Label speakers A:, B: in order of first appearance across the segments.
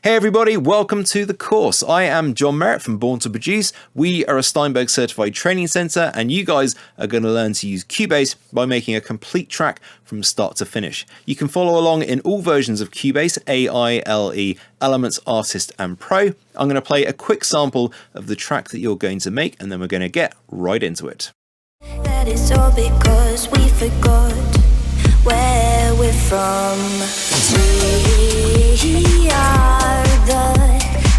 A: Hey everybody, welcome to the course. I am John Merritt from Born to Produce. We are a Steinberg certified training center and you guys are going to learn to use Cubase by making a complete track from start to finish. You can follow along in all versions of Cubase, AILE, Elements, Artist and Pro. I'm going to play a quick sample of the track that you're going to make and then we're going to get right into it.
B: That is all because we forgot where we're from. We are the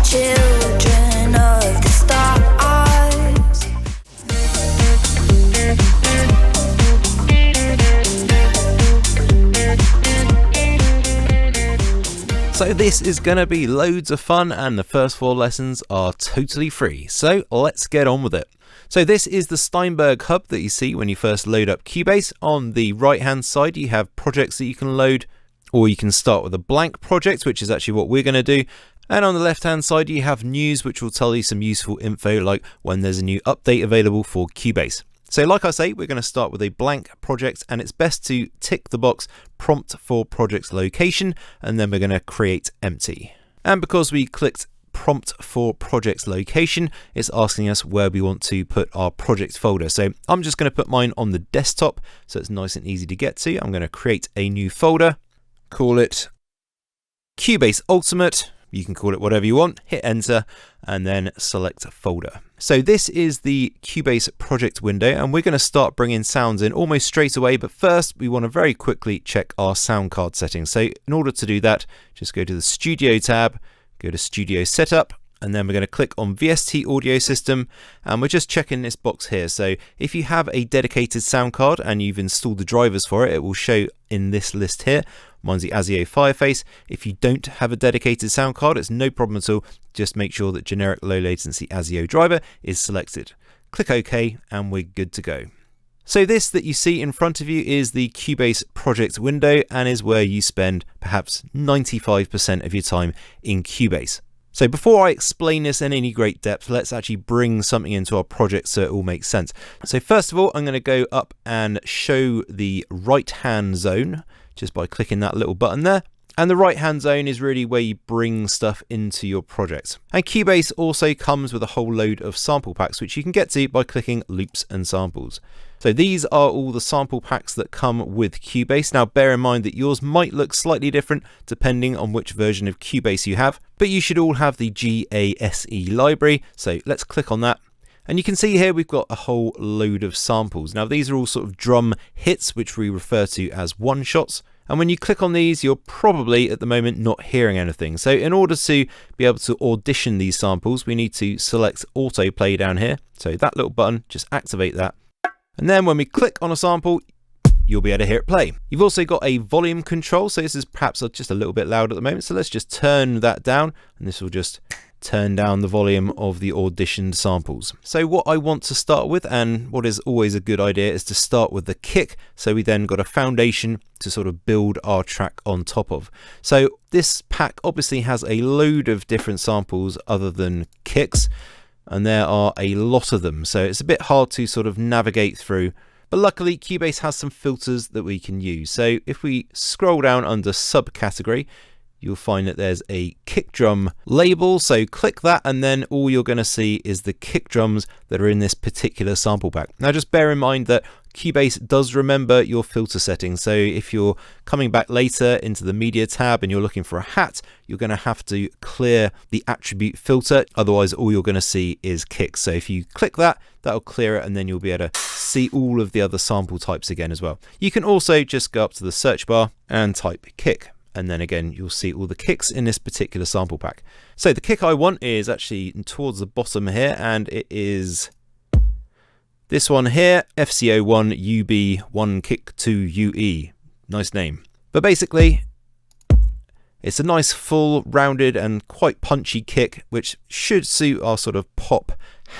B: children of the stars.
A: So this is going to be loads of fun and the first 4 lessons are totally free. So let's get on with it. So this is the Steinberg hub that you see when you first load up Cubase. On the right hand side you have projects that you can load, or you can start with a blank project, which is actually what we're going to do. And on the left hand side you have news, which will tell you some useful info like when there's a new update available for Cubase. So like I say, we're going to start with a blank project and it's best to tick the box prompt for project location and then we're going to create empty. And because we clicked prompt for project location, it's asking us where we want to put our project folder. So I'm just going to put mine on the desktop so it's nice and easy to get to. I'm going to create a new folder, call it Cubase Ultimate. You can call it whatever you want, hit enter and then select folder. So this is the Cubase project window and we're going to start bringing sounds in almost straight away, but first we want to very quickly check our sound card settings. So in order to do that, just go to the Studio tab, go to Studio Setup, and then we're going to click on VST Audio System, and we're just checking this box here. So if you have a dedicated sound card and you've installed the drivers for it, it will show in this list here. Mine's the ASIO Fireface. If you don't have a dedicated sound card, it's no problem at all. Just make sure that generic low latency ASIO driver is selected. Click OK and we're good to go. So this that you see in front of you is the Cubase project window and is where you spend perhaps 95% of your time in Cubase. So before I explain this in any great depth, let's actually bring something into our project so it all makes sense. So first of all, I'm going to go up and show the right hand zone just by clicking that little button there. And the right hand zone is really where you bring stuff into your project. And Cubase also comes with a whole load of sample packs, which you can get to by clicking loops and samples. So these are all the sample packs that come with Cubase. Now bear in mind that yours might look slightly different depending on which version of Cubase you have, but you should all have the GASE library. So let's click on that. And you can see here we've got a whole load of samples. Now these are all sort of drum hits, which we refer to as one shots. And when you click on these, you're probably at the moment not hearing anything. So in order to be able to audition these samples, we need to select autoplay down here. So that little button, just activate that. And then when we click on a sample, you'll be able to hear it play. You've also got a volume control. So this is perhaps just a little bit loud at the moment. So let's just turn that down and this will just turn down the volume of the auditioned samples. So what I want to start with, and what is always a good idea, is to start with the kick. So we then got a foundation to sort of build our track on top of. So this pack obviously has a load of different samples other than kicks, and there are a lot of them. So it's a bit hard to sort of navigate through. But luckily Cubase has some filters that we can use. So if we scroll down under subcategory, you'll find that there's a kick drum label. So click that and then all you're going to see is the kick drums that are in this particular sample pack. Now just bear in mind that Cubase does remember your filter settings. So if you're coming back later into the media tab and you're looking for a hat, you're going to have to clear the attribute filter. Otherwise all you're going to see is kicks. So if you click that, that'll clear it and then you'll be able to see all of the other sample types again as well. You can also just go up to the search bar and type kick. And then again, you'll see all the kicks in this particular sample pack. So the kick I want is actually towards the bottom here, and it is this one here, FCO1 UB1 Kick 2 UE. Nice name. But basically, it's a nice full, rounded and quite punchy kick, which should suit our sort of pop,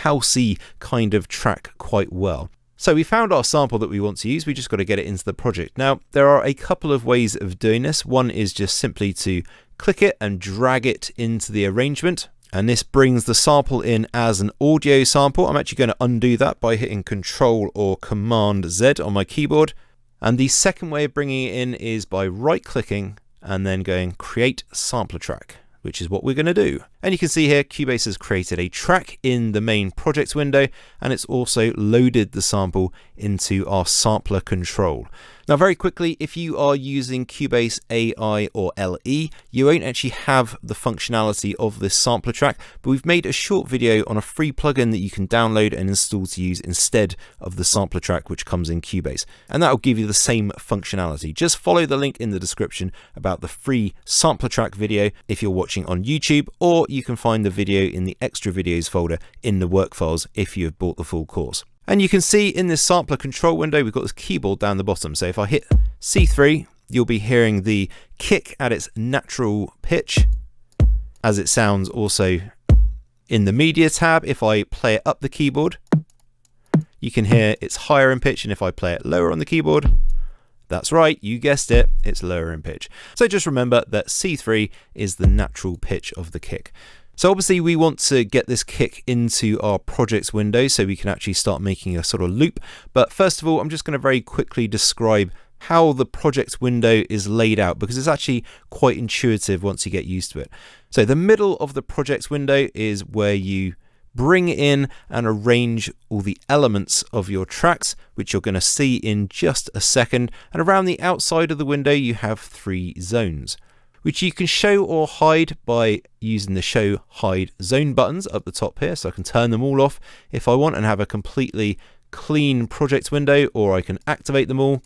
A: housey kind of track quite well. So we found our sample that we want to use, we just got to get it into the project. Now, there are a couple of ways of doing this. One is just simply to click it and drag it into the arrangement. And this brings the sample in as an audio sample. I'm actually going to undo that by hitting Control or Command Z on my keyboard. And the second way of bringing it in is by right clicking and then going Create Sampler Track. which is what we're going to do. And you can see here Cubase has created a track in the main projects window, and it's also loaded the sample into our sampler control. Now very quickly, if you are using Cubase AI or LE, you won't actually have the functionality of this sampler track, but we've made a short video on a free plugin that you can download and install to use instead of the sampler track which comes in Cubase, and that will give you the same functionality. Just follow the link in the description about the free sampler track video if you're watching on YouTube, or you can find the video in the extra videos folder in the work files if you have bought the full course. And you can see in this sampler control window, we've got this keyboard down the bottom. So if I hit C3, you'll be hearing the kick at its natural pitch, as it sounds also in the media tab. If I play it up the keyboard, you can hear it's higher in pitch. And if I play it lower on the keyboard, that's right, you guessed it, it's lower in pitch. So just remember that C3 is the natural pitch of the kick. So obviously we want to get this kick into our projects window so we can actually start making a sort of loop. But first of all, I'm just going to very quickly describe how the projects window is laid out, because it's actually quite intuitive once you get used to it. So the middle of the projects window is where you bring in and arrange all the elements of your tracks, which you're going to see in just a second. And around the outside of the window, you have 3 zones, which you can show or hide by using the show hide zone buttons up the top here. So I can turn them all off if I want and have a completely clean project window, or I can activate them all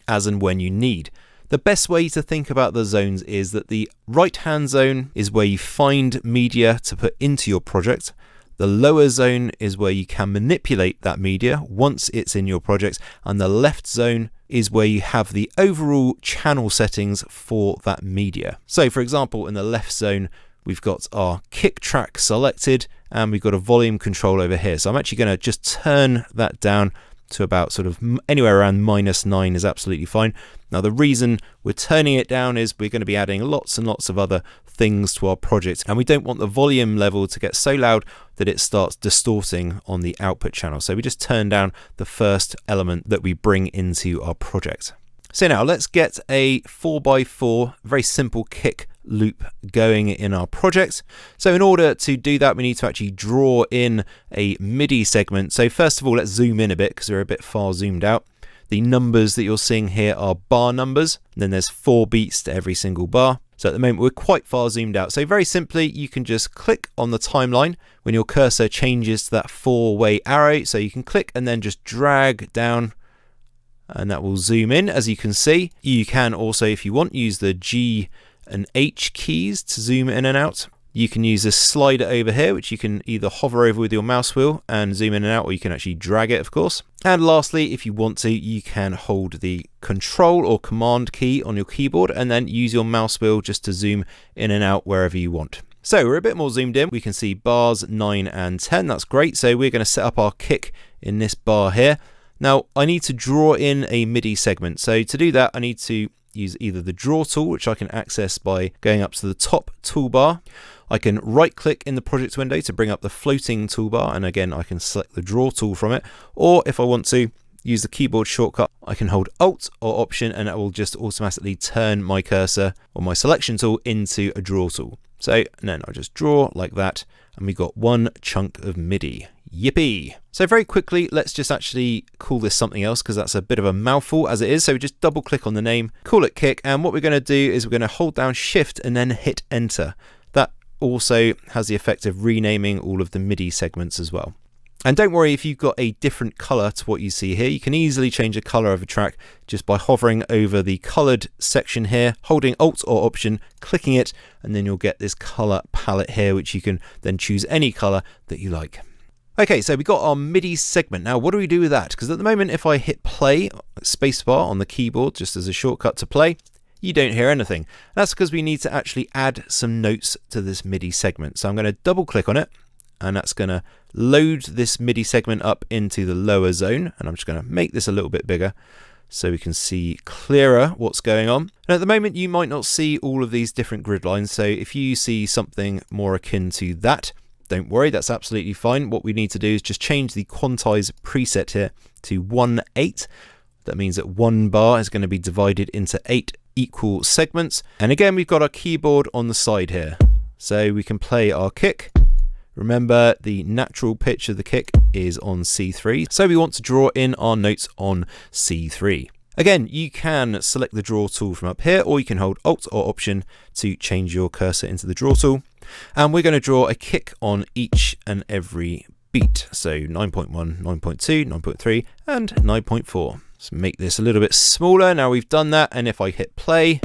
A: as and when you need. The best way to think about the zones is that the right hand zone is where you find media to put into your project. The lower zone is where you can manipulate that media once it's in your project, and the left zone is where you have the overall channel settings for that media. So for example, in the left zone, we've got our kick track selected and we've got a volume control over here. So I'm actually going to just turn that down to about sort of anywhere around -9 is absolutely fine. Now the reason we're turning it down is we're going to be adding lots and lots of other things to our project, and we don't want the volume level to get so loud that it starts distorting on the output channel. So we just turn down the first element that we bring into our project. So now let's get a 4x4 very simple kick loop going in our project. So in order to do that, we need to actually draw in a MIDI segment. So first of all, let's zoom in a bit because we're a bit far zoomed out. The numbers that you're seeing here are bar numbers, and then there's 4 beats to every single bar. So at the moment we're quite far zoomed out. So very simply, you can just click on the timeline when your cursor changes to that 4-way arrow. So you can click and then just drag down, and that will zoom in. As you can see, you can also, if you want, use the G and H keys to zoom in and out. You can use this slider over here, which you can either hover over with your mouse wheel and zoom in and out, or you can actually drag it, of course. And lastly, if you want to, you can hold the control or command key on your keyboard and then use your mouse wheel just to zoom in and out wherever you want. So we're a bit more zoomed in. We can see bars 9 and 10. That's great. So we're going to set up our kick in this bar here. Now I need to draw in a MIDI segment. So to do that, I need to use either the draw tool, which I can access by going up to the top toolbar. I can right click in the project window to bring up the floating toolbar, and again I can select the draw tool from it, or if I want to use the keyboard shortcut, I can hold Alt or Option and it will just automatically turn my cursor or my selection tool into a draw tool. So and then I just draw like that, and we got one chunk of MIDI. Yippee! So very quickly, let's just actually call this something else because that's a bit of a mouthful as it is. So we just double click on the name, call it kick, and what we're going to do is we're going to hold down Shift and then hit Enter. That also has the effect of renaming all of the MIDI segments as well. And don't worry if you've got a different color to what you see here. You can easily change the color of a track just by hovering over the colored section here, holding Alt or Option, clicking it, and then you'll get this color palette here, which you can then choose any color that you like. Okay, so we got our MIDI segment. Now, what do we do with that? Because at the moment, if I hit play, spacebar on the keyboard, just as a shortcut to play, you don't hear anything. That's because we need to actually add some notes to this MIDI segment. So I'm going to double click on it, and that's going to load this MIDI segment up into the lower zone. And I'm just going to make this a little bit bigger so we can see clearer what's going on. And at the moment, you might not see all of these different grid lines. So if you see something more akin to that, don't worry, that's absolutely fine. What we need to do is just change the quantize preset here to 1/8. That means that one bar is going to be divided into 8 equal segments. And again, we've got our keyboard on the side here. So we can play our kick. Remember, the natural pitch of the kick is on C3. So we want to draw in our notes on C3. Again, you can select the draw tool from up here, or you can hold Alt or Option to change your cursor into the draw tool. And we're going to draw a kick on each and every beat. So 9.1, 9.2, 9.3, and 9.4. Let's make this a little bit smaller. Now we've done that, and if I hit play,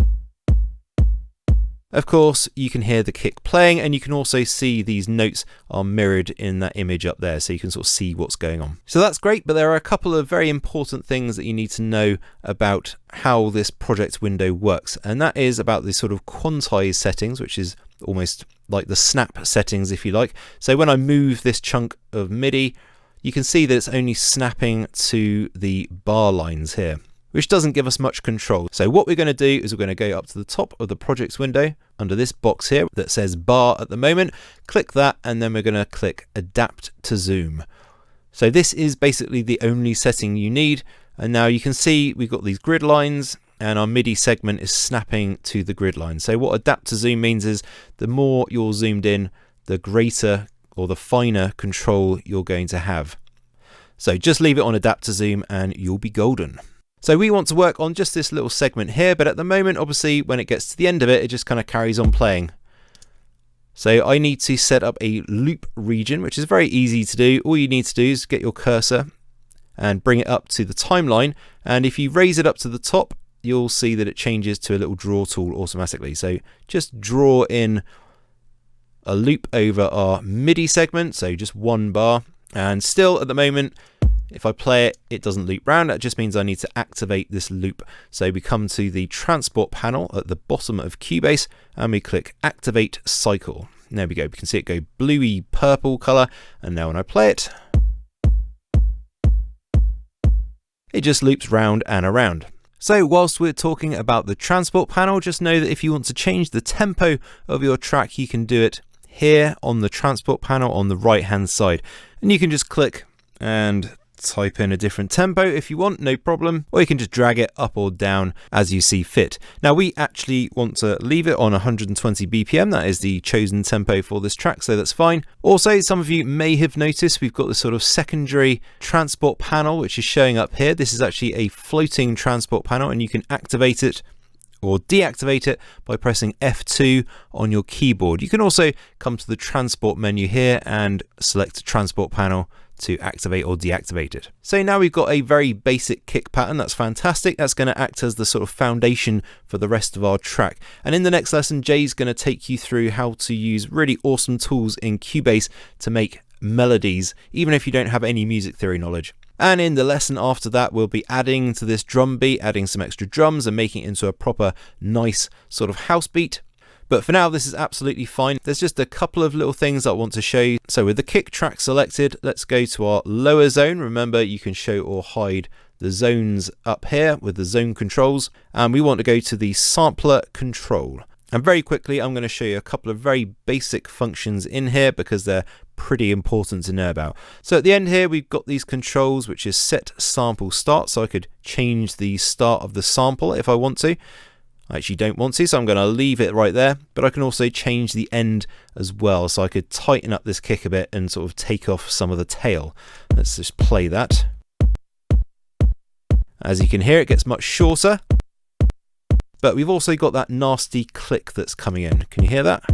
A: of course, you can hear the kick playing, and you can also see these notes are mirrored in that image up there, so you can sort of see what's going on. So that's great, but there are a couple of very important things that you need to know about how this project window works, and that is about the sort of quantize settings, which is almost like the snap settings, if you like. So when I move this chunk of MIDI, you can see that it's only snapping to the bar lines here, which doesn't give us much control. So what we're going to do is we're going to go up to the top of the projects window under this box here that says bar at the moment, click that, and then we're going to click adapt to zoom. So this is basically the only setting you need. And now you can see we've got these grid lines and our MIDI segment is snapping to the grid line. So what adapt to zoom means is the more you're zoomed in, the greater or the finer control you're going to have. So just leave it on adapt to zoom and you'll be golden. So we want to work on just this little segment here, but at the moment, obviously, when it gets to the end of it, it just kind of carries on playing. So I need to set up a loop region, which is very easy to do. All you need to do is get your cursor and bring it up to the timeline. And if you raise it up to the top, you'll see that it changes to a little draw tool automatically. So just draw in a loop over our MIDI segment, so just one bar. And still at the moment, if I play it, it doesn't loop round. That just means I need to activate this loop. So we come to the transport panel at the bottom of Cubase and we click activate cycle. There we go. We can see it go bluey purple color. And now when I play it, it just loops round and around. So whilst we're talking about the transport panel, just know that if you want to change the tempo of your track, you can do it here on the transport panel on the right hand side. And you can just click and type in a different tempo if you want, no problem, or you can just drag it up or down as you see fit. Now we actually want to leave it on 120 BPM, that is the chosen tempo for this track, so that's fine. Also, some of you may have noticed we've got this sort of secondary transport panel which is showing up here. This is actually a floating transport panel and you can activate it or deactivate it by pressing F2 on your keyboard. You can also come to the transport menu here and select transport panel to activate or deactivate it. So now we've got a very basic kick pattern. That's fantastic. That's going to act as the sort of foundation for the rest of our track. And in the next lesson, Jay's going to take you through how to use really awesome tools in Cubase to make melodies, even if you don't have any music theory knowledge. And in the lesson after that, we'll be adding to this drum beat, adding some extra drums and making it into a proper nice sort of house beat. But for now, this is absolutely fine. There's just a couple of little things I want to show you. So with the kick track selected, let's go to our lower zone. Remember, you can show or hide the zones up here with the zone controls. And we want to go to the sampler control. And very quickly, I'm going to show you a couple of very basic functions in here because they're pretty important to know about. So at the end here, we've got these controls, which is set sample start. So I could change the start of the sample if I want to. I actually don't want to, so I'm going to leave it right there, but I can also change the end as well, so I could tighten up this kick a bit and sort of take off some of the tail. Let's just play that. As you can hear, it gets much shorter, but we've also got that nasty click that's coming in. Can you hear that?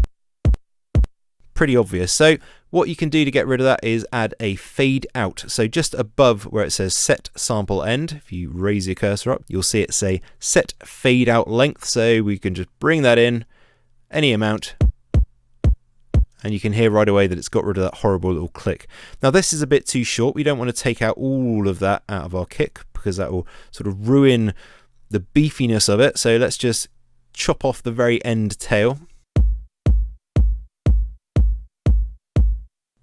A: Pretty obvious. So what you can do to get rid of that is add a fade out. So just above where it says set sample end, if you raise your cursor up, you'll see it say set fade out length. So we can just bring that in any amount and you can hear right away that it's got rid of that horrible little click. Now this is a bit too short. We don't want to take out all of that out of our kick because that will sort of ruin the beefiness of it. So let's just chop off the very end tail.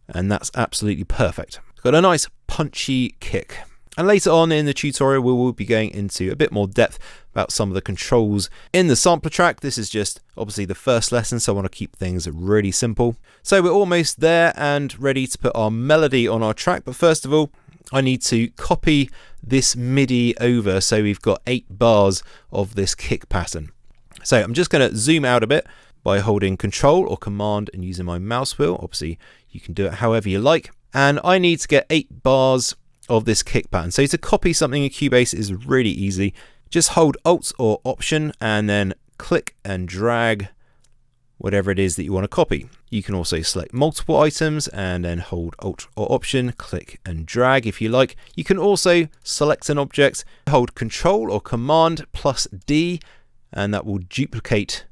A: And that's absolutely perfect. Got a nice punchy kick. And later on in the tutorial, we will be going into a bit more depth about some of the controls in the sampler track. This is just obviously the first lesson, so I want to keep things really simple. So we're almost there and ready to put our melody on our track. But first of all, I need to copy this MIDI over so we've got 8 bars of this kick pattern. So I'm just going to zoom out a bit by holding Control or Command and using my mouse wheel. Obviously, you can do it however you like. And I need to get 8 bars of this kick pattern. So to copy something in Cubase is really easy. Just hold Alt or Option and then click and drag whatever it is that you want to copy. You can also select multiple items and then hold Alt or Option, click and drag if you like. You can also select an object, hold Control or Command plus D, and that will duplicate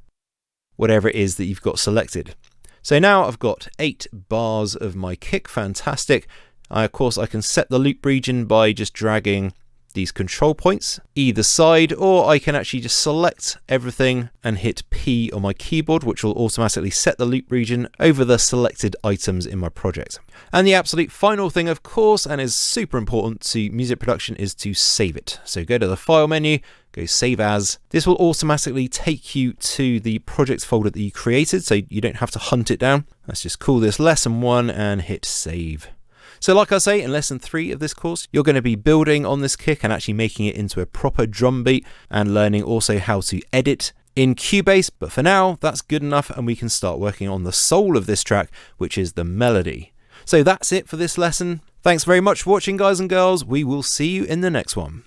A: whatever it is that you've got selected. So now I've got 8 bars of my kick. Fantastic. Of course, I can set the loop region by just dragging these control points either side, or I can actually just select everything and hit P on my keyboard, which will automatically set the loop region over the selected items in my project. And the absolute final thing, of course, and is super important to music production, is to save it. So go to the File menu, go Save As. This will automatically take you to the project folder that you created, so you don't have to hunt it down. Let's just call this Lesson 1 and hit Save. So like I say, in Lesson 3 of this course, you're going to be building on this kick and actually making it into a proper drum beat and learning also how to edit in Cubase. But for now, that's good enough and we can start working on the soul of this track, which is the melody. So that's it for this lesson. Thanks very much for watching, guys and girls. We will see you in the next one.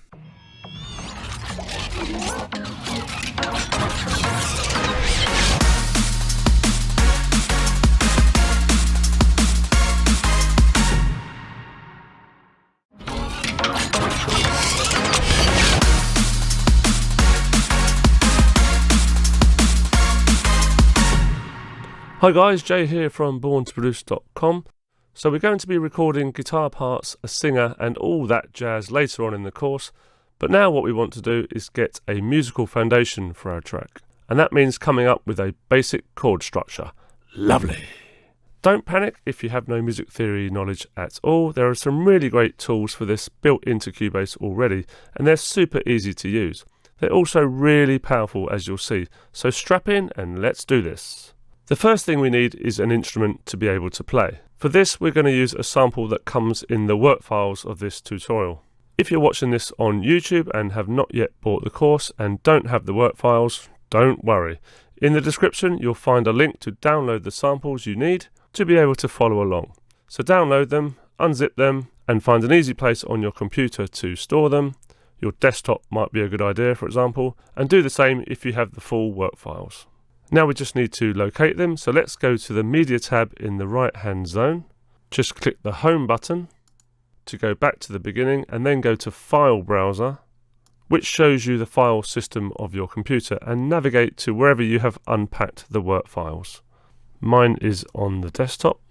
C: Hi guys, Jay here from borntoproduce.com. So we're going to be recording guitar parts, a singer and all that jazz later on in the course, but now what we want to do is get a musical foundation for our track, and that means coming up with a basic chord structure. Lovely! Don't panic if you have no music theory knowledge at all. There are some really great tools for this built into Cubase already, and they're super easy to use. They're also really powerful, as you'll see, so strap in and let's do this. The first thing we need is an instrument to be able to play. For this, we're going to use a sample that comes in the work files of this tutorial. If you're watching this on YouTube and have not yet bought the course and don't have the work files, don't worry. In the description, you'll find a link to download the samples you need to be able to follow along. So download them, unzip them, and find an easy place on your computer to store them. Your desktop might be a good idea, for example, and do the same if you have the full work files. Now we just need to locate them, so let's go to the Media tab in the right hand zone. Just click the Home button to go back to the beginning and then go to File Browser, which shows you the file system of your computer, and navigate to wherever you have unpacked the work files. Mine is on the desktop.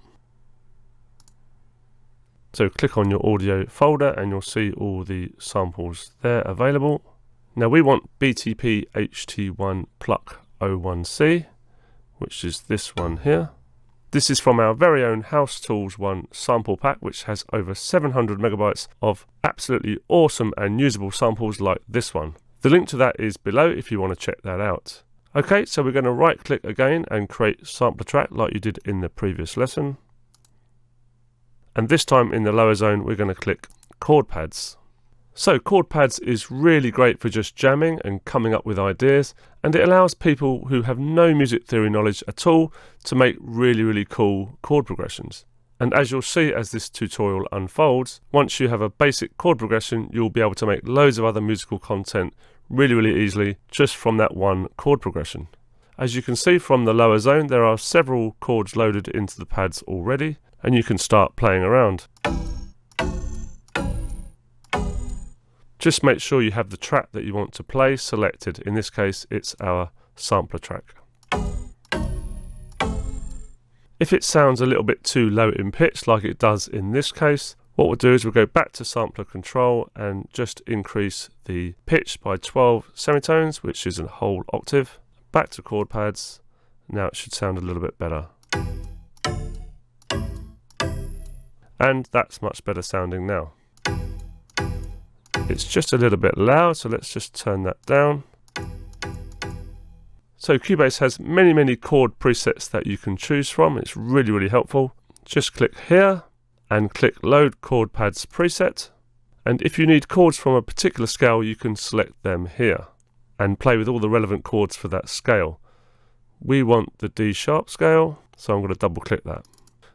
C: So click on your audio folder and you'll see all the samples there available. Now we want BTP HT1 Pluck 01C, which is this one here. This is from our very own House Tools 1 sample pack, which has over 700 megabytes of absolutely awesome and usable samples like this one. The link to that is below if you want to check that out. Okay, so we're going to right click again and create sampler track like you did in the previous lesson. And this time in the lower zone we're going to click chord pads. So chord pads is really great for just jamming and coming up with ideas, and it allows people who have no music theory knowledge at all to make really cool chord progressions. And as you'll see as this tutorial unfolds, once you have a basic chord progression, you'll be able to make loads of other musical content really easily just from that one chord progression. As you can see from the lower zone, there are several chords loaded into the pads already, and you can start playing around. Just make sure you have the track that you want to play selected. In this case, it's our sampler track. If it sounds a little bit too low in pitch, like it does in this case, what we'll do is we'll go back to sampler control and just increase the pitch by 12 semitones, which is a whole octave. Back to chord pads. Now it should sound a little bit better. And that's much better sounding now. It's just a little bit loud, so let's just turn that down. So Cubase has many chord presets that you can choose from. It's really helpful. Just click here and click Load Chord Pads Preset. And if you need chords from a particular scale, you can select them here. and play with all the relevant chords for that scale. We want the D sharp scale, so I'm going to double click that.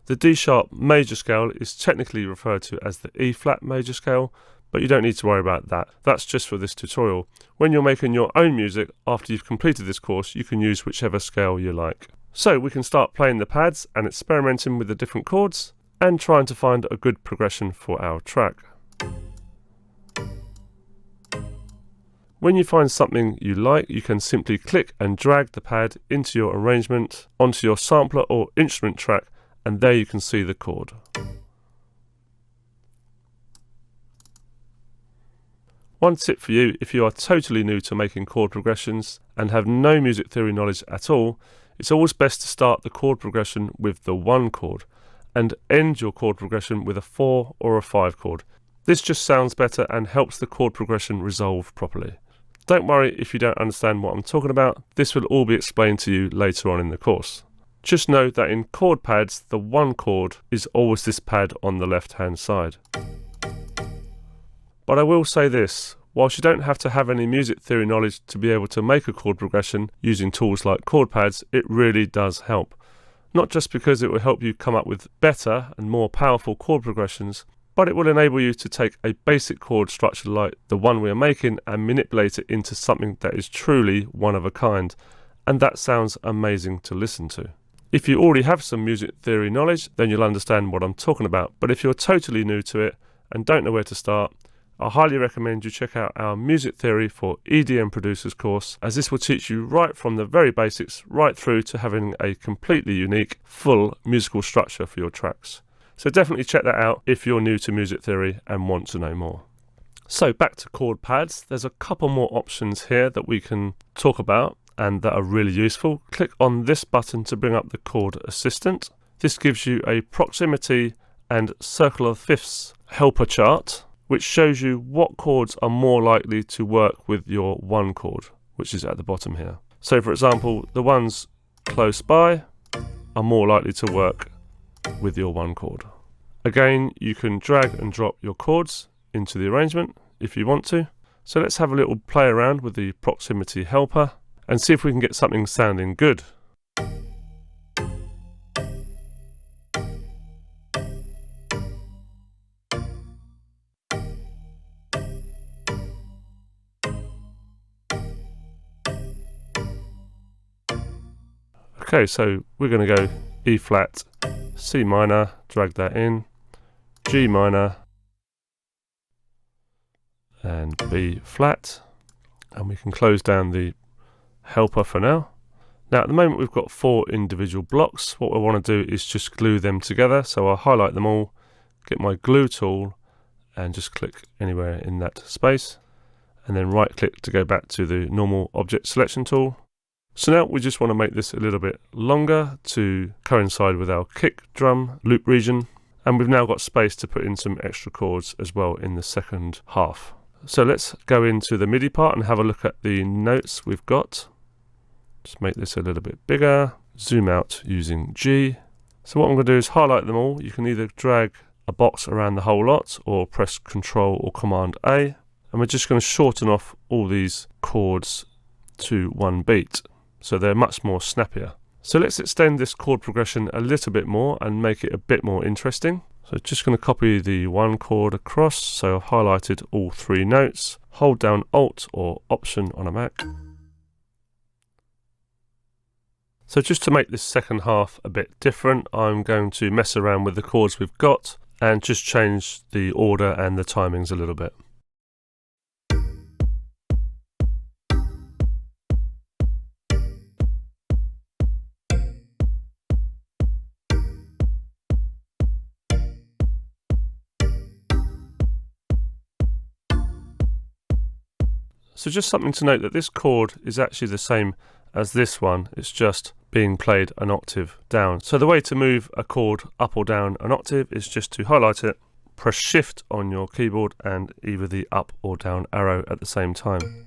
C: The D sharp major scale is technically referred to as the E flat major scale, but you don't need to worry about that. That's just for this tutorial. When you're making your own music, after you've completed this course, you can use whichever scale you like. So we can start playing the pads and experimenting with the different chords and trying to find a good progression for our track. When you find something you like, you can simply click and drag the pad into your arrangement, onto your sampler or instrument track, and there you can see the chord. One tip for you, if you are totally new to making chord progressions and have no music theory knowledge at all, it's always best to start the chord progression with the 1 chord and end your chord progression with a 4 or a 5 chord. This just sounds better and helps the chord progression resolve properly. Don't worry if you don't understand what I'm talking about, this will all be explained to you later on in the course. Just know that in chord pads, the 1 chord is always this pad on the left hand side. But I will say this, whilst you don't have to have any music theory knowledge to be able to make a chord progression using tools like chord pads, it really does help. Not just because it will help you come up with better and more powerful chord progressions, but it will enable you to take a basic chord structure like the one we are making and manipulate it into something that is truly one of a kind, and that sounds amazing to listen to. If you already have some music theory knowledge, then you'll understand what I'm talking about, but if you're totally new to it and don't know where to start, I highly recommend you check out our Music Theory for EDM Producers course, as this will teach you right from the very basics right through to having a completely unique, full musical structure for your tracks. So definitely check that out if you're new to music theory and want to know more. So back to chord pads, there's a couple more options here that we can talk about and that are really useful. Click on this button to bring up the chord assistant. This gives you a proximity and circle of fifths helper chart, which shows you what chords are more likely to work with your 1 chord, which is at the bottom here. So for example, the ones close by are more likely to work with your 1 chord. Again, you can drag and drop your chords into the arrangement if you want to. So let's have a little play around with the proximity helper and see if we can get something sounding good. Okay, so we're going to go E flat, C minor, drag that in, G minor, and B flat, and we can close down the helper for now. Now at the moment we've got 4 individual blocks. What I want to do is just glue them together, so I'll highlight them all, get my glue tool and just click anywhere in that space, and then right click to go back to the normal object selection tool. So now we just want to make this a little bit longer to coincide with our kick drum loop region, and we've now got space to put in some extra chords as well in the second half. So let's go into the MIDI part and have a look at the notes we've got. Just make this a little bit bigger, zoom out using G. So what I'm going to do is highlight them all. You can either drag a box around the whole lot or press Ctrl or Command A, and we're just going to shorten off all these chords to 1 beat. So they're much more snappier. So let's extend this chord progression a little bit more and make it a bit more interesting. So just going to copy the 1 chord across. So I've highlighted all 3 notes. Hold down Alt or Option on a Mac. So just to make this second half a bit different, I'm going to mess around with the chords we've got and just change the order and the timings a little bit. So just something to note that this chord is actually the same as this one, it's just being played an octave down. So the way to move a chord up or down an octave is just to highlight it, press Shift on your keyboard and either the up or down arrow at the same time.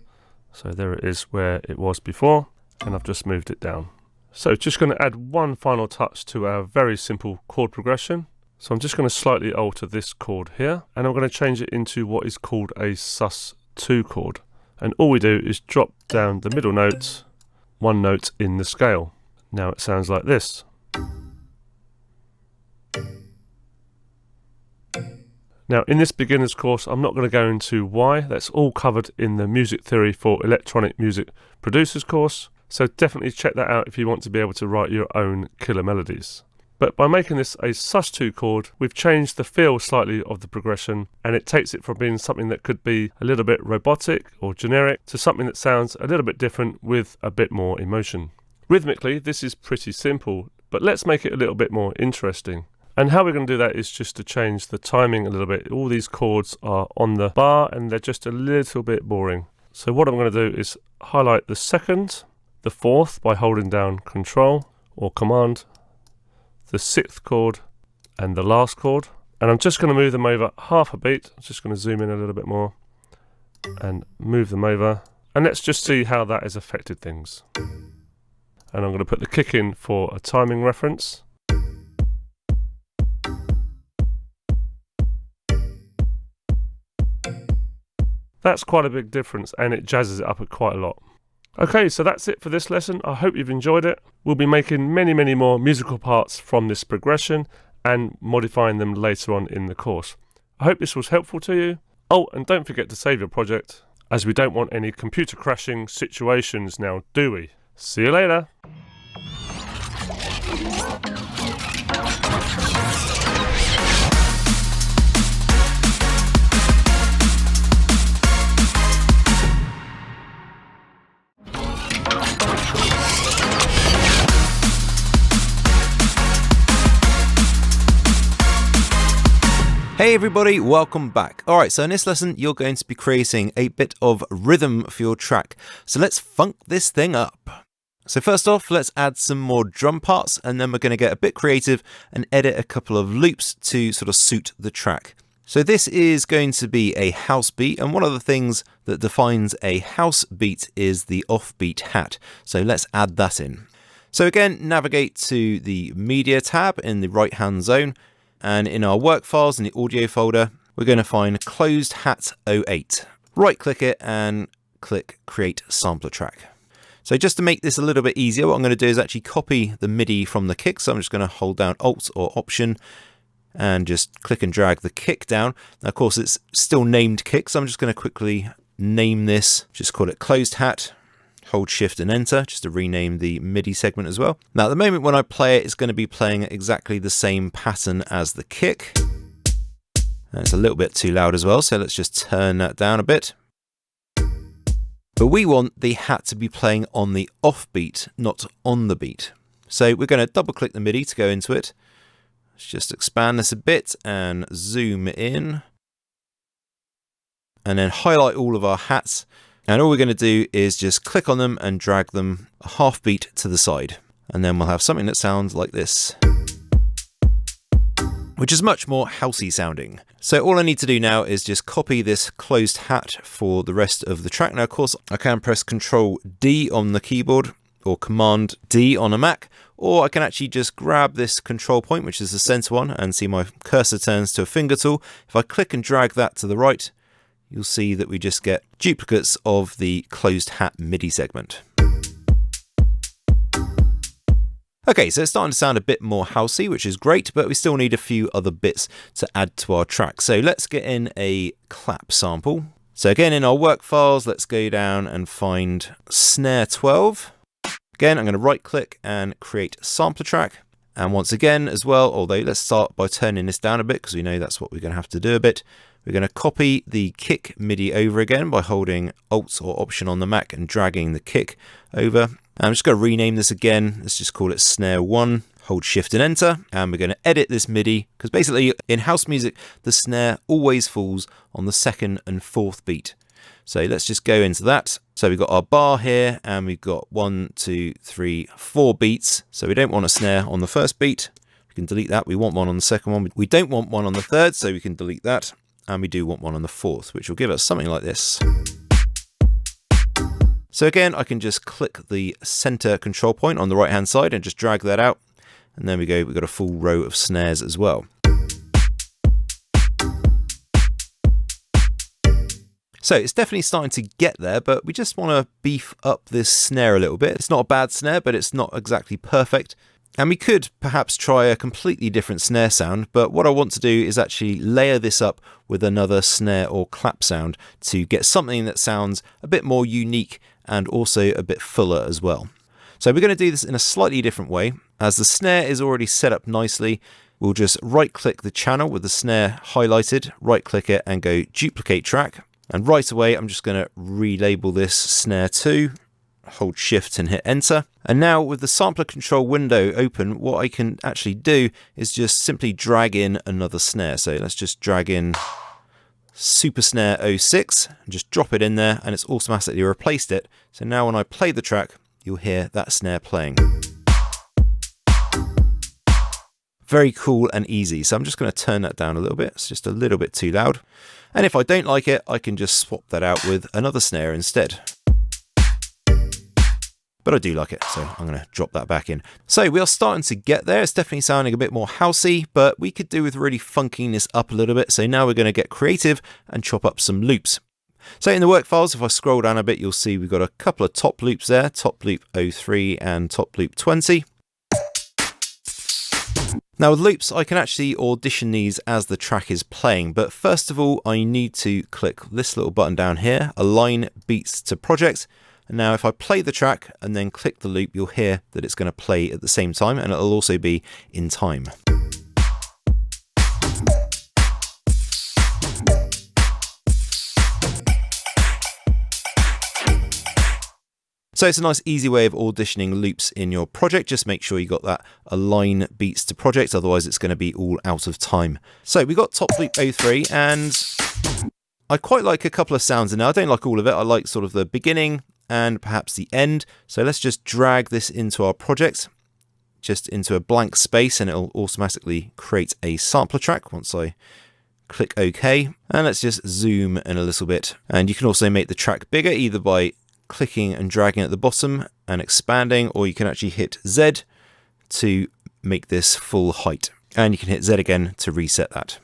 C: So there it is where it was before, and I've just moved it down. So just going to add one final touch to our very simple chord progression. So I'm just going to slightly alter this chord here, and I'm going to change it into what is called a sus2 chord. and all we do is drop down the middle note, one note in the scale. Now it sounds like this. Now in this beginner's course I'm not going to go into why, that's all covered in the Music Theory for Electronic Music Producers course, so definitely check that out if you want to be able to write your own killer melodies. But by making this a sus2 chord, we've changed the feel slightly of the progression, and it takes it from being something that could be a little bit robotic or generic to something that sounds a little bit different with a bit more emotion. Rhythmically this is pretty simple, but let's make it a little bit more interesting. And how we're going to do that is just to change the timing a little bit. All these chords are on the bar and they're just a little bit boring. So what I'm going to do is highlight the second, the fourth by holding down Control or Command, the sixth chord and the last chord. And I'm just going to move them over half a beat. I'm just going to zoom in a little bit more and move them over. And let's just see how that has affected things. And I'm going to put the kick in for a timing reference. That's quite a big difference and it jazzes it up quite a lot. Okay, so that's it for this lesson. I hope you've enjoyed it. We'll be making many more musical parts from this progression and modifying them later on in the course. I hope this was helpful to you. Oh, and don't forget to save your project, as we don't want any computer crashing situations now, do we? See you later.
A: Hey everybody, welcome back. Alright, so in this lesson you're going to be creating a bit of rhythm for your track. So let's funk this thing up. So first off, let's add some more drum parts, and then we're going to get a bit creative and edit a couple of loops to sort of suit the track. So this is going to be a house beat, and one of the things that defines a house beat is the offbeat hat. So let's add that in. So again, navigate to the Media tab in the right hand zone. And in our work files in the audio folder, we're going to find Closed Hat 08. Right click it and click Create Sampler Track. So just to make this a little bit easier, what I'm going to do is actually copy the MIDI from the kick. So I'm just going to hold down Alt or Option and just click and drag the kick down. Now, of course, it's still named kick, so I'm just going to quickly name this, just call it Closed Hat. Hold Shift and Enter just to rename the MIDI segment as well. Now at the moment when I play it, it's going to be playing exactly the same pattern as the kick. And it's a little bit too loud as well, so let's just turn that down a bit. But we want the hat to be playing on the off beat, not on the beat. So we're going to double click the MIDI to go into it. Let's just expand this a bit and zoom in. And then highlight all of our hats. And all we're going to do is just click on them and drag them a half beat to the side. And then we'll have something that sounds like this, which is much more housey sounding. So all I need to do now is just copy this closed hat for the rest of the track. Now, of course, I can press Control D on the keyboard or Command D on a Mac, or I can actually just grab this control point, which is the center one, and see my cursor turns to a finger tool. If I click and drag that to the right, you'll see that we just get duplicates of the closed hat MIDI segment. Okay, so it's starting to sound a bit more housey, which is great, but we still need a few other bits to add to our track. So let's get in a clap sample. So again, in our work files, let's go down and find snare 12. Again, I'm going to right click and create sampler track. And once again as well, although let's start by turning this down a bit because we know that's what we're going to have to do a bit. We're going to copy the kick MIDI over again by holding Alt or Option on the Mac and dragging the kick over. I'm just going to rename this again. Let's just call it snare 1. Hold Shift and Enter, and we're going to edit this MIDI because basically in house music the snare always falls on the second and fourth beat. So let's just go into that. So we've got our bar here and we've got 1, 2, 3, 4 beats. So we don't want a snare on the first beat. We can delete that. We want one on the second one. We don't want one on the third, so we can delete that. And we do want one on the fourth, which will give us something like this. So again, I can just click the center control point on the right hand side and just drag that out. And there we go, we've got a full row of snares as well. So it's definitely starting to get there, but we just want to beef up this snare a little bit. It's not a bad snare, but it's not exactly perfect. And we could perhaps try a completely different snare sound, but what I want to do is actually layer this up with another snare or clap sound to get something that sounds a bit more unique and also a bit fuller as well. So we're going to do this in a slightly different way. As the snare is already set up nicely, we'll just right click the channel with the snare highlighted, right click it and go duplicate track. And right away, I'm just going to relabel this snare 2. Hold shift and hit enter. And now with the sampler control window open, what I can actually do is just simply drag in another snare. So let's just drag in Super Snare 06 and just drop it in there, and it's automatically replaced it. So now when I play the track, you'll hear that snare playing. Very cool and easy. So I'm just going to turn that down a little bit. It's just a little bit too loud. And if I don't like it, I can just swap that out with another snare instead. But I do like it, so I'm going to drop that back in. So we are starting to get there. It's definitely sounding a bit more housey, but we could do with really funking this up a little bit. So now we're going to get creative and chop up some loops. So in the work files, if I scroll down a bit, you'll see we've got a couple of top loops there, top loop 03 and top loop 20. Now with loops, I can actually audition these as the track is playing, but first of all, I need to click this little button down here, Align Beats to Project. And now if I play the track and then click the loop, you'll hear that it's going to play at the same time, and it'll also be in time. So it's a nice easy way of auditioning loops in your project. Just make sure you got that Align Beats to Project, otherwise it's going to be all out of time. So we got top loop 03, and I quite like a couple of sounds in there. I don't like all of it. I like sort of the beginning and perhaps the end. So let's just drag this into our project, just into a blank space, and it'll automatically create a sampler track once I click OK. And let's just zoom in a little bit. And you can also make the track bigger either by clicking and dragging at the bottom and expanding, or you can actually hit Z to make this full height. And you can hit Z again to reset that.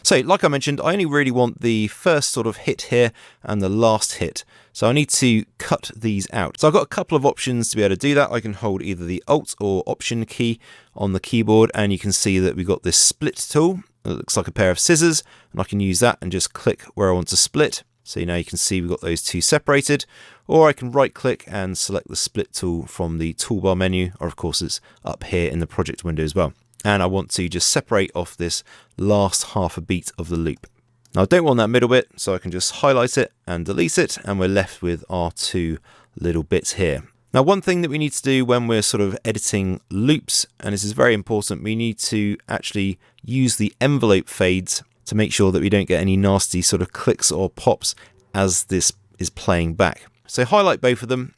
A: So like I mentioned, I only really want the first sort of hit here and the last hit. So I need to cut these out. So I've got a couple of options to be able to do that. I can hold either the Alt or Option key on the keyboard, and you can see that we've got this split tool. It looks like a pair of scissors, and I can use that and just click where I want to split. So now you can see we've got those two separated. Or I can right click and select the split tool from the toolbar menu, or of course it's up here in the project window as well. And I want to just separate off this last half a beat of the loop. Now I don't want that middle bit, so I can just highlight it and delete it, and we're left with our two little bits here. Now one thing that we need to do when we're sort of editing loops, and this is very important, we need to actually use the envelope fades to make sure that we don't get any nasty sort of clicks or pops as this is playing back. So highlight both of them,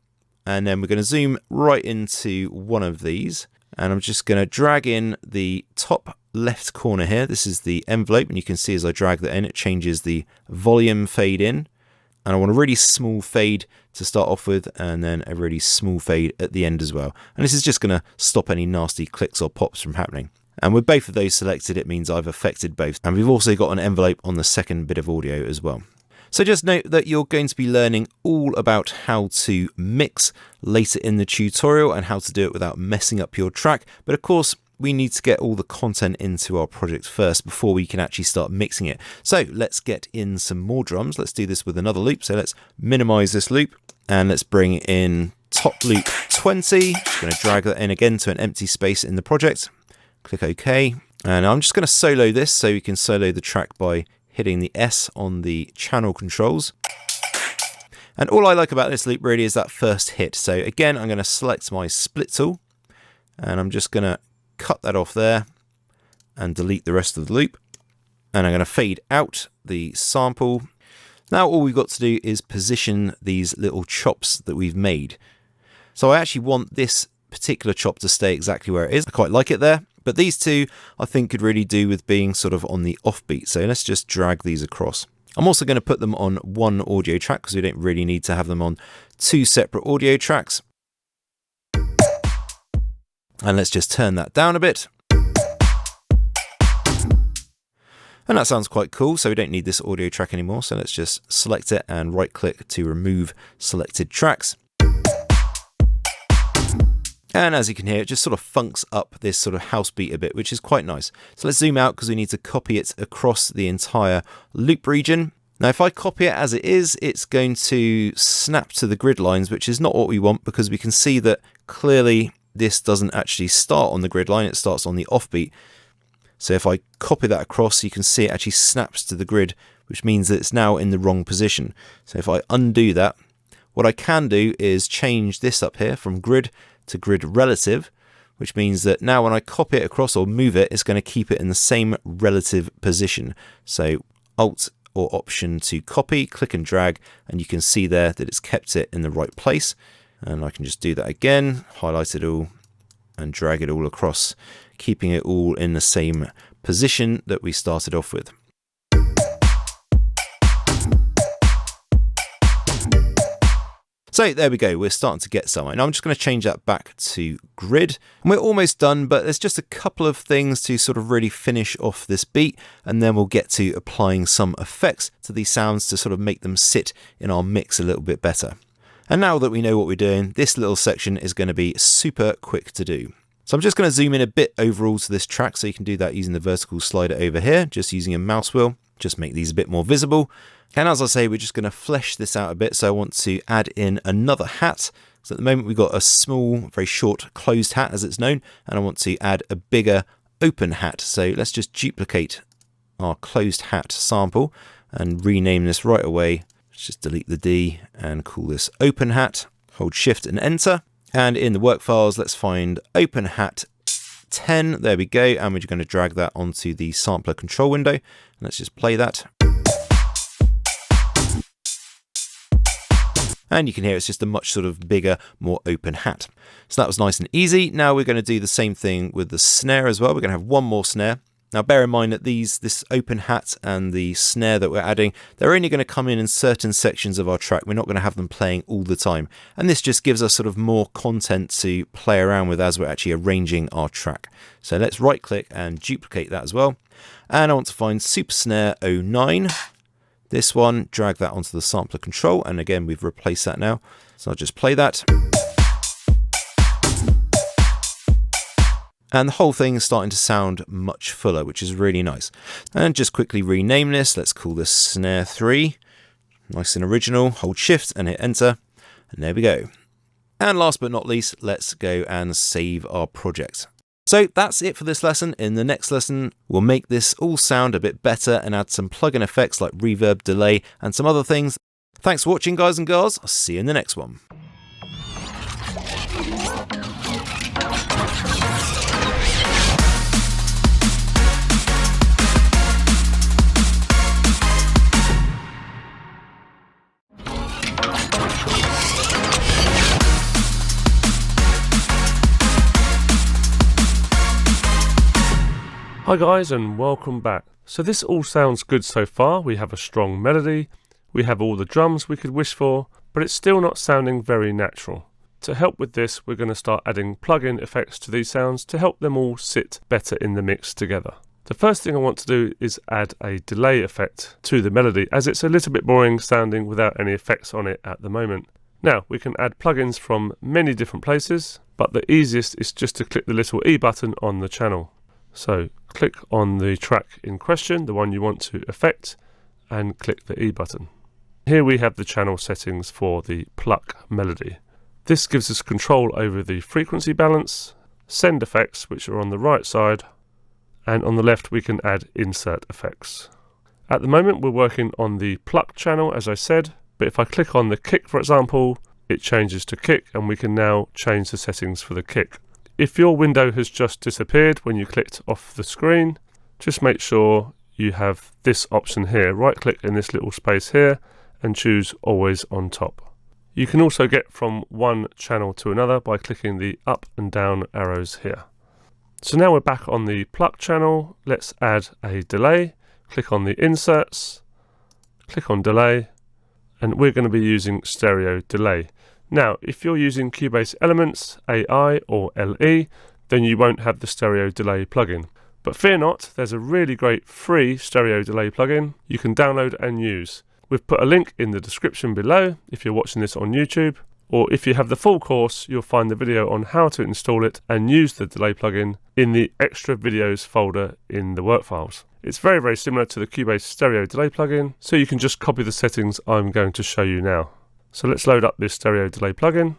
A: and then we're going to zoom right into one of these. And I'm just going to drag in the top left corner here. This is the envelope, and you can see as I drag that in, it changes the volume fade in. And I want a really small fade to start off with, and then a really small fade at the end as well. And this is just going to stop any nasty clicks or pops from happening. And with both of those selected, it means I've affected both. And we've also got an envelope on the second bit of audio as well. So just note that you're going to be learning all about how to mix later in the tutorial and how to do it without messing up your track. But of course, we need to get all the content into our project first before we can actually start mixing it. So let's get in some more drums. Let's do this with another loop. So let's minimize this loop and let's bring in top loop 20. Just going to drag that in again to an empty space in the project. Click OK. And I'm just going to solo this so we can solo the track by hitting the S on the channel controls. And all I like about this loop really is that first hit. So again, I'm going to select my split tool and I'm just going to cut that off there and delete the rest of the loop. And I'm going to fade out the sample. Now all we've got to do is position these little chops that we've made. So I actually want this particular chop to stay exactly where it is. I quite like it there. But these two, I think, could really do with being sort of on the offbeat. So let's just drag these across. I'm also going to put them on one audio track because we don't really need to have them on two separate audio tracks. And let's just turn that down a bit. And that sounds quite cool, so we don't need this audio track anymore. So let's just select it and right click to remove selected tracks. And as you can hear, it just sort of funks up this sort of house beat a bit, which is quite nice. So let's zoom out because we need to copy it across the entire loop region. Now, if I copy it as it is, it's going to snap to the grid lines, which is not what we want because we can see that clearly this doesn't actually start on the grid line, it starts on the offbeat. So if I copy that across, you can see it actually snaps to the grid, which means that it's now in the wrong position. So if I undo that, what I can do is change this up here from grid to grid relative, which means that now when I copy it across or move it, it's going to keep it in the same relative position. So Alt or Option to copy, click and drag, and you can see there that it's kept it in the right place. And I can just do that again, highlight it all and drag it all across, keeping it all in the same position that we started off with. So there we go, we're starting to get somewhere. Now I'm just going to change that back to grid. And we're almost done, but there's just a couple of things to sort of really finish off this beat, and then we'll get to applying some effects to these sounds to sort of make them sit in our mix a little bit better. And now that we know what we're doing, this little section is going to be super quick to do. So I'm just going to zoom in a bit overall to this track, so you can do that using the vertical slider over here, just using a mouse wheel, just make these a bit more visible. And as I say, we're just going to flesh this out a bit, so I want to add in another hat. So at the moment we've got a small, very short closed hat as it's known, and I want to add a bigger open hat. So let's just duplicate our closed hat sample and rename this right away. Let's just delete the D and call this open hat. Hold Shift and Enter. And in the work files, let's find open hat 10. There we go. And we're just going to drag that onto the sampler control window. And let's just play that. And you can hear it's just a much sort of bigger, more open hat. So that was nice and easy. Now we're going to do the same thing with the snare as well. We're going to have one more snare. Now bear in mind that this open hat and the snare that we're adding, they're only going to come in certain sections of our track. We're not going to have them playing all the time. And this just gives us sort of more content to play around with as we're actually arranging our track. So let's right click and duplicate that as well. And I want to find Super Snare 09. This one, drag that onto the sampler control, and again we've replaced that now. So I'll just play that. And the whole thing is starting to sound much fuller, which is really nice. And just quickly rename this, let's call this Snare 3. Nice and original, hold Shift and hit Enter, and there we go. And last but not least, let's go and save our project. So that's it for this lesson. In the next lesson, we'll make this all sound a bit better and add some plugin effects like reverb, delay, and some other things. Thanks for watching, guys and girls. I'll see you in the next one.
C: Hi guys and welcome back. So this all sounds good so far. We have a strong melody, we have all the drums we could wish for, but it's still not sounding very natural. To help with this, we're going to start adding plug-in effects to these sounds to help them all sit better in the mix together. The first thing I want to do is add a delay effect to the melody, as it's a little bit boring sounding without any effects on it at the moment. Now, we can add plugins from many different places, but the easiest is just to click the little E button on the channel. So click on the track in question, the one you want to affect, and click the E button. Here we have the channel settings for the pluck melody. This gives us control over the frequency balance, send effects, which are on the right side, and on the left we can add insert effects. At the moment we're working on the pluck channel, as I said, but if I click on the kick, for example, it changes to kick, and we can now change the settings for the kick. If your window has just disappeared when you clicked off the screen, just make sure you have this option here. Right click in this little space here and choose always on top. You can also get from one channel to another by clicking the up and down arrows here. So now we're back on the pluck channel. Let's add a delay. Click on the inserts, click on delay, and we're going to be using stereo delay. Now, if you're using Cubase Elements, AI or LE, then you won't have the stereo delay plugin. But fear not, there's a really great free stereo delay plugin you can download and use. We've put a link in the description below if you're watching this on YouTube, or if you have the full course, you'll find the video on how to install it and use the delay plugin in the extra videos folder in the work files. It's very, very similar to the Cubase stereo delay plugin, so you can just copy the settings I'm going to show you now. So let's load up this stereo delay plugin,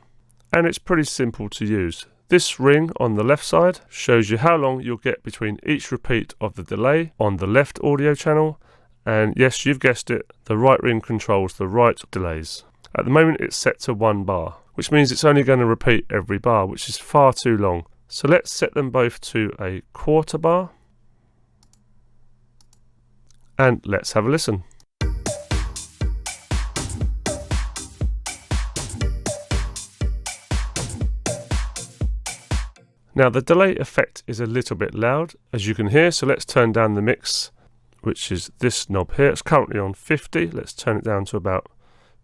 C: and it's pretty simple to use. This ring on the left side shows you how long you'll get between each repeat of the delay on the left audio channel, and yes, you've guessed it, the right ring controls the right delays. At the moment it's set to 1 bar, which means it's only going to repeat every bar, which is far too long. So let's set them both to a 1/4 bar, and let's have a listen. Now the delay effect is a little bit loud, as you can hear, so let's turn down the mix, which is this knob here. It's currently on 50, let's turn it down to about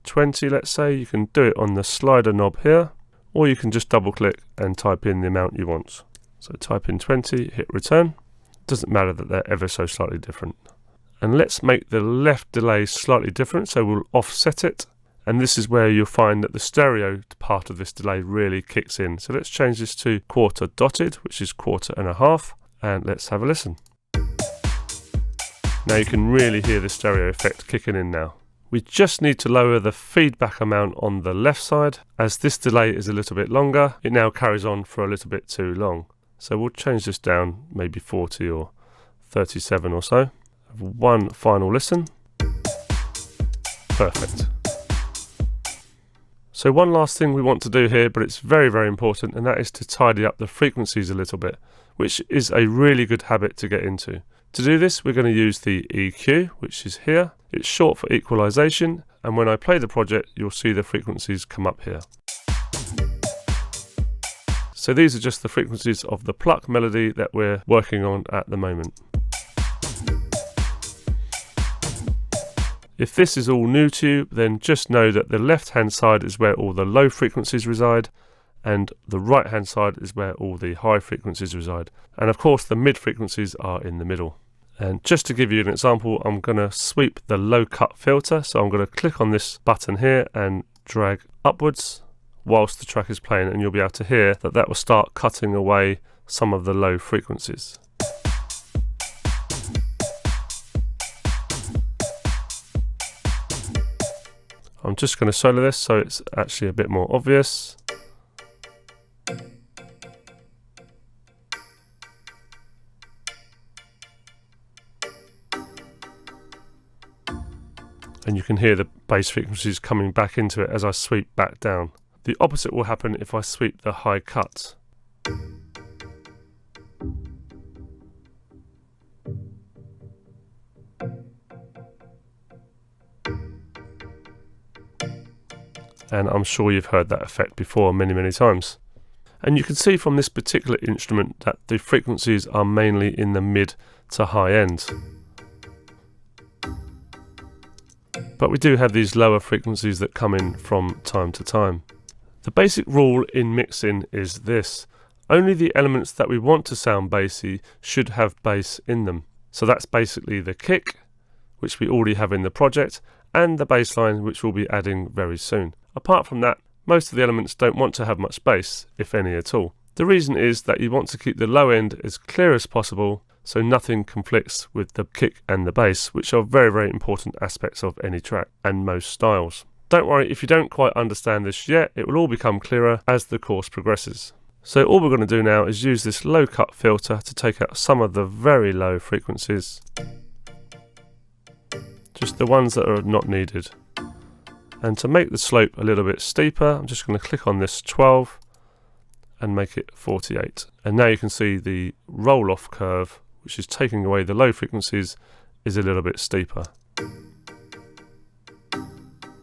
C: 20, let's say. You can do it on the slider knob here, or you can just double click and type in the amount you want. So type in 20, hit return. Doesn't matter that they're ever so slightly different. And let's make the left delay slightly different, so we'll offset it. And this is where you'll find that the stereo part of this delay really kicks in. So let's change this to 1/4 dotted, which is 1/4½, and let's have a listen. Now you can really hear the stereo effect kicking in now. We just need to lower the feedback amount on the left side. As this delay is a little bit longer, it now carries on for a little bit too long. So we'll change this down, maybe 40 or 37 or so. Have one final listen. Perfect. So one last thing we want to do here, but it's very, very important, and that is to tidy up the frequencies a little bit, which is a really good habit to get into. To do this, we're going to use the EQ, which is here. It's short for equalization, and when I play the project, you'll see the frequencies come up here. So these are just the frequencies of the pluck melody that we're working on at the moment. If this is all new to you, then just know that the left hand side is where all the low frequencies reside, and the right hand side is where all the high frequencies reside. And of course the mid frequencies are in the middle. And just to give you an example, I'm going to sweep the low cut filter. So I'm going to click on this button here and drag upwards whilst the track is playing, and you'll be able to hear that that will start cutting away some of the low frequencies. I'm just going to solo this so it's actually a bit more obvious. And you can hear the bass frequencies coming back into it as I sweep back down. The opposite will happen if I sweep the high cuts. And I'm sure you've heard that effect before many, many times. And you can see from this particular instrument that the frequencies are mainly in the mid to high end. But we do have these lower frequencies that come in from time to time. The basic rule in mixing is this: only the elements that we want to sound bassy should have bass in them. So that's basically the kick, which we already have in the project, and the bass line, which we'll be adding very soon. Apart from that, most of the elements don't want to have much bass, if any at all. The reason is that you want to keep the low end as clear as possible, so nothing conflicts with the kick and the bass, which are very, very important aspects of any track and most styles. Don't worry if you don't quite understand this yet, it will all become clearer as the course progresses. So all we're going to do now is use this low cut filter to take out some of the very low frequencies, just the ones that are not needed. And to make the slope a little bit steeper, I'm just going to click on this 12 and make it 48. And now you can see the roll-off curve, which is taking away the low frequencies, is a little bit steeper.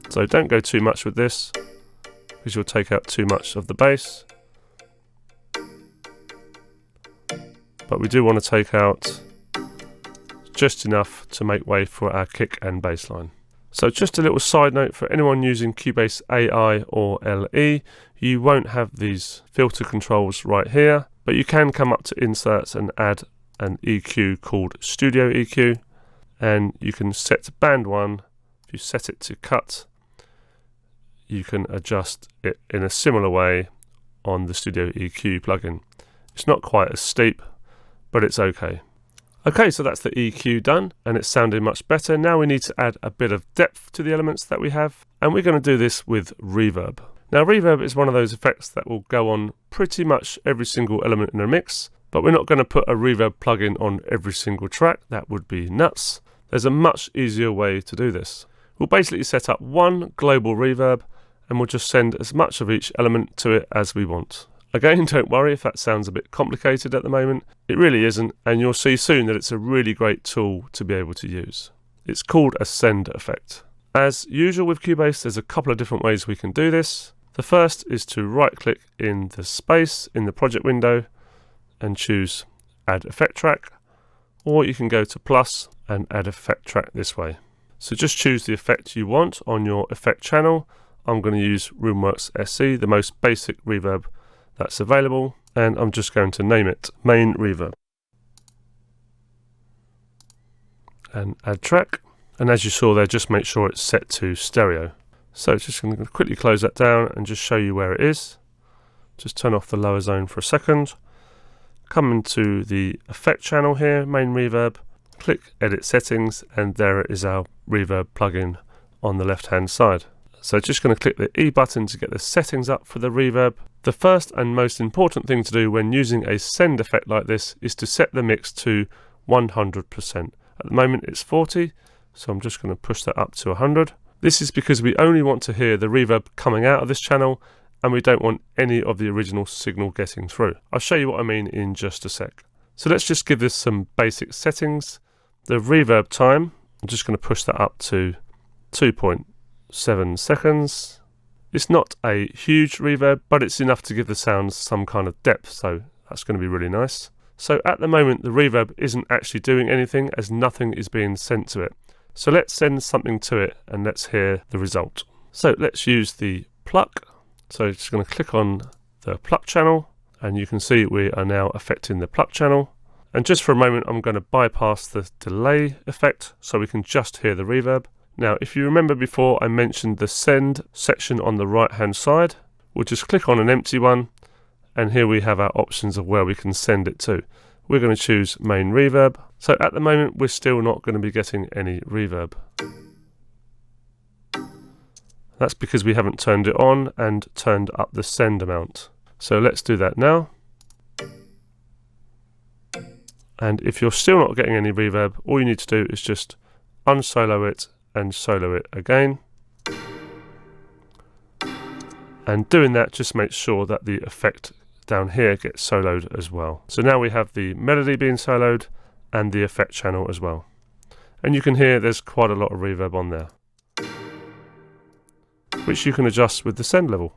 C: So don't go too much with this, because you'll take out too much of the bass. But we do want to take out just enough to make way for our kick and bass line. So just a little side note for anyone using Cubase AI or LE, you won't have these filter controls right here, but you can come up to inserts and add an EQ called Studio EQ, and you can set band 1. If you set it to cut, you can adjust it in a similar way on the Studio EQ plugin. It's not quite as steep, but it's okay. Okay, so that's the EQ done, and it's sounding much better. Now we need to add a bit of depth to the elements that we have, and we're going to do this with reverb. Now reverb is one of those effects that will go on pretty much every single element in a mix, but we're not going to put a reverb plugin on every single track. That would be nuts. There's a much easier way to do this. We'll basically set up one global reverb, and we'll just send as much of each element to it as we want. Again, don't worry if that sounds a bit complicated at the moment. It really isn't, and you'll see soon that it's a really great tool to be able to use. It's called a send effect. As usual with Cubase, there's a couple of different ways we can do this. The first is to right-click in the space in the project window and choose Add Effect Track, or you can go to plus and add effect track this way. So just choose the effect you want on your effect channel. I'm going to use RoomWorks SE, the most basic reverb that's available, and I'm just going to name it Main Reverb. And add track, and as you saw there, just make sure it's set to stereo. So just going to quickly close that down and just show you where it is. Just turn off the lower zone for a second. Come into the effect channel here, Main Reverb, click Edit Settings, and there it is, our reverb plugin on the left hand side. So just going to click the E button to get the settings up for the reverb. The first and most important thing to do when using a send effect like this is to set the mix to 100%. At the moment it's 40, so I'm just going to push that up to 100. This is because we only want to hear the reverb coming out of this channel, and we don't want any of the original signal getting through. I'll show you what I mean in just a sec. So let's just give this some basic settings. The reverb time, I'm just going to push that up to 2.7 seconds. It's not a huge reverb, but it's enough to give the sounds some kind of depth, so that's going to be really nice. So at the moment the reverb isn't actually doing anything as nothing is being sent to it. So let's send something to it and let's hear the result. So let's use the pluck. So just going to click on the pluck channel, and you can see we are now affecting the pluck channel. And just for a moment I'm going to bypass the delay effect so we can just hear the reverb. Now if you remember before, I mentioned the send section on the right hand side. We'll just click on an empty one, and here we have our options of where we can send it to. We're going to choose Main Reverb. So at the moment we're still not going to be getting any reverb. That's because we haven't turned it on and turned up the send amount. So let's do that now. And if you're still not getting any reverb, all you need to do is just unsolo it and solo it again. And doing that just makes sure that the effect down here gets soloed as well. So now we have the melody being soloed and the effect channel as well. And you can hear there's quite a lot of reverb on there, which you can adjust with the send level.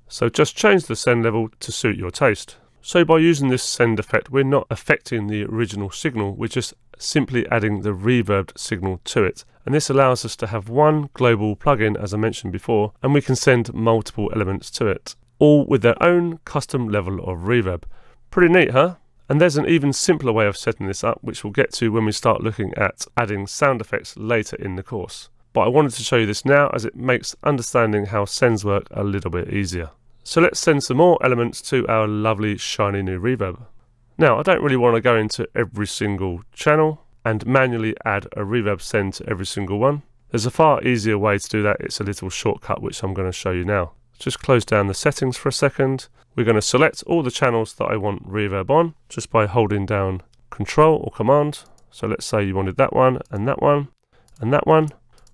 C: So just change the send level to suit your taste. So by using this send effect, we're not affecting the original signal, we're just simply adding the reverbed signal to it. And this allows us to have one global plugin, as I mentioned before, and we can send multiple elements to it, all with their own custom level of reverb. Pretty neat, huh? And there's an even simpler way of setting this up, which we'll get to when we start looking at adding sound effects later in the course. But I wanted to show you this now as it makes understanding how sends work a little bit easier. So let's send some more elements to our lovely shiny new reverb. Now I don't really want to go into every single channel and manually add a reverb send to every single one. There's a far easier way to do that. It's a little shortcut which I'm going to show you now. Just close down the settings for a second. We're going to select all the channels that I want reverb on just by holding down Control or Command. So let's say you wanted that one and that one and that one.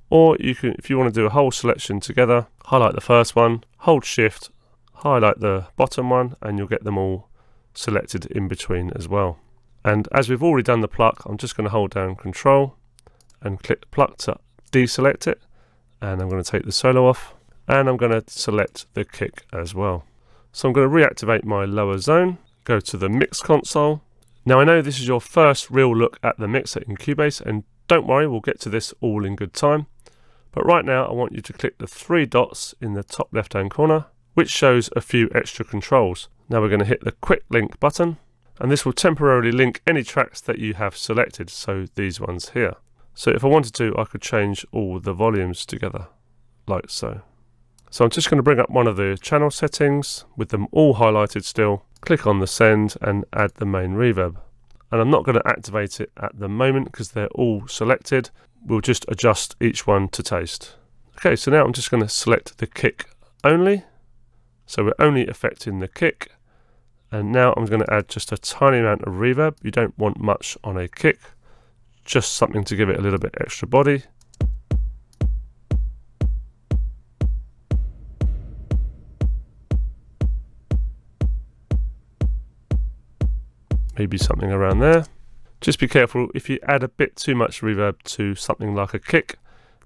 C: Or you can, if you want to do a whole selection together, highlight the first one, hold Shift, highlight the bottom one, and you'll get them all selected in between as well. And as we've already done the pluck, I'm just going to hold down Control and click the pluck to deselect it. And I'm going to take the solo off, and I'm going to select the kick as well. So I'm going to reactivate my lower zone, go to the mix console. Now I know this is your first real look at the mixer in Cubase, and don't worry, we'll get to this all in good time. But right now I want you to click the 3 dots in the top left hand corner, which shows a few extra controls. Now we're going to hit the quick link button, and this will temporarily link any tracks that you have selected, so these ones here. So if I wanted to, I could change all the volumes together, like so. So I'm just going to bring up one of the channel settings with them all highlighted still, click on the send and add the main reverb. And I'm not going to activate it at the moment because they're all selected. We'll just adjust each one to taste. Okay, so now I'm just going to select the kick only. So we're only affecting the kick. And now I'm going to add just a tiny amount of reverb. You don't want much on a kick, just something to give it a little bit extra body. Maybe something around there. Just be careful, if you add a bit too much reverb to something like a kick,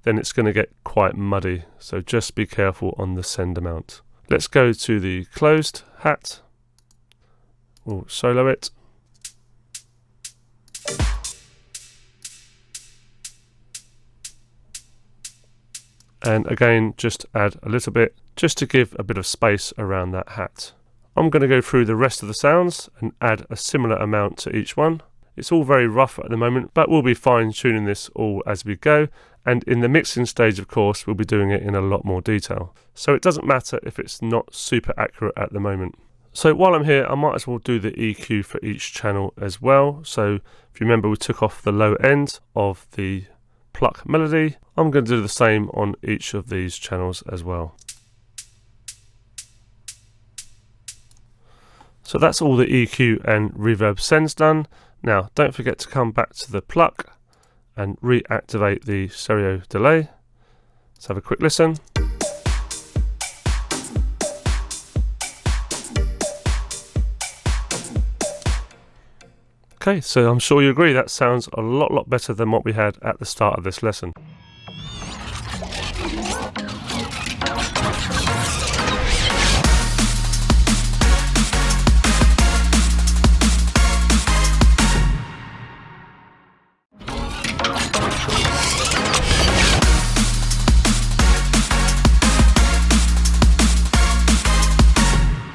C: then it's going to get quite muddy. So just be careful on the send amount. Let's go to the closed hat. We'll solo it. And again, just add a little bit, just to give a bit of space around that hat. I'm going to go through the rest of the sounds and add a similar amount to each one. It's all very rough at the moment, but we'll be fine tuning this all as we go. And in the mixing stage, of course, we'll be doing it in a lot more detail. So it doesn't matter if it's not super accurate at the moment. So while I'm here, I might as well do the EQ for each channel as well. So if you remember, we took off the low end of the pluck melody. I'm going to do the same on each of these channels as well. So that's all the EQ and reverb sends done. Now don't forget to come back to the pluck and reactivate the stereo delay. Let's have a quick listen. Okay, so I'm sure you agree that sounds a lot better than what we had at the start of this lesson.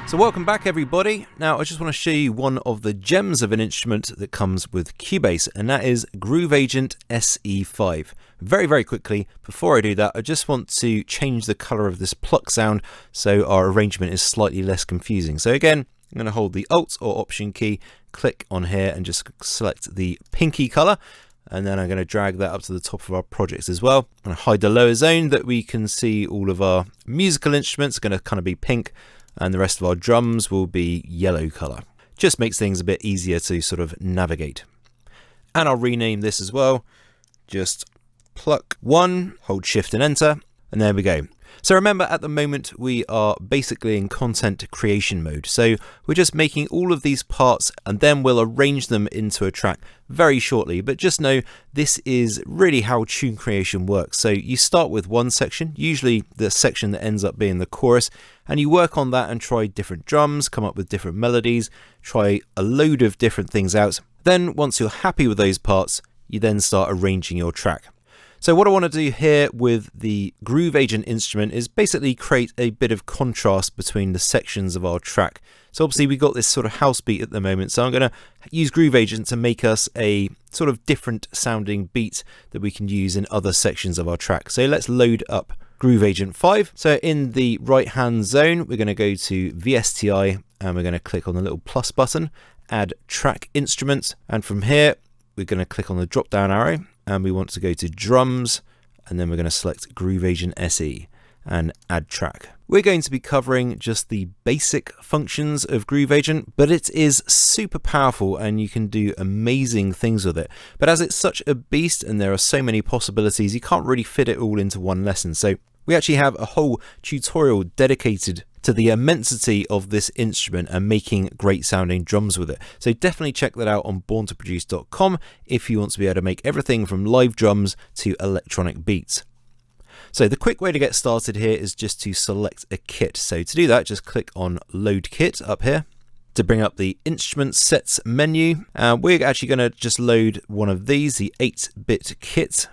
A: So welcome back everybody. Now I just want to show you one of the gems of an instrument that comes with Cubase, and that is Groove Agent SE5. Very quickly, before I do that, I just want to change the color of this pluck sound so our arrangement is slightly less confusing. So again, I'm going to hold the Alt or Option key, click on here and just select the pinky color. And then I'm going to drag that up to the top of our projects as well. I'm going to hide the lower zone that we can see all of our musical instruments are going to kind of be pink, and the rest of our drums will be yellow color. Just makes things a bit easier to sort of navigate. And I'll rename this as well. Just pluck 1, hold shift and enter, and there we go. So remember, at the moment we are basically in content creation mode. So we're just making all of these parts and then we'll arrange them into a track very shortly. But just know this is really how tune creation works. So you start with one section, usually the section that ends up being the chorus, and you work on that and try different drums, come up with different melodies, try a load of different things out. Then once you're happy with those parts, you then start arranging your track. So what I want to do here with the Groove Agent instrument is basically create a bit of contrast between the sections of our track. So obviously we've got this sort of house beat at the moment, so I'm going to use Groove Agent to make us a sort of different sounding beat that we can use in other sections of our track. So let's load up Groove Agent 5. So in the right hand zone, we're going to go to VSTI and we're going to click on the little plus button, add track instruments, and from here we're going to click on the drop down arrow and we want to go to drums, and then we're going to select Groove Agent SE and add track. We're going to be covering just the basic functions of Groove Agent, but it is super powerful and you can do amazing things with it. But as it's such a beast and there are so many possibilities, you can't really fit it all into one lesson. So we actually have a whole tutorial dedicated to the immensity of this instrument and making great sounding drums with it. So definitely check that out on borntoproduce.com if you want to be able to make everything from live drums to electronic beats. So the quick way to get started here is just to select a kit. So to do that, just click on Load Kit up here to bring up the Instrument Sets menu. We're actually going to just load one of these, the 8-bit kit.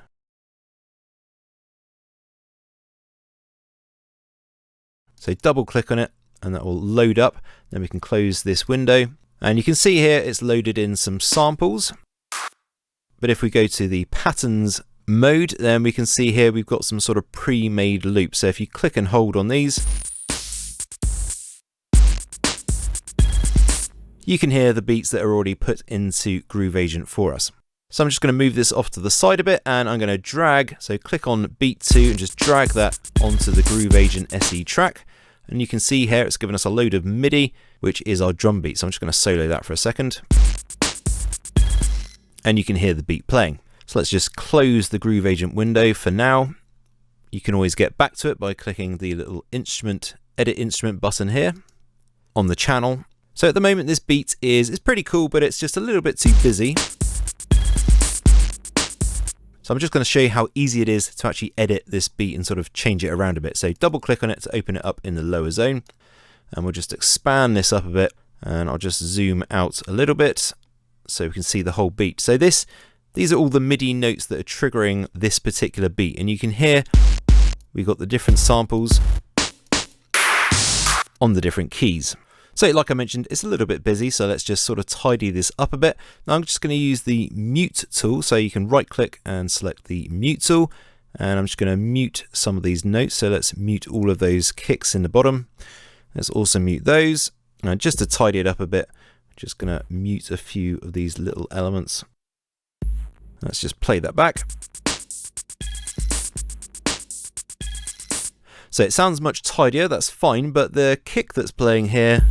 A: So double click on it and that will load up. Then we can close this window. And you can see here it's loaded in some samples. But if we go to the patterns mode, then we can see here we've got some sort of pre-made loops. So if you click and hold on these, you can hear the beats that are already put into Groove Agent for us. So I'm just going to move this off to the side a bit and I'm going to drag, so click on beat 2 and just drag that onto the Groove Agent SE track. And you can see here it's given us a load of MIDI, which is our drum beat. So I'm just going to solo that for a second. And you can hear the beat playing. So let's just close the Groove Agent window for now. You can always get back to it by clicking the little instrument, edit instrument button here on the channel. So at the moment this beat is pretty cool, but it's just a little bit too busy. So I'm just going to show you how easy it is to actually edit this beat and sort of change it around a bit. So double click on it to open it up in the lower zone. And we'll just expand this up a bit and I'll just zoom out a little bit so we can see the whole beat. So these are all the MIDI notes that are triggering this particular beat. And you can hear we've got the different samples on the different keys. So like I mentioned, it's a little bit busy, so let's just sort of tidy this up a bit. Now I'm just going to use the mute tool, so you can right click and select the mute tool. And I'm just going to mute some of these notes. So let's mute all of those kicks in the bottom. Let's also mute those. And just to tidy it up a bit, I'm just going to mute a few of these little elements. Let's just play that back. So it sounds much tidier, that's fine, but the kick that's playing here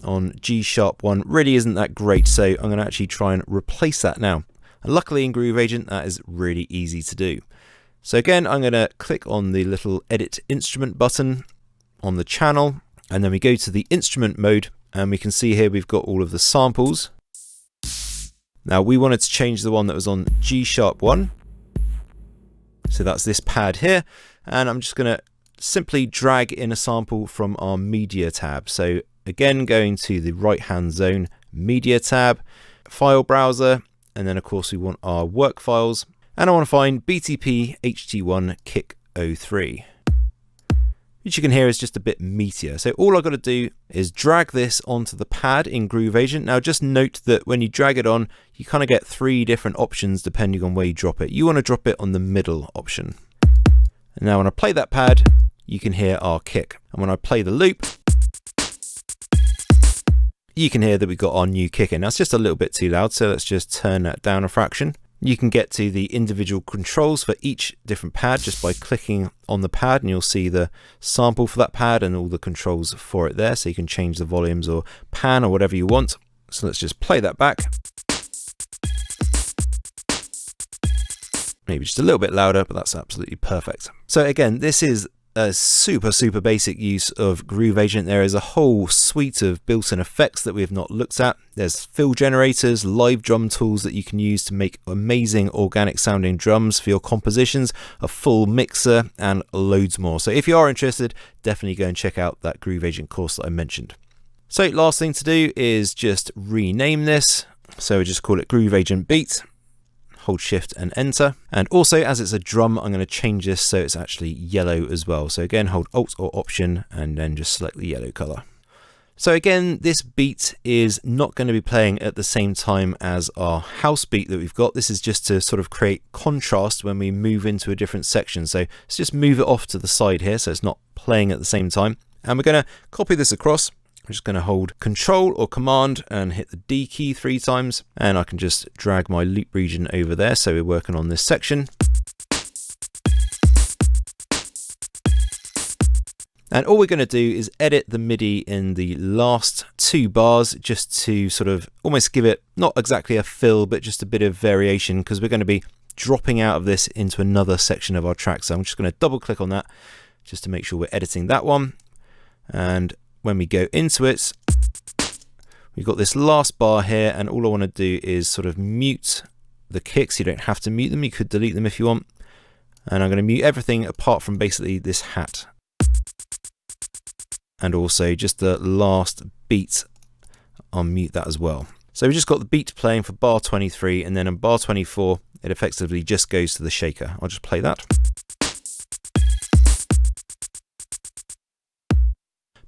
A: on G#1 really isn't that great, so I'm going to actually try and replace that now. And luckily in Groove Agent that is really easy to do. So again, I'm going to click on the little edit instrument button on the channel, and then we go to the instrument mode, and we can see here we've got all of the samples. Now we wanted to change the one that was on G#1, so that's this pad here. And I'm just going to simply drag in a sample from our media tab. So again, going to the right hand zone, media tab, file browser, and then of course we want our work files. And I want to find BTP HT1 Kick 03, which you can hear is just a bit meatier. So all I've got to do is drag this onto the pad in Groove Agent. Now just note that when you drag it on, you kind of get 3 different options depending on where you drop it. You want to drop it on the middle option. And now when I play that pad, you can hear our kick. And when I play the loop, you can hear that we've got our new kick in. Now it's just a little bit too loud, so let's just turn that down a fraction. You can get to the individual controls for each different pad just by clicking on the pad, and you'll see the sample for that pad and all the controls for it there. So you can change the volumes or pan or whatever you want. So let's just play that back. Maybe just a little bit louder, but that's absolutely perfect. So again, this is a super basic use of Groove Agent. There is a whole suite of built-in effects that we have not looked at. There's fill generators, live drum tools that you can use to make amazing organic sounding drums for your compositions, a full mixer, and loads more. So if you are interested, definitely go and check out that Groove Agent course that I mentioned. So last thing to do is just rename this. So we just call it Groove Agent Beat. Hold shift and enter. And also, as it's a drum, I'm going to change this so it's actually yellow as well. So again, hold alt or option and then just select the yellow color. So again, this beat is not going to be playing at the same time as our house beat that we've got. This is just to sort of create contrast when we move into a different section. So let's just move it off to the side here so it's not playing at the same time. And we're going to copy this across. I'm just going to hold Control or Command and hit the D key 3 times, and I can just drag my loop region over there. So we're working on this section. And all we're going to do is edit the MIDI in the last 2 bars just to sort of almost give it not exactly a fill, but just a bit of variation, because we're going to be dropping out of this into another section of our track. So I'm just going to double click on that just to make sure we're editing that one. And when we go into it, we've got this last bar here, and all I want to do is sort of mute the kicks. You don't have to mute them, you could delete them if you want. And I'm going to mute everything apart from basically this hat. And also just the last beat, I'll mute that as well. So we just got the beat playing for bar 23, and then on bar 24, it effectively just goes to the shaker. I'll just play that.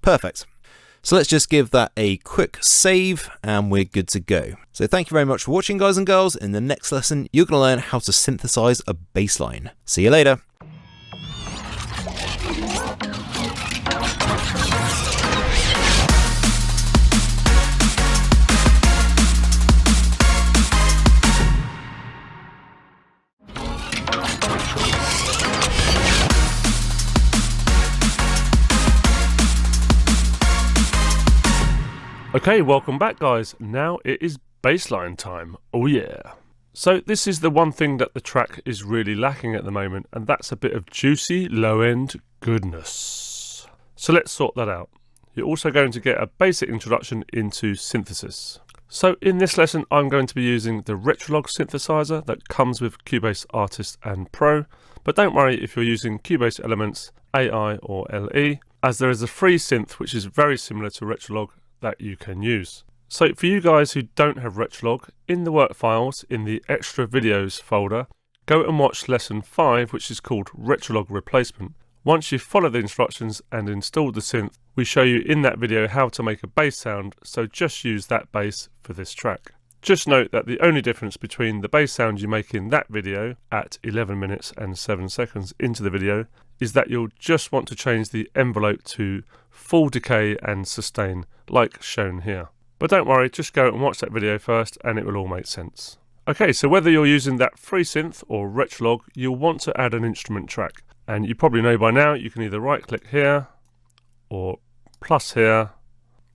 A: Perfect. So let's just give that a quick save and we're good to go. So thank you very much for watching, guys and girls. In the next lesson, you're going to learn how to synthesize a bass line. See you later.
C: Okay, welcome back guys. Now it is bassline time. Oh yeah. So this is the one thing that the track is really lacking at the moment, and that's a bit of juicy low-end goodness. So let's sort that out. You're also going to get a basic introduction into synthesis. So in this lesson I'm going to be using the Retrolog synthesizer that comes with Cubase Artist and Pro, but don't worry if you're using Cubase Elements AI or LE, as there is a free synth which is very similar to Retrolog that you can use. So for you guys who don't have Retrolog, in the work files in the extra videos folder, go and watch lesson 5, which is called Retrolog Replacement. Once you follow the instructions and install the synth, we show you in that video how to make a bass sound, so just use that bass for this track. Just note that the only difference between the bass sound you make in that video at 11 minutes and 7 seconds into the video is that you'll just want to change the envelope to full decay and sustain, like shown here. But don't worry, just go and watch that video first and it will all make sense. Okay, so whether you're using that free synth or Retrolog, you'll want to add an instrument track. And you probably know by now you can either right click here, or plus here,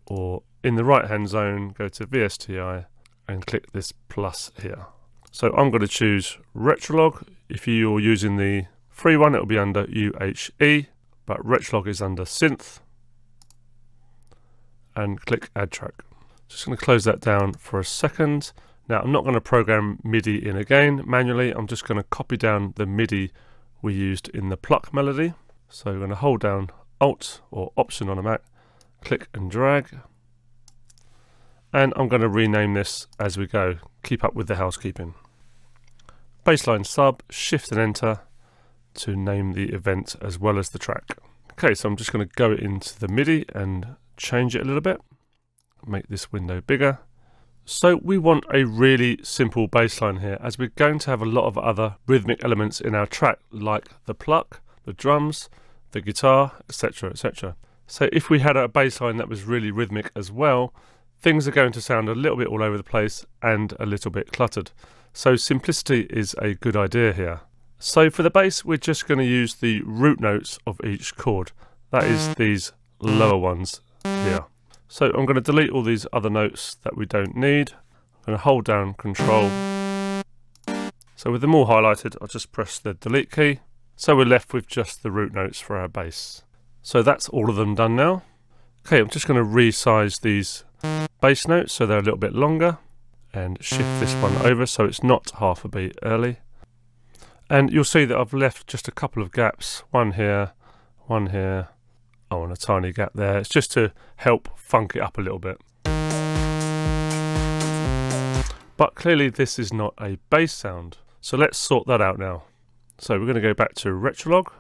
C: or in the right hand zone go to VSTI and click this plus here. So I'm going to choose Retrolog. If you're using the free one, it will be under UHE, but Retrolog is under Synth, and click Add Track. Just going to close that down for a second. Now I'm not going to program MIDI in again manually, I'm just going to copy down the MIDI we used in the pluck melody. So we're going to hold down Alt or Option on a Mac, click and drag, and I'm going to rename this as we go, keep up with the housekeeping. Bassline sub, Shift and Enter to name the event as well as the track. Okay, so I'm just going to go into the MIDI and change it a little bit, make this window bigger. So we want a really simple bass line here, as we're going to have a lot of other rhythmic elements in our track, like the pluck, the drums, the guitar, etc, etc. So if we had a bass line that was really rhythmic as well, things are going to sound a little bit all over the place and a little bit cluttered. So simplicity is a good idea here. So for the bass, we're just going to use the root notes of each chord. That is these lower ones here. So I'm going to delete all these other notes that we don't need. I'm going to hold down Control. So with them all highlighted, I'll just press the delete key. So we're left with just the root notes for our bass. So that's all of them done now. Okay, I'm just going to resize these bass notes so they're a little bit longer, and shift this one over so it's not half a beat early. And you'll see that I've left just a couple of gaps, one here, and a tiny gap there. It's just to help funk it up a little bit. But clearly this is not a bass sound, so let's sort that out now. So we're going to go back to Retrolog.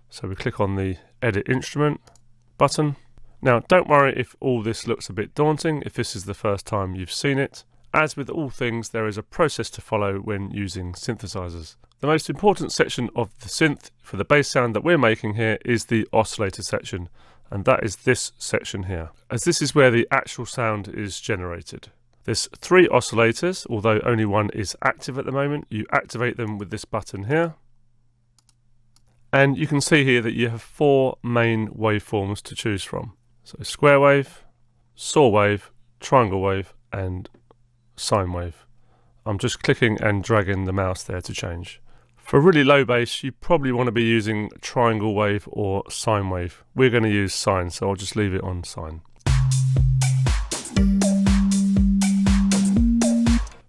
C: So we click on the Edit Instrument button. Now don't worry if all this looks a bit daunting if this is the first time you've seen it. As with all things, there is a process to follow when using synthesizers. The most important section of the synth for the bass sound that we're making here is the oscillator section, and that is this section here, as this is where the actual sound is generated. There's 3 oscillators, although only one is active at the moment. You activate them with this button here, and you can see here that you have 4 main waveforms to choose from. So square wave, saw wave, triangle wave, and sine wave. I'm just clicking and dragging the mouse there to change. For really low bass, you probably want to be using triangle wave or sine wave. We're going to use sine, so I'll just leave it on sine.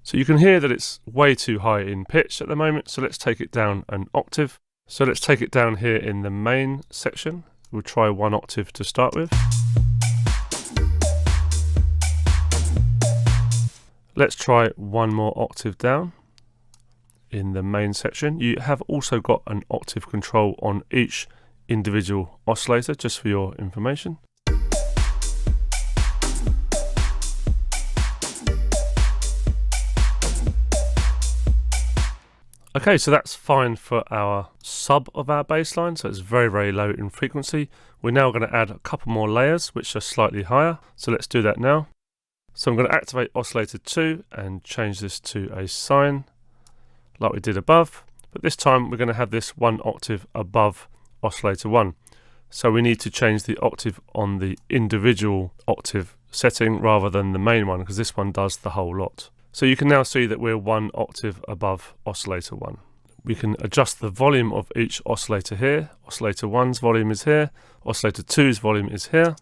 C: So you can hear that it's way too high in pitch at the moment, so let's take it down an octave. So let's take it down here in the main section. We'll try 1 octave to start with. Let's try 1 more octave down in the main section. You have also got an octave control on each individual oscillator, just for your information. Okay, so that's fine for our sub of our bass line, so it's very, very low in frequency. We're now going to add a couple more layers, which are slightly higher. So let's do that now. So I'm going to activate oscillator 2 and change this to a sine, like we did above. But this time we're going to have this 1 octave above oscillator 1. So we need to change the octave on the individual octave setting rather than the main one, because this one does the whole lot. So you can now see that we're 1 octave above oscillator 1. We can adjust the volume of each oscillator here. Oscillator 1's volume is here, oscillator 2's volume is here.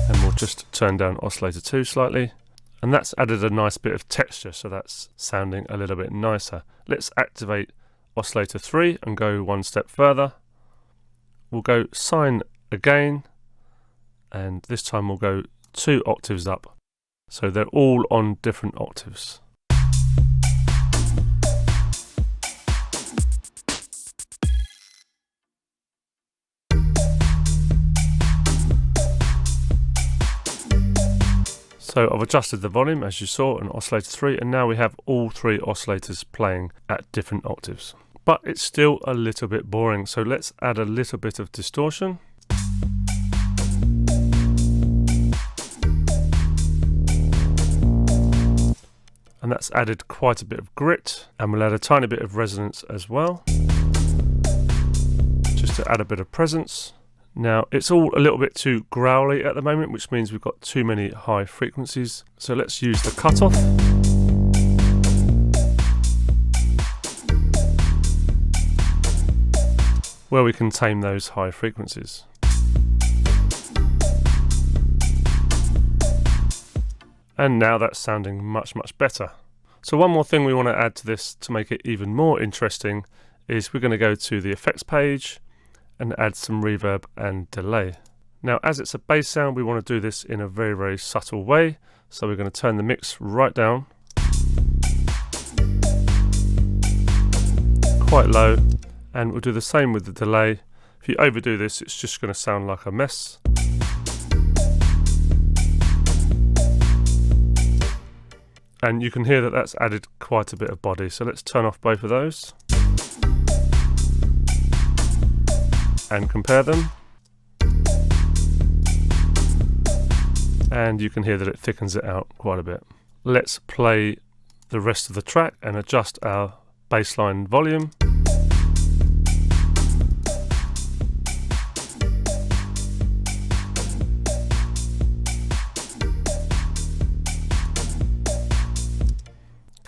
C: And we'll just turn down oscillator 2 slightly. And that's added a nice bit of texture, so that's sounding a little bit nicer. Let's activate oscillator 3 and go one step further. We'll go sine again, and this time we'll go 2 octaves up. So they're all on different octaves. So I've adjusted the volume, as you saw, on oscillator 3, and now we have all 3 oscillators playing at different octaves. But it's still a little bit boring, so let's add a little bit of distortion. And that's added quite a bit of grit, and we'll add a tiny bit of resonance as well, just to add a bit of presence. Now it's all a little bit too growly at the moment, which means we've got too many high frequencies. So let's use the cutoff. Where we can tame those high frequencies. And now that's sounding much, much better. So one more thing we want to add to this to make it even more interesting is we're going to go to the effects page and add some reverb and delay. Now, as it's a bass sound, we want to do this in a very, very subtle way. So we're going to turn the mix right down, quite low, and we'll do the same with the delay. If you overdo this, it's just going to sound like a mess. And you can hear that that's added quite a bit of body. So let's turn off both of those and compare them. And you can hear that it thickens it out quite a bit. Let's play the rest of the track and adjust our bassline volume.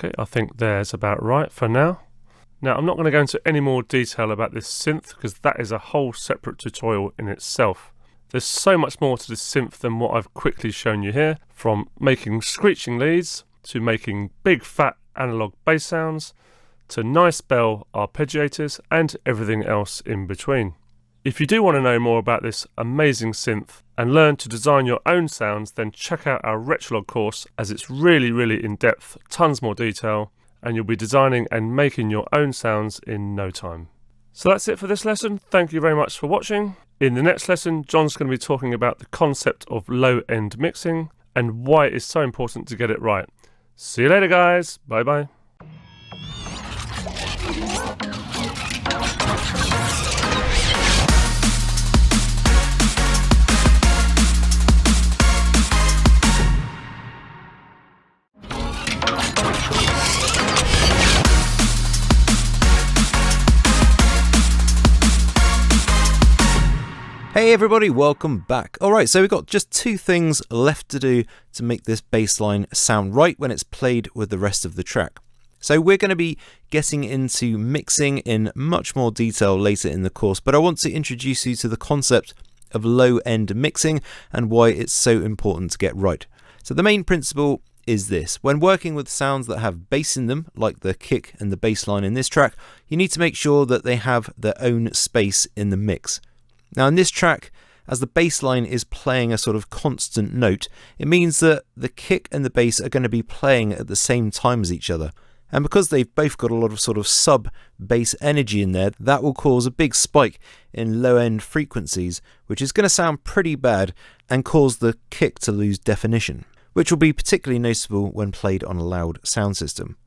C: Okay, I think there's about right for now. Now, I'm not going to go into any more detail about this synth because that is a whole separate tutorial in itself. There's so much more to this synth than what I've quickly shown you here, from making screeching leads to making big fat analog bass sounds to nice bell arpeggiators and everything else in between. If you do want to know more about this amazing synth and learn to design your own sounds, then check out our Retrolog course, as it's really, really in-depth, tons more detail, and you'll be designing and making your own sounds in no time. So that's it for this lesson. Thank you very much for watching. In the next lesson, John's going to be talking about the concept of low-end mixing and why it is so important to get it right. See you later, guys. Bye-bye.
A: Hey everybody, welcome back. Alright, so we've got just 2 things left to do to make this bass line sound right when it's played with the rest of the track. So we're going to be getting into mixing in much more detail later in the course, but I want to introduce you to the concept of low-end mixing and why it's so important to get right. So the main principle is this: when working with sounds that have bass in them, like the kick and the bass line in this track, you need to make sure that they have their own space in the mix. Now in this track, as the bass line is playing a sort of constant note, it means that the kick and the bass are going to be playing at the same time as each other. And because they've both got a lot of sort of sub-bass energy in there, that will cause a big spike in low-end frequencies, which is going to sound pretty bad and cause the kick to lose definition. which will be particularly noticeable when played on a loud sound system.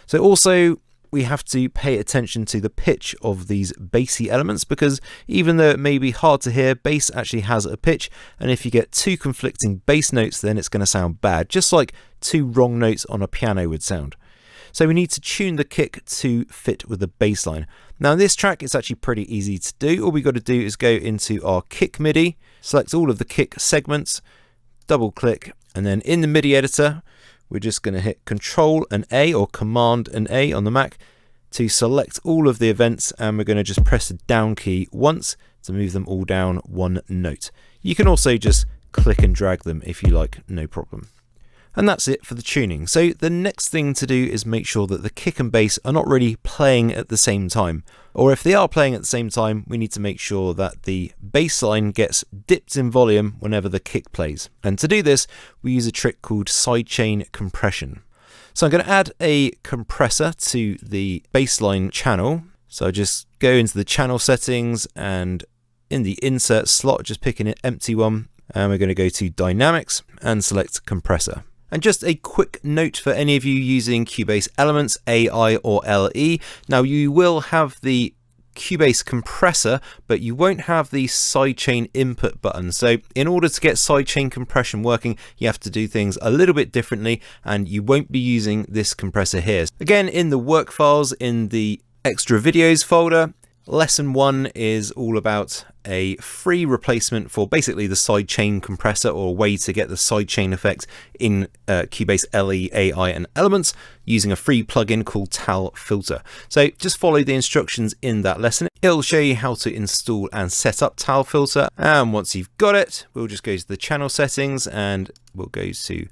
A: So also, we have to pay attention to the pitch of these bassy elements, because even though it may be hard to hear, bass actually has a pitch, and if you get two conflicting bass notes, then it's going to sound bad, just like two wrong notes on a piano would sound. So we need to tune the kick to fit with the bass line. Now in this track, it's actually pretty easy to do. All we got to do is go into our kick MIDI, select all of the kick segments, double click, and then in the MIDI editor, we're just going to hit Control and A or Command and A on the Mac to select all of the events, and we're going to just press the down key once to move them all down one note. You can also just click and drag them if you like, no problem. And that's it for the tuning. So the next thing to do is make sure that the kick and bass are not really playing at the same time. Or if they are playing at the same time, we need to make sure that the bass line gets dipped in volume whenever the kick plays. And to do this, we use a trick called sidechain compression. So I'm going to add a compressor to the bassline channel. So I just go into the channel settings, and in the insert slot, just pick an empty one, and we're going to go to dynamics and select compressor. And just a quick note for any of you using Cubase Elements, AI or LE. Now you will have the Cubase compressor, but you won't have the sidechain input button. So in order to get sidechain compression working, you have to do things a little bit differently, and you won't be using this compressor here. Again, in the work files in the extra videos folder, lesson 1 is all about a free replacement for basically the sidechain compressor, or a way to get the sidechain effect in Cubase LE, AI and Elements using a free plugin called Tal Filter. So just follow the instructions in that lesson. It'll show you how to install and set up Tal Filter, and once you've got it, we'll just go to the channel settings and we'll go to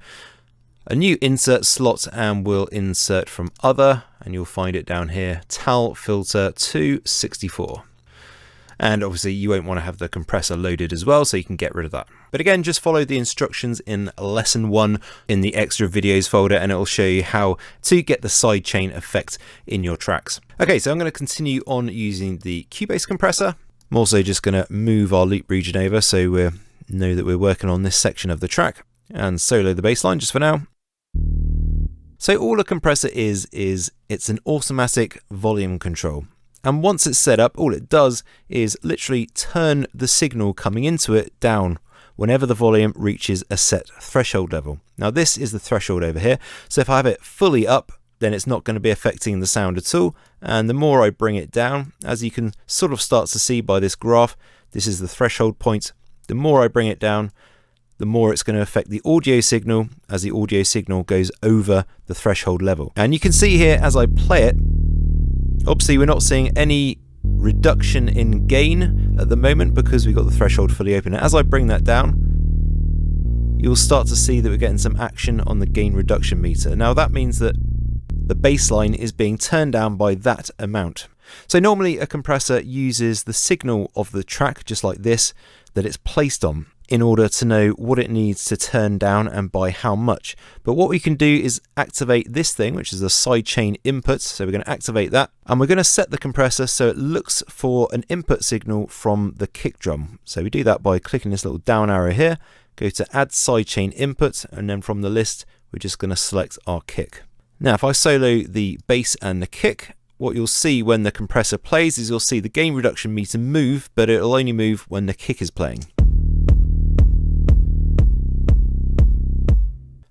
A: a new insert slot, and we'll insert from other, and you'll find it down here, Tal Filter 264. And obviously you won't want to have the compressor loaded as well, so you can get rid of that. But again, just follow the instructions in lesson 1 in the extra videos folder, and it will show you how to get the sidechain effect in your tracks. Okay, so I'm going to continue on using the Cubase compressor. I'm also just going to move our loop region over so we know that we're working on this section of the track, and solo the bass line just for now. So all a compressor is it's an automatic volume control. And once it's set up, all it does is literally turn the signal coming into it down whenever the volume reaches a set threshold level. Now this is the threshold over here. So if I have it fully up, then it's not going to be affecting the sound at all. And the more I bring it down, as you can sort of start to see by this graph, this is the threshold point. The more I bring it down, the more it's going to affect the audio signal as the audio signal goes over the threshold level. And you can see here as I play it, obviously we're not seeing any reduction in gain at the moment because we've got the threshold fully open. As I bring that down, you'll start to see that we're getting some action on the gain reduction meter. Now that means that the baseline is being turned down by that amount. So normally a compressor uses the signal of the track, just like this, that it's placed on, in order to know what it needs to turn down and by how much. But what we can do is activate this thing, which is the sidechain input. So we're going to activate that, and we're going to set the compressor so it looks for an input signal from the kick drum. So we do that by clicking this little down arrow here, go to add sidechain input, and then from the list we're just going to select our kick. Now if I solo the bass and the kick, what you'll see when the compressor plays is you'll see the gain reduction meter move, but it'll only move when the kick is playing.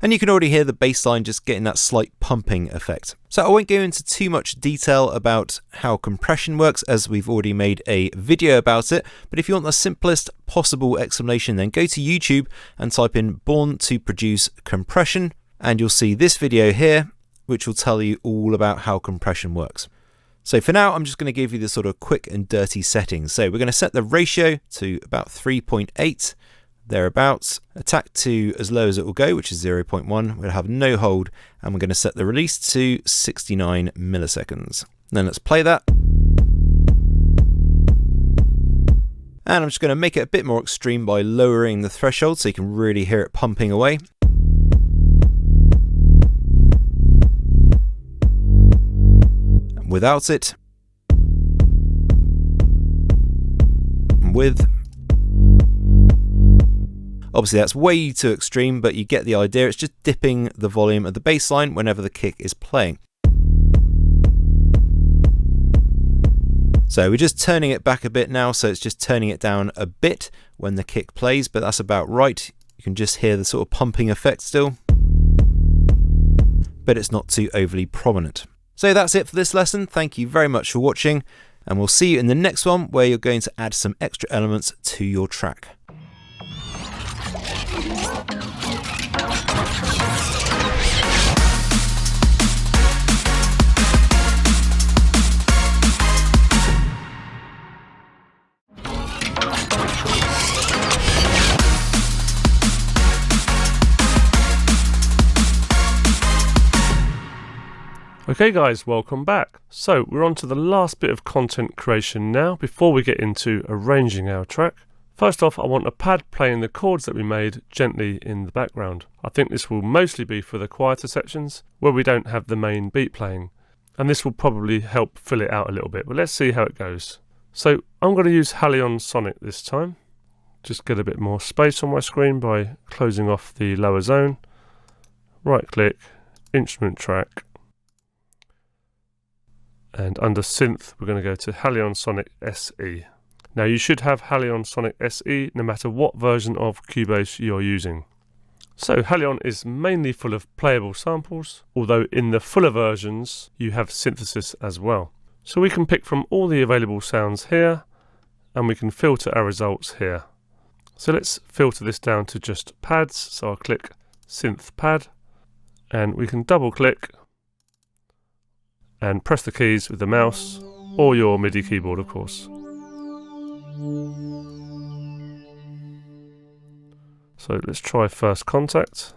A: And you can already hear the bass line just getting that slight pumping effect. So I won't go into too much detail about how compression works, as we've already made a video about it. But if you want the simplest possible explanation, then go to YouTube and type in Born to Produce Compression, and you'll see this video here, which will tell you all about how compression works. So for now, I'm just going to give you the sort of quick and dirty settings. So we're going to set the ratio to about 3.8. thereabouts, attack to as low as it will go, which is 0.1. We'll have no hold, and we're going to set the release to 69 milliseconds. Then let's play that. And I'm just going to make it a bit more extreme by lowering the threshold so you can really hear it pumping away. And without it. And with. Obviously that's way too extreme, but you get the idea. It's just dipping the volume of the bass line whenever the kick is playing. So we're just turning it back a bit now, so it's just turning it down a bit when the kick plays, but that's about right. You can just hear the sort of pumping effect still, but it's not too overly prominent. So that's it for this lesson. Thank you very much for watching, and we'll see you in the next one where you're going to add some extra elements to your track.
C: Okay guys, welcome back. So we're on to the last bit of content creation now before we get into arranging our track. First off, I want a pad playing the chords that we made gently in the background. I think this will mostly be for the quieter sections where we don't have the main beat playing, and this will probably help fill it out a little bit, but let's see how it goes. So I'm going to use Halion Sonic this time. Just get a bit more space on my screen by closing off the lower zone. Right click, instrument track. And under synth, we're going to go to Halion Sonic SE. Now you should have Halion Sonic SE no matter what version of Cubase you're using. So Halion is mainly full of playable samples, although in the fuller versions you have synthesis as well. So we can pick from all the available sounds here, and we can filter our results here. So let's filter this down to just pads. So I'll click Synth Pad, and we can double click and press the keys with the mouse or your MIDI keyboard, of course. So let's try First Contact.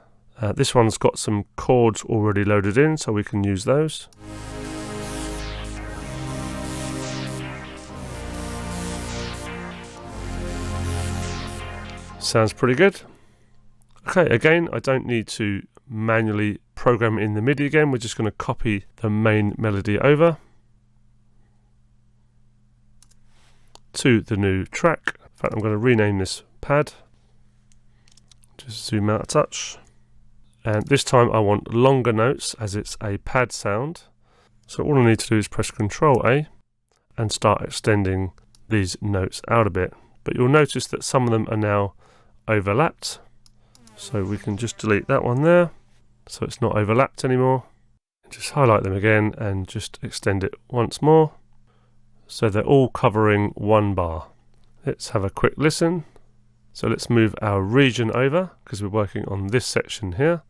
C: This one's got some chords already loaded in, so we can use those. Sounds pretty good. Okay, again, I don't need to manually program in the MIDI again. We're just going to copy the main melody over to the new track. In fact, I'm going to rename this pad. Just zoom out a touch. And this time I want longer notes as it's a pad sound. So all I need to do is press Ctrl A and start extending these notes out a bit. But you'll notice that some of them are now overlapped. So we can just delete that one there, so it's not overlapped anymore. Just highlight them again and just extend it once more, so they're all covering one bar. Let's have a quick listen. So let's move our region over, because we're working on this section here.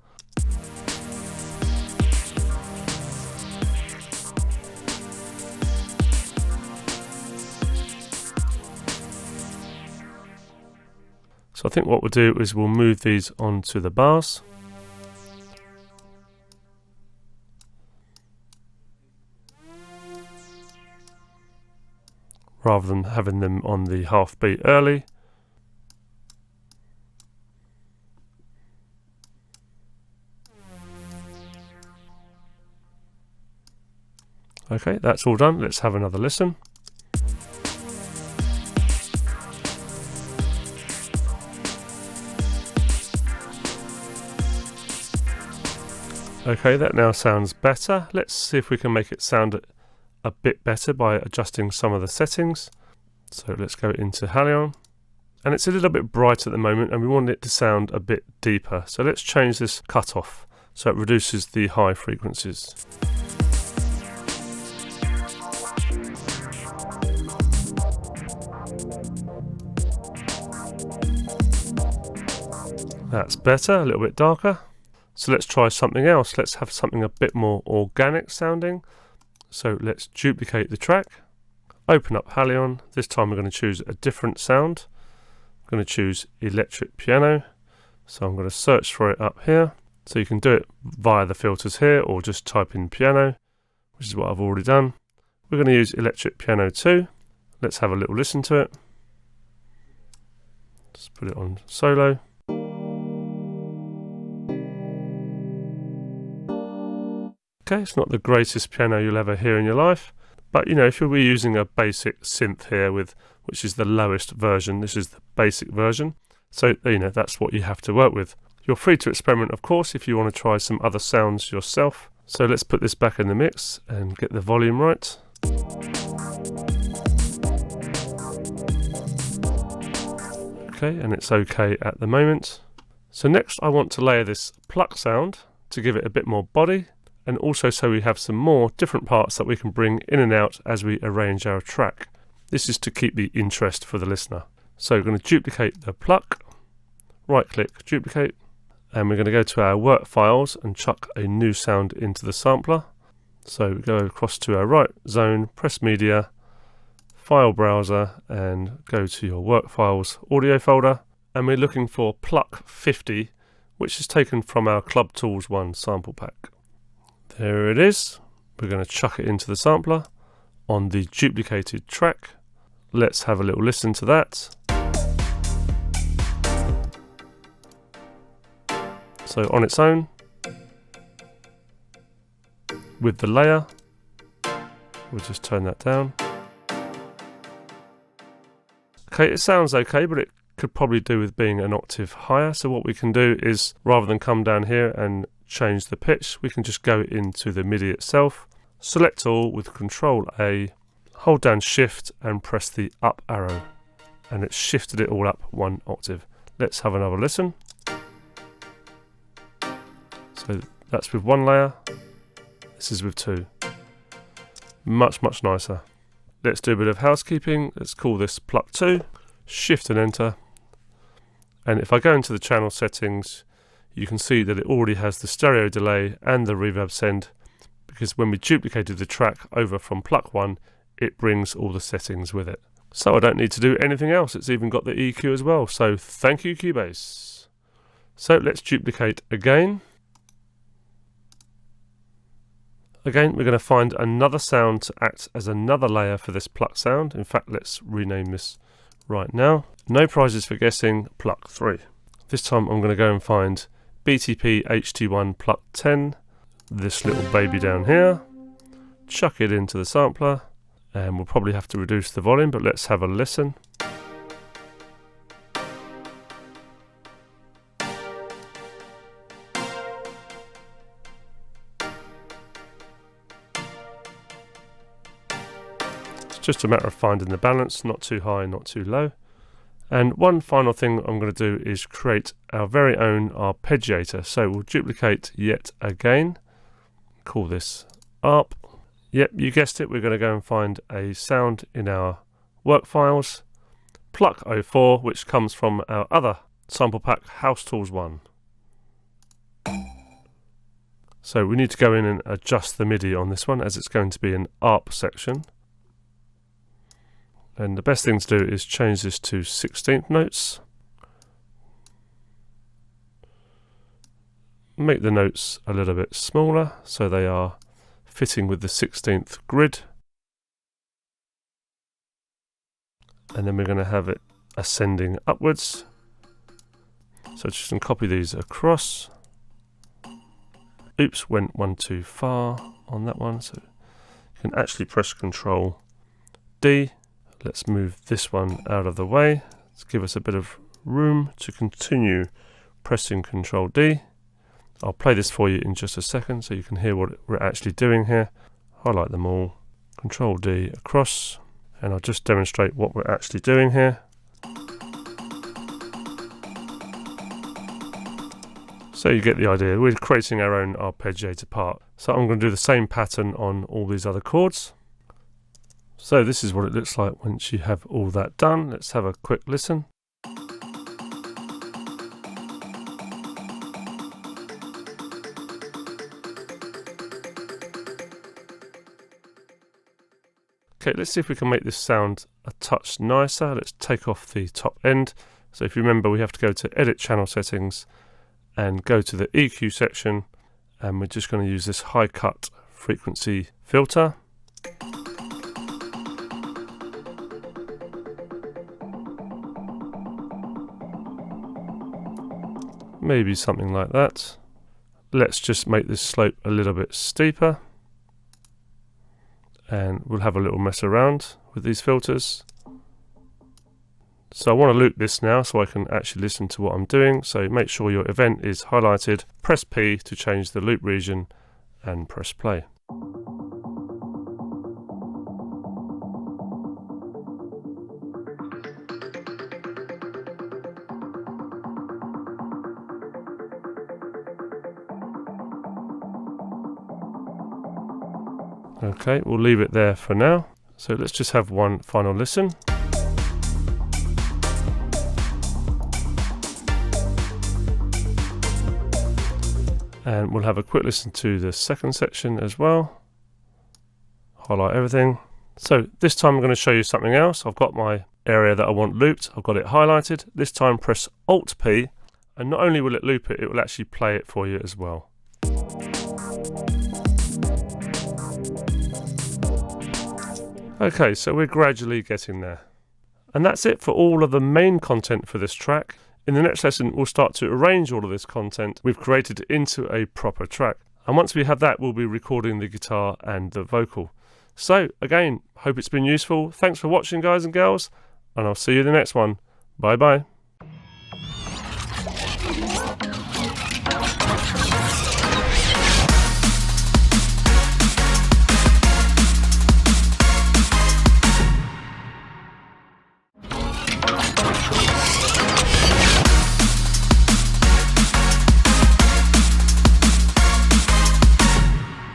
C: So I think what we'll do is we'll move these onto the bars. Rather than having them on the half beat early. Okay, that's all done. Let's have another listen. Okay, that now sounds better. Let's see if we can make it sound a bit better by adjusting some of the settings. So let's go into Halion. And it's a little bit bright at the moment, and we want it to sound a bit deeper. So let's change this cutoff so it reduces the high frequencies. That's better, a little bit darker. So let's try something else. Let's have something a bit more organic sounding. So let's duplicate the track, open up Halion. This time we're going to choose a different sound. I'm going to choose electric piano. So I'm going to search for it up here. So you can do it via the filters here, or just type in piano, which is what I've already done. We're going to use electric piano 2. Let's have a little listen to it. Just put it on solo. Okay, it's not the greatest piano you'll ever hear in your life, but you know, if you were using a basic synth here which is the lowest version, this is the basic version, So, that's what you have to work with. You're free to experiment, of course, if you want to try some other sounds yourself. So let's put this back in the mix and get the volume right. Okay, and it's okay at the moment. So next I want to layer this pluck sound to give it a bit more body, and also so we have some more different parts that we can bring in and out as we arrange our track. This is to keep the interest for the listener. So we're going to duplicate the pluck, right click, duplicate, and we're going to go to our work files and chuck a new sound into the sampler. So we go across to our right zone, press media, file browser, and go to your work files audio folder, and we're looking for pluck 50, which is taken from our Club Tools 1 sample pack. There it is. We're going to chuck it into the sampler on the duplicated track. Let's have a little listen to that. So on its own, with the layer, we'll just turn that down. Okay, it sounds okay, but it could probably do with being an octave higher. So what we can do is, rather than come down here and change the pitch, we can just go into the MIDI itself, select all with Control A, hold down Shift and press the up arrow, and it's shifted it all up 1 octave. Let's have another listen. So that's with 1 layer, this is with 2. Much nicer. Let's do a bit of housekeeping. Let's call this pluck 2, Shift and enter. And if I go into the channel settings, you can see that it already has the stereo delay and the reverb send, because when we duplicated the track over from pluck 1, it brings all the settings with it. So I don't need to do anything else. It's even got the EQ as well. So thank you, Cubase. So let's duplicate again. Again, we're going to find another sound to act as another layer for this pluck sound. In fact, let's rename this right now. No prizes for guessing, pluck 3. This time I'm going to go and find BTP HT1 pluck 10, this little baby down here, chuck it into the sampler, and we'll probably have to reduce the volume, but let's have a listen. It's just a matter of finding the balance, not too high, not too low. And one final thing I'm going to do is create our very own arpeggiator. So we'll duplicate yet again, call this ARP. Yep, you guessed it, we're going to go and find a sound in our work files, pluck 04, which comes from our other sample pack, House Tools 1. So we need to go in and adjust the MIDI on this one, as it's going to be an ARP section. And the best thing to do is change this to 16th notes. Make the notes a little bit smaller so they are fitting with the 16th grid. And then we're going to have it ascending upwards. So just going to copy these across. Oops, went one too far on that one. So you can actually press Control D. Let's move this one out of the way. Let's give us a bit of room to continue pressing Control D. I'll play this for you in just a second so you can hear what we're actually doing here. Highlight them all, Control D across, and I'll just demonstrate what we're actually doing here. So you get the idea, we're creating our own arpeggiator part. So I'm going to do the same pattern on all these other chords. So this is what it looks like once you have all that done. Let's have a quick listen. Okay, let's see if we can make this sound a touch nicer. Let's take off the top end. So if you remember, we have to go to Edit Channel Settings and go to the EQ section, and we're just going to use this high cut frequency filter. Maybe something like that. Let's just make this slope a little bit steeper, and we'll have a little mess around with these filters. So I want to loop this now so I can actually listen to what I'm doing. So make sure your event is highlighted, press P to change the loop region and press play. Okay, we'll leave it there for now. So let's just have one final listen. And we'll have a quick listen to the second section as well. Highlight everything. So this time I'm going to show you something else. I've got my area that I want looped. I've got it highlighted. This time press Alt P, and not only will it loop it, it will actually play it for you as well. Okay, so we're gradually getting there. And that's it for all of the main content for this track. In the next lesson, we'll start to arrange all of this content we've created into a proper track. And once we have that, we'll be recording the guitar and the vocal. So, again, hope it's been useful. Thanks for watching, guys and girls, and I'll see you in the next one. Bye bye.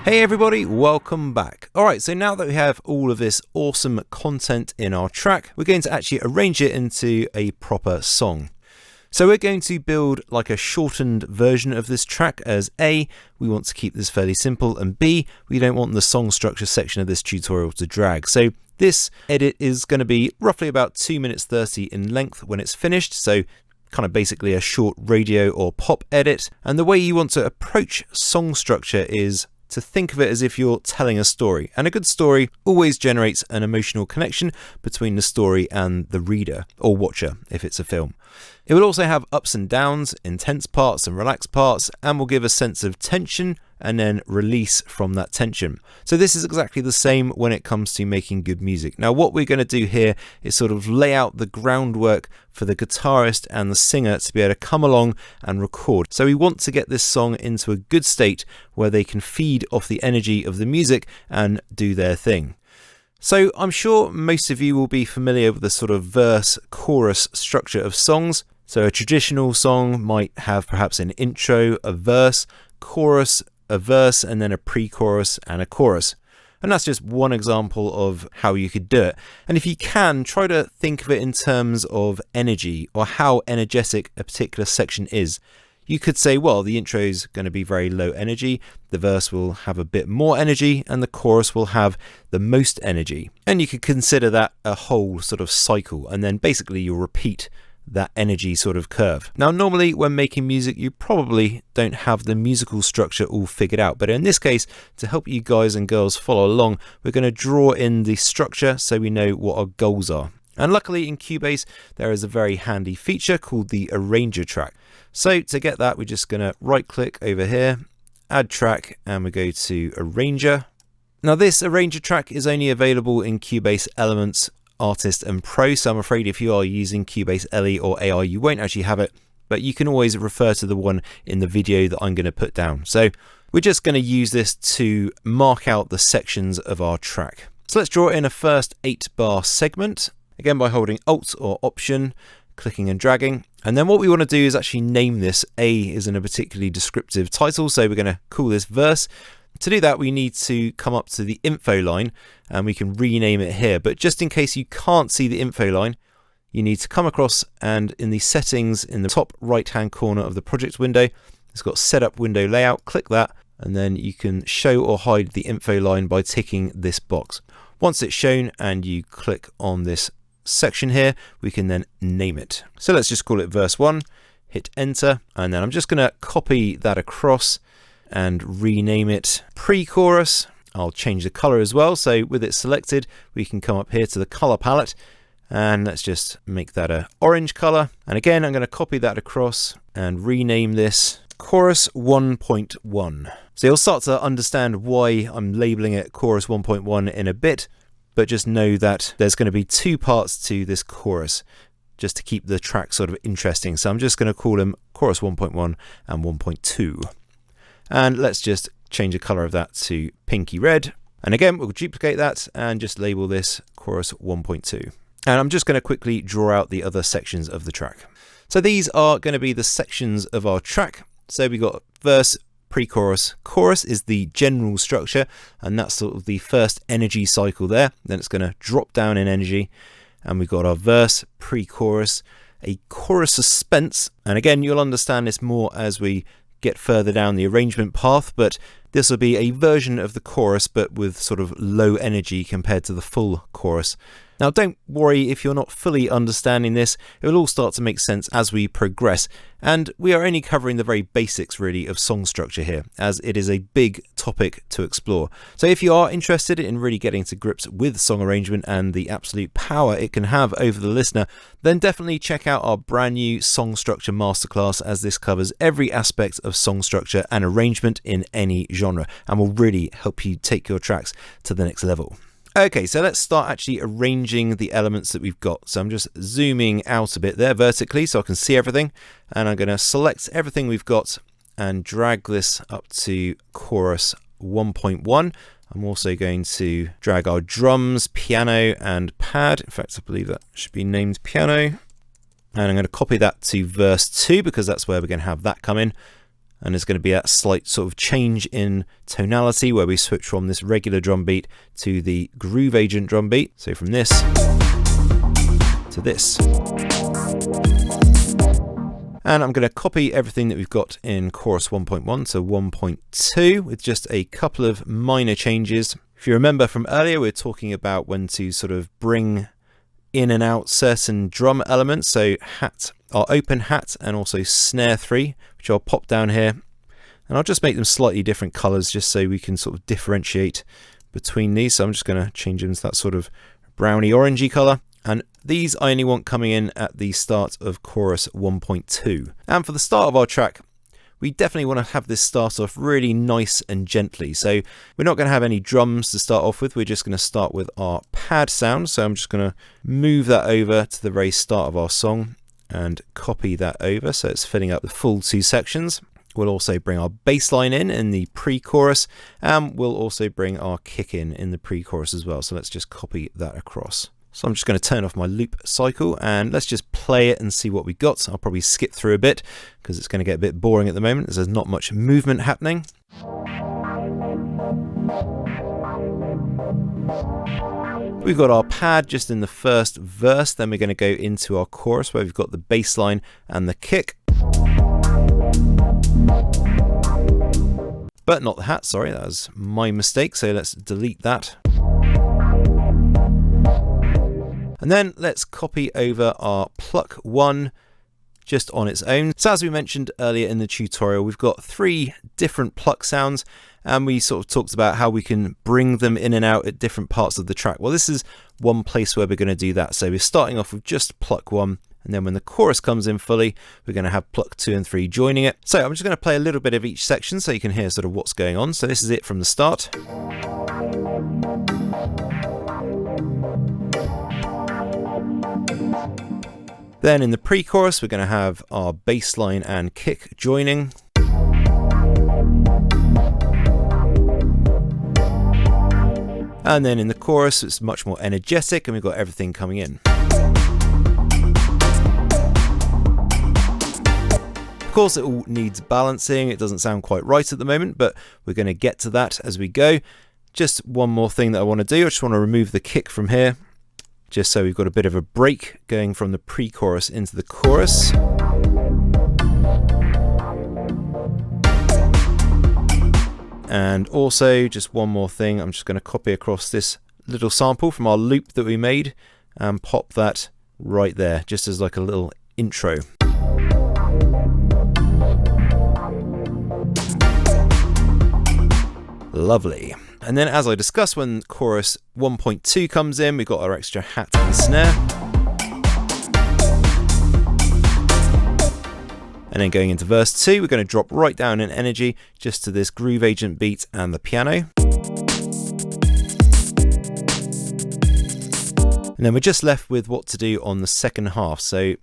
A: Hey everybody, welcome back. Alright, so now that we have all of this awesome content in our track, we're going to actually arrange it into a proper song. So we're going to build like a shortened version of this track as A, we want to keep this fairly simple, and B, we don't want the song structure section of this tutorial to drag. So this edit is going to be roughly about 2 minutes 30 in length when it's finished, so kind of basically a short radio or pop edit. And the way you want to approach song structure is to think of it as if you're telling a story, and a good story always generates an emotional connection between the story and the reader or watcher if it's a film. It will also have ups and downs, intense parts and relaxed parts, and will give a sense of tension and then release from that tension. So this is exactly the same when it comes to making good music. Now what we're going to do here is sort of lay out the groundwork for the guitarist and the singer to be able to come along and record. So we want to get this song into a good state where they can feed off the energy of the music and do their thing. So I'm sure most of you will be familiar with the sort of verse-chorus structure of songs. So a traditional song might have perhaps an intro, a verse, chorus, a verse, and then a pre-chorus and a chorus. And that's just one example of how you could do it. And if you can, try to think of it in terms of energy or how energetic a particular section is. You could say, well, the intro is going to be very low energy, the verse will have a bit more energy, and the chorus will have the most energy. And you could consider that a whole sort of cycle, and then basically you'll repeat that energy sort of curve. Now normally when making music you probably don't have the musical structure all figured out, but in this case, to help you guys and girls follow along, we're going to draw in the structure so we know what our goals are. And luckily in Cubase there is a very handy feature called the Arranger track. So to get that, we're just going to right click over here, add track, and we go to Arranger. Now this Arranger track is only available in Cubase Elements Artist and Pro, so I'm afraid if you are using Cubase LE or AI you won't actually have it, but you can always refer to the one in the video that I'm going to put down. So we're just going to use this to mark out the sections of our track. So let's draw in a first 8-bar segment, again by holding Alt or Option, clicking and dragging, and then what we want to do is actually name this. A is in a particularly descriptive title, so we're going to call this verse. To do that we need to come up to the info line and we can rename it here, but just in case you can't see the info line you need to come across and in the settings in the top right hand corner of the project window it's got setup window layout, click that and then you can show or hide the info line by ticking this box. Once it's shown and you click on this section here we can then name it. So let's just call it verse 1, hit enter, and then I'm just going to copy that across and rename it pre-chorus. I'll change the color as well, so with it selected we can come up here to the color palette and let's just make that a orange color, and again I'm going to copy that across and rename this chorus 1.1. so you'll start to understand why I'm labeling it chorus 1.1 in a bit, but just know that there's going to be 2 parts to this chorus. just to keep the track sort of interesting. So I'm just going to call them chorus 1.1 and 1.2. And let's just change the color of that to pinky red. And again, we'll duplicate that and just label this chorus 1.2. And I'm just going to quickly draw out the other sections of the track. So these are going to be the sections of our track. So we've got verse, pre-chorus. Chorus is the general structure, and that's sort of the first energy cycle there. Then it's going to drop down in energy. And we've got our verse, pre-chorus, a chorus suspense. And again, you'll understand this more as we get further down the arrangement path, but this will be a version of the chorus, but with sort of low energy compared to the full chorus. Now, don't worry if you're not fully understanding this. It will all start to make sense as we progress. And we are only covering the very basics, really, of song structure here, as it is a big topic to explore. So if you are interested in really getting to grips with song arrangement and the absolute power it can have over the listener, then definitely check out our brand new song structure masterclass, as this covers every aspect of song structure and arrangement in any genre, and will really help you take your tracks to the next level. Okay, so let's start actually arranging the elements that we've got. So I'm just zooming out a bit there vertically so I can see everything. And I'm going to select everything we've got and drag this up to chorus 1.1. I'm also going to drag our drums, piano and pad. In fact, I believe that should be named piano. And I'm going to copy that to verse 2 because that's where we're going to have that come in. And there's going to be a slight sort of change in tonality where we switch from this regular drum beat to the groove agent drum beat. So from this to this. And I'm going to copy everything that we've got in chorus 1.1 to 1.2 with just a couple of minor changes. If you remember from earlier, we were talking about when to sort of bring in and out certain drum elements. So hat, our open hat, and also snare 3, which I'll pop down here. And I'll just make them slightly different colors just so we can sort of differentiate between these. So I'm just going to change them to that sort of browny orangey color. And these I only want coming in at the start of chorus 1.2. And for the start of our track, we definitely want to have this start off really nice and gently. So we're not going to have any drums to start off with. We're just going to start with our pad sound. So I'm just going to move that over to the very start of our song and copy that over so it's filling up the full 2 sections. We'll also bring our bass line in the pre-chorus, and we'll also bring our kick in the pre-chorus as well. So let's just copy that across. So I'm just going to turn off my loop cycle and let's just play it and see what we got. I'll probably skip through a bit because it's going to get a bit boring at the moment as there's not much movement happening. We've got our pad just in the first verse, then we're going to go into our chorus where we've got the bass line and the kick. But not the hat, sorry, that was my mistake, so let's delete that. And then let's copy over our pluck 1 just on its own. So as we mentioned earlier in the tutorial, we've got 3 different pluck sounds, and we sort of talked about how we can bring them in and out at different parts of the track. Well, this is one place where we're going to do that. So we're starting off with just pluck 1, and then when the chorus comes in fully, we're going to have pluck 2 and 3 joining it. So I'm just going to play a little bit of each section so you can hear sort of what's going on. So this is it from the start. Then in the pre-chorus, we're going to have our bass line and kick joining. And then in the chorus, it's much more energetic and we've got everything coming in. Of course, it all needs balancing. It doesn't sound quite right at the moment, but we're going to get to that as we go. Just one more thing that I want to do. I just want to remove the kick from here, just so we've got a bit of a break going from the pre-chorus into the chorus. And also, just one more thing, I'm just going to copy across this little sample from our loop that we made and pop that right there, just as like a little intro. Lovely. And then as I discussed, when chorus 1.2 comes in, we've got our extra hat and snare. And then going into verse 2, we're going to drop right down in energy just to this groove agent beat and the piano. And then we're just left with what to do on the second half. So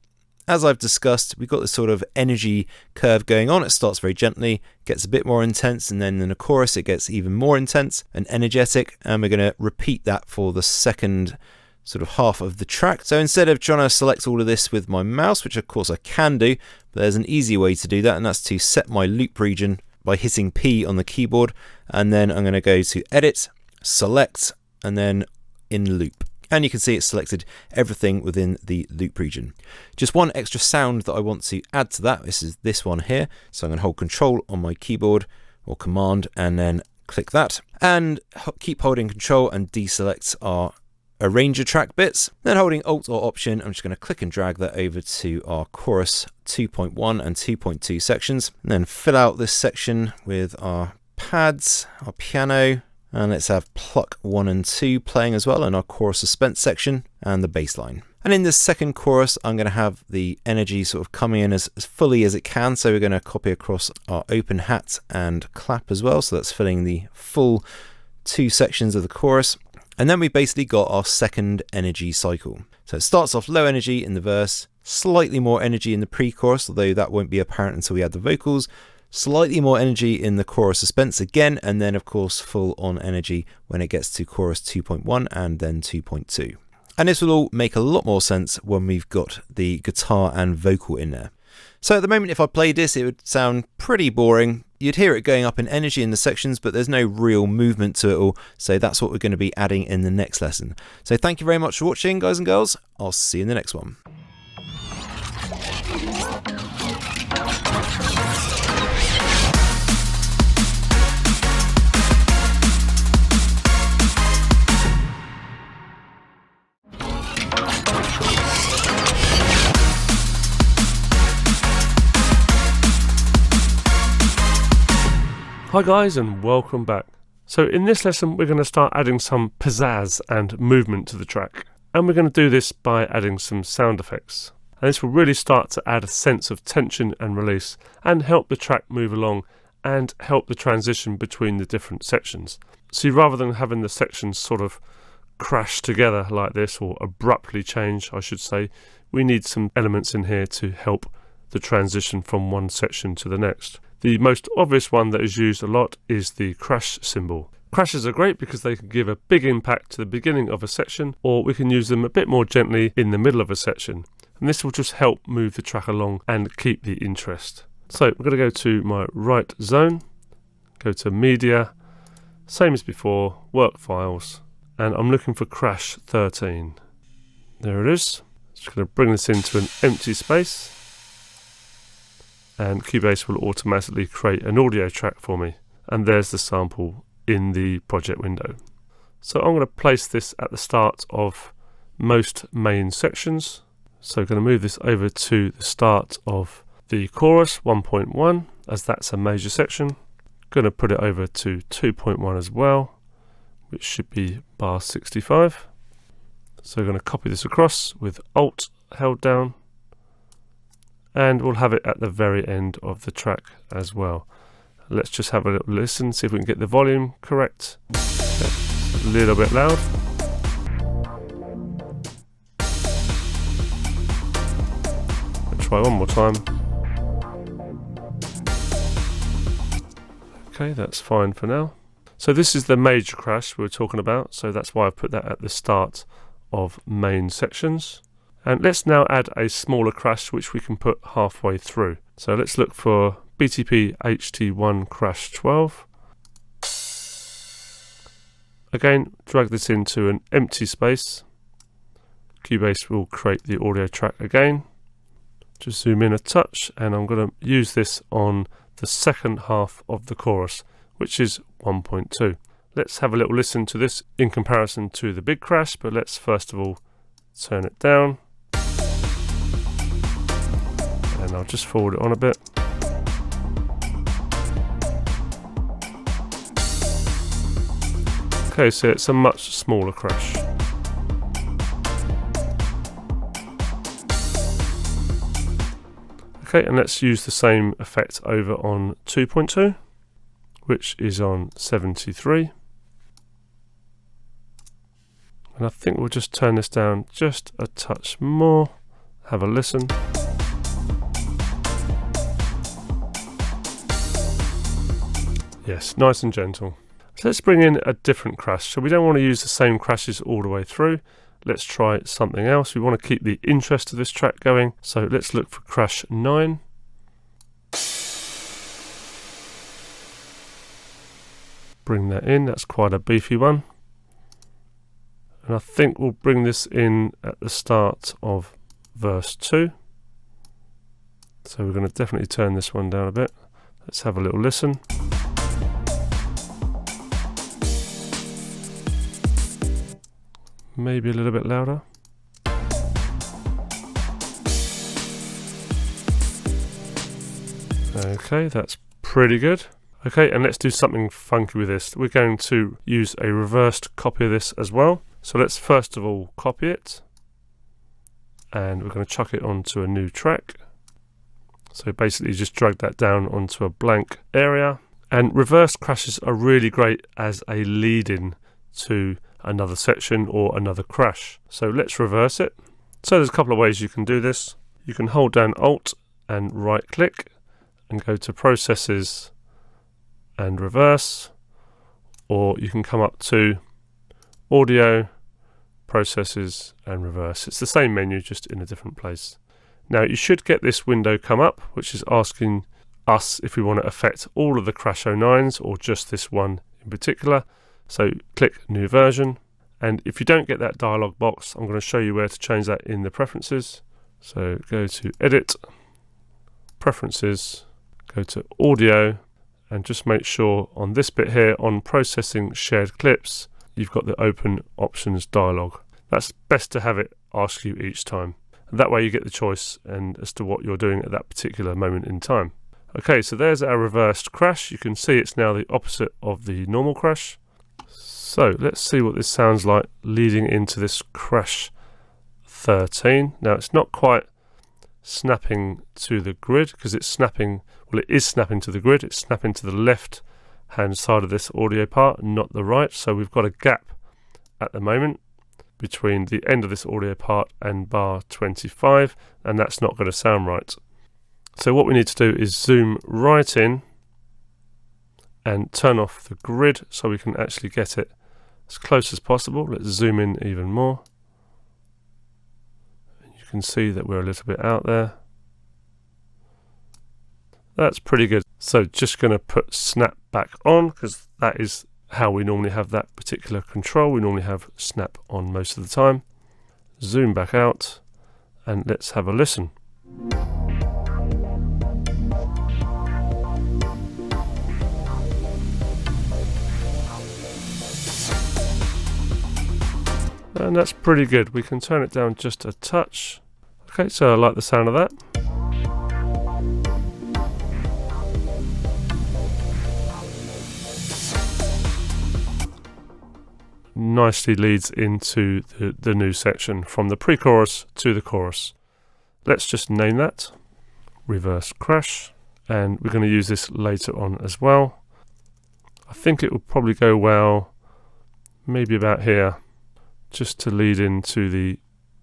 A: as I've discussed, we've got this sort of energy curve going on. It starts very gently, gets a bit more intense, and then in the chorus it gets even more intense and energetic, and we're going to repeat that for the second sort of half of the track. So instead of trying to select all of this with my mouse, which of course I can do, but there's an easy way to do that, and that's to set my loop region by hitting P on the keyboard, and then I'm going to go to Edit, Select, and then In Loop. And you can see it's selected everything within the loop region. Just one extra sound that I want to add to that, this is this one here. So I'm going to hold Control on my keyboard, or Command, and then click that. And keep holding Control and deselect our arranger track bits. Then holding Alt or Option, I'm just going to click and drag that over to our chorus 2.1 and 2.2 sections. And then fill out this section with our pads, our piano, and let's have pluck 1 and 2 playing as well in our chorus suspense section, and the bass line. And in this second chorus, I'm going to have the energy sort of coming in as fully as it can. So we're going to copy across our open hat and clap as well. So that's filling the full 2 sections of the chorus. And then we basically got our second energy cycle. So it starts off low energy in the verse, slightly more energy in the pre-chorus, although that won't be apparent until we add the vocals. Slightly more energy in the chorus suspense again, and then of course full on energy when it gets to chorus 2.1 and then 2.2. And this will all make a lot more sense when we've got the guitar and vocal in there. So at the moment, if I played this, it would sound pretty boring. You'd hear it going up in energy in the sections, but there's no real movement to it all. So that's what we're going to be adding in the next lesson. So thank you very much for watching, guys and girls. I'll see you in the next one.
C: Hi guys, and welcome back. So in this lesson we're going to start adding some pizzazz and movement to the track, and we're going to do this by adding some sound effects, and this will really start to add a sense of tension and release and help the track move along and help the transition between the different sections. See, rather than having the sections sort of crash together like this, or abruptly change I should say, we need some elements in here to help the transition from one section to the next. The most obvious one that is used a lot is the crash cymbal. Crashes are great because they can give a big impact to the beginning of a section, or we can use them a bit more gently in the middle of a section. And this will just help move the track along and keep the interest. So I'm going to go to my right zone, go to Media, same as before, Work Files, and I'm looking for Crash 13. There it is. Just going to bring this into an empty space, and Cubase will automatically create an audio track for me, and there's the sample in the project window. So I'm going to place this at the start of most main sections. So I'm going to move this over to the start of the chorus 1.1, as that's a major section. Going to put it over to 2.1 as well, which should be bar 65. So I'm going to copy this across with Alt held down, and we'll have it at the very end of the track as well. Let's just have a little listen, see if we can get the volume correct. It's a little bit loud. I'll try one more time. Okay, that's fine for now. So this is the major crash we were talking about, so that's why I put that at the start of main sections. And let's now add a smaller crash which we can put halfway through. So let's look for BTP HT1 crash 12. Again, drag this into an empty space. Cubase will create the audio track again. Just zoom in a touch, and I'm going to use this on the second half of the chorus, which is 1.2. Let's have a little listen to this in comparison to the big crash, but let's first of all turn it down. And I'll just forward it on a bit. Okay, so it's a much smaller crash. Okay, and let's use the same effect over on 2.2, which is on 73. And I think we'll just turn this down just a touch more. Have a listen. Yes, nice and gentle. So let's bring in a different crash. So we don't want to use the same crashes all the way through. Let's try something else. We want to keep the interest of this track going. So let's look for crash 9. Bring that in. That's quite a beefy one. And I think we'll bring this in at the start of verse 2. So we're going to definitely turn this one down a bit. Let's have a little listen. Maybe a little bit louder. Okay, that's pretty good. Okay, and let's do something funky with this. We're going to use a reversed copy of this as well. So let's first of all copy it. And we're going to chuck it onto a new track. So basically just drag that down onto a blank area. And reverse crashes are really great as a lead-in to another section or another crash. So let's reverse it. So there's a couple of ways you can do this. You can hold down Alt and right click and go to Processes and Reverse, or you can come up to Audio, Processes and Reverse. It's the same menu, just in a different place. Now you should get this window come up, which is asking us if we want to affect all of the Crash 09s or just this one in particular. So click New Version, and if you don't get that dialog box, I'm going to show you where to change that in the preferences. So go to Edit, Preferences, go to Audio, and just make sure on this bit here on Processing Shared Clips, you've got the Open Options dialog. That's best to have it ask you each time. And that way you get the choice and as to what you're doing at that particular moment in time. Okay, so there's our reversed crash. You can see it's now the opposite of the normal crash. So let's see what this sounds like leading into this crash 13. Now it's not quite snapping to the grid because it's snapping, well, it is snapping to the grid. It's snapping to the left hand side of this audio part, not the right. So we've got a gap at the moment between the end of this audio part and bar 25, and that's not going to sound right. So what we need to do is zoom right in and turn off the grid so we can actually get it as close as possible. Let's zoom in even more. You can see that we're a little bit out there. That's pretty good. So just going to put snap back on because that is how we normally have that particular control. We normally have snap on most of the time. Zoom back out and let's have a listen. And that's pretty good. We can turn it down just a touch. Okay, so I like the sound of that. Nicely leads into the new section from the pre-chorus to the chorus. Let's just name that Reverse Crash, and we're going to use this later on as well. I think it will probably go well maybe about here, just to lead into the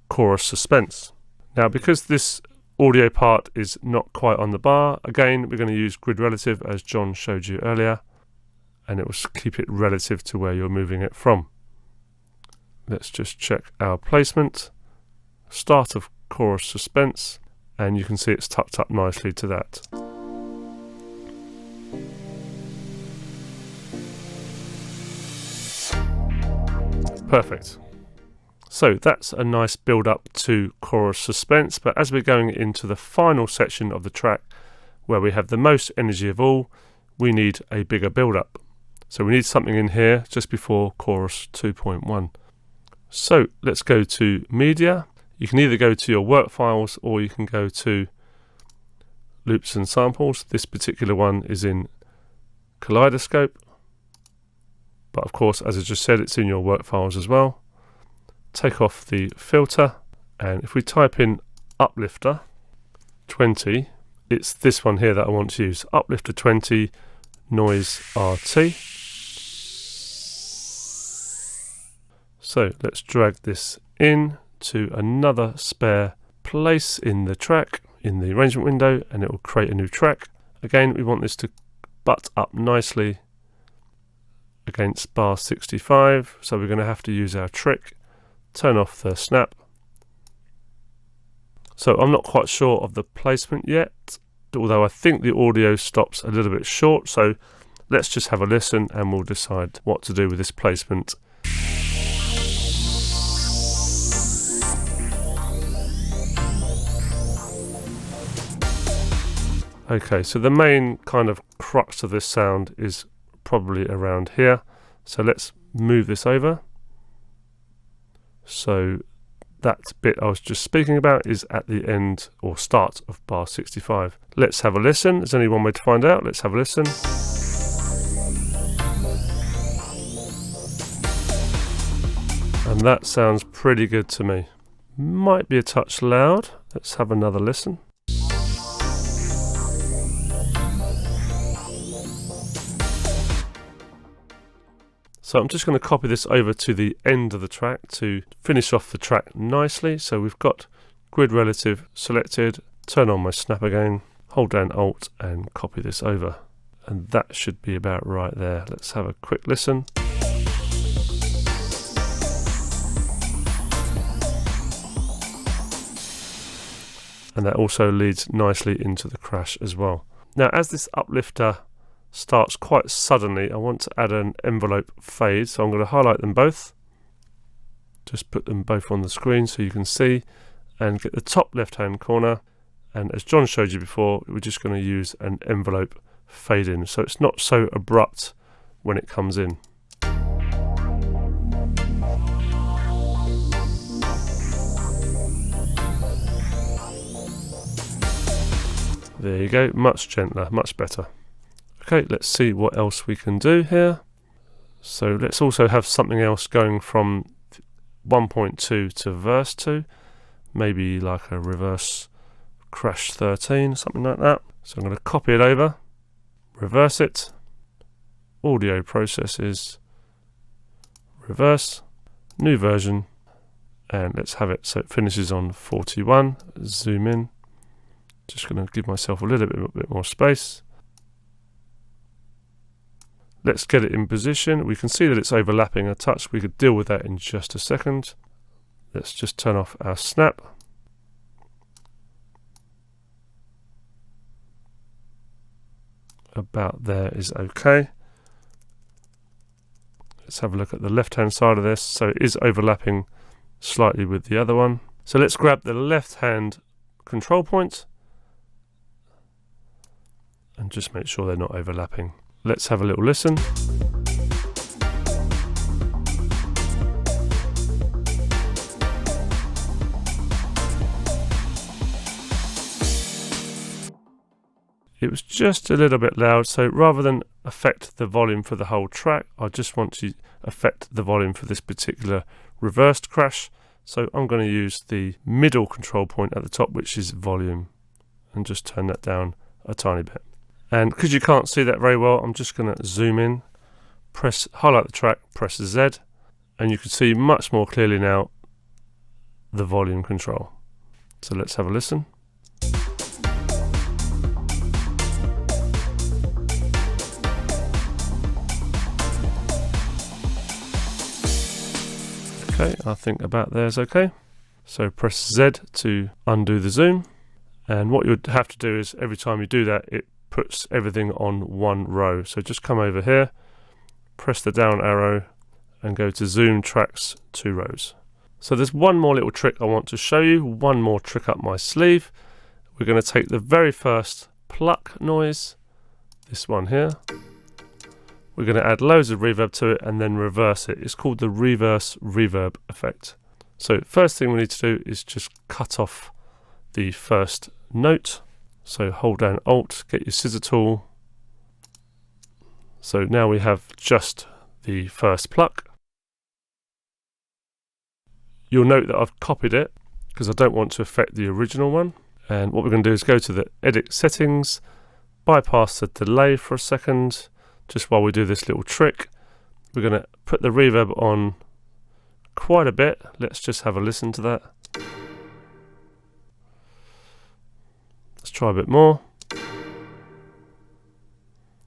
C: chorus suspense. Now because this audio part is not quite on the bar, again we're going to use grid relative as John showed you earlier, and it will keep it relative to where you're moving it from. Let's just check our placement, start of chorus suspense, and you can see it's tucked up nicely to that. Perfect. So that's a nice build up to chorus suspense, but as we're going into the final section of the track where we have the most energy of all, we need a bigger build up. So we need something in here just before chorus 2.1. So let's go to Media. You can either go to your work files or you can go to Loops and Samples. This particular one is in Kaleidoscope, but of course, as I just said, it's in your work files as well. Take off the filter, and if we type in Uplifter 20, it's this one here that I want to use, Uplifter 20 Noise RT. So let's drag this in to another spare place in the track, in the arrangement window, and it will create a new track. Again, we want this to butt up nicely against bar 65, so we're going to have to use our trick, turn off the snap. So I'm not quite sure of the placement yet, although I think the audio stops a little bit short, so let's just have a listen and we'll decide what to do with this placement. Okay, so the main kind of crux of this sound is probably around here. So let's move this over. So that bit I was just speaking about is at the end or start of bar 65. Let's have a listen. There's only one way to find out. Let's have a listen. And that sounds pretty good to me. Might be a touch loud. Let's have another listen. So I'm just going to copy this over to the end of the track to finish off the track nicely. So we've got grid relative selected, turn on my snap again, hold down Alt and copy this over. And that should be about right there. Let's have a quick listen. And that also leads nicely into the crash as well. Now, as this uplifter starts quite suddenly, I want to add an envelope fade, so I'm going to highlight them both, just put them both on the screen so you can see, and get the top left hand corner, and as John showed you before, we're just going to use an envelope fade in so it's not so abrupt when it comes in. There you go, much gentler, much better. Okay, let's see what else we can do here. So let's also have something else going from 1.2 to verse 2. Maybe like a reverse crash 13, something like that. So I'm going to copy it over, reverse it, audio processes, reverse, new version, and let's have it so it finishes on 41. Zoom in. Just going to give myself a little bit more space. Let's get it in position. We can see that it's overlapping a touch. We could deal with that in just a second. Let's just turn off our snap. About there is okay. Let's have a look at the left hand side of this. So it is overlapping slightly with the other one. So let's grab the left hand control point and just make sure they're not overlapping. Let's have a little listen. It was just a little bit loud, so rather than affect the volume for the whole track, I just want to affect the volume for this particular reversed crash. So I'm going to use the middle control point at the top, which is volume, and just turn that down a tiny bit. And because you can't see that very well, I'm just going to zoom in, highlight the track, press Z, and you can see much more clearly now the volume control. So let's have a listen. Okay, I think about there's okay. So press Z to undo the zoom, and what you'd have to do is every time you do that, it puts everything on one row. So just come over here, press the down arrow and go to zoom tracks 2 rows. So there's one more little trick I want to show you, one more trick up my sleeve. We're going to take the very first pluck noise, this one here. We're going to add loads of reverb to it and then reverse it. It's called the reverse reverb effect. So first thing we need to do is just cut off the first note. So hold down Alt, get your scissor tool. So now we have just the first pluck. You'll note that I've copied it because I don't want to affect the original one. And what we're going to do is go to the edit settings, bypass the delay for a second, just while we do this little trick. We're going to put the reverb on quite a bit. Let's just have a listen to that. Let's try a bit more.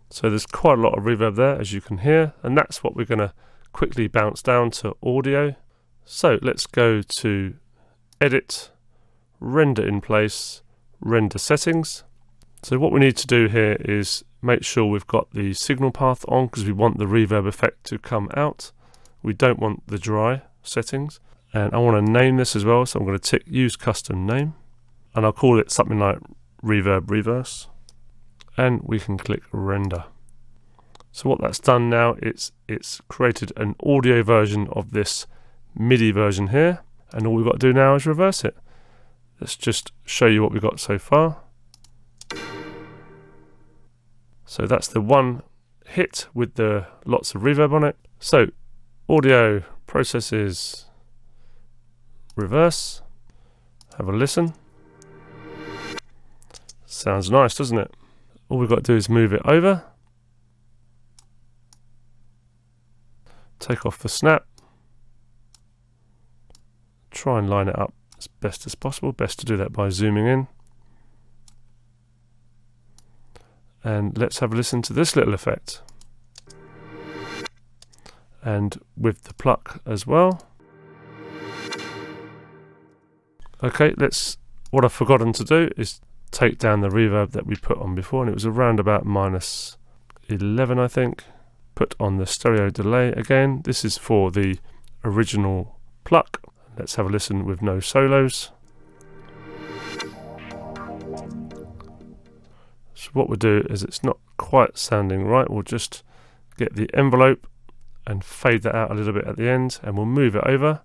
C: So there's quite a lot of reverb there, as you can hear, and that's what we're going to quickly bounce down to audio. So let's go to Edit, Render in Place, Render Settings. So what we need to do here is make sure we've got the signal path on, because we want the reverb effect to come out. We don't want the dry settings. And I want to name this as well, so I'm going to tick Use Custom Name. And I'll call it something like Reverb Reverse. And we can click Render. So what that's done now, it's created an audio version of this MIDI version here. And all we've got to do now is reverse it. Let's just show you what we've got so far. So that's the one hit with the lots of reverb on it. So audio processes reverse. Have a listen. Sounds nice, doesn't it? All we've got to do is move it over. Take off the snap. Try and line it up as best as possible. Best to do that by zooming in. And let's have a listen to this little effect. And with the pluck as well. Okay, what I've forgotten to do is take down the reverb that we put on before, and it was around about -11, I think. Put on the stereo delay again. This is for the original pluck. Let's have a listen with no solos. So what we'll do is, it's not quite sounding right, we'll just get the envelope and fade that out a little bit at the end, and we'll move it over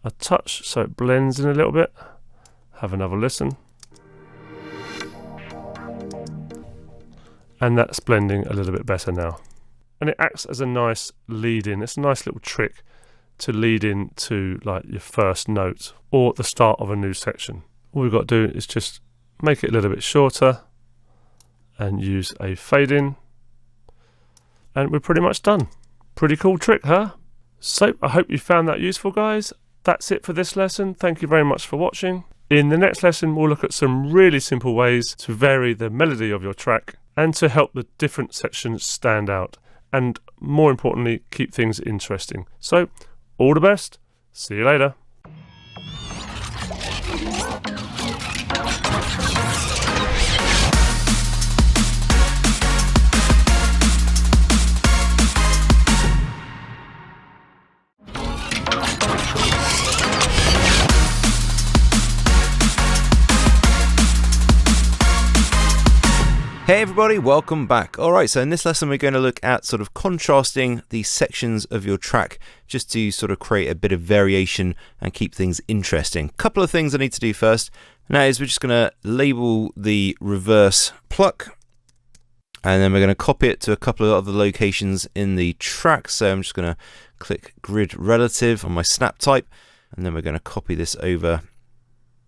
C: a touch so it blends in a little bit. Have another listen. And that's blending a little bit better now. And it acts as a nice lead in. It's a nice little trick to lead in to like your first note or the start of a new section. All we've got to do is just make it a little bit shorter and use a fade in. And we're pretty much done. Pretty cool trick, huh? So I hope you found that useful, guys. That's it for this lesson. Thank you very much for watching. In the next lesson, we'll look at some really simple ways to vary the melody of your track and to help the different sections stand out, and more importantly, keep things interesting. So, all the best. See you later.
A: Hey everybody, welcome back. Alright, so in this lesson we're going to look at sort of contrasting the sections of your track just to sort of create a bit of variation and keep things interesting. Couple of things I need to do first. Now is we're just going to label the reverse pluck, and then we're going to copy it to a couple of other locations in the track. So I'm just going to click grid relative on my snap type, and then we're going to copy this over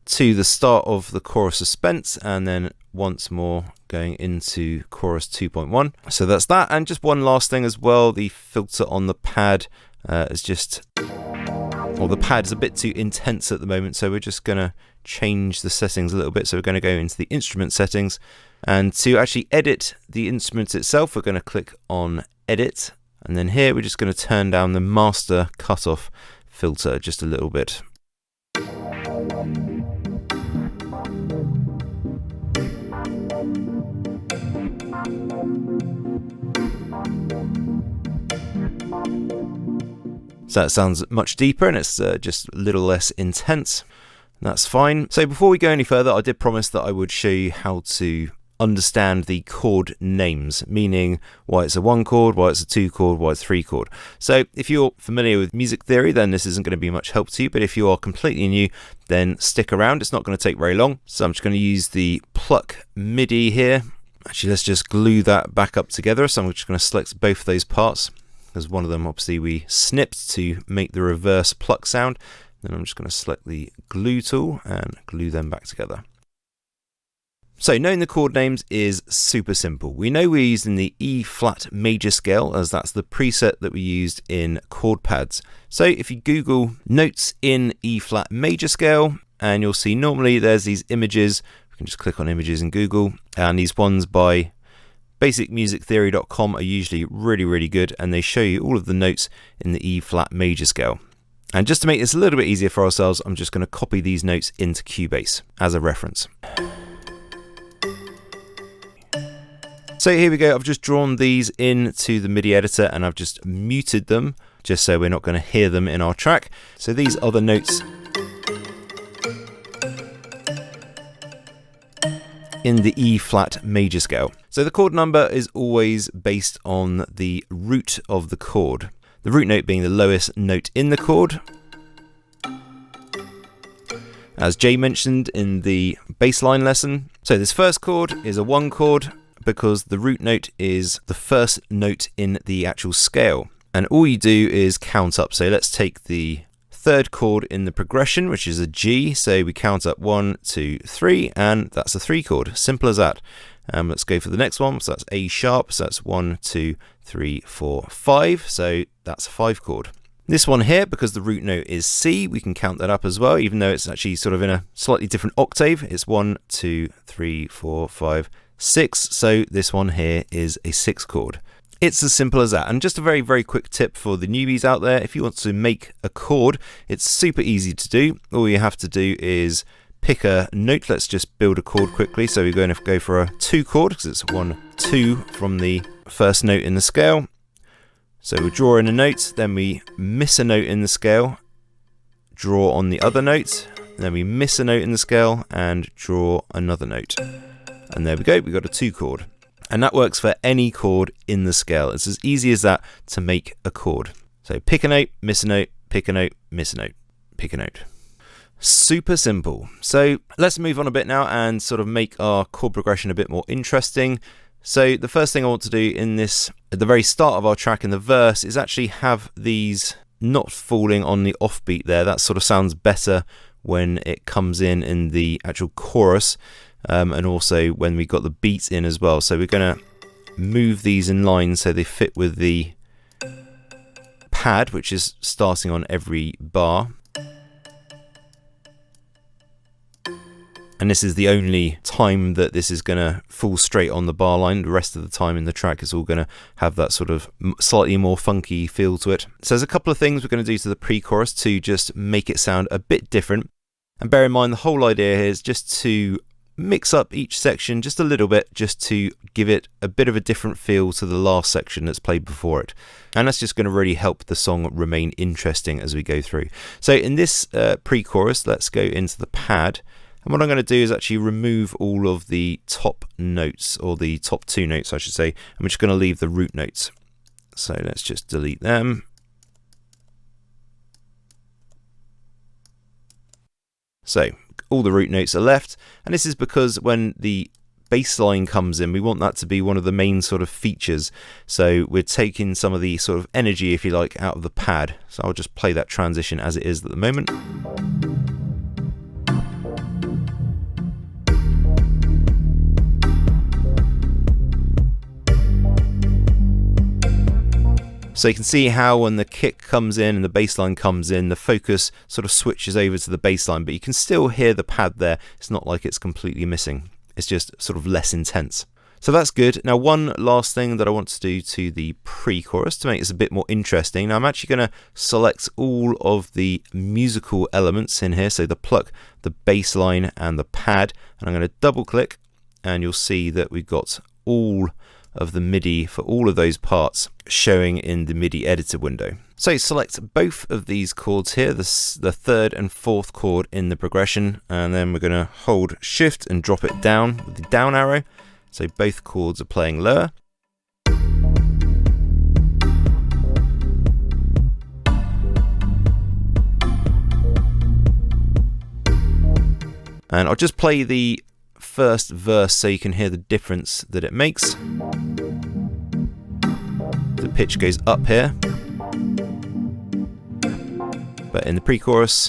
A: to the start of the chorus suspense, and then once more going into chorus 2.1. So that's that. And just one last thing as well, the filter on the pad is just, well, the pad is a bit too intense at the moment, so we're just going to change the settings a little bit. So we're going to go into the instrument settings, and to actually edit the instrument itself, we're going to click on edit, and then here we're just going to turn down the master cutoff filter just a little bit. So that sounds much deeper, and it's just a little less intense. That's fine. So before we go any further, I did promise that I would show you how to understand the chord names, meaning why it's a 1 chord, why it's a 2 chord, why it's 3 chord. So if you're familiar with music theory, then this isn't going to be much help to you, but if you are completely new, then stick around. It's not going to take very long. So I'm just going to use the pluck MIDI here. Actually, let's just glue that back up together. So I'm just going to select both of those parts, because one of them obviously we snipped to make the reverse pluck sound. Then I'm just going to select the glue tool and glue them back together. So knowing the chord names is super simple. We know we're using the E flat major scale as that's the preset that we used in chord pads. So if you Google notes in E flat major scale, and you'll see normally there's these images. We can just click on images in Google, and these ones by basicmusictheory.com are usually really good, and they show you all of the notes in the E flat major scale. And just to make this a little bit easier for ourselves, I'm just going to copy these notes into Cubase as a reference. So here we go, I've just drawn these into the MIDI editor and I've just muted them just so we're not going to hear them in our track. So these are the notes in the E flat major scale. So the chord number is always based on the root of the chord. The root note being the lowest note in the chord. As Jay mentioned in the bassline lesson. So this first chord is a 1 chord because the root note is the first note in the actual scale. And all you do is count up. So let's take the 3rd chord in the progression, which is a G. So we count up 1, 2, 3, and that's a 3 chord. Simple as that. Let's go for the next one. So that's A sharp. So that's 1, 2, 3, 4, 5. So that's a 5 chord. This one here, because the root note is C, we can count that up as well, even though it's actually sort of in a slightly different octave. It's 1, 2, 3, 4, 5, 6. So this one here is a 6 chord. It's as simple as that. And just a very quick tip for the newbies out there. If you want to make a chord, it's super easy to do. All you have to do is pick a note. Let's just build a chord quickly. So we're going to go for a 2 chord because it's 1, 2 from the first note in the scale. So we draw in a note, then we miss a note in the scale, draw on the other note, then we miss a note in the scale and draw another note. And there we go, we've got a 2 chord. And that works for any chord in the scale. It's as easy as that to make a chord. So pick a note, miss a note, pick a note, miss a note, pick a note. Super simple. So let's move on a bit now and sort of make our chord progression a bit more interesting. So the first thing I want to do in this, at the very start of our track in the verse, is actually have these not falling on the offbeat there. That sort of sounds better when it comes in the actual chorus, and also when we got the beat in as well. So we're going to move these in line so they fit with the pad, which is starting on every bar. And this is the only time that this is going to fall straight on the bar line. The rest of the time in the track is all going to have that sort of slightly more funky feel to it. So there's a couple of things we're going to do to the pre-chorus to just make it sound a bit different. And bear in mind, the whole idea here is just to mix up each section just a little bit, just to give it a bit of a different feel to the last section that's played before it. And that's just going to really help the song remain interesting as we go through. So in this pre-chorus, let's go into the pad. And what I'm going to do is actually remove all of the top notes, or the top 2 notes I should say. I'm just going to leave the root notes. So let's just delete them. So all the root notes are left, and this is because when the bass line comes in, we want that to be one of the main sort of features. So we're taking some of the sort of energy, if you like, out of the pad. So I'll just play that transition as it is at the moment. So you can see how when the kick comes in and the bass line comes in, the focus sort of switches over to the bass line, but you can still hear the pad there. It's not like it's completely missing. It's just sort of less intense. So that's good. Now, one last thing that I want to do to the pre-chorus to make this a bit more interesting. Now, I'm actually going to select all of the musical elements in here. So the pluck, the bass line and the pad. And I'm going to double click and you'll see that we've got all of the MIDI for all of those parts showing in the MIDI editor window. So select both of these chords here, the 3rd and 4th chord in the progression, and then we're going to hold shift and drop it down with the down arrow. So both chords are playing lower. And I'll just play the first verse so you can hear the difference that it makes. The pitch goes up here, but in the pre-chorus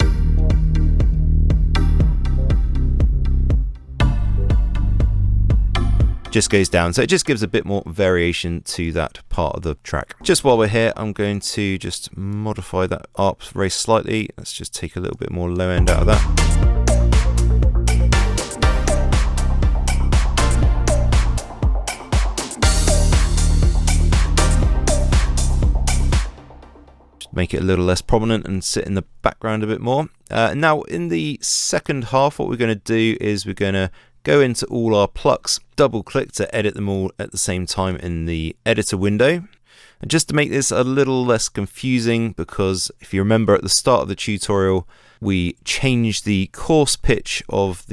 A: just goes down. So it just gives a bit more variation to that part of the track. Just while we're here, I'm going to just modify that ARP very slightly. Let's just take a little bit more low end out of that. Make it a little less prominent and sit in the background a bit more. Now in the second half, what we're going to do is we're going to go into all our plucks, double click to edit them all at the same time in the editor window. And just to make this a little less confusing, because if you remember at the start of the tutorial, we changed the coarse pitch of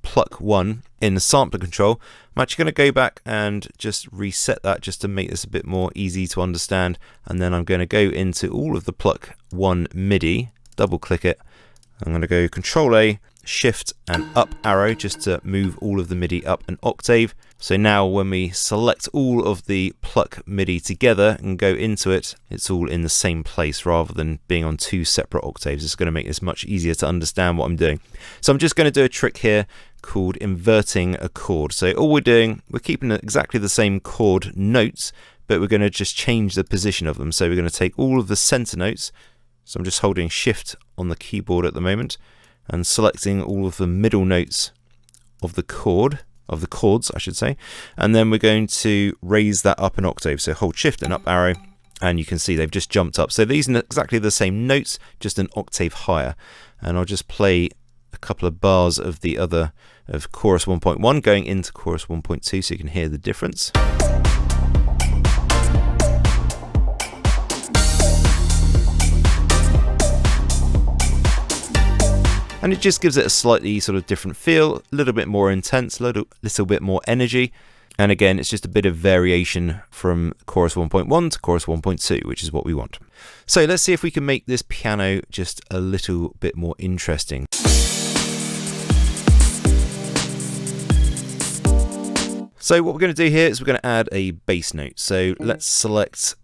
A: pluck 1 in the sampler control. I'm actually going to go back and just reset that just to make this a bit more easy to understand. And then I'm going to go into all of the pluck 1 MIDI, double click it. I'm going to go Control A, Shift and up arrow just to move all of the MIDI up an octave. So now when we select all of the pluck MIDI together and go into it, it's all in the same place rather than being on 2 separate octaves. It's going to make this much easier to understand what I'm doing. So I'm just going to do a trick here called inverting a chord. So all we're doing, we're keeping exactly the same chord notes, but we're going to just change the position of them. So we're going to take all of the center notes. So I'm just holding Shift on the keyboard at the moment and selecting all of the middle notes of the chords, I should say. And then we're going to raise that up an octave. So hold Shift and up arrow, and you can see they've just jumped up. So these are exactly the same notes, just an octave higher. And I'll just play a couple of bars of the other, of chorus 1.1 going into chorus 1.2 so you can hear the difference. And it just gives it a slightly sort of different feel, a little bit more intense, a little bit more energy. And again, it's just a bit of variation from chorus 1.1 to chorus 1.2, which is what we want. So let's see if we can make this piano just a little bit more interesting. So what we're going to do here is we're going to add a bass note. So let's select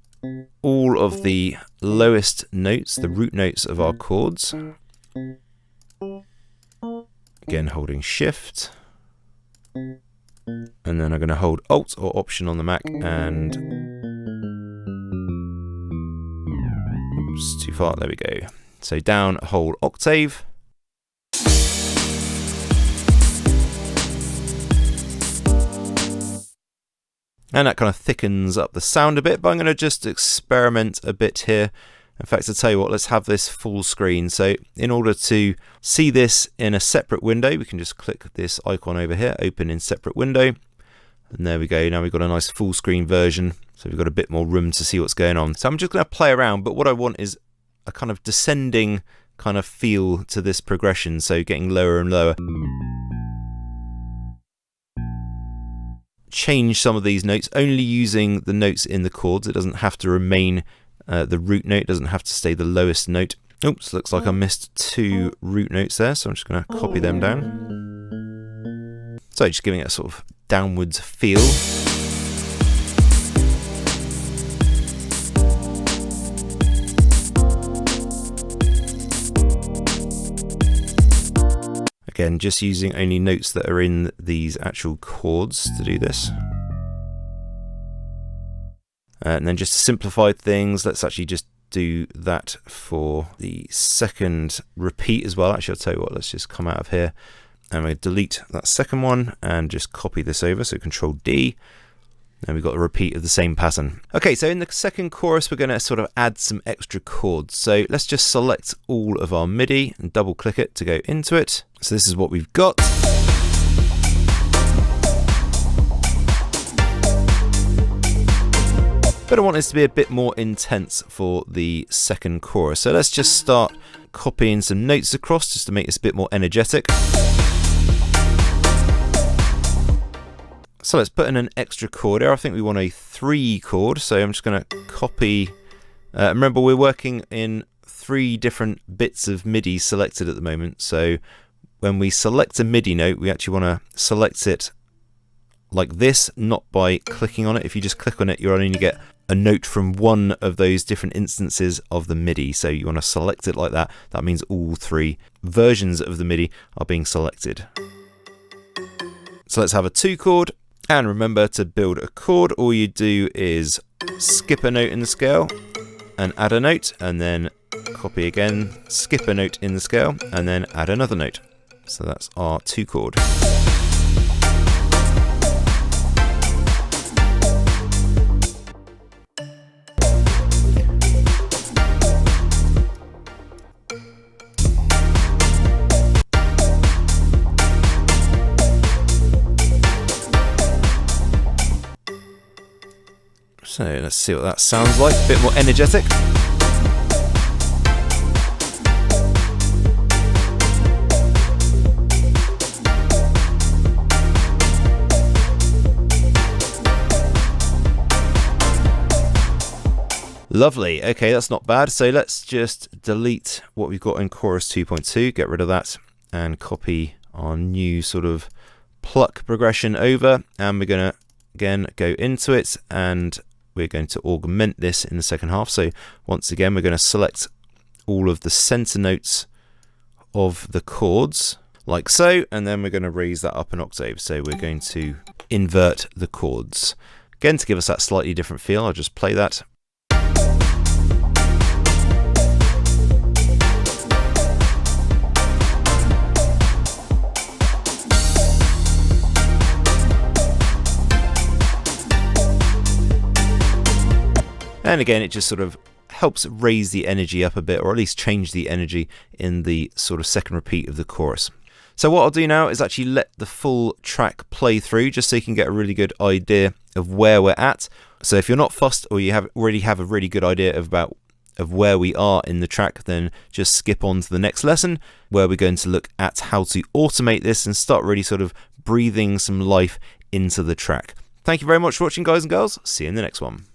A: all of the lowest notes, the root notes of our chords. Again, holding Shift, and then I'm going to hold Alt or Option on the Mac and oops, too far, there we go. So down a whole octave. And that kind of thickens up the sound a bit, but I'm going to just experiment a bit here. In fact, I'll tell you what, let's have this full screen. So in order to see this in a separate window, we can just click this icon over here, open in separate window. And there we go. Now we've got a nice full screen version. So we've got a bit more room to see what's going on. So I'm just going to play around, but what I want is a kind of descending kind of feel to this progression. So getting lower and lower. Change some of these notes, only using the notes in the chords. It doesn't have to remain the root note, doesn't have to stay the lowest note. Oops, looks like I missed 2 root notes there, so I'm just going to copy them down. So just giving it a sort of downwards feel. Again, just using only notes that are in these actual chords to do this. And then just to simplify things, let's actually just do that for the second repeat as well. Actually, I'll tell you what, let's just come out of here and we delete that second one and just copy this over. So Control D, and we've got a repeat of the same pattern. Okay, so in the second chorus, we're going to sort of add some extra chords. So let's just select all of our MIDI and double click it to go into it. So this is what we've got. But I want this to be a bit more intense for the second chorus. So let's just start copying some notes across just to make this a bit more energetic. So let's put in an extra chord here. I think we want a 3 chord. So I'm just going to copy. Remember, we're working in 3 different bits of MIDI selected at the moment. So when we select a MIDI note, we actually want to select it like this, not by clicking on it. If you just click on it, you'll only get a note from one of those different instances of the MIDI. So you want to select it like that. That means all 3 versions of the MIDI are being selected. So let's have a 2 chord. And remember, to build a chord, all you do is skip a note in the scale and add a note, and then copy again, skip a note in the scale, and then add another note. So that's our 2 chord. So let's see what that sounds like, a bit more energetic. Lovely, okay, that's not bad. So let's just delete what we've got in chorus 2.2, get rid of that, and copy our new sort of pluck progression over, and we're going to again go into it, and we're going to augment this in the second half. So once again, we're going to select all of the center notes of the chords like so, and then we're going to raise that up an octave. So we're going to invert the chords. Again, to give us that slightly different feel, I'll just play that. And again, it just sort of helps raise the energy up a bit, or at least change the energy in the sort of second repeat of the chorus. So what I'll do now is actually let the full track play through, just so you can get a really good idea of where we're at. So if you're not fussed, or you already have a really good idea of where we are in the track, then just skip on to the next lesson, where we're going to look at how to automate this and start really sort of breathing some life into the track. Thank you very much for watching, guys and girls. See you in the next one.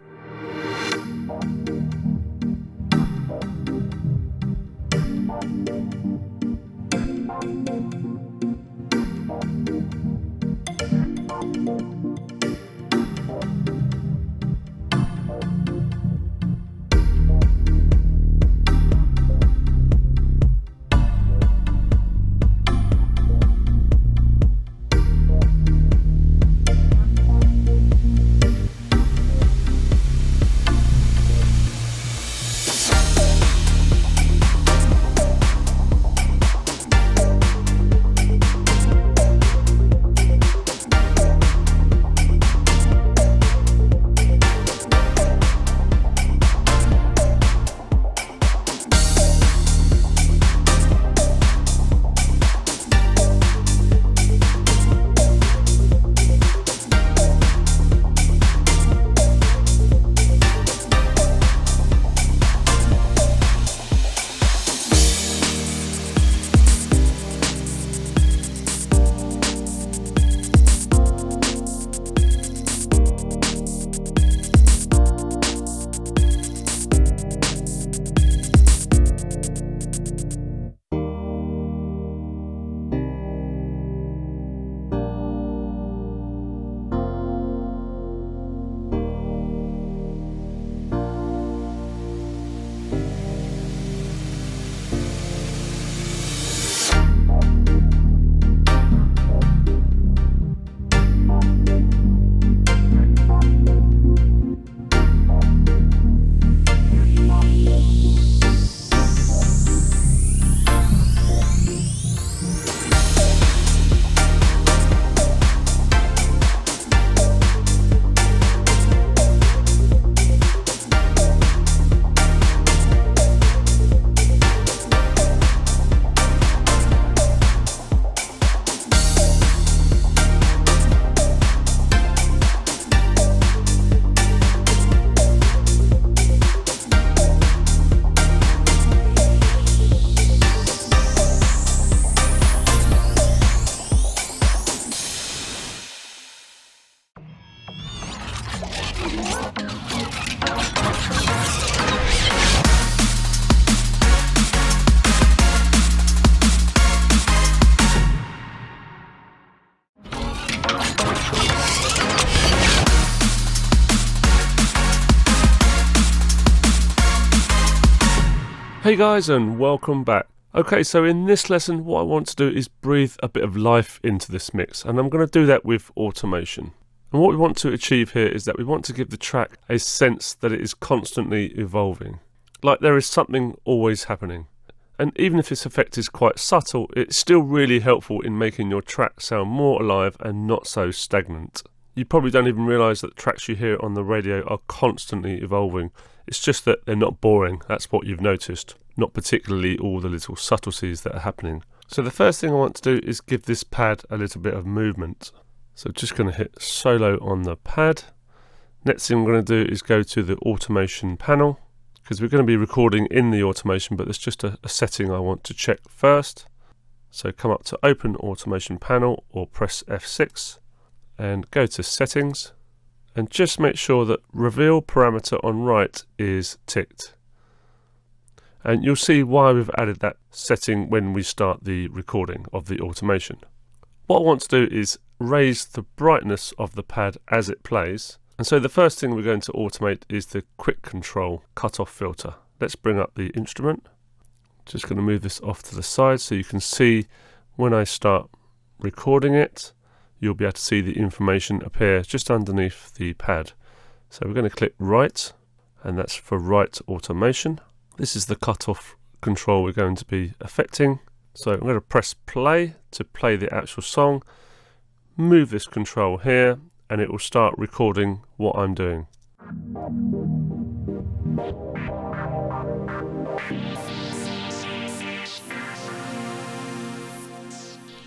C: Hey guys, and welcome back. Okay, so in this lesson what I want to do is breathe a bit of life into this mix, and I'm going to do that with automation. And what we want to achieve here is that we want to give the track a sense that it is constantly evolving, like there is something always happening. And even if this effect is quite subtle, it's still really helpful in making your track sound more alive and not so stagnant. You probably don't even realise that the tracks you hear on the radio are constantly evolving. It's just that they're not boring, that's what you've noticed, not particularly all the little subtleties that are happening. So the first thing I want to do is give this pad a little bit of movement. So just going to hit solo on the pad. Next thing I'm going to do is go to the automation panel, because we're going to be recording in the automation, but there's just a setting I want to check first. So come up to open automation panel or press F6 and go to settings and just make sure that reveal parameter on right is ticked. And you'll see why we've added that setting when we start the recording of the automation. What I want to do is raise the brightness of the pad as it plays. And so the first thing we're going to automate is the quick control cutoff filter. Let's bring up the instrument. Just going to move this off to the side so you can see when I start recording it, you'll be able to see the information appear just underneath the pad. So we're going to click right, and that's for right automation. This is the cutoff control we're going to be affecting. So I'm going to press play to play the actual song, move this control here, and it will start recording what I'm doing.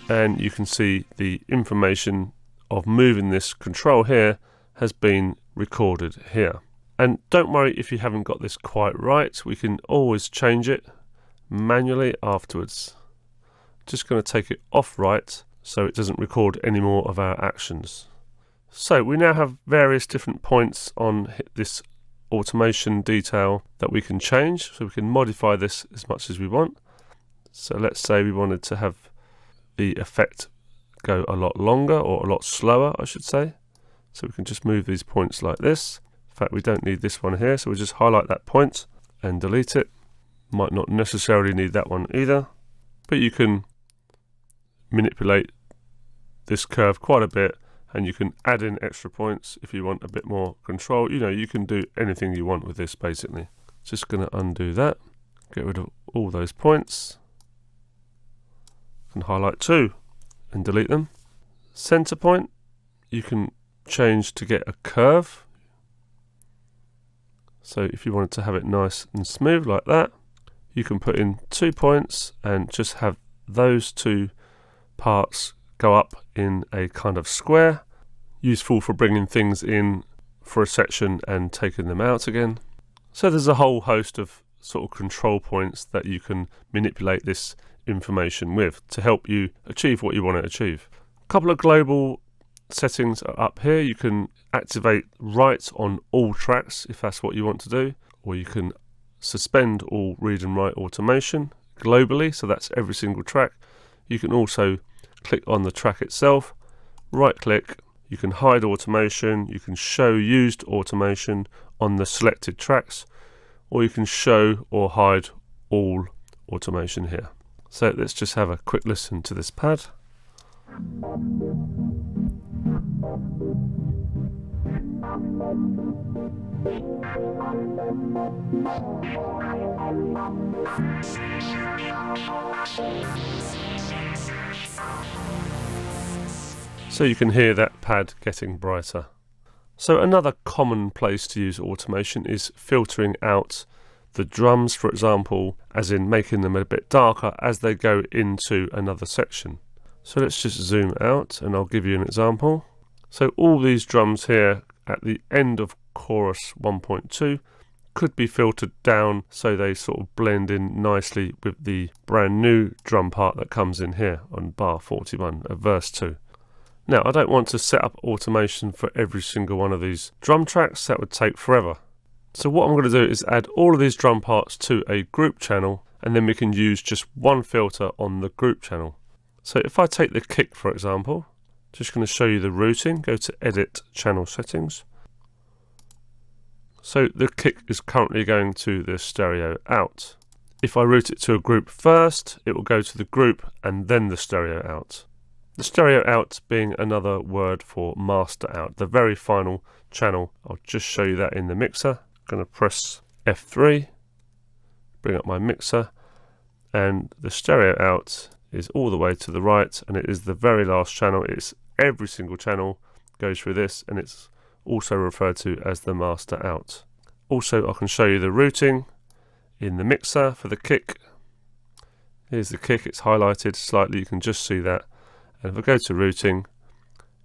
C: And you can see the information of moving this control here has been recorded here. And don't worry if you haven't got this quite right, we can always change it manually afterwards. Just going to take it off right so it doesn't record any more of our actions. So we now have various different points on this automation detail that we can change, so we can modify this as much as we want. So let's say we wanted to have the effect go a lot longer, or a lot slower I should say. So we can just move these points like this. In fact, we don't need this one here, so we'll just highlight that point and delete it. Might not necessarily need that one either, but you can manipulate this curve quite a bit, and you can add in extra points if you want a bit more control. You know, you can do anything you want with this basically. Just going to undo that, get rid of all those points, and highlight two and delete them. Center point, you can change to get a curve. So if you wanted to have it nice and smooth like that, you can put in 2 points and just have those two parts go up in a kind of square, useful for bringing things in for a section and taking them out again. So there's a whole host of sort of control points that you can manipulate this information with to help you achieve what you want to achieve. A couple of global settings are up here. You can activate write on all tracks if that's what you want to do, or you can suspend all read and write automation globally, so that's every single track. You can also click on the track itself, right click, you can hide automation, you can show used automation on the selected tracks, or you can show or hide all automation here. So let's just have a quick listen to this pad. So you can hear that pad getting brighter. So another common place to use automation is filtering out the drums, for example, as in making them a bit darker as they go into another section. So let's just zoom out and I'll give you an example. So all these drums here at the end of chorus 1.2 could be filtered down so they sort of blend in nicely with the brand new drum part that comes in here on bar 41 of verse 2. Now I don't want to set up automation for every single one of these drum tracks, that would take forever. So what I'm going to do is add all of these drum parts to a group channel, and then we can use just one filter on the group channel. So if I take the kick for example, just going to show you the routing, go to edit channel settings. So the kick is currently going to the stereo out. If I route it to a group first, it will go to the group and then the stereo out. The stereo out being another word for master out, the very final channel. I'll just show you that in the mixer. I'm going to press F3, bring up my mixer, and the stereo out is all the way to the right, and it is the very last channel. It's every single channel goes through this, and it's also referred to as the master out. Also, I can show you the routing in the mixer for the kick. Here's the kick, it's highlighted slightly, you can just see that. And if I go to routing,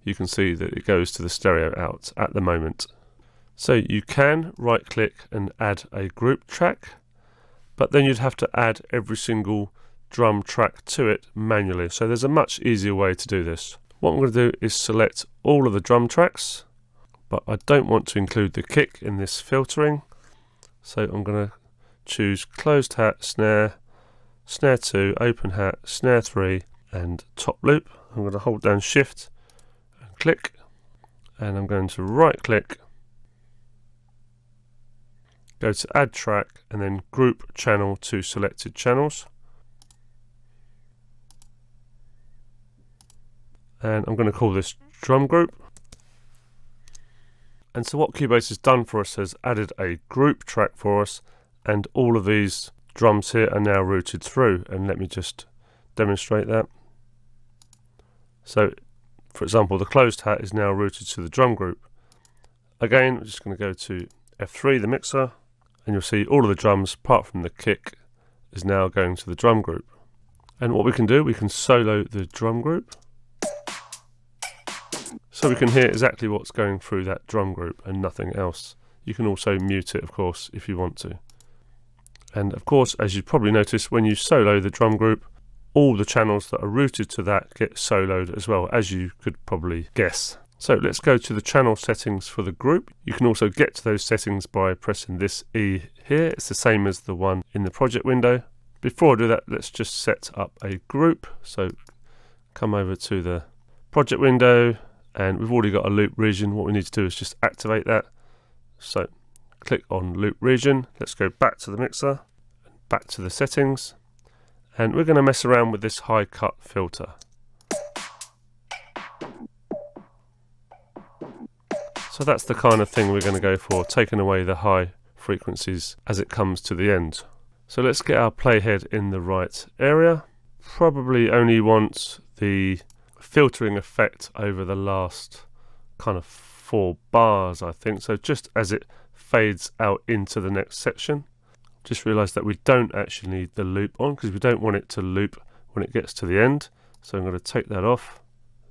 C: you can see that it goes to the stereo out at the moment. So you can right click and add a group track, but then you'd have to add every single drum track to it manually. So there's a much easier way to do this. What I'm going to do is select all of the drum tracks, but I don't want to include the kick in this filtering. So I'm going to choose closed hat, snare, snare 2, open hat, snare 3 and top loop. I'm going to hold down shift and click, and I'm going to right click, go to add track and then group channel to selected channels, and I'm going to call this drum group. And so what Cubase has done for us has added a group track for us, and all of these drums here are now routed through. And let me just demonstrate that. So for example, the closed hat is now routed to the drum group. Again, I'm just going to go to F3, the mixer, and you'll see all of the drums apart from the kick is now going to the drum group. And what we can do, we can solo the drum group, so we can hear exactly what's going through that drum group and nothing else. You can also mute it, of course, if you want to. And of course, as you probably noticed, when you solo the drum group, all the channels that are routed to that get soloed as well, as you could probably guess. So let's go to the channel settings for the group. You can also get to those settings by pressing this E here. It's the same as the one in the project window. Before I do that, let's just set up a group. So come over to the project window, and we've already got a loop region. What we need to do is just activate that. So click on loop region. Let's go back to the mixer, back to the settings, and we're going to mess around with this high cut filter. So that's the kind of thing we're going to go for, taking away the high frequencies as it comes to the end. So let's get our playhead in the right area. Probably only want the filtering effect over the last kind of 4 bars, I think. So just as it fades out into the next section. Just realised that we don't actually need the loop on, because we don't want it to loop when it gets to the end. So I'm going to take that off.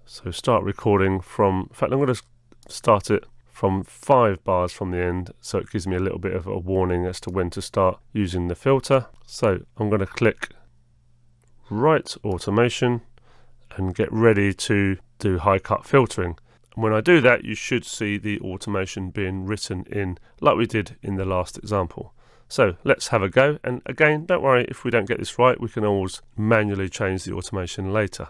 C: So start recording from, in fact I'm going to start it from 5 bars from the end, so it gives me a little bit of a warning as to when to start using the filter. So I'm going to click Write Automation and get ready to do high cut filtering. And when I do that, you should see the automation being written in like we did in the last example. So let's have a go, and again, don't worry if we don't get this right, we can always manually change the automation later.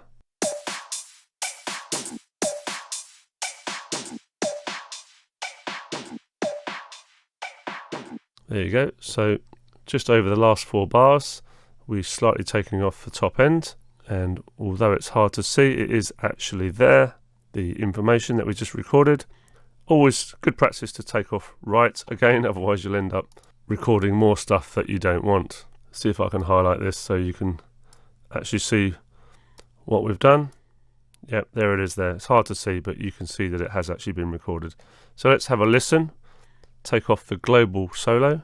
C: There you go. So just over the last 4 bars, we're slightly taking off the top end, and although it's hard to see, it is actually there, the information that we just recorded. Always good practice to take off right again, otherwise you'll end up recording more stuff that you don't want. See if I can highlight this so you can actually see what we've done. Yep, there it is there. It's hard to see, but you can see that it has actually been recorded. So let's have a listen. Take off the global solo.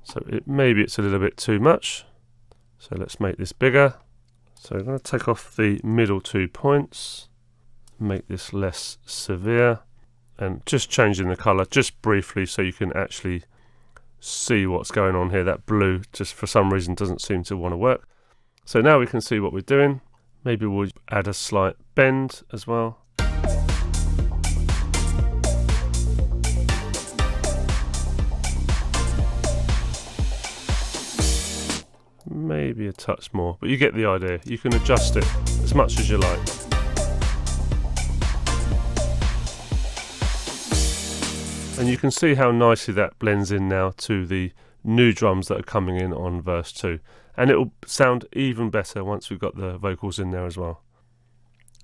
C: So maybe it's a little bit too much. So let's make this bigger. So I'm going to take off the middle 2 points, make this less severe, and just changing the color just briefly so you can actually see what's going on here. That blue just for some reason doesn't seem to want to work. So now we can see what we're doing. Maybe we'll add a slight bend as well. Maybe a touch more, but you get the idea. You can adjust it as much as you like. And you can see how nicely that blends in now to the new drums that are coming in on verse 2. And it will sound even better once we've got the vocals in there as well.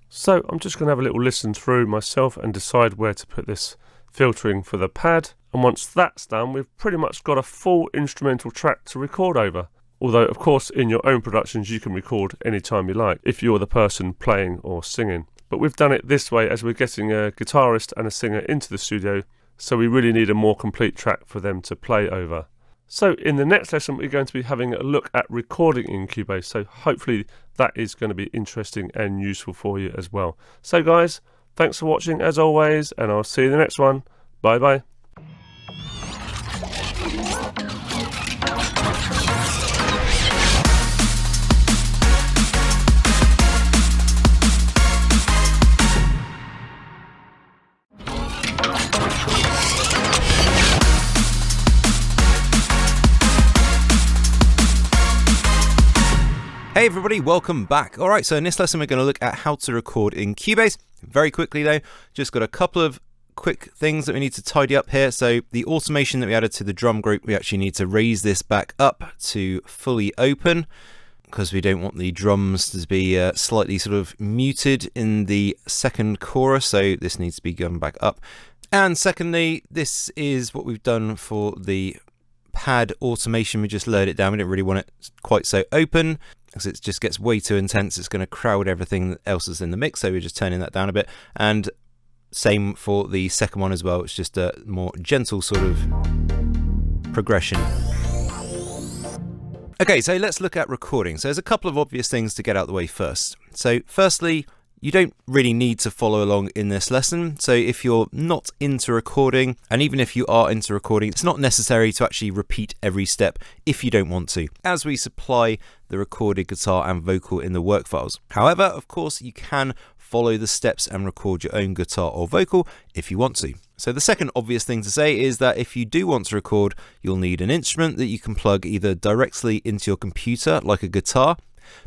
C: So I'm just going to have a little listen through myself and decide where to put this filtering for the pad. And once that's done, we've pretty much got a full instrumental track to record over. Although, of course, in your own productions you can record anytime you like, if you're the person playing or singing. But we've done it this way as we're getting a guitarist and a singer into the studio, so we really need a more complete track for them to play over. So in the next lesson we're going to be having a look at recording in Cubase, so hopefully that is going to be interesting and useful for you as well. So guys, thanks for watching as always, and I'll see you in the next one. Bye bye.
A: Hey everybody, welcome back. Alright, so in this lesson we're going to look at how to record in Cubase. Very quickly though, just got a couple of quick things that we need to tidy up here. So the automation that we added to the drum group, we actually need to raise this back up to fully open, because we don't want the drums to be slightly sort of muted in the second chorus, so this needs to be gone back up. And secondly, this is what we've done for the pad automation. We just lowered it down. We didn't really want it quite so open, because it just gets way too intense. It's going to crowd everything else is in the mix, so we're just turning that down a bit. And same for the second one as well. It's just a more gentle sort of progression. Okay, so let's look at recording. So there's a couple of obvious things to get out of the way first. So firstly, you don't really need to follow along in this lesson. So if you're not into recording, and even if you are into recording, it's not necessary to actually repeat every step if you don't want to, as we supply the recorded guitar and vocal in the work files. However, of course, you can follow the steps and record your own guitar or vocal if you want to. So the second obvious thing to say is that if you do want to record, you'll need an instrument that you can plug either directly into your computer, like a guitar.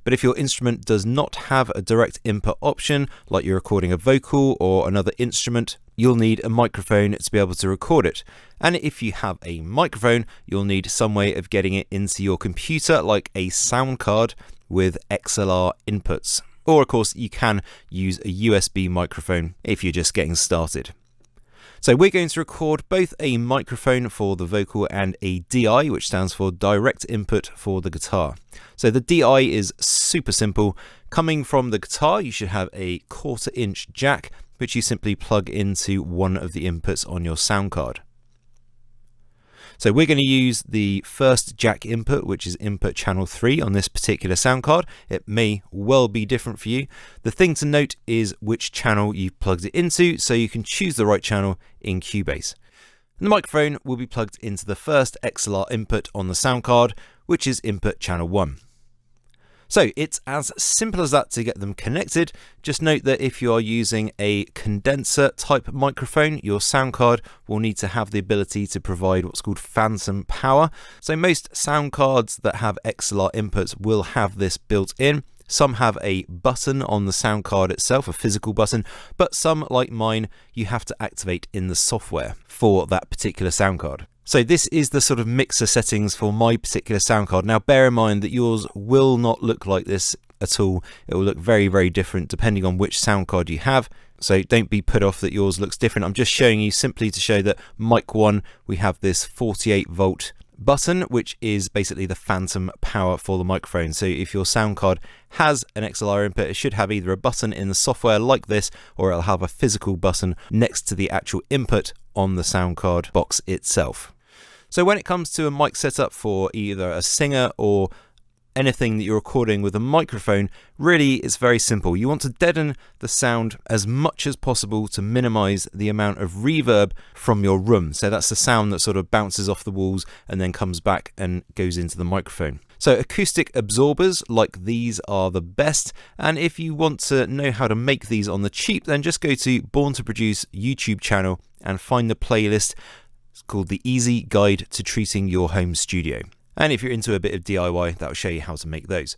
A: But if your instrument does not have a direct input option, like you're recording a vocal or another instrument, you'll need a microphone to be able to record it. And if you have a microphone, you'll need some way of getting it into your computer, like a sound card with XLR inputs. Or of course, you can use a USB microphone if you're just getting started. So we're going to record both a microphone for the vocal and a DI, which stands for direct input for the guitar. So the DI is super simple. Coming from the guitar, you should have a 1/4 inch jack, which you simply plug into one of the inputs on your sound card. So we're going to use the first jack input, which is input channel 3 on this particular sound card. It may well be different for you. The thing to note is which channel you've plugged it into, so you can choose the right channel in Cubase. And the microphone will be plugged into the first XLR input on the sound card, which is input channel 1. So it's as simple as that to get them connected. Just note that if you are using a condenser type microphone, your sound card will need to have the ability to provide what's called phantom power. So most sound cards that have XLR inputs will have this built in. Some have a button on the sound card itself, a physical button, but some, like mine, you have to activate in the software for that particular sound card. So this is the sort of mixer settings for my particular sound card. Now bear in mind that yours will not look like this at all. It will look very, very different depending on which sound card you have. So don't be put off that yours looks different. I'm just showing you simply to show that mic 1, we have this 48 volt button, which is basically the phantom power for the microphone. So if your sound card has an XLR input, it should have either a button in the software like this, or it'll have a physical button next to the actual input on the sound card box itself. So when it comes to a mic setup for either a singer or anything that you're recording with a microphone, really it's very simple. You want to deaden the sound as much as possible to minimize the amount of reverb from your room. So that's the sound that sort of bounces off the walls and then comes back and goes into the microphone. So acoustic absorbers like these are the best, and if you want to know how to make these on the cheap, then just go to Born to Produce YouTube channel and find the playlist. It's called The Easy Guide to Treating Your Home Studio. And if you're into a bit of DIY, that'll show you how to make those.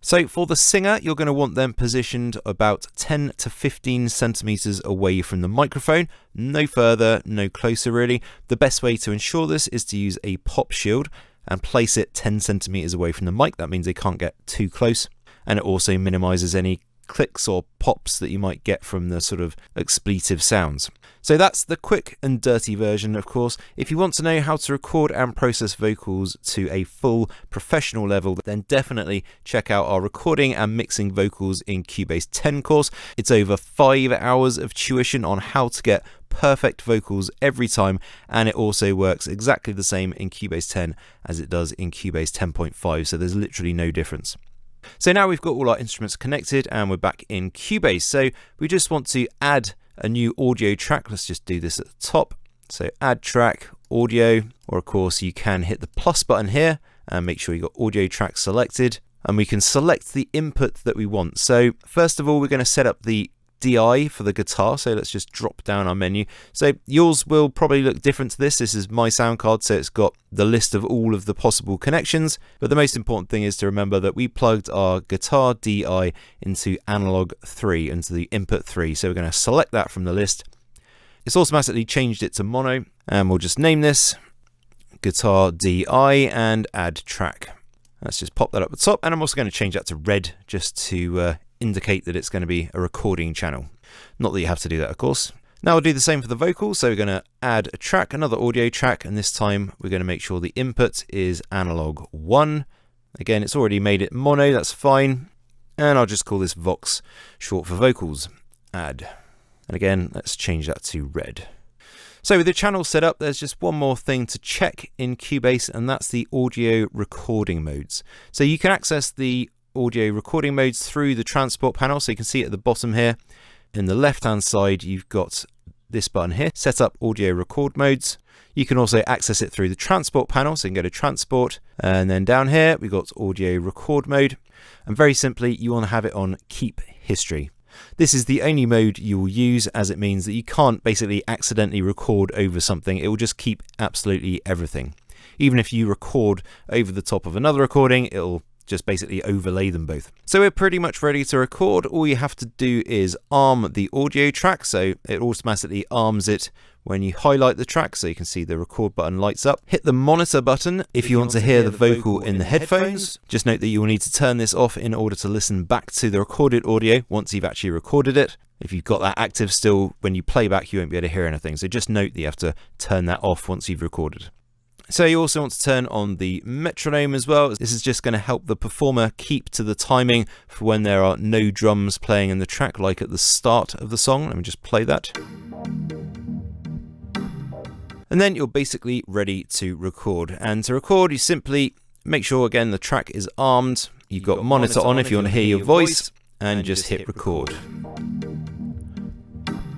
A: So for the singer, you're going to want them positioned about 10 to 15 centimeters away from the microphone. No further, no closer really. The best way to ensure this is to use a pop shield and place it 10 centimeters away from the mic. That means they can't get too close. And it also minimizes any clicks or pops that you might get from the sort of expletive sounds. So that's the quick and dirty version, of course. If you want to know how to record and process vocals to a full professional level, then definitely check out our recording and mixing vocals in Cubase 10 course. It's over 5 hours of tuition on how to get perfect vocals every time, and it also works exactly the same in Cubase 10 as it does in Cubase 10.5, so there's literally no difference. So now we've got all our instruments connected and we're back in Cubase. So we just want to add a new audio track. Let's just do this at the top. So add track, audio, or of course you can hit the plus button here and make sure you've got audio track selected, and we can select the input that we want. So first of all, we're going to set up the DI for the guitar. So let's just drop down our menu. So yours will probably look different to this. This is my sound card, so it's got the list of all of the possible connections. But the most important thing is to remember that we plugged our guitar DI into analog 3, into the input 3. So we're going to select that from the list. It's automatically changed it to mono, and we'll just name this guitar DI and add track. Let's just pop that up the top, and I'm also going to change that to red just to indicate that it's going to be a recording channel. Not that you have to do that, of course. Now we'll do the same for the vocals. So we're going to add a track, another audio track, and this time we're going to make sure the input is analog 1. Again, it's already made it mono, that's fine. And I'll just call this Vox, short for vocals. Add. And again, let's change that to red. So with the channel set up, there's just one more thing to check in Cubase, and that's the audio recording modes. So you can access the audio recording modes through the transport panel. So you can see at the bottom here, in the left hand side, you've got this button here, set up audio record modes. You can also access it through the transport panel. So you can go to transport, and then down here, we've got audio record mode. And very simply, you want to have it on keep history. This is the only mode you will use, as it means that you can't basically accidentally record over something. It will just keep absolutely everything. Even if you record over the top of another recording, it'll just basically overlay them both. So we're pretty much ready to record. All you have to do is arm the audio track, so it automatically arms it when you highlight the track, so you can see the record button lights up. Hit the monitor button if you want to hear the vocal in the headphones. Just note that you will need to turn this off in order to listen back to the recorded audio once you've actually recorded it. If you've got that active still, when you play back you won't be able to hear anything, so just note that you have to turn that off once you've recorded. So you also want to turn on the metronome as well. This is just going to help the performer keep to the timing for when there are no drums playing in the track, like at the start of the song. Let me just play that. And then you're basically ready to record. And to record, you simply make sure, again, the track is armed. You've got monitor on if you want to hear your voice, and just hit record.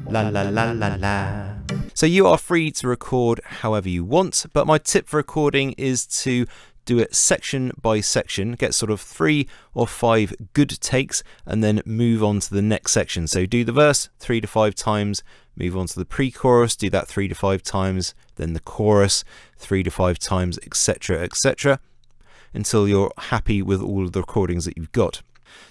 A: La la la la la. So you are free to record however you want, but my tip for recording is to do it section by section, get sort of 3 or 5 good takes, and then move on to the next section. So do the verse 3 to 5 times, move on to the pre-chorus, do that 3 to 5 times, then the chorus 3 to 5 times, etc., until you're happy with all of the recordings that you've got.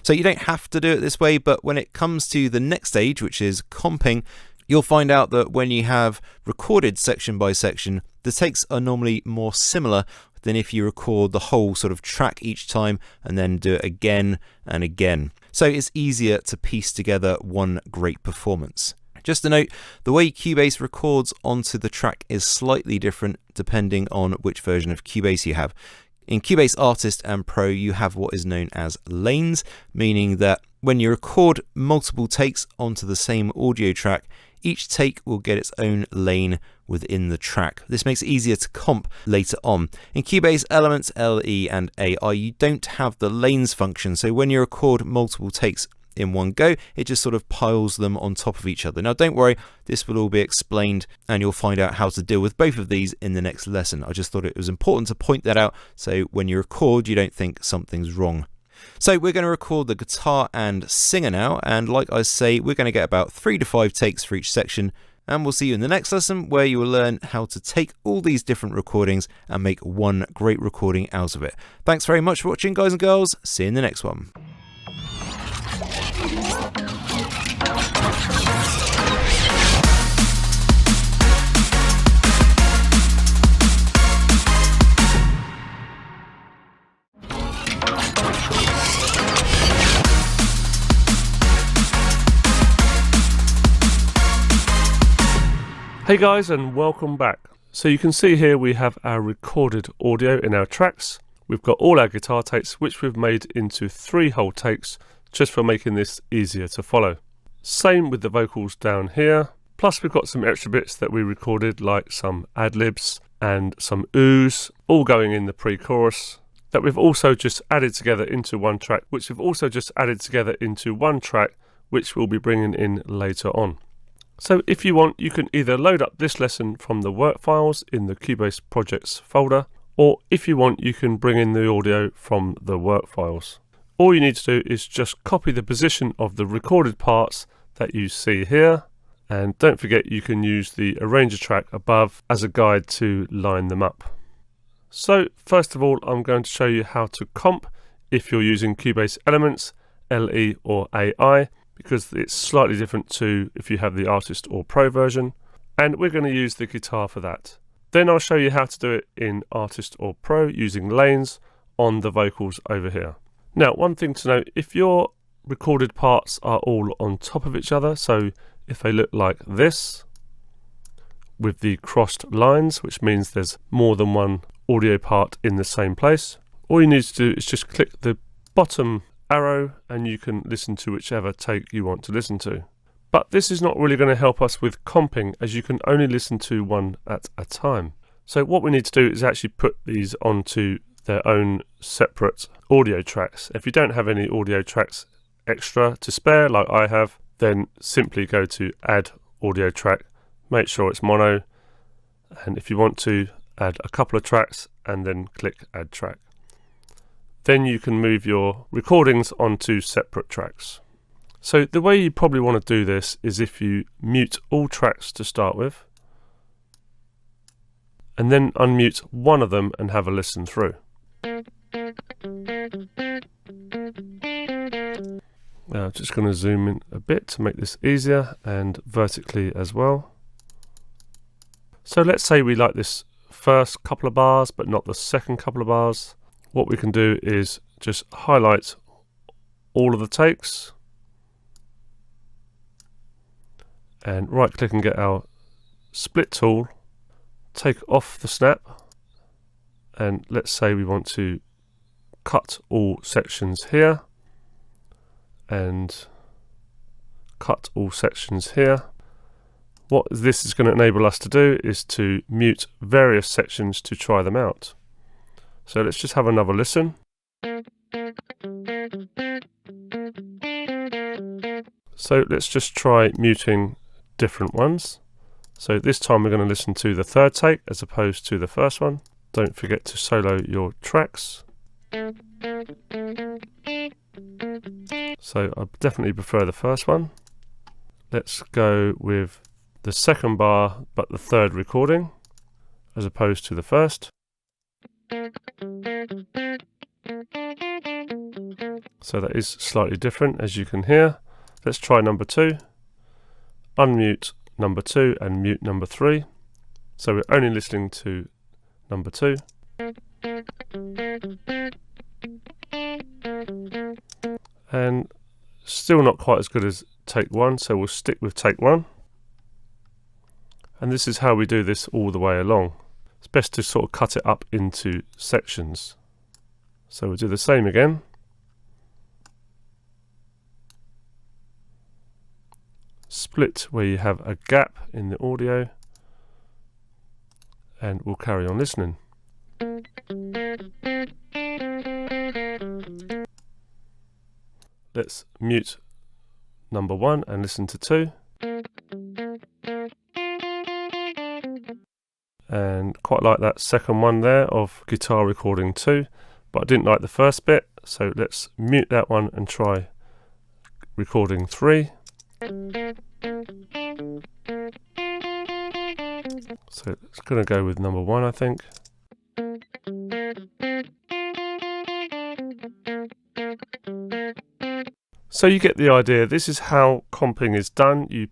A: So you don't have to do it this way, but when it comes to the next stage, which is comping, you'll find out that when you have recorded section by section, the takes are normally more similar than if you record the whole sort of track each time and then do it again and again. So it's easier to piece together one great performance. Just a note, the way Cubase records onto the track is slightly different depending on which version of Cubase you have. In Cubase Artist and Pro, you have what is known as lanes, meaning that when you record multiple takes onto the same audio track, each take will get its own lane within the track. This makes it easier to comp later on. In Cubase Elements, LE and AI, you don't have the lanes function, so when you record multiple takes in one go, it just sort of piles them on top of each other. Now don't worry, this will all be explained and you'll find out how to deal with both of these in the next lesson. I just thought it was important to point that out so when you record you don't think something's wrong. So we're going to record the guitar and singer now, and like I say, we're going to get about 3 to 5 takes for each section, And we'll see you in the next lesson, where you will learn how to take all these different recordings and make one great recording out of it. Thanks very much for watching, guys and girls. See you in the next one.
C: Hey guys, and welcome back. So you can see here we have our recorded audio in our tracks. We've got all our guitar takes, which we've made into 3 whole takes, just for making this easier to follow. Same with the vocals down here. Plus we've got some extra bits that we recorded, like some ad-libs and some oohs, all going in the pre-chorus, that we've also just added together into one track, which we'll be bringing in later on. So if you want, you can either load up this lesson from the work files in the Cubase projects folder, or if you want, you can bring in the audio from the work files. All you need to do is just copy the position of the recorded parts that you see here, and don't forget you can use the arranger track above as a guide to line them up. So first of all, I'm going to show you how to comp if you're using Cubase Elements, LE or AI, because it's slightly different to if you have the Artist or Pro version, and we're going to use the guitar for that. Then I'll show you how to do it in Artist or Pro using lanes on the vocals over here. Now, one thing to note, if your recorded parts are all on top of each other, so if they look like this with the crossed lines, which means there's more than one audio part in the same place, all you need to do is just click the bottom arrow and you can listen to whichever take you want to listen to. But this is not really going to help us with comping, as you can only listen to one at a time. So what we need to do is actually put these onto their own separate audio tracks. If you don't have any audio tracks extra to spare like I have, then simply go to add audio track, make sure it's mono, and if you want to, add a couple of tracks and then click add track. Then you can move your recordings onto separate tracks. So the way you probably want to do this is if you mute all tracks to start with, and then unmute one of them and have a listen through. Now I'm just going to zoom in a bit to make this easier, and vertically as well. So let's say we like this first couple of bars but not the second couple of bars. What we can do is just highlight all of the takes and right click and get our split tool, take off the snap, and let's say we want to cut all sections here and cut all sections here. What this is going to enable us to do is to mute various sections to try them out. So let's just have another listen. So let's just try muting different ones. So this time we're going to listen to the third take as opposed to the first one. Don't forget to solo your tracks. So I definitely prefer the first one. Let's go with the second bar but the third recording as opposed to the first. So that is slightly different, as you can hear. Let's try number 2. Unmute number 2 and mute number 3. So we're only listening to number 2. And still not quite as good as take 1, so we'll stick with take 1. And this is how we do this all the way along. It's best to sort of cut it up into sections. So we'll do the same again. Split where you have a gap in the audio, and we'll carry on listening. Let's mute number 1 and listen to 2. And quite like that second one there of guitar recording 2, but I didn't like the first bit, so let's mute that one and try recording 3. So it's going to go with number 1, I think. So you get the idea. This is how comping is done. You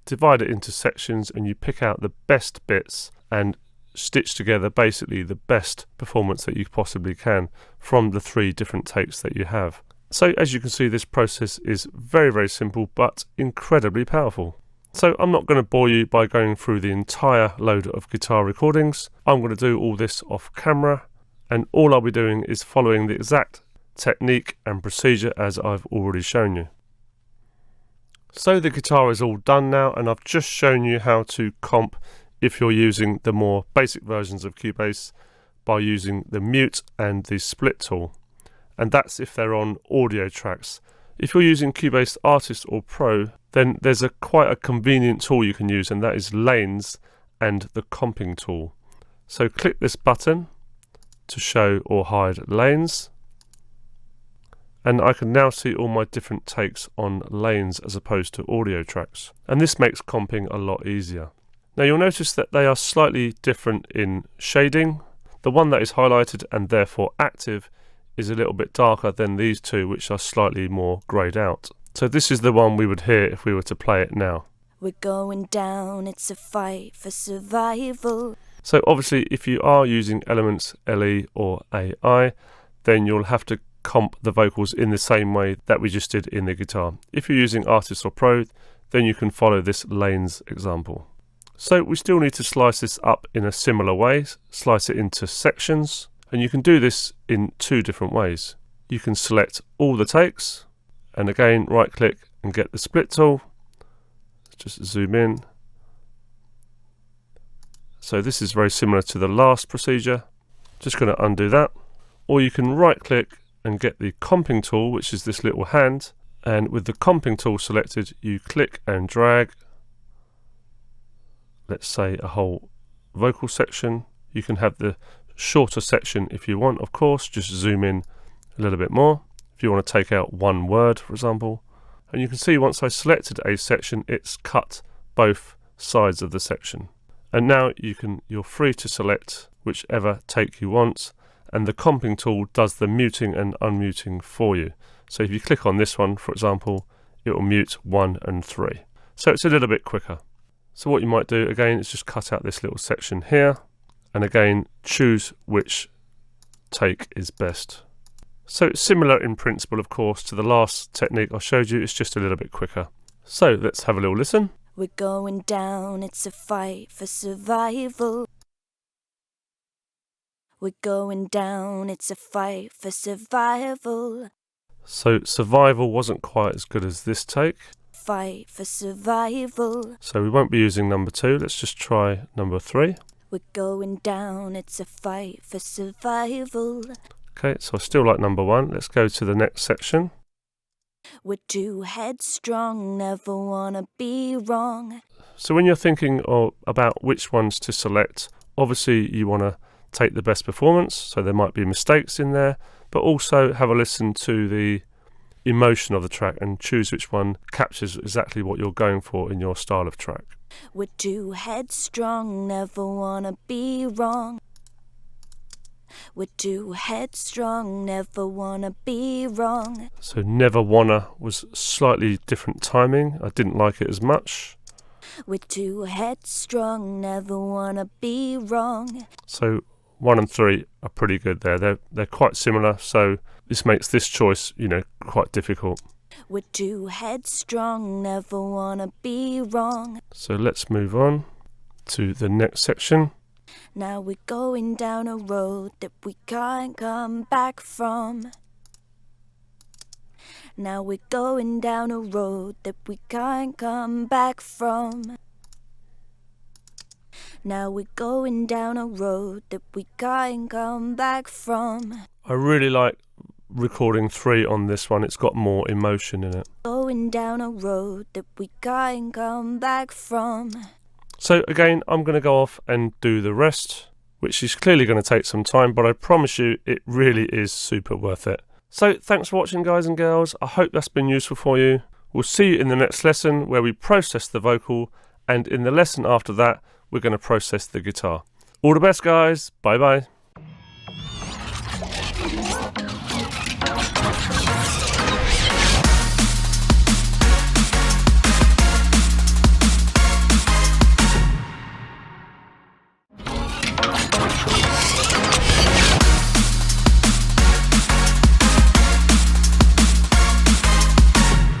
C: divide it into sections and you pick out the best bits and stitch together basically the best performance that you possibly can from the 3 different takes that you have. So as you can see, this process is very, very simple but incredibly powerful. So I'm not going to bore you by going through the entire load of guitar recordings. I'm going to do all this off camera, and all I'll be doing is following the exact technique and procedure as I've already shown you. So the guitar is all done now, and I've just shown you how to comp if you're using the more basic versions of Cubase by using the mute and the split tool. And that's if they're on audio tracks. If you're using Cubase Artist or Pro, then there's quite a convenient tool you can use, and that is lanes and the comping tool. So click this button to show or hide lanes, and I can now see all my different takes on lanes as opposed to audio tracks, and this makes comping a lot easier. Now you'll notice that they are slightly different in shading. The one that is highlighted and therefore active is a little bit darker than these two, which are slightly more greyed out. So this is the one we would hear if we were to play it now.
B: We're going down, it's a fight for survival.
C: So obviously if you are using Elements LE or AI, then you'll have to comp the vocals in the same way that we just did in the guitar. If you're using Artist or Pro, then you can follow this lanes example. So we still need to slice this up in a similar way, slice it into sections. And you can do this in 2 different ways. You can select all the takes, and again right click and get the split tool. Just zoom in. So this is very similar to the last procedure. Just going to undo that. Or you can right click and get the comping tool, which is this little hand, and with the comping tool selected you click and drag, let's say a whole vocal section. You can have the shorter section if you want, of course. Just zoom in a little bit more if you want to take out 1 word, for example. And you can see once I selected a section, it's cut both sides of the section. And now you're free to select whichever take you want, and the comping tool does the muting and unmuting for you. So if you click on this one, for example, it will mute 1 and 3. So it's a little bit quicker. So what you might do again is just cut out this little section here, and again choose which take is best. So it's similar in principle, of course, to the last technique I showed you. It's just a little bit quicker. So let's have a little listen.
B: We're going down, it's a fight for survival. We're going down, it's a fight for survival.
C: So survival wasn't quite as good as this take.
B: Fight for survival.
C: So we won't be using number 2. Let's just try number 3.
B: We're going down, it's a fight for survival.
C: Okay, so I still like number 1. Let's go to the next section.
B: We're too headstrong, never wanna be wrong.
C: So when you're thinking about which ones to select, obviously you want to take the best performance, so there might be mistakes in there, but also have a listen to the emotion of the track and choose which one captures exactly what you're going for in your style of track.
B: We're too headstrong, never wanna be wrong. We're too headstrong, never wanna be wrong.
C: So never wanna was slightly different timing. I didn't like it as much.
B: We're too headstrong, never wanna be wrong.
C: So 1 and 3 are pretty good there. They're quite similar, so this makes this choice, quite difficult.
B: We're too headstrong, never wanna be wrong.
C: So let's move on to the next section.
B: Now we're going down a road that we can't come back from. Now we're going down a road that we can't come back from. Now we're going down a road that we can't come back from.
C: I really like recording 3 on this one. It's got more emotion in it.
B: Going down a road that we can't come back from.
C: So again, I'm going to go off and do the rest, which is clearly going to take some time, but I promise you it really is super worth it. So thanks for watching, guys and girls. I hope that's been useful for you. We'll see you in the next lesson where we process the vocal, and in the lesson after that we're going to process the guitar. All the best, guys. Bye bye.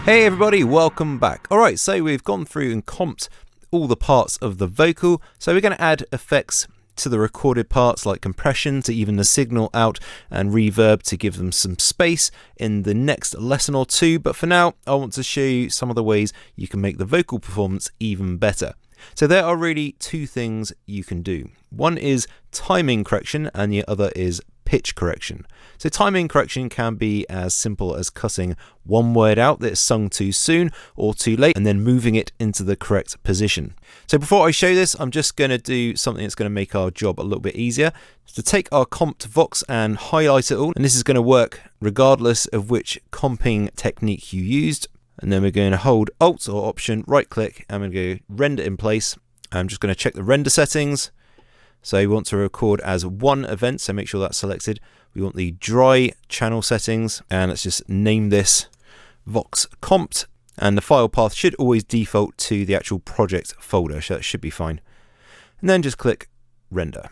A: Hey everybody, welcome back. Alright, so we've gone through and comped all the parts of the vocal, so we're going to add effects to the recorded parts like compression to even the signal out and reverb to give them some space in the next lesson or two, but for now I want to show you some of the ways you can make the vocal performance even better. So there are really two things you can do. One is timing correction and the other is pitch correction. So timing correction can be as simple as cutting one word out that's sung too soon or too late and then moving it into the correct position. So before I show this, I'm just going to do something that's going to make our job a little bit easier. So take our comped vox and highlight it all, and this is going to work regardless of which comping technique you used. And then we're going to hold Alt or Option, right click, and we're going to go render in place. I'm just going to check the render settings. So we want to record as one event, so make sure that's selected. We want the dry channel settings, and let's just name this Vox Comped, and the file path should always default to the actual project folder, so that should be fine. And then just click render.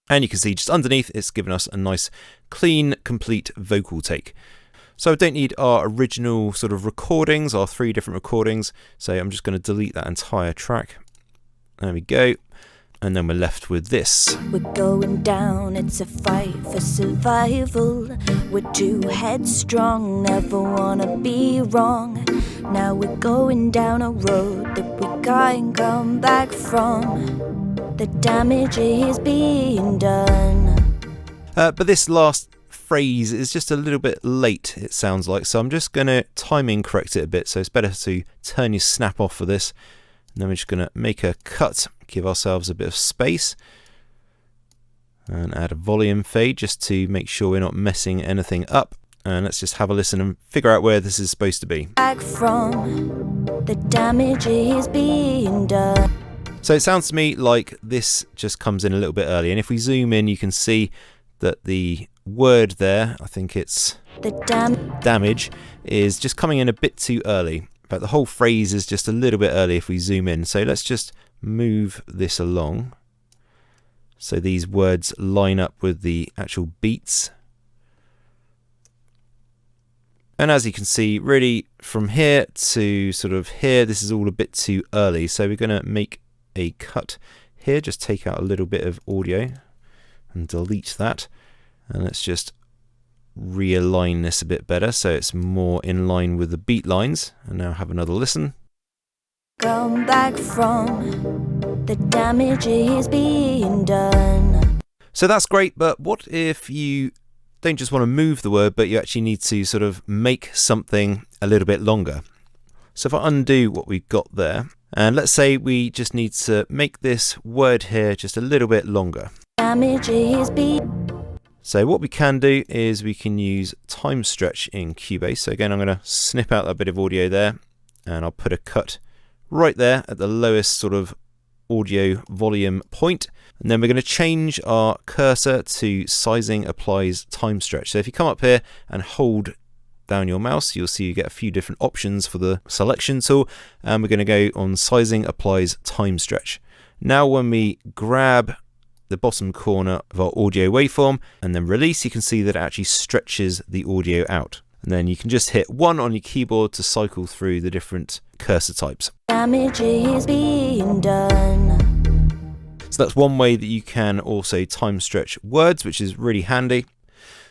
A: And you can see just underneath it's given us a nice clean, complete vocal take. So I don't need our original sort of recordings, our 3 different recordings, so I'm just going to delete that entire track. There we go. And then we're left with this.
B: We're going down, it's a fight for survival. We're too headstrong, never wanna be wrong. Now we're going down a road that we can't come back from. The damage is being done.
A: But this last phrase is just a little bit late, it sounds like. So I'm just going to timing correct it a bit. So it's better to turn your snap off for this. And then we're just going to make a cut, give ourselves a bit of space, and add a volume fade just to make sure we're not messing anything up. And let's just have a listen and figure out where this is supposed to be.
B: Back from the damage is being done.
A: So it sounds to me like this just comes in a little bit early. And if we zoom in, you can see that the word there, I think it's
B: The
A: damage, is just coming in a bit too early. In fact, the whole phrase is just a little bit early if we zoom in. So let's just move this along so these words line up with the actual beats. And as you can see, really from here to sort of here, this is all a bit too early. So we're going to make a cut here, just take out a little bit of audio and delete that. And let's just realign this a bit better so it's more in line with the beat lines. And now have another listen.
B: come back from the damage is being done.
A: So that's great, but what if you don't just want to move the word, but you actually need to sort of make something a little bit longer? So if I undo what we've got there, and let's say we just need to make this word here just a little bit longer.
B: Damage is being.
A: So what we can do is we can use time stretch in Cubase. So again, I'm going to snip out that bit of audio there, and I'll put a cut right there at the lowest sort of audio volume point. And then we're going to change our cursor to sizing applies time stretch. So if you come up here and hold down your mouse, you'll see you get a few different options for the selection tool, and we're going to go on sizing applies time stretch. Now when we grab the bottom corner of our audio waveform and then release, you can see that it actually stretches the audio out. And then you can just hit 1 on your keyboard to cycle through the different cursor types.
B: Damage is being done.
A: So that's one way that you can also time stretch words, which is really handy.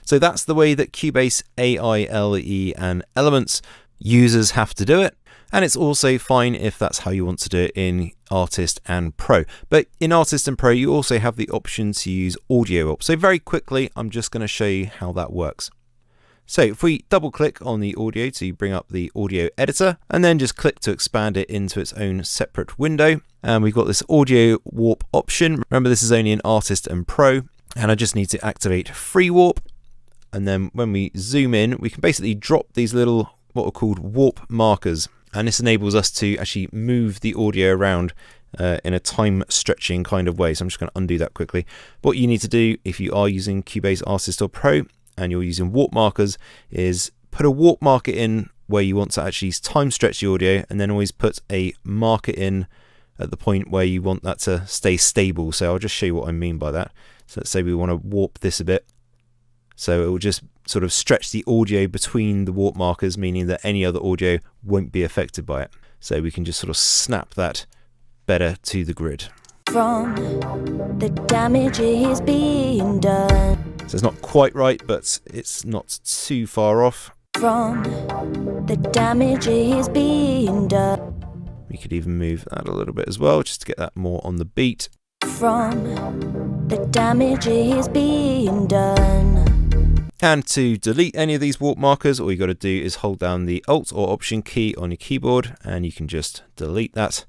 A: So that's the way that Cubase, AILE and Elements users have to do it. And it's also fine if that's how you want to do it in Artist and Pro. But in Artist and Pro, you also have the option to use Audio Up. So very quickly, I'm just going to show you how that works. So if we double click on the audio to bring up the audio editor, and then just click to expand it into its own separate window, and we've got this audio warp option. Remember, this is only in Artist and Pro, and I just need to activate free warp. And then when we zoom in, we can basically drop these little what are called warp markers. And this enables us to actually move the audio around in a time stretching kind of way. So I'm just going to undo that quickly. What you need to do if you are using Cubase Artist or Pro and you're using warp markers is put a warp marker in where you want to actually time stretch the audio, and then always put a marker in at the point where you want that to stay stable. So I'll just show you what I mean by that. So let's say we want to warp this a bit. So it will just sort of stretch the audio between the warp markers, meaning that any other audio won't be affected by it. So we can just sort of snap that better to the grid.
B: From the damage is being done.
A: So it's not quite right, but it's not too far off.
B: From the damage is being done.
A: We could even move that a little bit as well, just to get that more on the beat.
B: From the damage is being done.
A: And to delete any of these warp markers, all you got to do is hold down the Alt or Option key on your keyboard, and you can just delete that,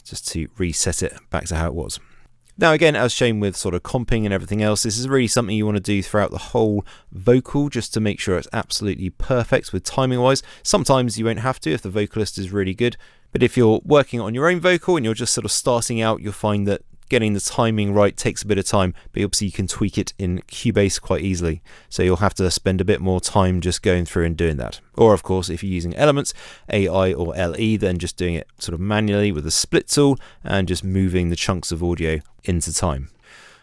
A: just to reset it back to how it was. Now again, as shown with sort of comping and everything else, this is really something you want to do throughout the whole vocal, just to make sure it's absolutely perfect with timing wise. Sometimes you won't have to if the vocalist is really good, but if you're working on your own vocal and you're just sort of starting out, you'll find that getting the timing right takes a bit of time, but obviously you can tweak it in Cubase quite easily. So you'll have to spend a bit more time just going through and doing that. Or of course, if you're using Elements, AI or LE, then just doing it sort of manually with the split tool and just moving the chunks of audio into time.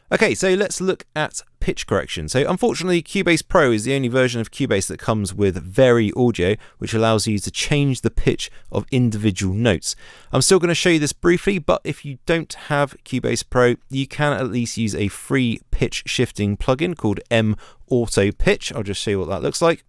A: Okay, so let's look at pitch correction. So unfortunately, Cubase Pro is the only version of Cubase that comes with Vary Audio, which allows you to change the pitch of individual notes. I'm still going to show you this briefly, but if you don't have Cubase Pro, you can at least use a free pitch shifting plugin called M Auto Pitch. I'll just show you what that looks like.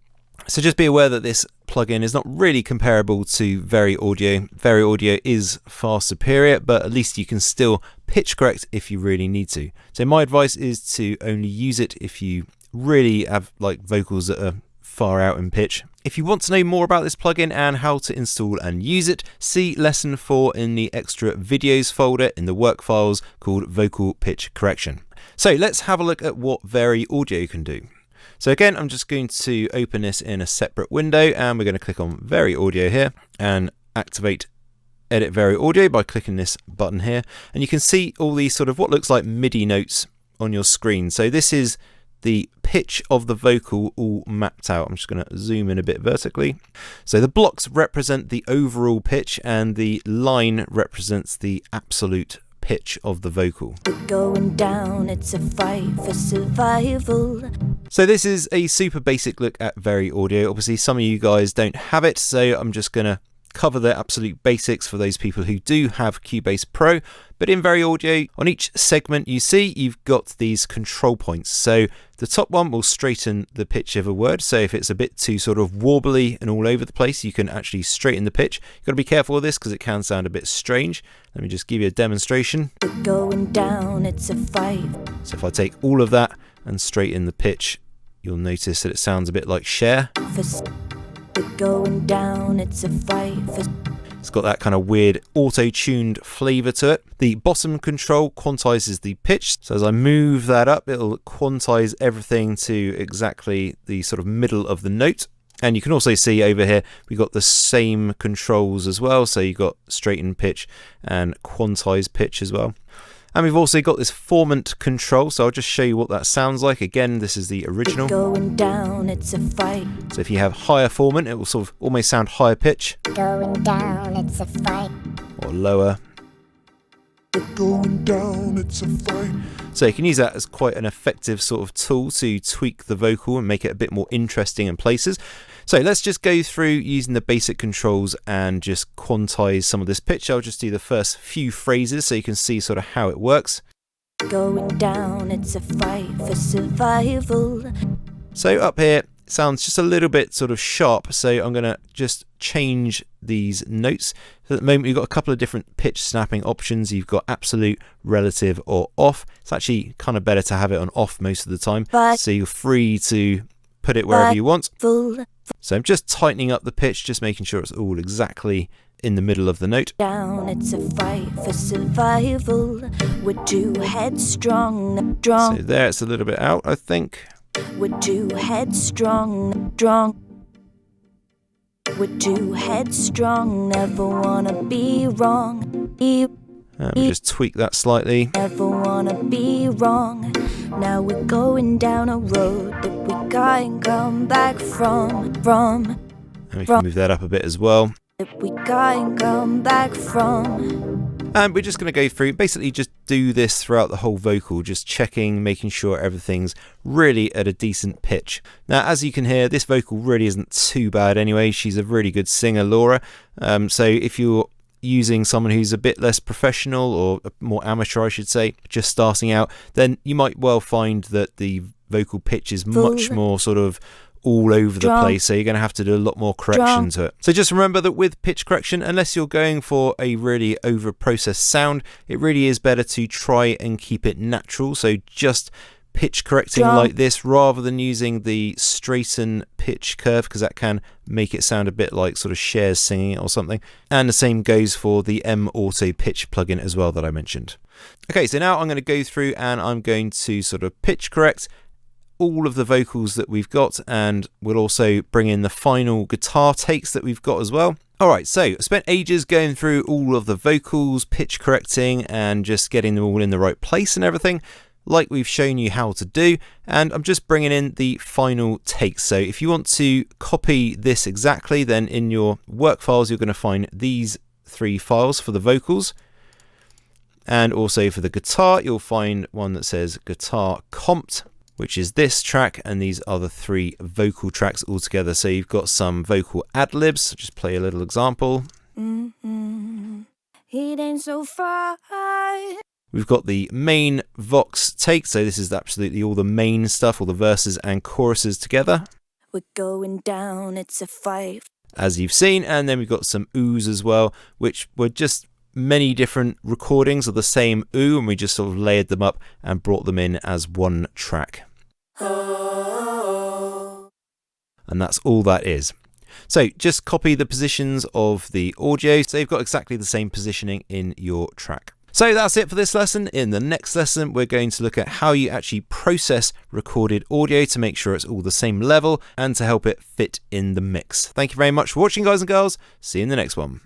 A: So just be aware that this plugin is not really comparable to Vary Audio. Vary Audio is far superior, but at least you can still pitch correct if you really need to. So my advice is to only use it if you really have like vocals that are far out in pitch. If you want to know more about this plugin and how to install and use it, see lesson 4 in the extra videos folder in the work files called Vocal Pitch Correction. So let's have a look at what Vary Audio can do. So again, I'm just going to open this in a separate window, and we're going to click on Vary Audio here and activate Edit Vary Audio by clicking this button here. And you can see all these sort of what looks like MIDI notes on your screen. So this is the pitch of the vocal all mapped out. I'm just going to zoom in a bit vertically. So the blocks represent the overall pitch and the line represents the absolute pitch of the vocal.
B: We're going down, it's a fight for survival.
A: So this is a super basic look at Vary Audio. Obviously some of you guys don't have it, so I'm just going to cover the absolute basics for those people who do have Cubase Pro. But in Vary Audio, on each segment you see, you've got these control points. So the top one will straighten the pitch of a word. So if it's a bit too sort of wobbly and all over the place, you can actually straighten the pitch. You've got to be careful with this because it can sound a bit strange. Let me just give you a demonstration.
B: We're going down, it's a fight.
A: So if I take all of that and straighten the pitch, you'll notice that it sounds a bit like Cher.
B: We're going down, it's a fight for...
A: It's got that kind of weird auto-tuned flavour to it. The bottom control quantizes the pitch. So as I move that up, it'll quantize everything to exactly the sort of middle of the note. And you can also see over here, we've got the same controls as well. So you've got straighten pitch and quantize pitch as well. And we've also got this formant control, so I'll just show you what that sounds like. Again, this is the original.
B: Going down, it's a fight.
A: So if you have higher formant, it will sort of almost sound higher pitch.
B: Going down, it's a fight.
A: Or lower.
D: Going down, it's a fight.
A: So you can use that as quite an effective sort of tool to tweak the vocal and make it a bit more interesting in places. So let's just go through using the basic controls and just quantize some of this pitch. I'll just do the first few phrases so you can see sort of how it works.
B: Going down, it's a fight for survival.
A: So up here, it sounds just a little bit sort of sharp. So I'm going to just change these notes. So at the moment, you've got a couple of different pitch snapping options. You've got absolute, relative, or off. It's actually kind of better to have it on off most of the time. So you're free to put it wherever you want. So I'm just tightening up the pitch, just making sure it's all exactly in the middle of the note.
B: Down, it's a fight for survival. We're too headstrong.
A: So there, it's a little bit out, I think.
B: We're too headstrong. We're too headstrong. Never wanna be wrong.
A: Just tweak that slightly.
B: Never wanna be wrong. Now we're going down a road that we can't come back from.
A: And we can move that up a bit as well.
B: That we can't come back from.
A: And we're just going to go through, basically just do this throughout the whole vocal, just checking, making sure everything's really at a decent pitch. Now, as you can hear, this vocal really isn't too bad anyway. She's a really good singer, Laura. So if you're using someone who's a bit less professional, or more amateur, I should say, just starting out, then you might well find that the vocal pitch is much more sort of all over the place, so you're going to have to do a lot more correction to it. So just remember that with pitch correction, unless you're going for a really over processed sound, it really is better to try and keep it natural. So just pitch correcting like this rather than using the straighten pitch curve, because that can make it sound a bit like sort of Cher's singing it or something. And the same goes for the M Auto Pitch plugin as well that I mentioned. Okay, so now I'm going to go through and I'm going to sort of pitch correct all of the vocals that we've got, and we'll also bring in the final guitar takes that we've got as well. Alright, so I spent ages going through all of the vocals, pitch correcting, and just getting them all in the right place and everything, like we've shown you how to do, and I'm just bringing in the final takes. So if you want to copy this exactly, then in your work files you're going to find these 3 files for the vocals, and also for the guitar you'll find one that says guitar comped, which is this track, and these are the 3 vocal tracks all together. So you've got some vocal ad-libs. Just play a little example.
B: It ain't so far.
A: We've got the main Vox take, so this is absolutely all the main stuff, all the verses and choruses together.
B: We're going down, it's a fight.
A: As you've seen, and then we've got some oohs as well, which were just many different recordings of the same ooh, and we just sort of layered them up and brought them in as one track. And that's all that is. So just copy the positions of the audio so you've got exactly the same positioning in your track. So that's it for this lesson. In the next lesson we're going to look at how you actually process recorded audio to make sure it's all the same level and to help it fit in the mix. Thank you very much for watching, guys and girls. See you in the next one.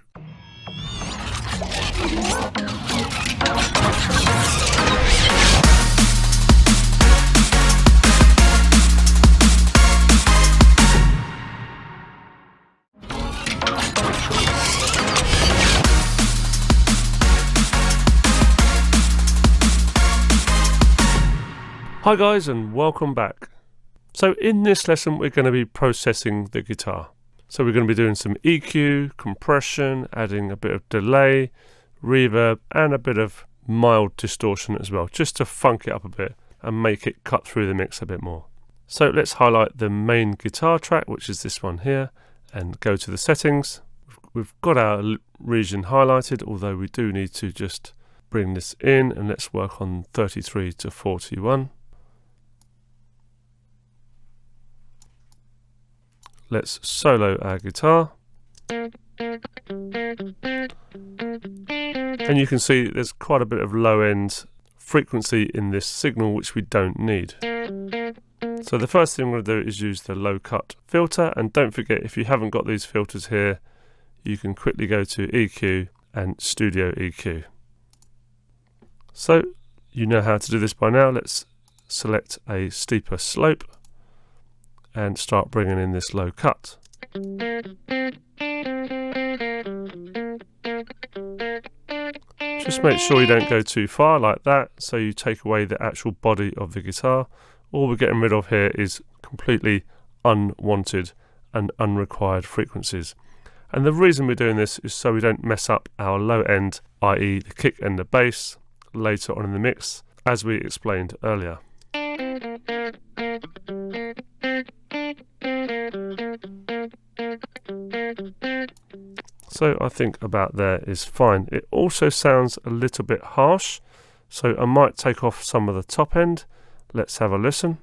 C: Hi guys, and welcome back. So in this lesson we're going to be processing the guitar. So we're going to be doing some EQ, compression, adding a bit of delay, reverb and a bit of mild distortion as well, just to funk it up a bit and make it cut through the mix a bit more. So let's highlight the main guitar track, which is this one here, and go to the settings. We've got our region highlighted, although we do need to just bring this in, and let's work on 33 to 41. Let's solo our guitar. And you can see there's quite a bit of low end frequency in this signal which we don't need. So the first thing I'm going to do is use the low cut filter, and don't forget, if you haven't got these filters here, you can quickly go to EQ and Studio EQ. So you know how to do this by now. Let's select a steeper slope and start bringing in this low cut. Just make sure you don't go too far like that, so you take away the actual body of the guitar. All we're getting rid of here is completely unwanted and unrequired frequencies. And the reason we're doing this is so we don't mess up our low end, i.e. the kick and the bass, later on in the mix, as we explained earlier. So I think about there is fine. It also sounds a little bit harsh, so I might take off some of the top end. Let's have a listen.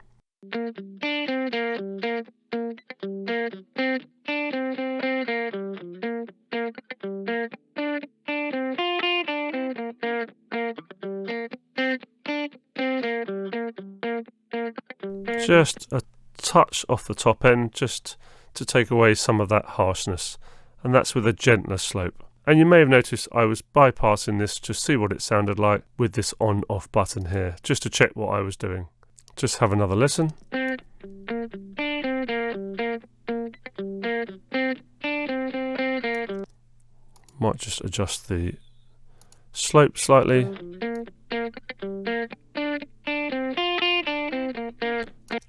C: Just a touch off the top end, just to take away some of that harshness, and that's with a gentler slope. And you may have noticed I was bypassing this to see what it sounded like with this on-off button here, just to check what I was doing. Just have another listen. Might just adjust the slope slightly.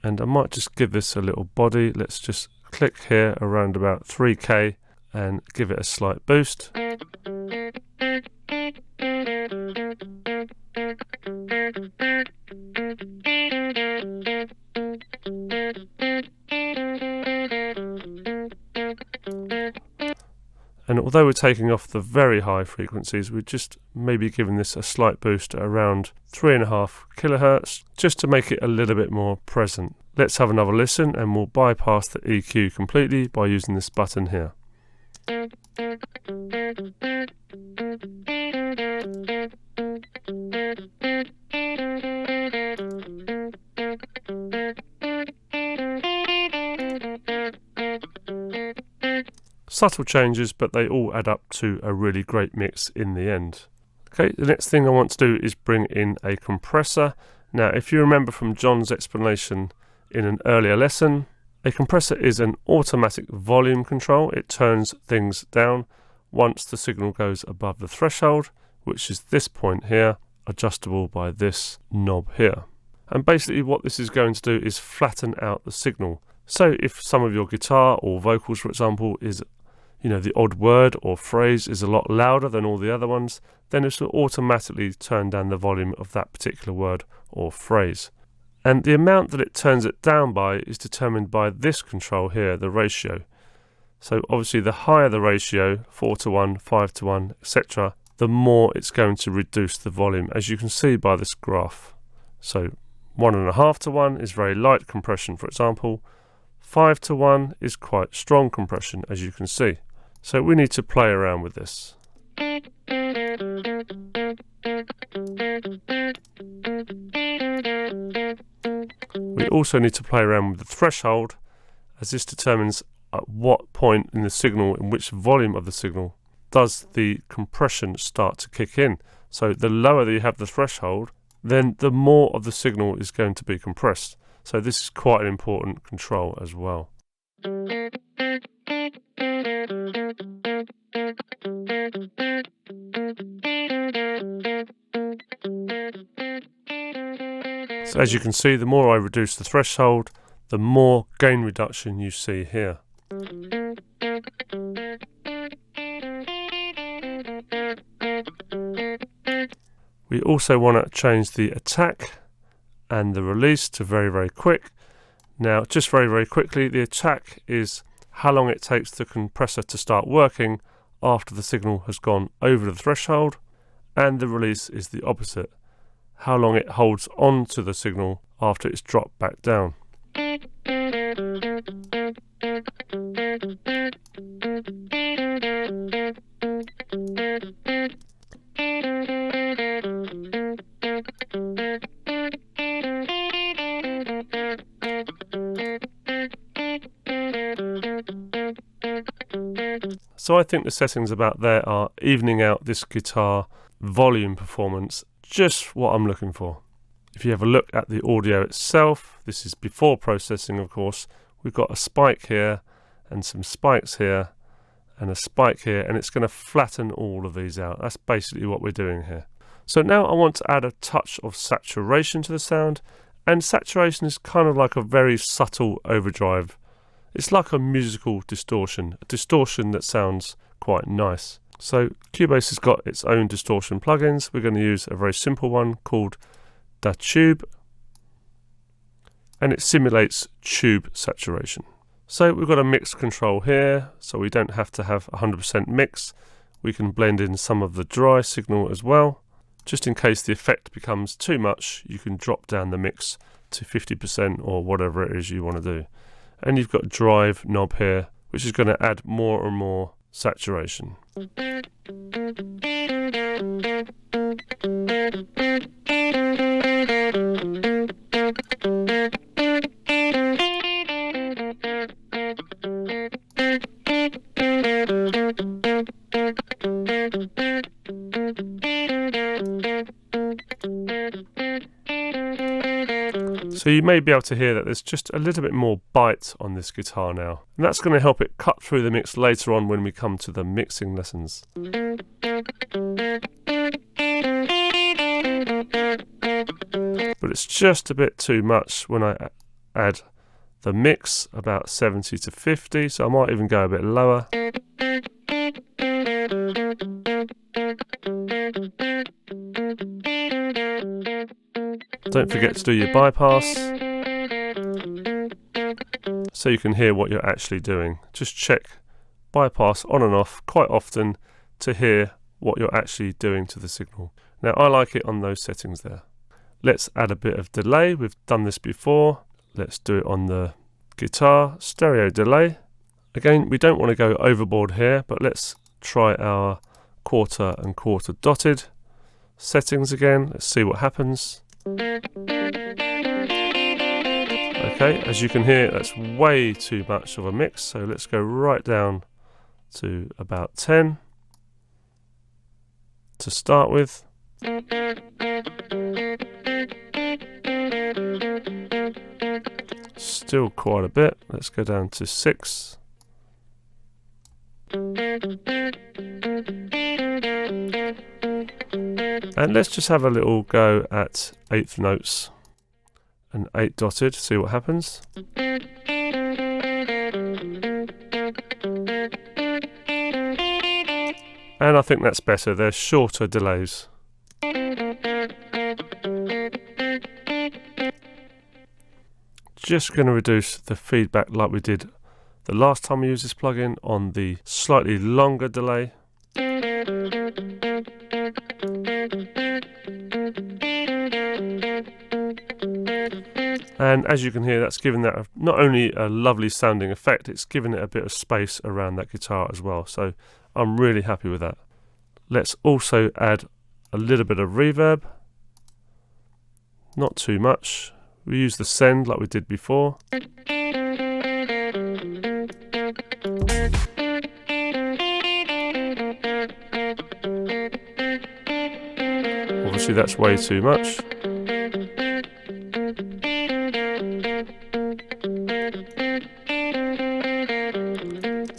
C: And I might just give this a little body. Let's just click here around about 3K and give it a slight boost. And although we're taking off the very high frequencies, we're just maybe giving this a slight boost at around 3.5 kilohertz, just to make it a little bit more present. Let's have another listen, and we'll bypass the EQ completely by using this button here. Subtle changes, but they all add up to a really great mix in the end. Okay, the next thing I want to do is bring in a compressor. Now, if you remember from John's explanation in an earlier lesson, a compressor is an automatic volume control. It turns things down once the signal goes above the threshold, which is this point here, adjustable by this knob here. And basically what this is going to do is flatten out the signal. So if some of your guitar or vocals, for example, is the odd word or phrase is a lot louder than all the other ones, then this will automatically turn down the volume of that particular word or phrase. And the amount that it turns it down by is determined by this control here, the ratio. So obviously the higher the ratio, 4:1, 5:1, etc., the more it's going to reduce the volume, as you can see by this graph. So 1.5:1 is very light compression, for example. 5:1 is quite strong compression, as you can see. So we need to play around with this. We also need to play around with the threshold, as this determines at what point in the signal, in which volume of the signal, does the compression start to kick in. So the lower that you have the threshold, then the more of the signal is going to be compressed. So this is quite an important control as well. So as you can see, the more I reduce the threshold, the more gain reduction you see here. We also want to change the attack and the release to very, very quick. Now, just very, very quickly, the attack is how long it takes the compressor to start working after the signal has gone over the threshold, and the release is the opposite, how long it holds on to the signal after it's dropped back down. So I think the settings about there are evening out this guitar volume performance, just what I'm looking for. If you have a look at the audio itself, this is before processing, of course. We've got a spike here and some spikes here and a spike here, and it's going to flatten all of these out. That's basically what we're doing here. So now I want to add a touch of saturation to the sound, and saturation is kind of like a very subtle overdrive. It's like a musical distortion, a distortion that sounds quite nice. So Cubase has got its own distortion plugins. We're going to use a very simple one called the Tube, and it simulates tube saturation. So we've got a mix control here, so we don't have to have 100% mix. We can blend in some of the dry signal as well. Just in case the effect becomes too much, you can drop down the mix to 50% or whatever it is you want to do. And you've got a drive knob here, which is going to add more and more saturation. So you may be able to hear that there's just a little bit more bite on this guitar now. And that's going to help it cut through the mix later on when we come to the mixing lessons. But it's just a bit too much when I add the mix, about 70 to 50, so I might even go a bit lower. Don't forget to do your bypass so you can hear what you're actually doing. Just check bypass on and off quite often to hear what you're actually doing to the signal. Now I like it on those settings there. Let's add a bit of delay. We've done this before. Let's do it on the guitar, stereo delay. Again, we don't want to go overboard here, but let's try our quarter and quarter dotted settings again. Let's see what happens. Okay, as you can hear, that's way too much of a mix, so let's go right down to about 10 to start with. Still quite a bit. Let's go down to 6. And let's just have a little go at 8th notes and 8 dotted, see what happens. And I think that's better, they're shorter delays. Just going to reduce the feedback like we did the last time we used this plugin on the slightly longer delay. And as you can hear, that's giving that not only a lovely sounding effect, it's giving it a bit of space around that guitar as well. So I'm really happy with that. Let's also add a little bit of reverb. Not too much. We use the send like we did before. Obviously that's way too much.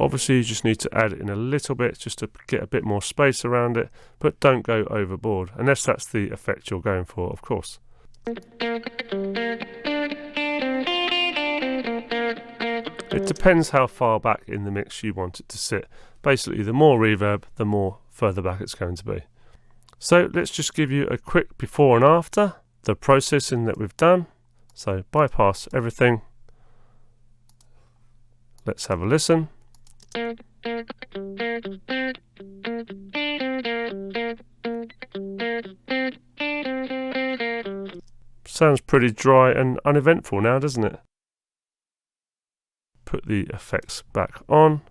C: Obviously you just need to add it in a little bit just to get a bit more space around it, but don't go overboard, unless that's the effect you're going for, of course. It depends how far back in the mix you want it to sit. Basically, the more reverb, the more further back it's going to be. So let's just give you a quick before and after the processing that we've done. So bypass everything. Let's have a listen. Sounds pretty dry and uneventful now, doesn't it? Put the effects back on.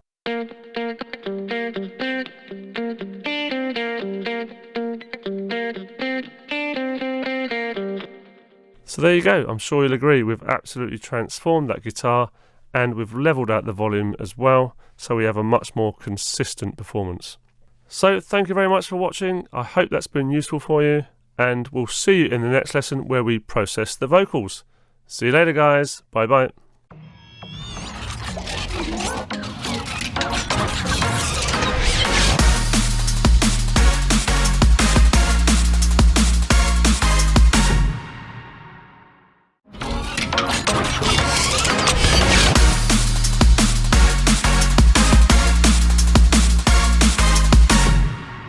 C: So there you go. I'm sure you'll agree we've absolutely transformed that guitar, and we've leveled out the volume as well, so we have a much more consistent performance. So thank you very much for watching. I hope that's been useful for you, and we'll see you in the next lesson where we process the vocals. See you later, guys. Bye bye.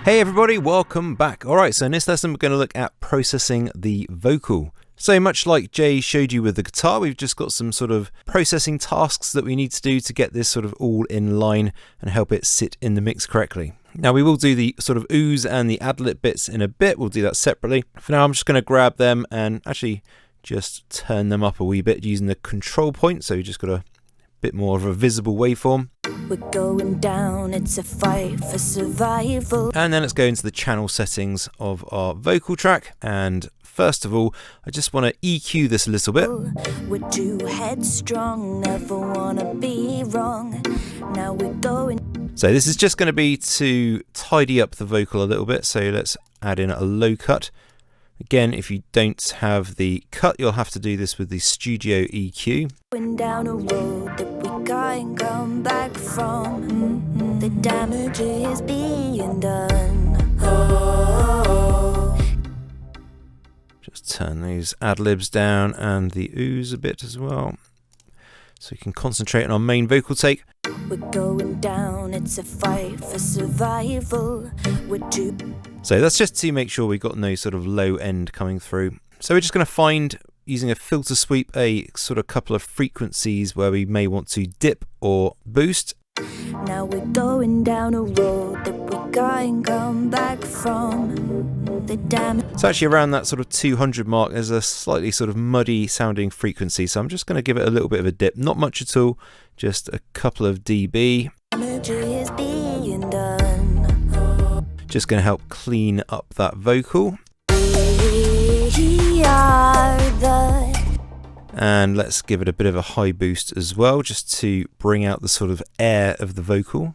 A: Hey everybody, welcome back. Alright, so in this lesson we're going to look at processing the vocal. So much like Jay showed you with the guitar, we've just got some sort of processing tasks that we need to do to get this sort of all in line and help it sit in the mix correctly. Now we will do the sort of ooze and the ad-lib bits in a bit, we'll do that separately. For now I'm just going to grab them and actually just turn them up a wee bit using the control point, so you just got a bit more of a visible waveform.
B: We're going down, it's a fight for survival.
A: And then let's go into the channel settings of our vocal track, and first of all I just want to EQ this a little bit.
B: We're too headstrong, never wanna be wrong. Now we're going.
A: So this is just going to be to tidy up the vocal a little bit, so let's add in a low cut. Again, if you don't have the cut, you'll have to do this with the Studio EQ.
B: Going down a road that we can't come back from. The damage is being done.
A: Just turn these ad-libs down and the ooze a bit as well, so we can concentrate on our main vocal take.
B: We're going down, it's a fight for survival.
A: So that's just to make sure we've got no sort of low end coming through. So we're just going to find, using a filter sweep, a sort of couple of frequencies where we may want to dip or boost.
B: Now we're going down a road that we can't come back from. The damage.
A: It's actually around that sort of 200 mark. There's a slightly sort of muddy sounding frequency, so I'm just going to give it a little bit of a dip. Not much at all, just a couple of dB.
B: Damage is being done.
A: Just going to help clean up that vocal.
B: We are the
A: And let's give it a bit of a high boost as well, just to bring out the sort of air of the vocal.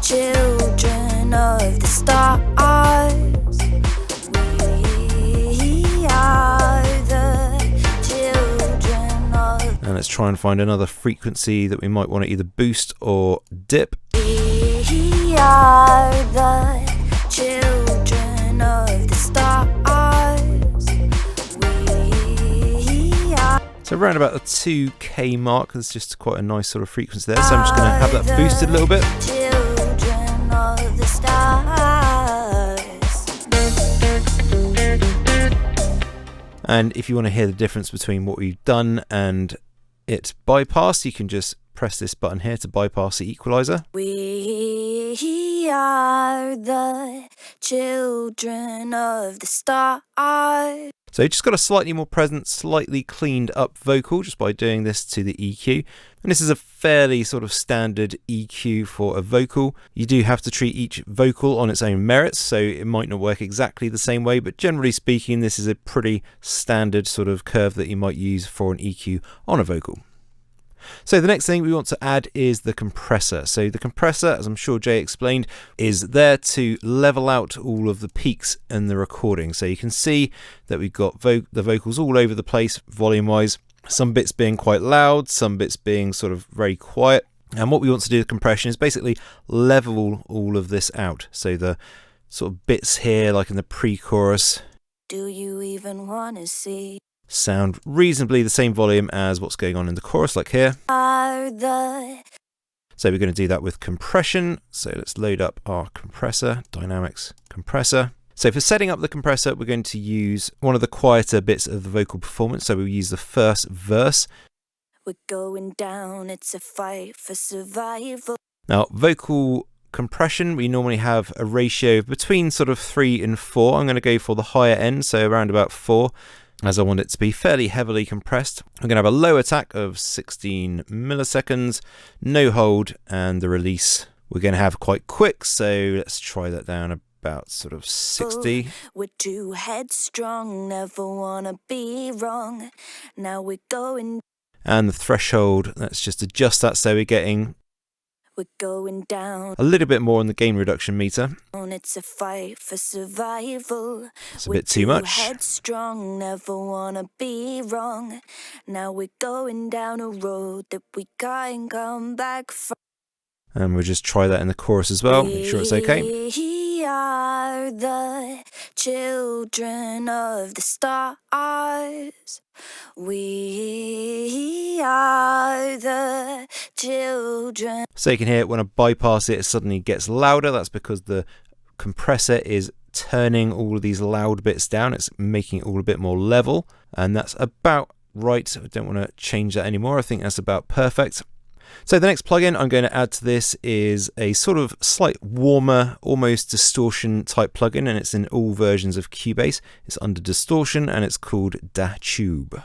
B: children of the stars. We are the children of.
A: And let's try and find another frequency that we might want to either boost or dip.
B: We are the children of the stars. We are.
A: So around about the 2K mark, there's just quite a nice sort of frequency there. So I'm just going to have that boosted a little bit.
B: Children of the stars.
A: And if you want to hear the difference between what we've done and it bypassed, you can just press this button here to bypass the equalizer.
B: We are the children of the stars.
A: So you just got a slightly more present, slightly cleaned up vocal just by doing this to the EQ. And this is a fairly sort of standard EQ for a vocal. You do have to treat each vocal on its own merits, so it might not work exactly the same way, but generally speaking, this is a pretty standard sort of curve that you might use for an EQ on a vocal. So the next thing we want to add is the compressor. So the compressor, as I'm sure Jay explained, is there to level out all of the peaks in the recording. So you can see that we've got the vocals all over the place volume-wise, some bits being quite loud, some bits being sort of very quiet. And what we want to do with compression is basically level all of this out. So the sort of bits here, like in the pre-chorus,
B: Do you even want to see?
A: Sound reasonably the same volume as what's going on in the chorus, like here.
B: Are the
A: So we're going to do that with compression. So let's load up our compressor, Dynamics compressor. So for setting up the compressor, we're going to use one of the quieter bits of the vocal performance. So we'll use the first verse.
B: We're going down, it's a fight for survival.
A: Now, vocal compression, we normally have a ratio between sort of 3 and 4. I'm going to go for the higher end, so around about 4. As I want it to be fairly heavily compressed. I'm going to have a low attack of 16 milliseconds, no hold, and the release we're going to have quite quick, so let's try that down about sort of 60.
B: We're too headstrong, never wanna be wrong. Now we're going,
A: And the threshold, let's just adjust that so we're getting
B: we're going down.
A: a little bit more on the gain reduction meter.
B: It's a fight for survival.
A: It's a bit too much.
B: Headstrong, never wanna be wrong. Now we're going down a road that we can't come back from.
A: And we'll just try that in the chorus as well, make sure it's okay.
B: We are the children of the stars. We are the children.
A: So you can hear when I bypass it, it suddenly gets louder. That's because the compressor is turning all of these loud bits down. It's making it all a bit more level. And that's about right. I don't want to change that anymore. I think that's about perfect. So the next plugin I'm going to add to this is a sort of slight warmer, almost distortion type plugin, and it's in all versions of Cubase. It's under distortion and it's called Da Tube.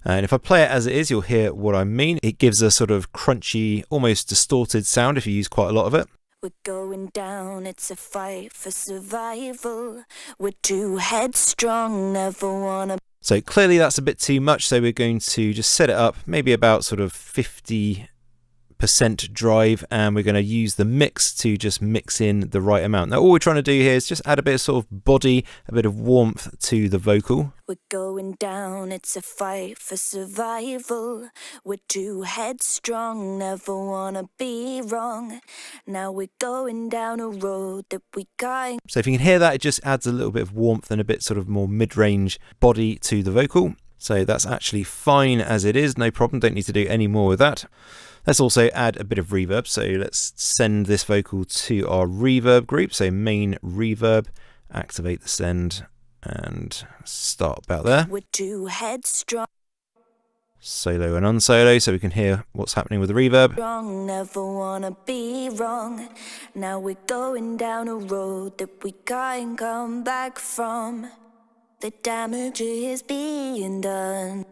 A: And if I play it as it is, you'll hear what I mean. It gives a sort of crunchy, almost distorted sound if you use quite a lot of it.
B: We're going down, it's a fight for survival. We're too headstrong, never wanna.
A: So clearly that's a bit too much, so we're going to just set it up maybe about sort of 50 percent drive, and we're going to use the mix to just mix in the right amount. Now all we're trying to do here is just add a bit of sort of body, a bit of warmth to the vocal.
B: We're going down, it's a fight for survival. We're too headstrong, never wanna be wrong. Now we're going down a road that we can't.
A: So if you can hear that, it just adds a little bit of warmth and a bit sort of more mid-range body to the vocal. So that's actually fine as it is, no problem, don't need to do any more with that. Let's also add a bit of reverb, so let's send this vocal to our reverb group, so main reverb, activate the send, and start about there.
B: We're too headstrong.
A: Solo and unsolo, so we can hear what's happening with the reverb.
B: Never wanna be wrong. Now we're going down a road that we can't come back from. The damage is being done.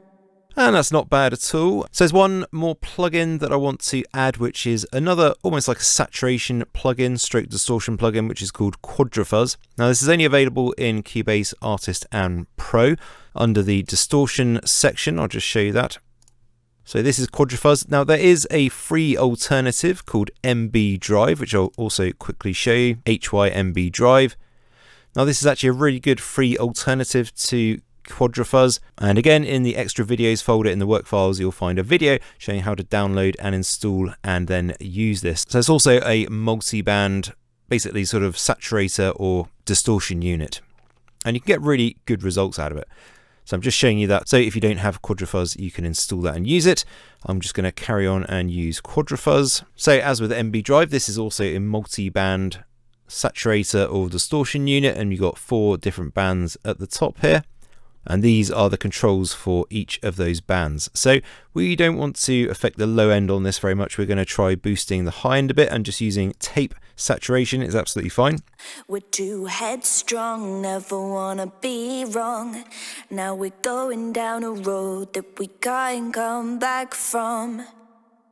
A: And that's not bad at all. So there's one more plugin that I want to add, which is another almost like a saturation plugin, stroke distortion plugin, which is called Quadrafuzz. Now this is only available in Cubase Artist and Pro under the distortion section. I'll just show you that. So this is Quadrafuzz. Now there is a free alternative called MB Drive, which I'll also quickly show you, HYMB Drive. Now this is actually a really good free alternative to Quadrafuzz, and again in the extra videos folder in the work files you'll find a video showing how to download and install and then use this. So it's also a multi-band, basically sort of saturator or distortion unit, and you can get really good results out of it. So I'm just showing you that. So if you don't have Quadrafuzz, you can install that and use it. I'm just going to carry on and use Quadrafuzz. So as with MB Drive, this is also a multi-band saturator or distortion unit, and you've got 4 different bands at the top here, and these are the controls for each of those bands. So we don't want to affect the low end on this very much. We're going to try boosting the high end a bit, and just using tape saturation is absolutely fine.
B: We're too headstrong, never wanna be wrong. Now we're going down a road that we can't come back from.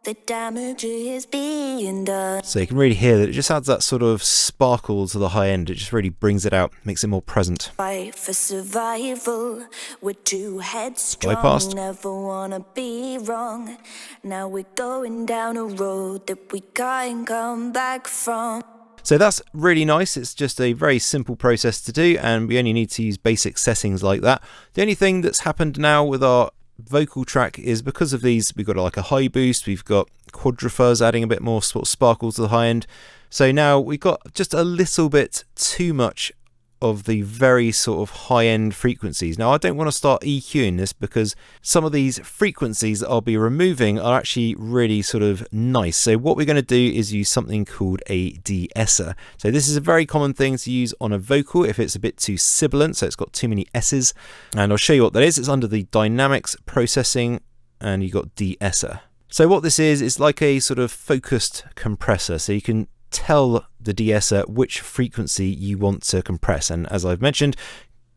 B: The damage is being done.
A: So you can really hear that it just adds that sort of sparkle to the high end. It just really brings it out, makes it more present.
B: Fight for survival. We're too headstrong,
A: Bypassed.
B: never wanna be wrong. Now we're going down a road that we can't come back from.
A: So that's really nice. It's just a very simple process to do, and we only need to use basic settings like that. The only thing that's happened now with our vocal track is because of these, we've got like a high boost, we've got Quadrafuzz adding a bit more sort of sparkle to the high end. So now we've got just a little bit too much of the very sort of high end frequencies. Now I don't want to start EQing this, because some of these frequencies that I'll be removing are actually really sort of nice. So what we're going to do is use something called a de-esser. So this is a very common thing to use on a vocal if it's a bit too sibilant, so it's got too many S's, and I'll show you what that is. It's under the dynamics processing, and you've got de-esser. So what this is like a sort of focused compressor, so you can tell the de-esser which frequency you want to compress, and as I've mentioned,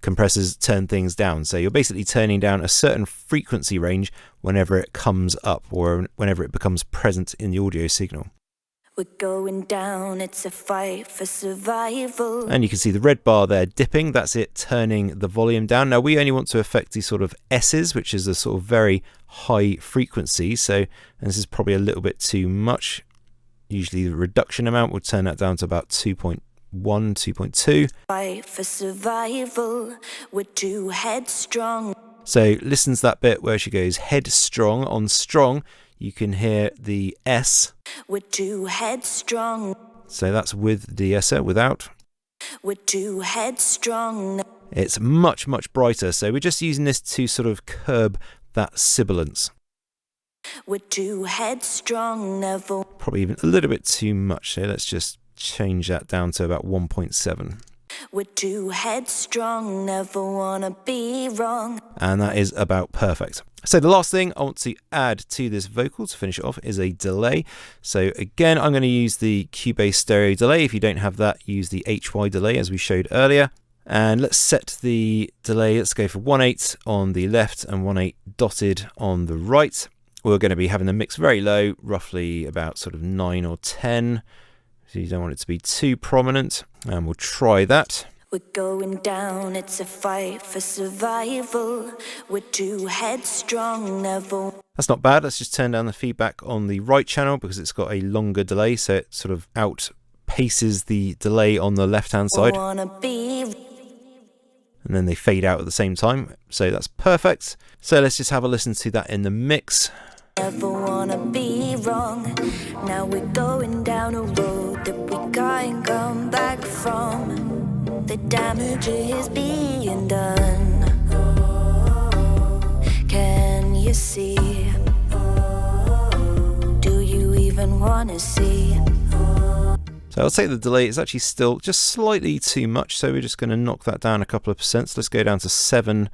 A: compressors turn things down, so you're basically turning down a certain frequency range whenever it comes up or whenever it becomes present in the audio signal.
B: We're going down, it's a fight for survival.
A: And you can see the red bar there dipping, that's it turning the volume down. Now we only want to affect the sort of S's, which is a sort of very high frequency, so this is probably a little bit too much. Usually the reduction amount would turn that down to about 2.1, 2.2.
B: Fight for survival. We're too headstrong.
A: So listen to that bit where she goes headstrong. On strong, you can hear the S.
B: We're too headstrong.
A: So that's with the de-esser, without.
B: We're too headstrong.
A: It's much, much brighter. So we're just using this to sort of curb that sibilance.
B: We're too headstrong, never.
A: Probably even a little bit too much, so let's just change that down to about 1.7.
B: We're too headstrong, never wanna be wrong.
A: And that is about perfect. So the last thing I want to add to this vocal to finish it off is a delay. So again, I'm going to use the Cubase stereo delay. If you don't have that, use the HY delay as we showed earlier. And let's set the delay, let's go for 1/8 on the left and 1/8 dotted on the right. We're going to be having the mix very low, roughly about sort of 9 or 10. So you don't want it to be too prominent. And we'll try that.
B: We're going down, it's a fight for survival. We're too headstrong, never.
A: That's not bad. Let's just turn down the feedback on the right channel because it's got a longer delay, so it sort of outpaces the delay on the left-hand side. And then they fade out at the same time, so that's perfect. So let's just have a listen to that in the mix.
B: Never wanna be wrong. Now we're going down a road that we can't come back from. The damage is being done. Can you see? Do you even wanna see?
A: So I'll say the delay is actually still just slightly too much, so we're just going to knock that down a couple of percent. So let's go down to 7%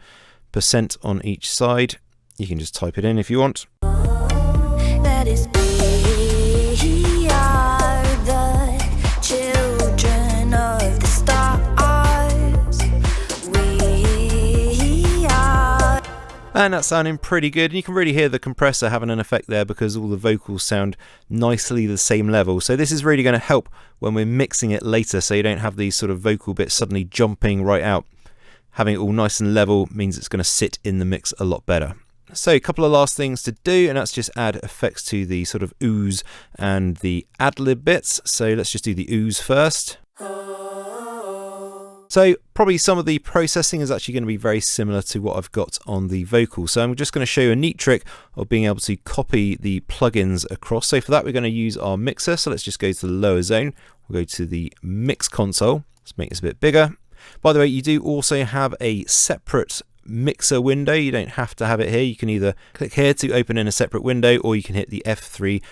A: on each side. You can just type it in if you want.
B: That is, we are the children of the stars. We are.
A: And that's sounding pretty good. And you can really hear the compressor having an effect there because all the vocals sound nicely the same level. So this is really going to help when we're mixing it later, so you don't have these sort of vocal bits suddenly jumping right out. Having it all nice and level means it's going to sit in the mix a lot better. So a couple of last things to do, and that's just add effects to the sort of ooze and the ad-lib bits. So let's just do the ooze first. So probably some of the processing is actually going to be very similar to what I've got on the vocal. So I'm just going to show you a neat trick of being able to copy the plugins across. So for that, we're going to use our mixer. So let's just go to the lower zone. We'll go to the mix console. Let's make this a bit bigger. By the way, you do also have a separate mixer window. You don't have to have it here. You can either click here to open in a separate window, or you can hit the F3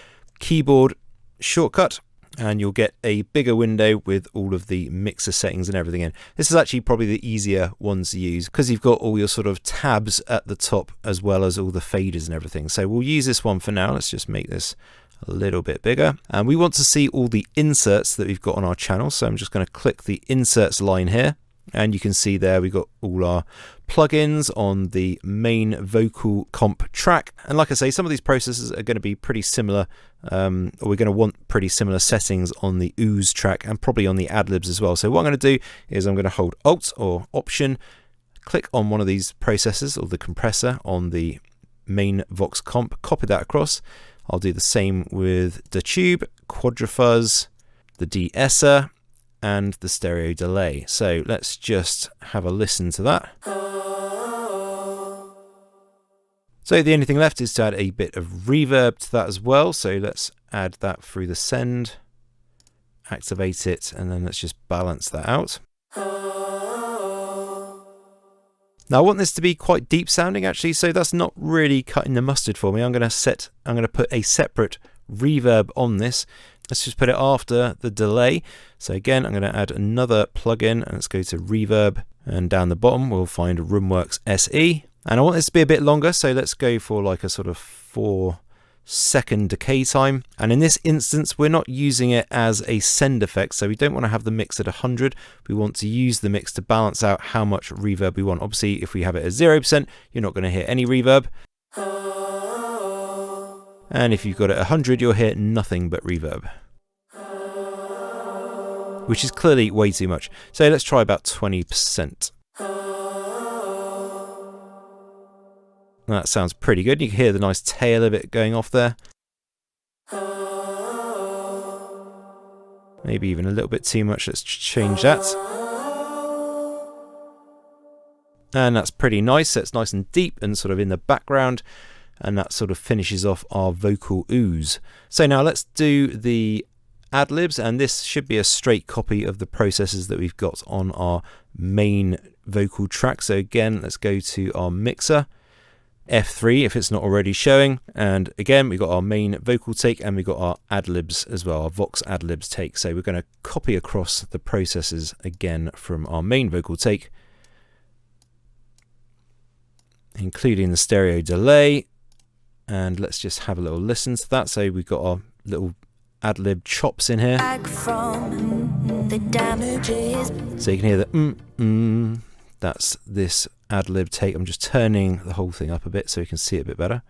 A: keyboard shortcut and you'll get a bigger window with all of the mixer settings and everything in. This is actually probably the easier ones to use because you've got all your sort of tabs at the top as well as all the faders and everything. So we'll use this one for now. Let's just make this a little bit bigger, and we want to see all the inserts that we've got on our channel. So I'm just going to click the inserts line here. And you can see there we've got all our plugins on the main vocal comp track. And like I say, some of these processes are going to be pretty similar, or we're going to want pretty similar settings on the ooze track and probably on the ad-libs as well. So what I'm going to do is I'm going to hold Alt or Option, click on one of these processes or the compressor on the main Vox comp, copy that across. I'll do the same with the tube, Quadrafuzz, the de-esser, and the stereo delay. So let's just have a listen to that. So the only thing left is to add a bit of reverb to that as well. So let's add that through the send, activate it, and then let's just balance that out. Now I want this to be quite deep sounding actually, so that's not really cutting the mustard for me. I'm going to put a separate reverb on this. Let's just put it after the delay. So again, I'm going to add another plugin, and let's go to reverb, and down the bottom we'll find Roomworks SE. And I want this to be a bit longer, so let's go for like a sort of 4-second decay time. And in this instance, we're not using it as a send effect, so we don't want to have the mix at 100. We want to use the mix to balance out how much reverb we want. Obviously, if we have it at 0%, you're not going to hear any reverb. And if you've got it at 100, you'll hear nothing but reverb, which is clearly way too much. So let's try about 20%. That sounds pretty good. You can hear the nice tail of it going off there. Maybe even a little bit too much. Let's change that. And that's pretty nice. So it's nice and deep and sort of in the background. And that sort of finishes off our vocal ooze. So now let's do the ad-libs, and this should be a straight copy of the processes that we've got on our main vocal track. So again, let's go to our mixer, F3 if it's not already showing, and again we've got our main vocal take and we've got our ad-libs as well, our Vox ad-libs take. So we're going to copy across the processes again from our main vocal take, including the stereo delay. And let's just have a little listen to that. So we've got our little ad-lib chops in here. So you can hear the that's this ad-lib take. I'm just turning the whole thing up a bit so you can see it a bit better.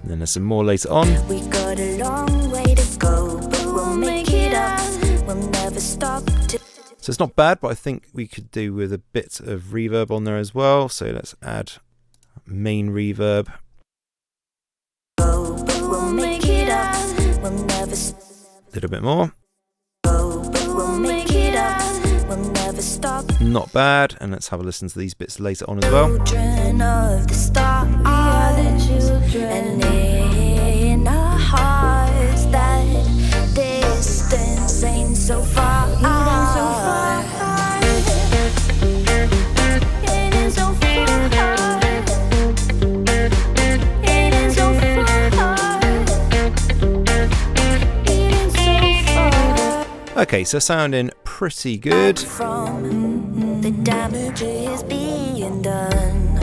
A: And then there's some more later on.
B: We got a long way to go, but we'll make it up. We'll never stop to.
A: So it's not bad, but I think we could do with a bit of reverb on there as well. So let's add main reverb.
B: We'll make it up. We'll never
A: A little bit more.
B: We'll make it up. We'll never stop.
A: Not bad. And let's have a listen to these bits later on as well.
B: Children of the stars, we are the children, and in our hearts that distance ain't so far. It ain't so far. It ain't so far. It ain't so far.
A: Okay, so sounding pretty good.
B: From the damage is being done.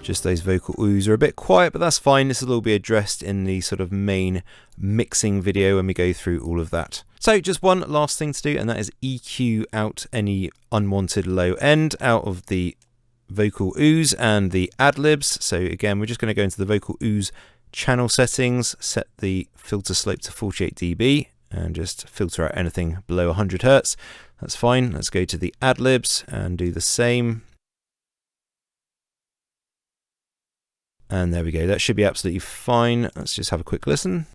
A: Just those vocal oohs are a bit quiet, but that's fine. This will all be addressed in the sort of main mixing video when we go through all of that. So just one last thing to do, and that is EQ out any unwanted low end out of the vocal oohs and the ad-libs. So again, we're just going to go into the vocal oohs channel settings, set the filter slope to 48 dB, and just filter out anything below 100 Hz. That's fine. Let's go to the ad-libs and do the same. And there we go. That should be absolutely fine. Let's just have a quick listen.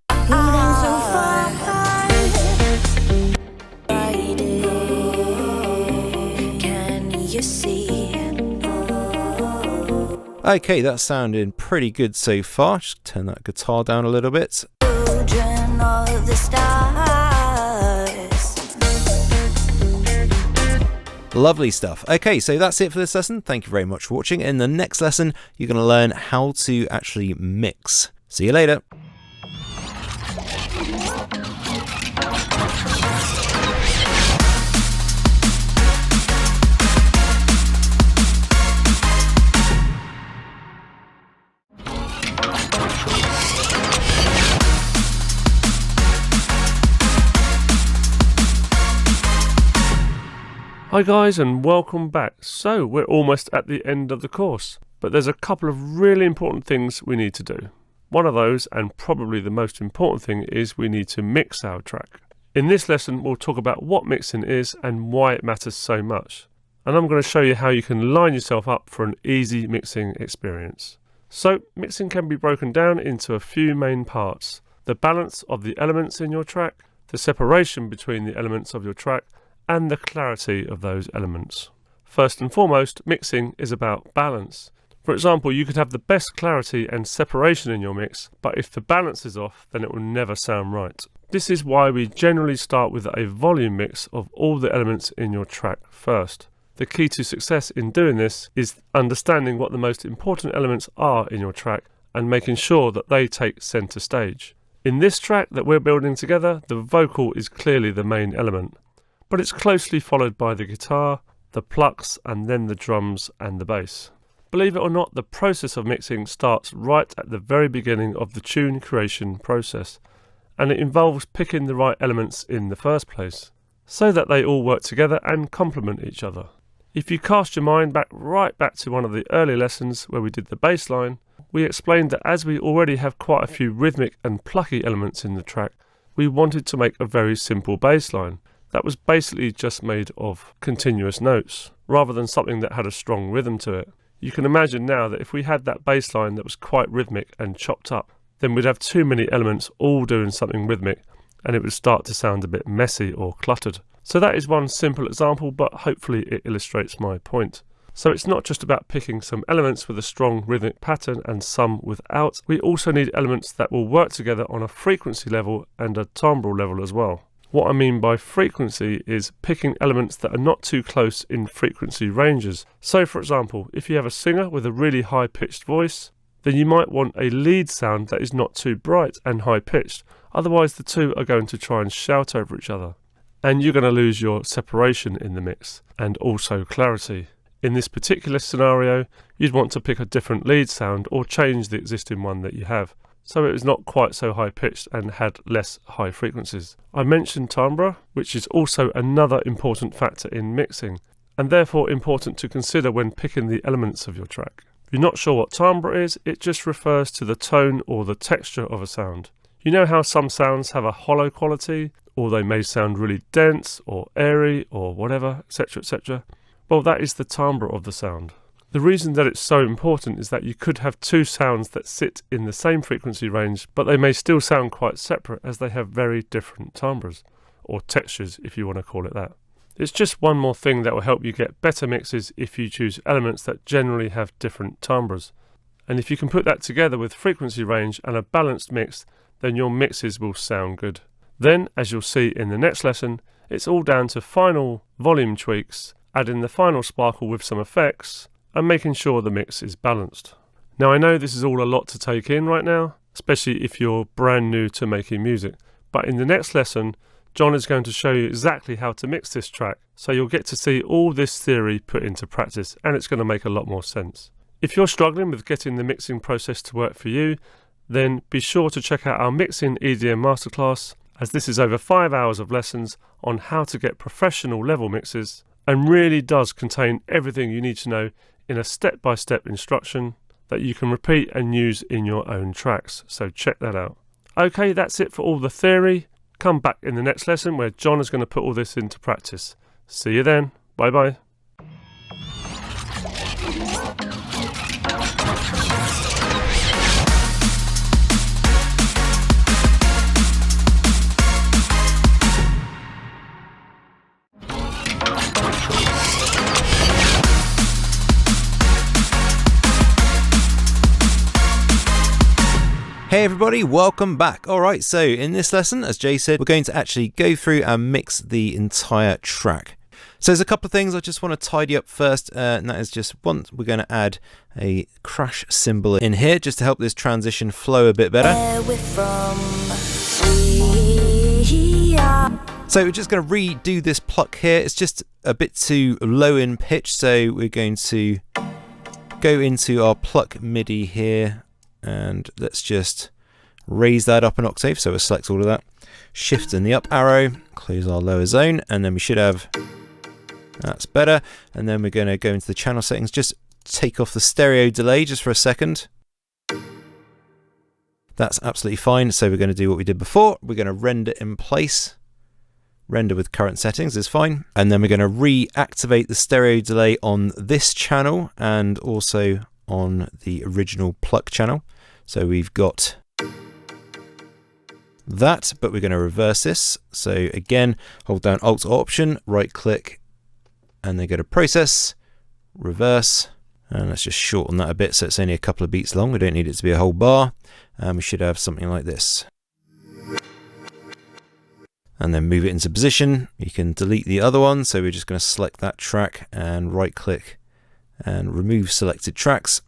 A: Okay, that's sounding pretty good so far. Just turn that guitar down a little bit.
B: Children of the stars.
A: Lovely stuff. Okay, so that's it for this lesson. Thank you very much for watching. In the next lesson, you're going to learn how to actually mix. See you later.
C: Hi guys, and welcome back. So we're almost at the end of the course, but there's a couple of really important things we need to do. One of those, and probably the most important thing, is we need to mix our track. In this lesson we'll talk about what mixing is and why it matters so much. And I'm going to show you how you can line yourself up for an easy mixing experience. So mixing can be broken down into a few main parts: the balance of the elements in your track, the separation between the elements of your track, and the clarity of those elements. First and foremost, mixing is about balance. For example, you could have the best clarity and separation in your mix, but if the balance is off, then it will never sound right. This is why we generally start with a volume mix of all the elements in your track first. The key to success in doing this is understanding what the most important elements are in your track and making sure that they take center stage. In this track that we're building together, the vocal is clearly the main element, but it's closely followed by the guitar, the plucks, and then the drums and the bass. Believe it or not, the process of mixing starts right at the very beginning of the tune creation process, and it involves picking the right elements in the first place, so that they all work together and complement each other. If you cast your mind right back to one of the early lessons where we did the bass line, we explained that as we already have quite a few rhythmic and plucky elements in the track, we wanted to make a very simple bass line that was basically just made of continuous notes, rather than something that had a strong rhythm to it. You can imagine now that if we had that bass line that was quite rhythmic and chopped up, then we'd have too many elements all doing something rhythmic, and it would start to sound a bit messy or cluttered. So that is one simple example, but hopefully it illustrates my point. So it's not just about picking some elements with a strong rhythmic pattern and some without. We also need elements that will work together on a frequency level and a timbral level as well. What I mean by frequency is picking elements that are not too close in frequency ranges. So for example, if you have a singer with a really high-pitched voice, then you might want a lead sound that is not too bright and high-pitched, otherwise the two are going to try and shout over each other. And you're going to lose your separation in the mix, and also clarity. In this particular scenario, you'd want to pick a different lead sound or change the existing one that you have, so it was not quite so high-pitched and had less high frequencies. I mentioned timbre, which is also another important factor in mixing, and therefore important to consider when picking the elements of your track. If you're not sure what timbre is, it just refers to the tone or the texture of a sound. You know how some sounds have a hollow quality, or they may sound really dense or airy or whatever, etc, etc. Well, that is the timbre of the sound. The reason that it's so important is that you could have two sounds that sit in the same frequency range, but they may still sound quite separate as they have very different timbres, or textures if you want to call it that. It's just one more thing that will help you get better mixes if you choose elements that generally have different timbres. And if you can put that together with frequency range and a balanced mix, then your mixes will sound good. Then, as you'll see in the next lesson, it's all down to final volume tweaks, adding the final sparkle with some effects, and making sure the mix is balanced. Now I know this is all a lot to take in right now, especially if you're brand new to making music, but in the next lesson, John is going to show you exactly how to mix this track, so you'll get to see all this theory put into practice, and it's going to make a lot more sense. If you're struggling with getting the mixing process to work for you, then be sure to check out our Mixing EDM Masterclass, as this is over 5 hours of lessons on how to get professional level mixes, and really does contain everything you need to know in a step-by-step instruction that you can repeat and use in your own tracks, so check that out. Okay, that's it for all the theory. Come back in the next lesson where John is going to put all this into practice. See you then. Bye bye.
A: Hey everybody, welcome back. Alright, so in this lesson, as Jay said, we're going to actually go through and mix the entire track. So there's a couple of things I just want to tidy up first, and that is just one, we're going to add a crash cymbal in here just to help this transition flow a bit better. So we're just going to redo this pluck here. It's just a bit too low in pitch, so we're going to go into our pluck MIDI here. And let's just raise that up an octave, so we'll select all of that. Shift in the up arrow, close our lower zone, and then we should have, that's better. And then we're going to go into the channel settings, just take off the stereo delay just for a second. That's absolutely fine, so we're going to do what we did before. We're going to render in place. Render with current settings is fine. And then we're going to reactivate the stereo delay on this channel and also on the original pluck channel. So we've got that, but we're going to reverse this. So again, hold down Alt or Option, right click, and then go to Process, Reverse, and let's just shorten that a bit so it's only a couple of beats long. We don't need it to be a whole bar, and we should have something like this. And then move it into position. You can delete the other one, so we're just going to select that track and right click and remove selected tracks.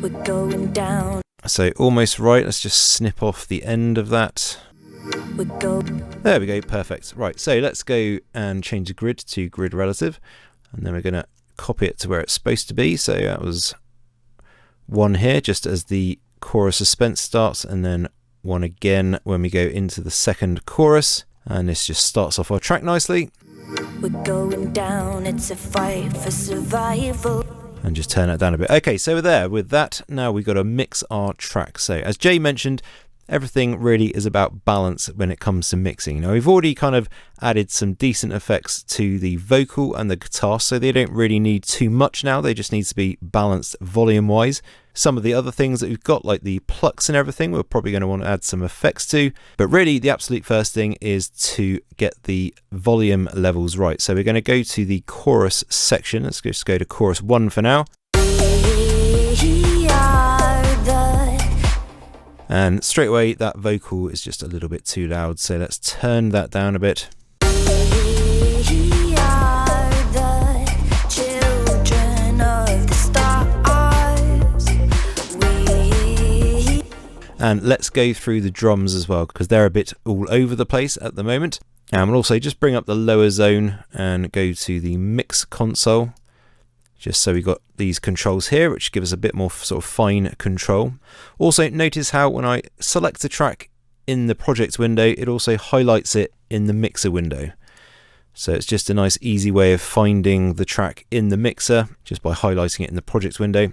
B: We're going down.
A: So almost right, let's just snip off the end of that. There we go, perfect. Right, so let's go and change the grid to grid relative, and then we're going to copy it to where it's supposed to be. So that was one here just as the chorus suspense starts, and then one again when we go into the second chorus, and this just starts off our track nicely.
B: We're going down, it's a fight for survival.
A: And just turn that down a bit. Okay, so we're there with that. Now we've got to mix our track. So as Jay mentioned, everything really is about balance when it comes to mixing. Now we've already kind of added some decent effects to the vocal and the guitar, so they don't really need too much now. They just need to be balanced volume wise. Some of the other things that we've got, like the plucks and everything, we're probably going to want to add some effects to. But really the absolute first thing is to get the volume levels right. So we're going to go to the chorus section. Let's just go to chorus 1 for now. And straight away that vocal is just a little bit too loud, so let's turn that down a bit. And let's go through the drums as well, because they're a bit all over the place at the moment. And we'll also just bring up the lower zone and go to the mix console, just so we got these controls here, which give us a bit more sort of fine control. Also notice how when I select a track in the project window, it also highlights it in the mixer window. So it's just a nice easy way of finding the track in the mixer just by highlighting it in the projects window.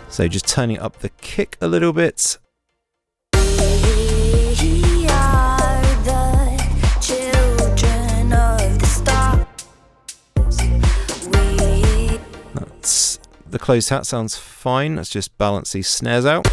A: So just turning up the kick a little bit. That's the closed hat sounds fine. Let's just balance these snares out.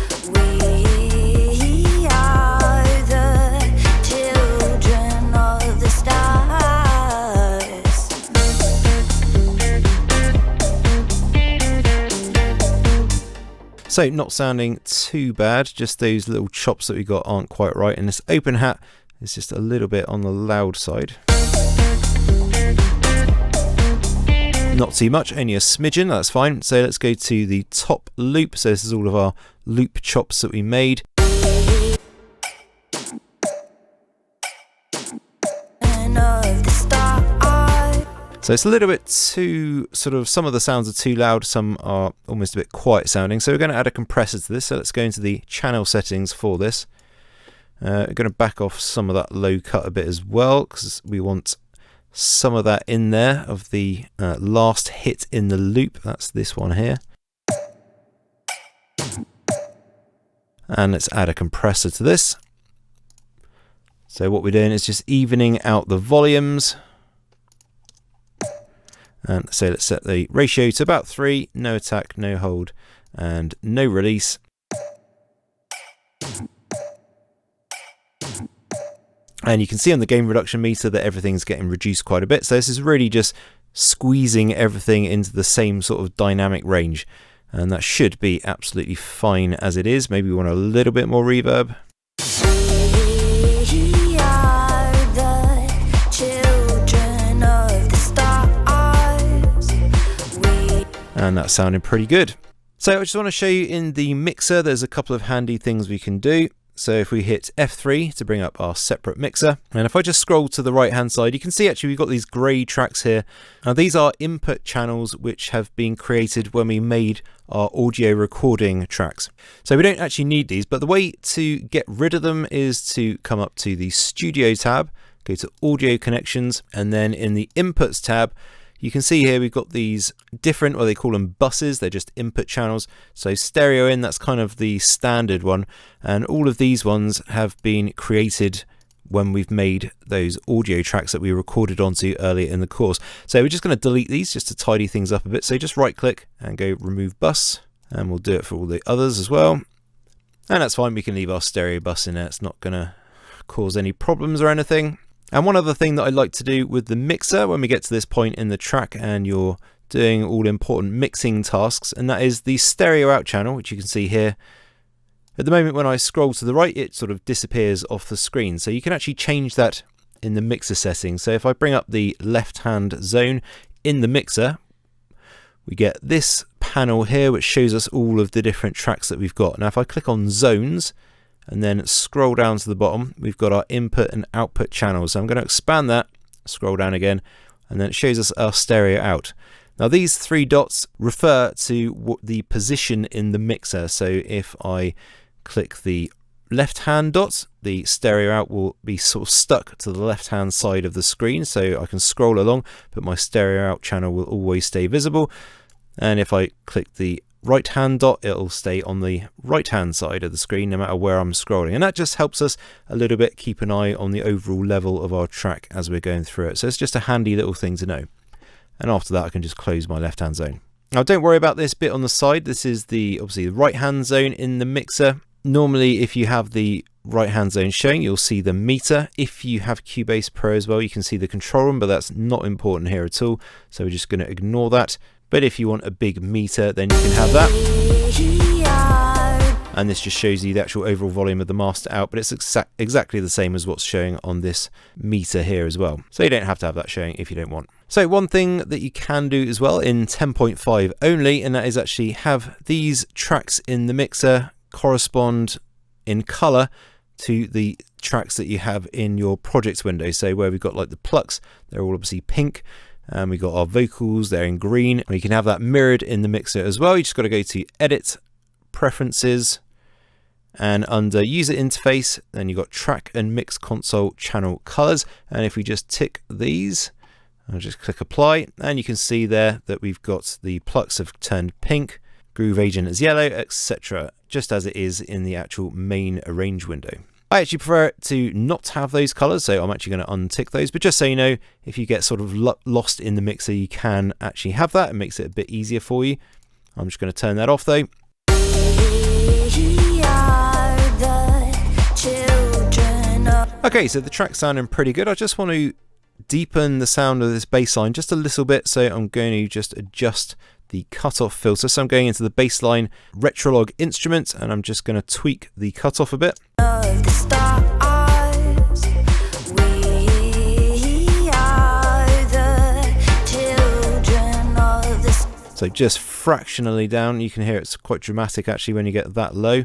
A: So not sounding too bad, just those little chops that we got aren't quite right, and this open hat is just a little bit on the loud side. Not too much, only a smidgen, that's fine. So let's go to the top loop. So this is all of our loop chops that we made. So it's a little bit too, some of the sounds are too loud, some are almost a bit quiet sounding. So we're going to add a compressor to this. So let's go into the channel settings for this. We're going to back off some of that low cut a bit as well, because we want some of that in there of the last hit in the loop. That's this one here. And let's add a compressor to this. So what we're doing is just evening out the volumes. And so let's set the ratio to about 3, no attack, no hold, and no release. And you can see on the gain reduction meter that everything's getting reduced quite a bit. So this is really just squeezing everything into the same sort of dynamic range. And that should be absolutely fine as it is. Maybe we want a little bit more reverb. And that's sounding pretty good. So I just want to show you in the mixer, there's a couple of handy things we can do. So if we hit F3 to bring up our separate mixer, and if I just scroll to the right hand side, you can see actually we've got these grey tracks here. Now these are input channels which have been created when we made our audio recording tracks. So we don't actually need these, but the way to get rid of them is to come up to the Studio tab, go to Audio Connections, and then in the Inputs tab, you can see here we've got these different, well, they call them buses, they're just input channels. So stereo in, that's kind of the standard one. And all of these ones have been created when we've made those audio tracks that we recorded onto earlier in the course. So we're just going to delete these just to tidy things up a bit. So just right click and go remove bus, and we'll do it for all the others as well. And that's fine, we can leave our stereo bus in there. It's not going to cause any problems or anything. And one other thing that I like to do with the mixer when we get to this point in the track and you're doing all important mixing tasks, and that is the stereo out channel, which you can see here. At the moment when I scroll to the right, it sort of disappears off the screen. So you can actually change that in the mixer settings. So if I bring up the left hand zone in the mixer, we get this panel here which shows us all of the different tracks that we've got. Now if I click on zones, and then scroll down to the bottom, we've got our input and output channels. So I'm going to expand that, scroll down again, and then it shows us our stereo out. Now these 3 dots refer to the position in the mixer. So if I click the left hand dot, the stereo out will be sort of stuck to the left hand side of the screen. So I can scroll along, but my stereo out channel will always stay visible. And if I click the right hand dot, it'll stay on the right hand side of the screen no matter where I'm scrolling, and that just helps us a little bit keep an eye on the overall level of our track as we're going through it. So it's just a handy little thing to know. And after that I can just close my left hand zone. Now don't worry about this bit on the side. This is obviously the right hand zone in the mixer. Normally if you have the right hand zone showing, you'll see the meter. If you have Cubase Pro as well, you can see the control room, but that's not important here at all, so we're just going to ignore that. But if you want a big meter, then you can have that. And this just shows you the actual overall volume of the master out, but it's exactly the same as what's showing on this meter here as well. So you don't have to have that showing if you don't want. So one thing that you can do as well in 10.5 only, and that is actually have these tracks in the mixer correspond in color to the tracks that you have in your projects window. So where we've got like the plucks, they're all obviously pink. And we got our vocals there in green. We can have that mirrored in the mixer as well. You just got to go to Edit, Preferences, and under User Interface, then you've got Track and Mix Console Channel Colors. And if we just tick these, I'll just click Apply, and you can see there that we've got the plucks have turned pink, Groove Agent is yellow, etc., just as it is in the actual main Arrange window. I actually prefer to not have those colors, so I'm actually going to untick those. But just so you know, if you get sort of lost in the mixer, you can actually have that. It makes it a bit easier for you. I'm just going to turn that off though. Okay, so the track's sounding pretty good. I just want to deepen the sound of this bass line just a little bit, so I'm going to just adjust the cutoff filter. So I'm going into the bassline Retrolog instrument, and I'm just going to tweak the cutoff a bit. So just fractionally down. You can hear it's quite dramatic actually when you get that low.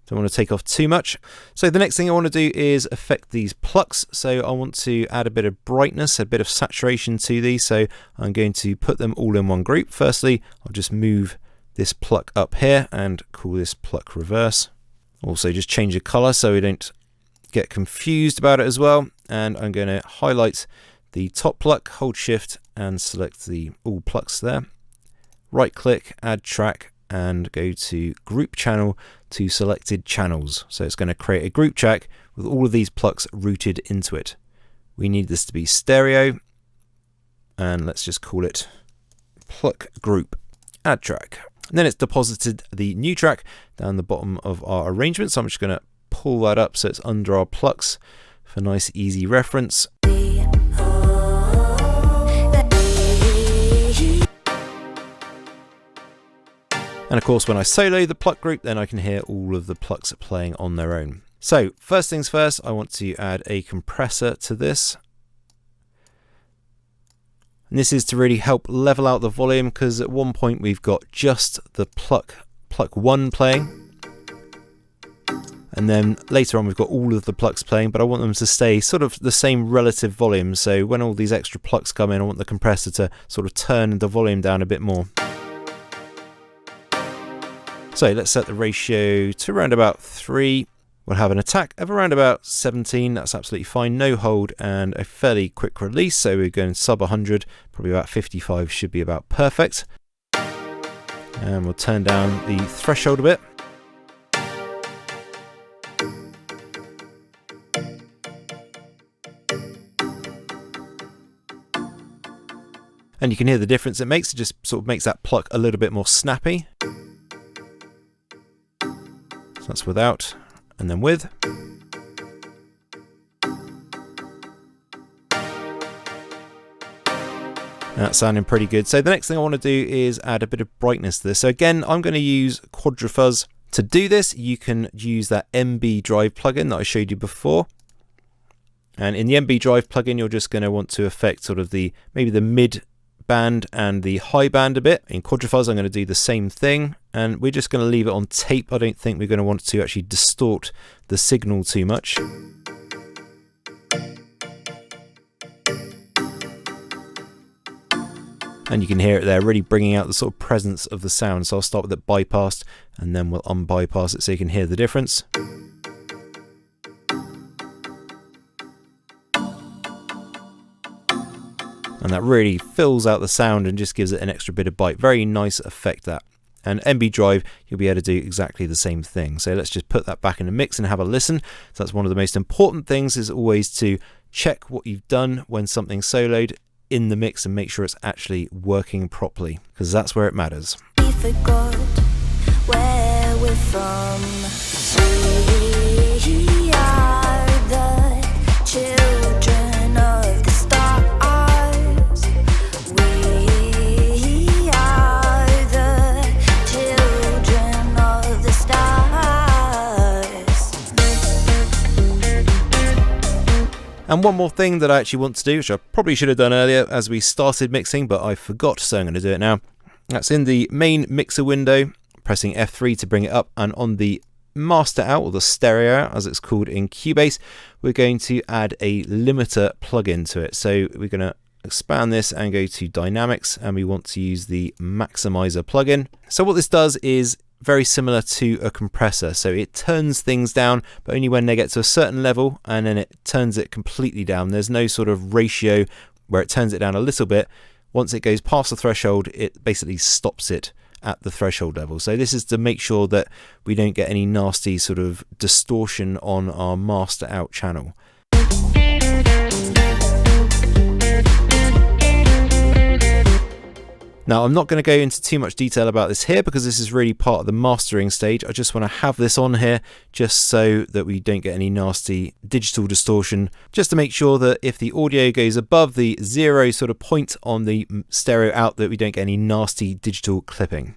A: Don't want to take off too much. So the next thing I want to do is affect these plucks. So I want to add a bit of brightness, a bit of saturation to these. So I'm going to put them all in one group. Firstly, I'll just move this pluck up here and call this pluck reverse. Also just change the color so we don't get confused about it as well. And I'm going to highlight the top pluck, hold shift and select the all plucks there. Right click, add track, and go to group channel to selected channels. So it's going to create a group track with all of these plucks routed into it. We need this to be stereo, and let's just call it pluck group, add track. And then it's deposited the new track down the bottom of our arrangement. So I'm just going to pull that up so it's under our plucks for nice easy reference. And of course, when I solo the pluck group, then I can hear all of the plucks playing on their own. So first things first, I want to add a compressor to this. And this is to really help level out the volume, because at one point we've got just the pluck 1 playing. And then later on we've got all of the plucks playing, but I want them to stay sort of the same relative volume. So when all these extra plucks come in, I want the compressor to sort of turn the volume down a bit more. So let's set the ratio to around about 3. We'll have an attack of around about 17. That's absolutely fine. No hold and a fairly quick release. So we're going sub 100, probably about 55 should be about perfect. And we'll turn down the threshold a bit. And you can hear the difference it makes. It just sort of makes that pluck a little bit more snappy. So that's without, and then with. That's sounding pretty good. So the next thing I want to do is add a bit of brightness to this. So again, I'm going to use Quadrafuzz. To do this, you can use that MB Drive plugin that I showed you before. And in the MB Drive plugin, you're just going to want to affect sort of maybe the mid band and the high band a bit. In Quadrafuzz, I'm going to do the same thing, and we're just going to leave it on tape. I don't think we're going to want to actually distort the signal too much. And you can hear it there, really bringing out the sort of presence of the sound. So I'll start with it bypassed, and then we'll unbypass it so you can hear the difference. And that really fills out the sound and just gives it an extra bit of bite. Very nice effect, that. And MB Drive, you'll be able to do exactly the same thing. So let's just put that back in the mix and have a listen. So that's one of the most important things, is always to check what you've done when something's soloed in the mix and make sure it's actually working properly, because that's where it matters.
B: We forgot where we're from. We are the children of the stars. We are the children of the stars.
A: And one more thing that I actually want to do, which I probably should have done earlier as we started mixing, but I forgot, so I'm going to do it now. That's in the main mixer window, pressing F3 to bring it up, and on the master out, or the stereo out as it's called in Cubase, we're going to add a limiter plugin to it. So we're going to expand this and go to Dynamics, and we want to use the Maximizer plugin. So what this does is very similar to a compressor. So it turns things down, but only when they get to a certain level, and then it turns it completely down. There's no sort of ratio where it turns it down a little bit. Once it goes past the threshold, it basically stops it at the threshold level. So this is to make sure that we don't get any nasty sort of distortion on our master out channel. Now, I'm not going to go into too much detail about this here because this is really part of the mastering stage. I just want to have this on here just so that we don't get any nasty digital distortion, just to make sure that if the audio goes above the 0 sort of point on the stereo out, that we don't get any nasty digital clipping.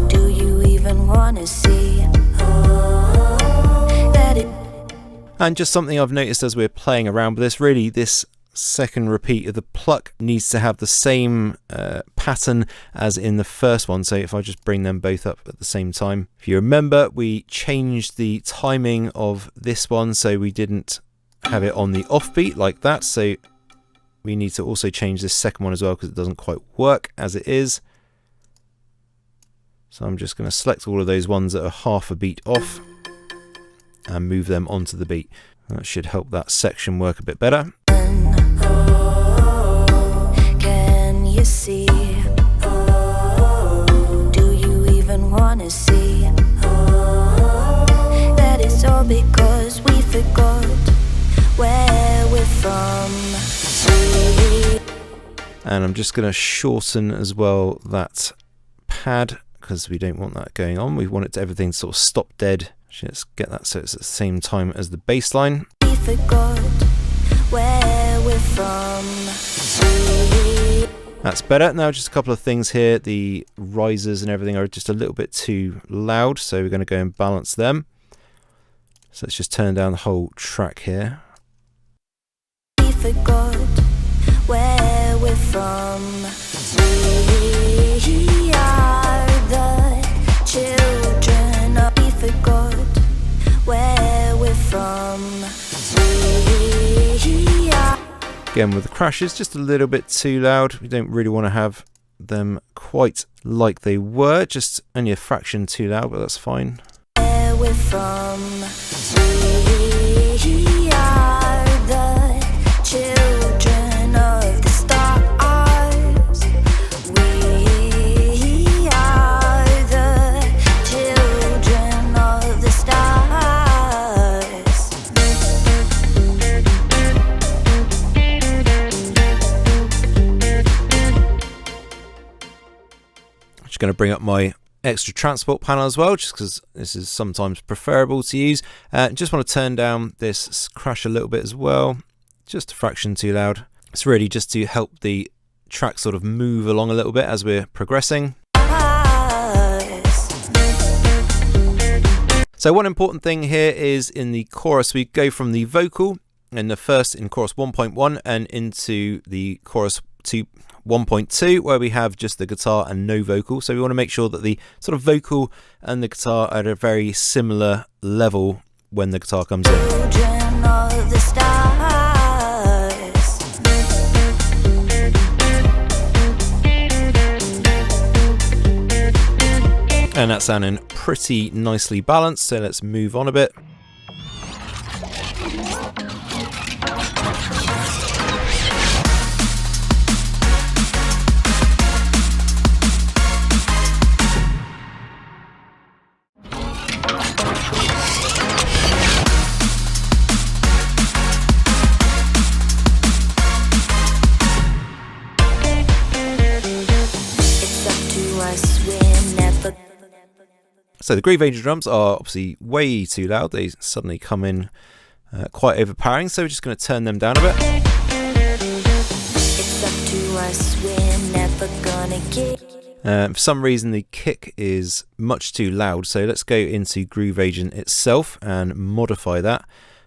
B: Do you even want to see that it...
A: And just something I've noticed as we're playing around with this, really this second repeat of the pluck needs to have the same pattern as in the first one. So if I just bring them both up at the same time, if you remember, we changed the timing of this one so we didn't have it on the offbeat like that. So we need to also change this second one as well because it doesn't quite work as it is. So I'm just going to select all of those ones that are half a beat off and move them onto the beat. That should help that section work a bit better.
B: Can you see? Do you even want to see that it's all because we forgot where we're from?
A: And I'm just going to shorten as well that pad because we don't want that going on. We want it to everything sort of stop dead. Let's get that so it's at the same time as the bass line.
B: We forgot where we're from.
A: That's better. Now just a couple of things here. The risers and everything are just a little bit too loud, so we're going to go and balance them. So let's just turn down the whole track here.
B: We forgot where we're from. We are the children of... We forgot where we're from. We are...
A: Again with the crashes, just a little bit too loud. We don't really want to have them quite like they were, just only a fraction too loud, but that's fine.
B: Where we're from. We are the children of the stars. We are the children of the stars.
A: Just going to bring up my extra transport panel as well, just because this is sometimes preferable to use. Just want to turn down this crash a little bit as well, just a fraction too loud. It's really just to help the track sort of move along a little bit as we're progressing. So one important thing here is in the chorus, we go from the vocal in chorus 1.1 and into the chorus 1.2, where we have just the guitar and no vocal. So we want to make sure that the sort of vocal and the guitar are at a very similar level when the guitar comes in.
B: Children of the stars.
A: And that's sounding pretty nicely balanced, so let's move on a bit. So the Groove Angel drums are obviously way too loud. They suddenly come in quite overpowering, so we're just going to turn them down a bit.
B: It's up to us, we're never gonna get.
A: For some reason the kick is much too loud, so let's go into Groove Agent itself and modify that.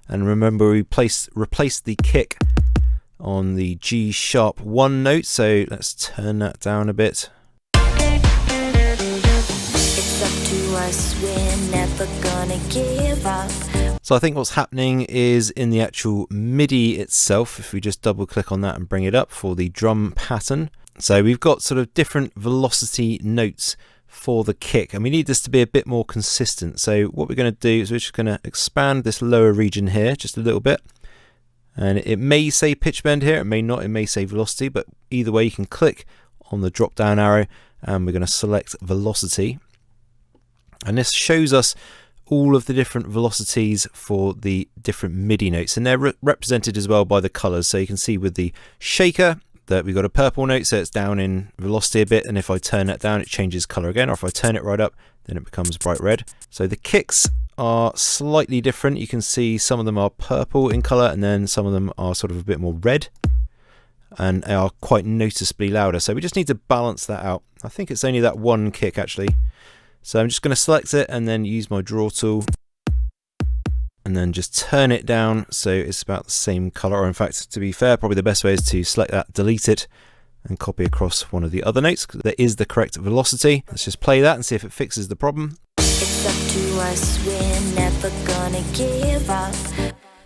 A: And remember, we replaced the kick on the G sharp 1 note, so let's turn that down a bit.
B: It's up to us, we're never gonna give up.
A: So I think what's happening is in the actual MIDI itself, if we just double click on that and bring it up for the drum pattern. So we've got sort of different velocity notes for the kick, and we need this to be a bit more consistent. So what we're going to do is we're just going to expand this lower region here just a little bit. And it may say pitch bend here, it may not, it may say velocity, but either way you can click on the drop down arrow and we're going to select velocity. And this shows us all of the different velocities for the different MIDI notes, and they're represented as well by the colors. So you can see with the shaker that we've got a purple note, so it's down in velocity a bit, and if I turn that down it changes color again, or if I turn it right up then it becomes bright red. So the kicks are slightly different. You can see some of them are purple in color and then some of them are sort of a bit more red, and they are quite noticeably louder. So we just need to balance that out. I think it's only that one kick actually. So I'm just going to select it and then use my draw tool and then just turn it down so it's about the same color, or in fact, to be fair, probably the best way is to select that, delete it, and copy across one of the other notes because there is the correct velocity. Let's just play that and see if it fixes the problem.
B: It's up to us, we're never gonna give up.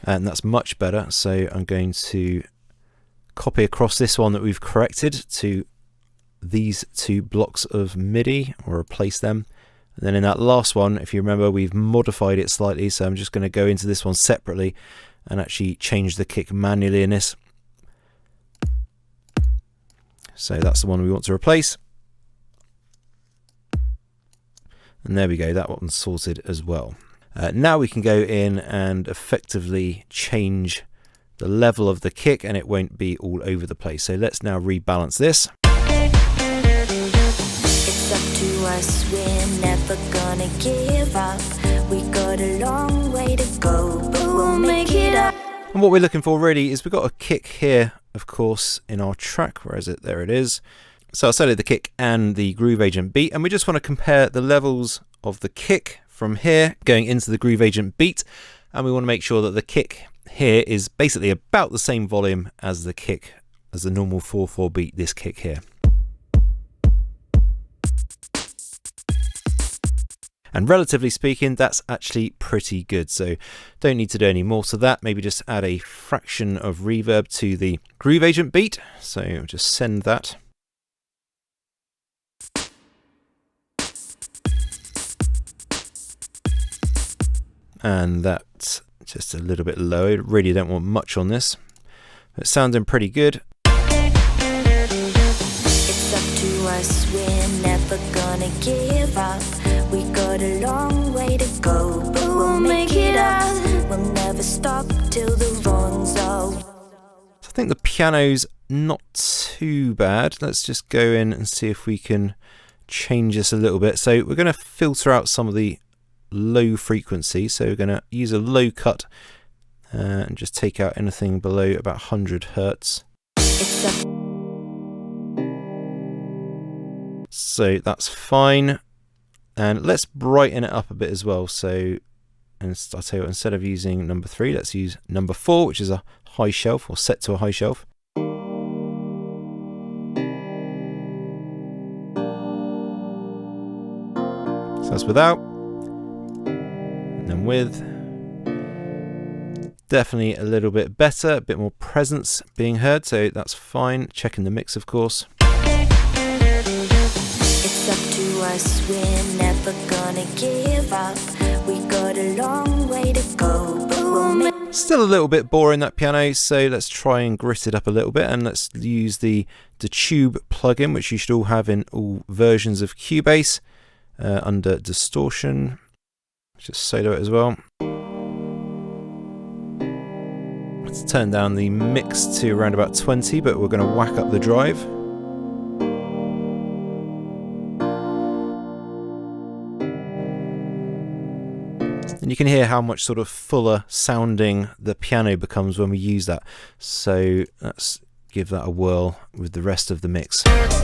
A: And that's much better. So I'm going to copy across this one that we've corrected to these two blocks of MIDI, or replace them. And then in that last one, if you remember, we've modified it slightly, so I'm just going to go into this one separately and actually change the kick manually in this. So that's the one we want to replace. And there we go, that one's sorted as well. Now we can go in and effectively change the level of the kick and it won't be all over the place. So let's now rebalance this.
B: It's up to us, we're never gonna give up. We got a long way to go, but we'll make it up.
A: And what we're looking for really is we've got a kick here, of course, in our track. Where is it? There it is. So I selected the kick and the groove agent beat, and we just want to compare the levels of the kick from here going into the groove agent beat, and we want to make sure that the kick here is basically about the same volume as the kick, as the normal 4/4 beat, this kick here. And relatively speaking, that's actually pretty good. So don't need to do any more to that. Maybe just add a fraction of reverb to the groove agent beat. So just send that. And that's just a little bit low. Really don't want much on this. It's sounding pretty good.
B: It's up to us, we're never gonna give up. We got a long way to go, but we'll make it up. We'll never stop till the wrongs are.
A: So I think the piano's not too bad. Let's just go in and see if we can change this a little bit. So we're going to filter out some of the low frequency. So we're going to use a low cut and just take out anything below about 100 hertz. So that's fine. And let's brighten it up a bit as well. So and I'll tell you what, instead of using number 3, let's use number 4, which is a high shelf, or set to a high shelf. So that's without, and then with. Definitely a little bit better, a bit more presence being heard, so that's fine. Checking the mix, of course.
B: It's up to us, we're never gonna give up. We got a long way to go, but we'll make.
A: Still a little bit boring, that piano, so let's try and grit it up a little bit, and let's use the Tube plugin, which you should all have in all versions of Cubase, under distortion. Just solo it as well. Let's turn down the mix to around about 20, but we're going to whack up the drive. And you can hear how much sort of fuller sounding the piano becomes when we use that. So let's give that a whirl with the rest of the mix.
B: It's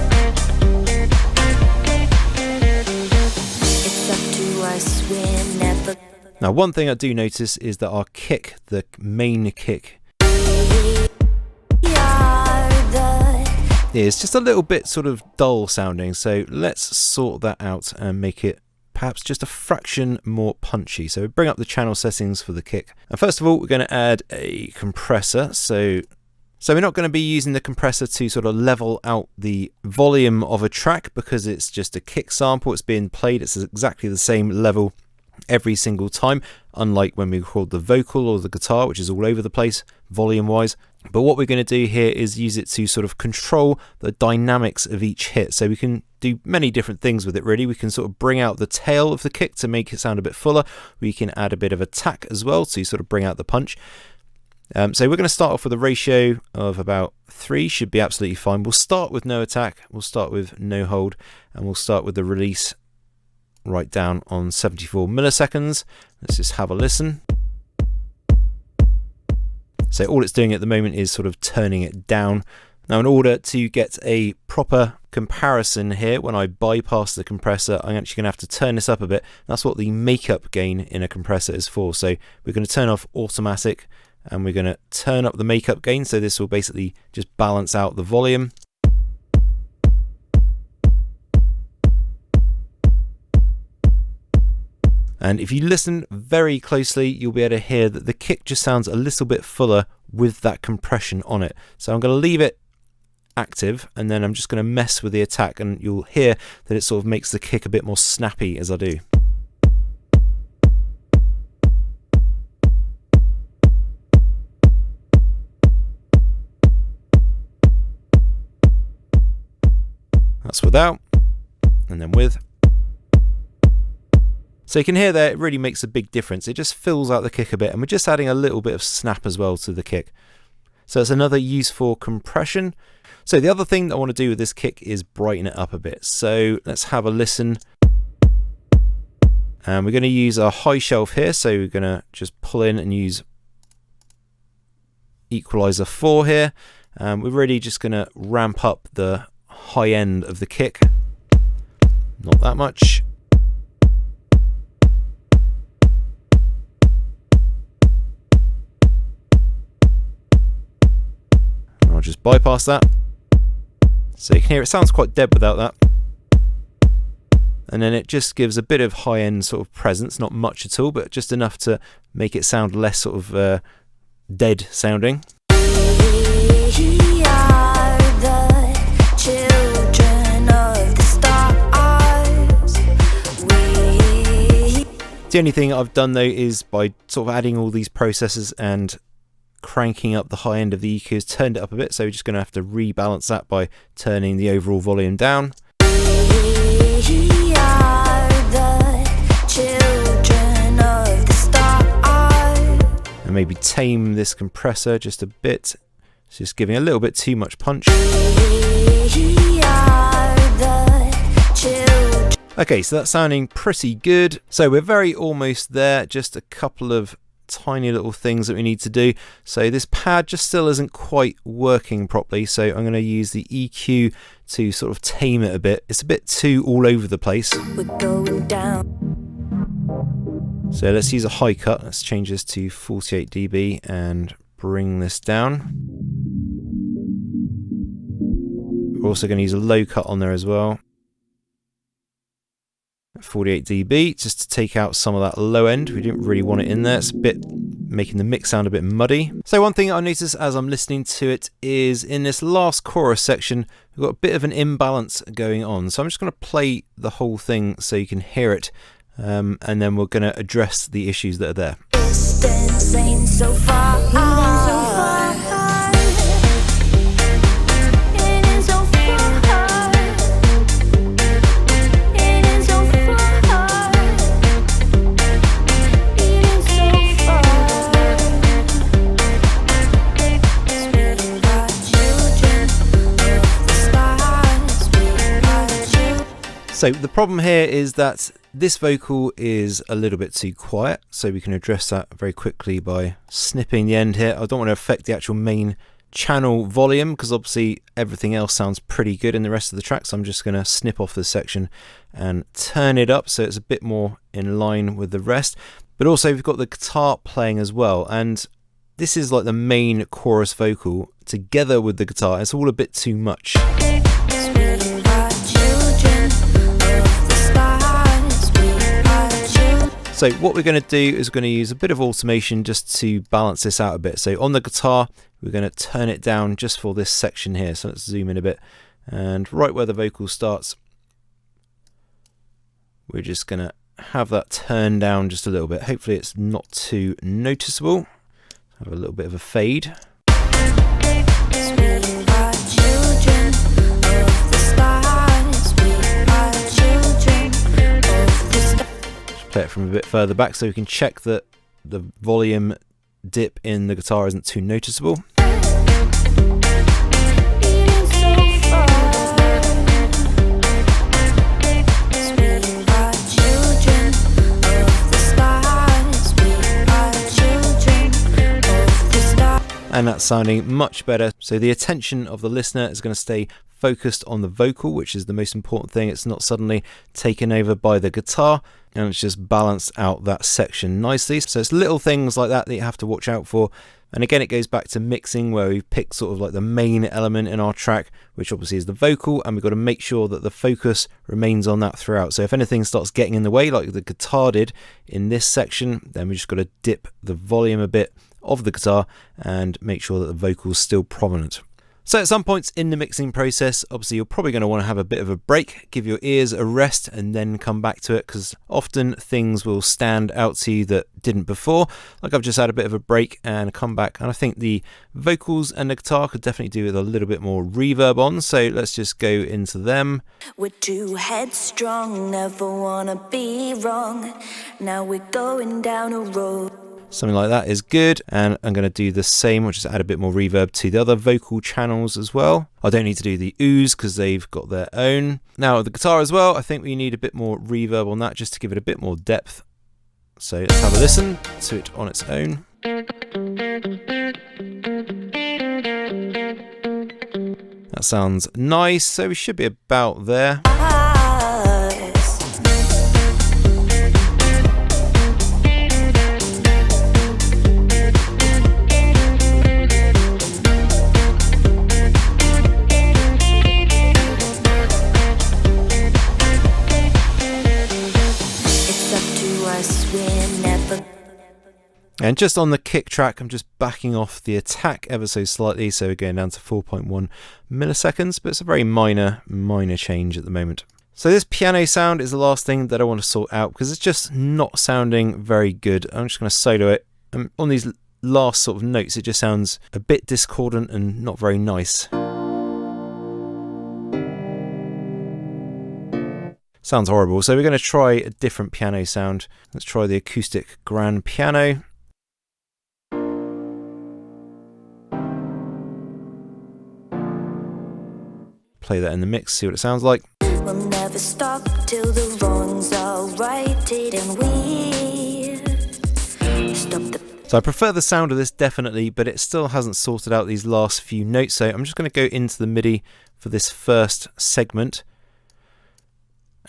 B: up to us, we're never.
A: Now, one thing I do notice is that our kick, the main kick, is just a little bit sort of dull sounding. So let's sort that out and make it perhaps just a fraction more punchy. So we bring up the channel settings for the kick. And first of all, we're going to add a compressor. So we're not going to be using the compressor to sort of level out the volume of a track because it's just a kick sample. It's being played. It's exactly the same level every single time, unlike when we record the vocal or the guitar, which is all over the place volume wise. But what we're going to do here is use it to sort of control the dynamics of each hit. So we can do many different things with it really. We can sort of bring out the tail of the kick to make it sound a bit fuller. We can add a bit of attack as well to sort of bring out the punch. So we're going to start off with a ratio of about 3, should be absolutely fine. We'll start with no attack, we'll start with no hold, and we'll start with the release right down on 74 milliseconds. Let's just have a listen. So all it's doing at the moment is sort of turning it down. Now in order to get a proper comparison here, when I bypass the compressor, I'm actually going to have to turn this up a bit. That's what the makeup gain in a compressor is for. So we're going to turn off automatic and we're going to turn up the makeup gain. So this will basically just balance out the volume. And if you listen very closely, you'll be able to hear that the kick just sounds a little bit fuller with that compression on it. So I'm going to leave it active and then I'm just going to mess with the attack, and you'll hear that it sort of makes the kick a bit more snappy as I do. That's without, and then with. So you can hear there, it really makes a big difference. It just fills out the kick a bit, and we're just adding a little bit of snap as well to the kick. So it's another use for compression. So the other thing that I want to do with this kick is brighten it up a bit. So let's have a listen. And we're going to use our high shelf here. So we're going to just pull in and use equalizer 4 here. We're really just going to ramp up the high end of the kick. Not that much. I'll just bypass that. So you can hear it sounds quite dead without that. And then it just gives a bit of high-end sort of presence, not much at all, but just enough to make it sound less sort of dead sounding. We are the children of the stars. The only thing I've done though is by sort of adding all these processes and cranking up the high end of the EQ has turned it up a bit, so we're just going to have to rebalance that by turning the overall volume down. We are the children of the stars. And maybe tame this compressor just a bit. It's just giving a little bit too much punch. We are the children. Okay, so that's sounding pretty good. So we're very almost there, just a couple of tiny little things that we need to do. So this pad just still isn't quite working properly, so I'm going to use the EQ to sort of tame it a bit. It's a bit too all over the place. We're going down. So let's use a high cut. Let's change this to 48 dB and bring this down. We're also going to use a low cut on there as well. 48 dB, just to take out some of that low end. We didn't really want it in there. It's a bit making the mix sound a bit muddy. So one thing I noticed as I'm listening to it is in this last chorus section, we've got a bit of an imbalance going on. So I'm just going to play the whole thing so you can hear it, and then we're going to address the issues that are there. Distance ain't so far. So the problem here is that this vocal is a little bit too quiet, so we can address that very quickly by snipping the end here. I don't want to affect the actual main channel volume because obviously everything else sounds pretty good in the rest of the track, so I'm just going to snip off this section and turn it up so it's a bit more in line with the rest. But also we've got the guitar playing as well, and this is like the main chorus vocal together with the guitar. It's all a bit too much. So what we're going to do is we're going to use a bit of automation just to balance this out a bit. So on the guitar, we're going to turn it down just for this section here. So let's zoom in a bit, and right where the vocal starts, we're just going to have that turned down just a little bit. Hopefully it's not too noticeable. Have a little bit of a fade. Play it from a bit further back so we can check that the volume dip in the guitar isn't too noticeable. And that's sounding much better. So the attention of the listener is going to stay focused on the vocal, which is the most important thing. It's not suddenly taken over by the guitar, and it's just balanced out that section nicely. So it's little things like that that you have to watch out for. And again, it goes back to mixing, where we've picked sort of like the main element in our track, which obviously is the vocal, and we've got to make sure that the focus remains on that throughout. So if anything starts getting in the way, like the guitar did in this section, then we just got to dip the volume a bit of the guitar and make sure that the vocal is still prominent. So at some points in the mixing process, obviously you're probably going to want to have a bit of a break, give your ears a rest, and then come back to it, because often things will stand out to you that didn't before. Like I've just had a bit of a break and come back, and I think the vocals and the guitar could definitely do with a little bit more reverb on, so let's just go into them.
B: We're too headstrong, never wanna be wrong. Now we're going down a road.
A: Something like that is good, and I'm going to do the same. I'll just add a bit more reverb to the other vocal channels as well. I don't need to do the oohs because they've got their own. Now the guitar as well, I think we need a bit more reverb on that just to give it a bit more depth. So let's have a listen to it on its own. That sounds nice, so we should be about there. And just on the kick track, I'm just backing off the attack ever so slightly, so we're going down to 4.1 milliseconds, but it's a very minor change at the moment. So this piano sound is the last thing that I want to sort out, because it's just not sounding very good. I'm just going to solo it. And on these last sort of notes, it just sounds a bit discordant and not very nice. Sounds horrible. So we're going to try a different piano sound. Let's try the acoustic grand piano. Play that in the mix, see what it sounds like.
B: We'll never stop till the wrongs are righted and we stop the...
A: So I prefer the sound of this definitely, but it still hasn't sorted out these last few notes. So I'm just going to go into the MIDI for this first segment.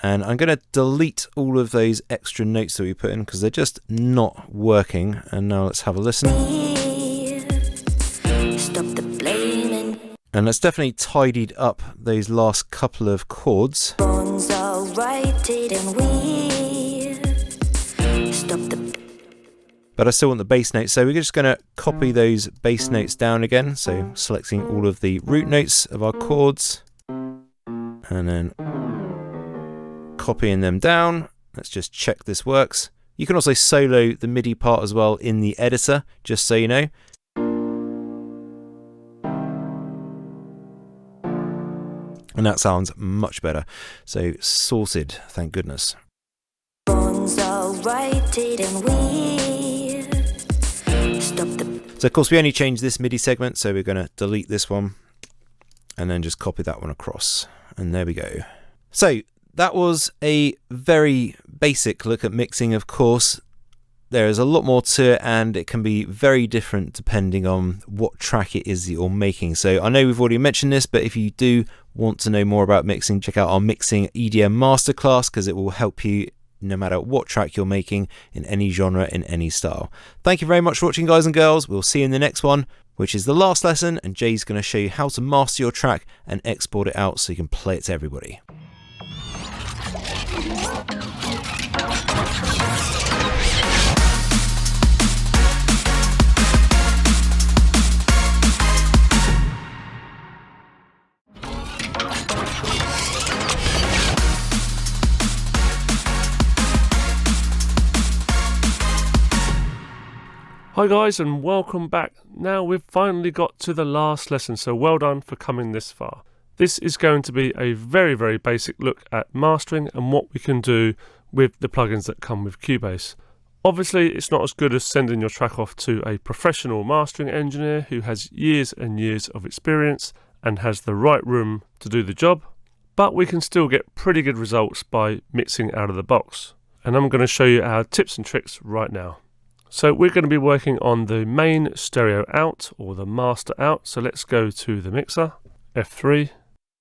A: And I'm going to delete all of those extra notes that we put in because they're just not working. And now let's have a listen.
B: Stop the blaming.
A: And let's definitely tidied up those last couple of chords.
B: Wrongs are righted and we stop the...
A: But I still want the bass notes, so we're just going to copy those bass notes down again. So selecting all of the root notes of our chords and then copying them down. Let's just check this works. You can also solo the MIDI part as well in the editor, just so you know. And that sounds much better. So sorted, thank goodness.
B: Wrongs are righted and we stop the...
A: So of course we only changed this MIDI segment, so we're going to delete this one and then just copy that one across. And there we go. So that was a very basic look at mixing, of course. There is a lot more to it, and it can be very different depending on what track it is that you're making. So I know we've already mentioned this, but if you do want to know more about mixing, check out our Mixing EDM Masterclass, because it will help you no matter what track you're making in any genre, in any style. Thank you very much for watching, guys and girls. We'll see you in the next one, which is the last lesson, and Jay's going to show you how to master your track and export it out so you can play it to everybody.
C: Hi guys, and welcome back. Now we've finally got to the last lesson, so well done for coming this far. This is going to be a very, very basic look at mastering and what we can do with the plugins that come with Cubase. Obviously, it's not as good as sending your track off to a professional mastering engineer who has years and years of experience and has the right room to do the job, but we can still get pretty good results by mixing out of the box. And I'm going to show you our tips and tricks right now. So we're going to be working on the main stereo out or the master out. So let's go to the mixer, F3.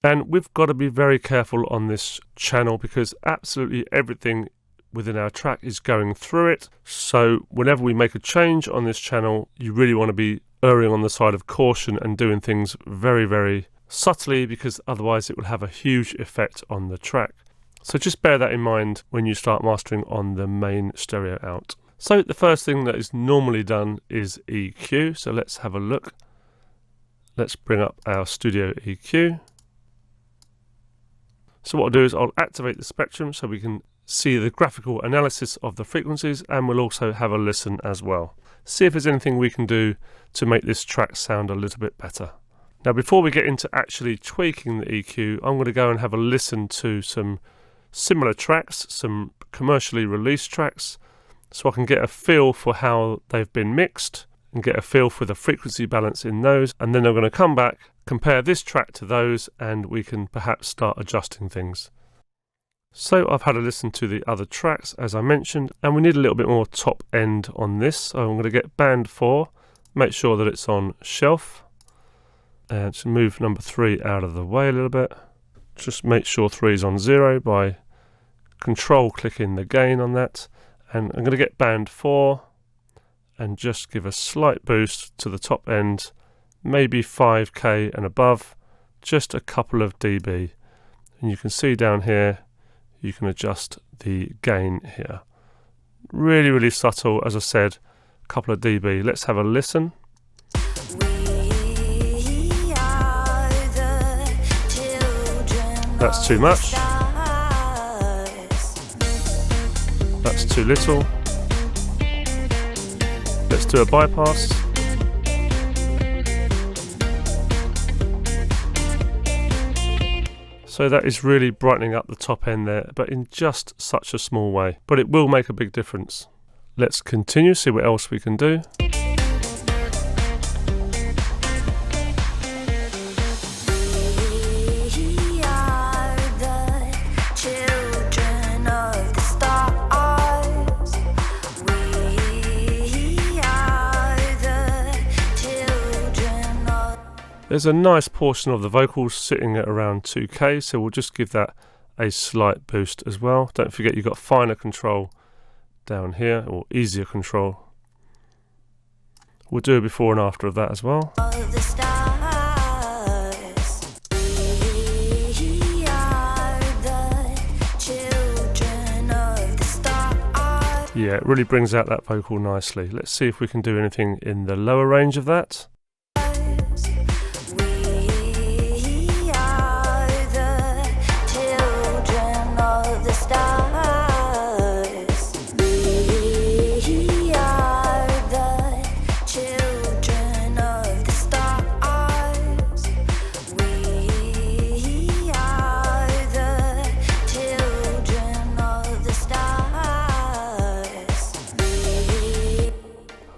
C: And we've got to be very careful on this channel because absolutely everything within our track is going through it. So whenever we make a change on this channel, you really want to be erring on the side of caution and doing things very, very subtly, because otherwise it will have a huge effect on the track. So just bear that in mind when you start mastering on the main stereo out. So the first thing that is normally done is EQ. So let's have a look. Let's bring up our studio EQ. So what I'll do is I'll activate the spectrum so we can see the graphical analysis of the frequencies, and we'll also have a listen as well. See if there's anything we can do to make this track sound a little bit better. Now before we get into actually tweaking the EQ, I'm going to go and have a listen to some similar tracks, some commercially released tracks, so I can get a feel for how they've been mixed and get a feel for the frequency balance in those, and then I'm going to come back, compare this track to those, and we can perhaps start adjusting things. So I've had a listen to the other tracks as I mentioned, and we need a little bit more top end on this. So I'm going to get band 4, make sure that it's on shelf, and just move number 3 out of the way a little bit. Just make sure 3 is on 0 by control clicking the gain on that. And I'm going to get band 4 and just give a slight boost to the top end, maybe 5k and above, just a couple of dB. And you can see down here, you can adjust the gain here. Really, really subtle, as I said, a couple of dB. Let's have a listen. That's too much. That's too little. Let's do a bypass. So that is really brightening up the top end there, but in just such a small way. But it will make a big difference. Let's continue, see what else we can do. There's a nice portion of the vocals sitting at around 2k, so we'll just give that a slight boost as well. Don't forget you've got finer control down here, or easier control. We'll do a before and after of that as well. Yeah, it really brings out that vocal nicely. Let's see if we can do anything in the lower range of that.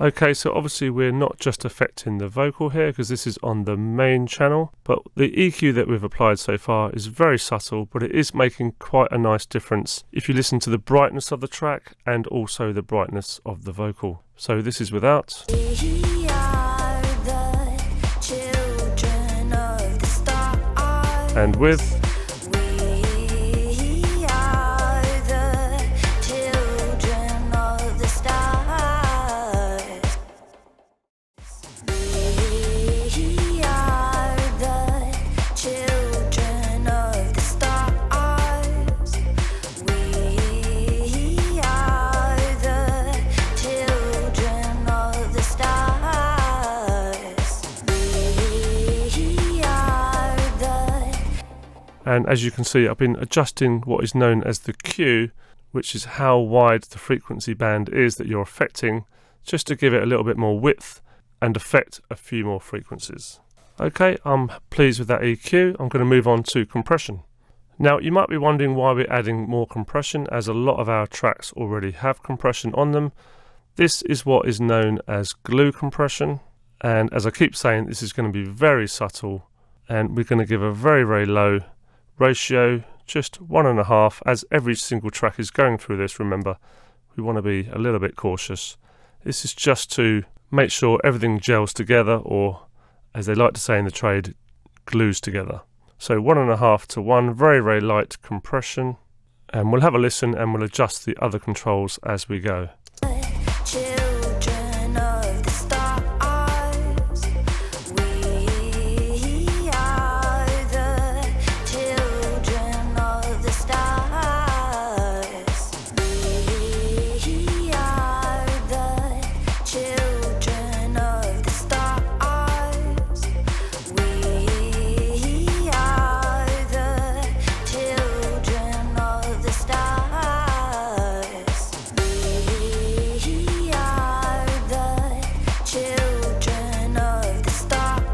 C: Okay, so obviously we're not just affecting the vocal here because this is on the main channel, but the EQ that we've applied so far is very subtle, but it is making quite a nice difference if you listen to the brightness of the track and also the brightness of the vocal. So this is without. And with. And as you can see, I've been adjusting what is known as the Q, which is how wide the frequency band is that you're affecting, just to give it a little bit more width and affect a few more frequencies. Okay, I'm pleased with that EQ. I'm going to move on to compression. Now you might be wondering why we're adding more compression, as a lot of our tracks already have compression on them. This is what is known as glue compression, and as I keep saying, this is going to be very subtle, and we're going to give a very low ratio, just 1.5, as every single track is going through this. Remember, we want to be a little bit cautious. This is just to make sure everything gels together, or as they like to say in the trade, glues together. So 1.5 to 1, very light compression, and we'll have a listen and we'll adjust the other controls as we go.
B: Children of the stars, we are the children of the stars. We are the children of the stars. We are the children of the stars. We are the children of the stars.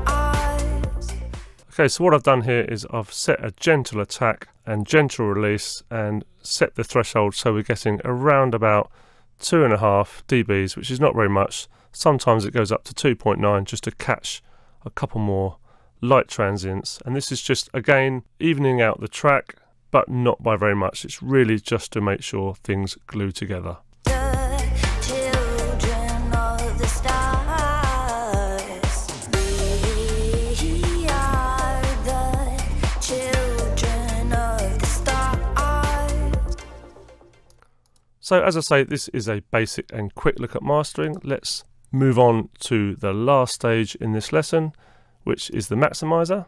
C: Okay, so what I've done here is I've set a gentle attack and gentle release and set the threshold so we're getting around about 2.5 dBs, which is not very much. Sometimes it goes up to 2.9 just to catch a couple more light transients, and this is just again evening out the track, but not by very much. It's really just to make sure things glue together.
B: The children of the stars. We are the children of the stars.
C: So as I say, this is a basic and quick look at mastering. Let's move on to the last stage in this lesson, which is the maximizer,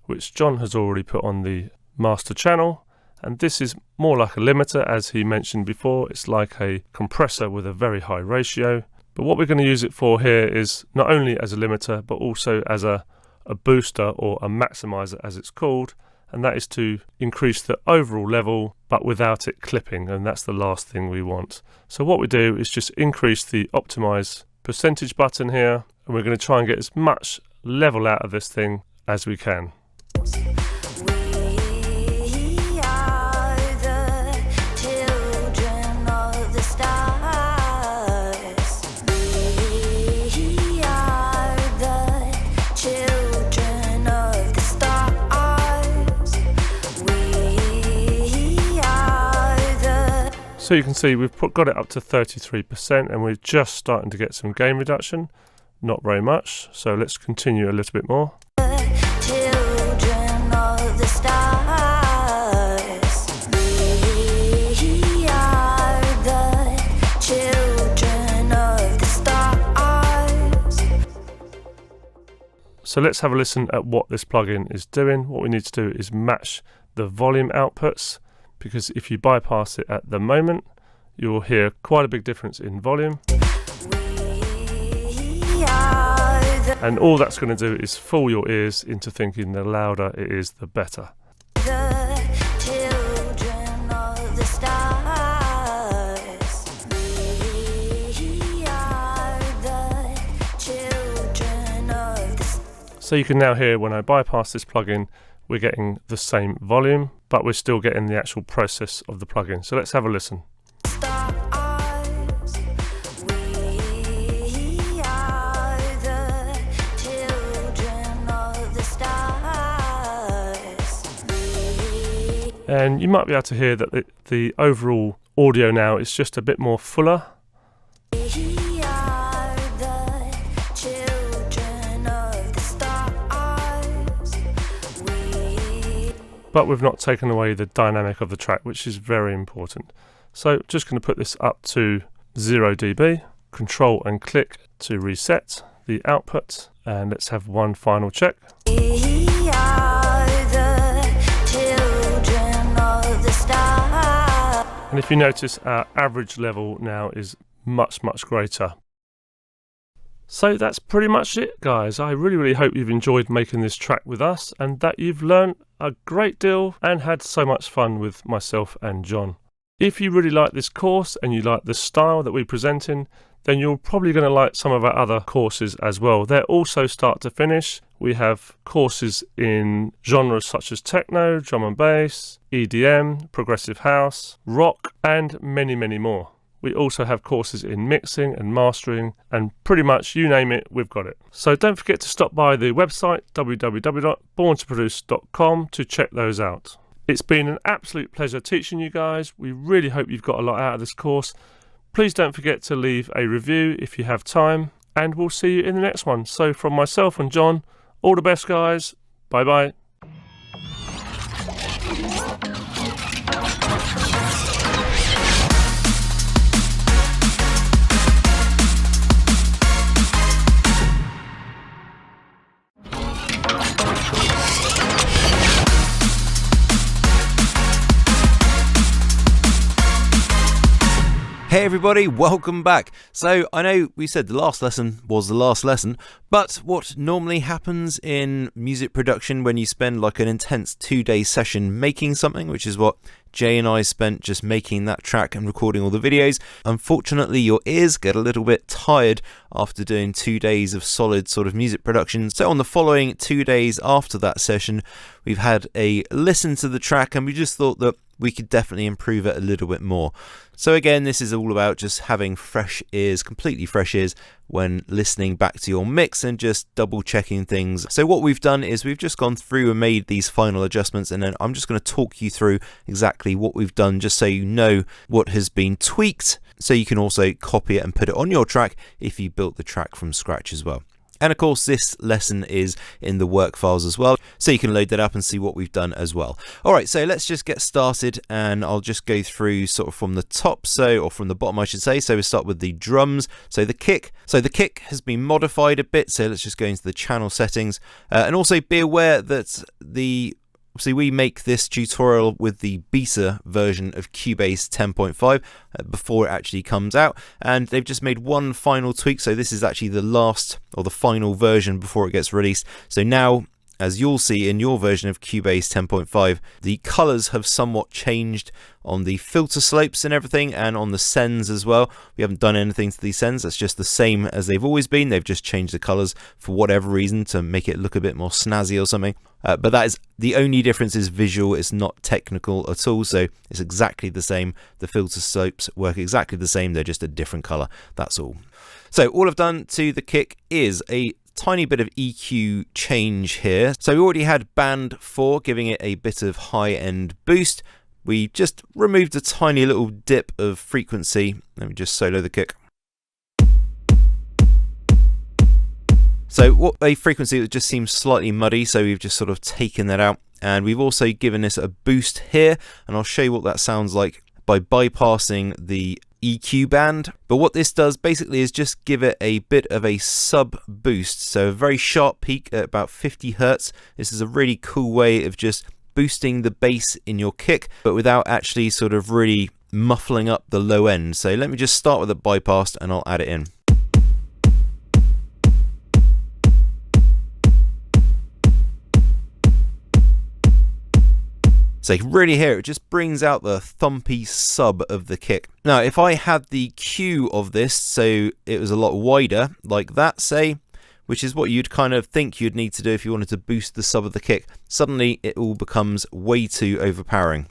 C: which John has already put on the master channel. And this is more like a limiter, as he mentioned before. It's like a compressor with a very high ratio. But what we're going to use it for here is not only as a limiter, but also as a booster, or a maximizer as it's called. And that is to increase the overall level, but without it clipping. And that's the last thing we want. So what we do is just increase the optimize percentage button here. And we're going to try and get as much level out of this thing as we can.
B: We are the children of the stars. We are the children of the stars. We are the...
C: So you can see we've got it up to 33%, and we're just starting to get some gain reduction. Not very much, so let's continue a little bit more.
B: Children of the stars. We are the children of the stars.
C: So let's have a listen at what this plugin is doing. What we need to do is match the volume outputs, because if you bypass it at the moment, you will hear quite a big difference in volume. And all that's going to do is fool your ears into thinking the louder it is, the better.
B: The children of the stars. We are the children of the stars.
C: So you can now hear when I bypass this plugin, we're getting the same volume, but we're still getting the actual process of the plugin. So let's have a listen. And you might be able to hear that the overall audio now is just a bit more fuller.
B: We are the children of the stars.
C: But we've not taken away the dynamic of the track, which is very important. So just going to put this up to 0 dB, control and click to reset the output, and let's have one final check.
B: We are the children of the stars.
C: And if you notice, our average level now is much greater. So that's pretty much it, guys. I really hope you've enjoyed making this track with us, and that you've learned a great deal and had so much fun with myself and John. If you really like this course and you like the style that we present in, then you're probably going to like some of our other courses as well. They're also start to finish. We have courses in genres such as techno, drum and bass, EDM, progressive house, rock, and many, many more. We also have courses in mixing and mastering, and pretty much you name it, we've got it. So don't forget to stop by the website www.borntoproduce.com to check those out. It's been an absolute pleasure teaching you guys. We really hope you've got a lot out of this course. Please don't forget to leave a review if you have time, and we'll see you in the next one. So from myself and John, all the best, guys. Bye bye.
A: Hey everybody, welcome back. So I know we said the last lesson was the last lesson, but what normally happens in music production when you spend like an intense 2-day session making something, which is what Jay and I spent just making that track and recording all the videos, unfortunately your ears get a little bit tired after doing 2 days of solid sort of music production. So on the following 2 days after that session, we've had a listen to the track and we just thought that we could definitely improve it a little bit more. So again, this is all about just having fresh ears, completely fresh ears when listening back to your mix and just double checking things. So what we've done is we've just gone through and made these final adjustments, and then I'm just going to talk you through exactly what we've done just so you know what has been tweaked, so you can also copy it and put it on your track if you built the track from scratch as well. And of course this lesson is in the work files as well, so you can load that up and see what we've done as well. Alright, so let's just get started, and I'll just go through sort of from the top, or from the bottom I should say. So we'll start with the drums. So the kick has been modified a bit, so let's just go into the channel settings, and also be aware that obviously we make this tutorial with the beta version of Cubase 10.5 before it actually comes out, and they've just made one final tweak, so this is actually the last or the final version before it gets released. So now, as you'll see in your version of Cubase 10.5, the colours have somewhat changed on the filter slopes and everything, and on the sends as well. We haven't done anything to these sends, that's just the same as they've always been. They've just changed the colours for whatever reason to make it look a bit more snazzy or something. But that is the only difference, is visual, it's not technical at all, so it's exactly the same. The filter slopes work exactly the same, they're just a different colour, that's all. So all I've done to the kick is a tiny bit of EQ change here. So we already had band 4 giving it a bit of high-end boost. We just removed a tiny little dip of frequency. Let me just solo the kick. So what a frequency that just seems slightly muddy, so we've just sort of taken that out, and we've also given this a boost here, and I'll show you what that sounds like by bypassing the EQ band. But what this does basically is just give it a bit of a sub boost, so a very sharp peak at about 50 Hertz. This is a really cool way of just boosting the bass in your kick, but without actually sort of really muffling up the low end. So let me just start with a bypass and I'll add it in. So you can really hear it just brings out the thumpy sub of the kick. Now if I had the Q of this, so it was a lot wider, like that say, which is what you'd kind of think you'd need to do if you wanted to boost the sub of the kick, suddenly it all becomes way too overpowering.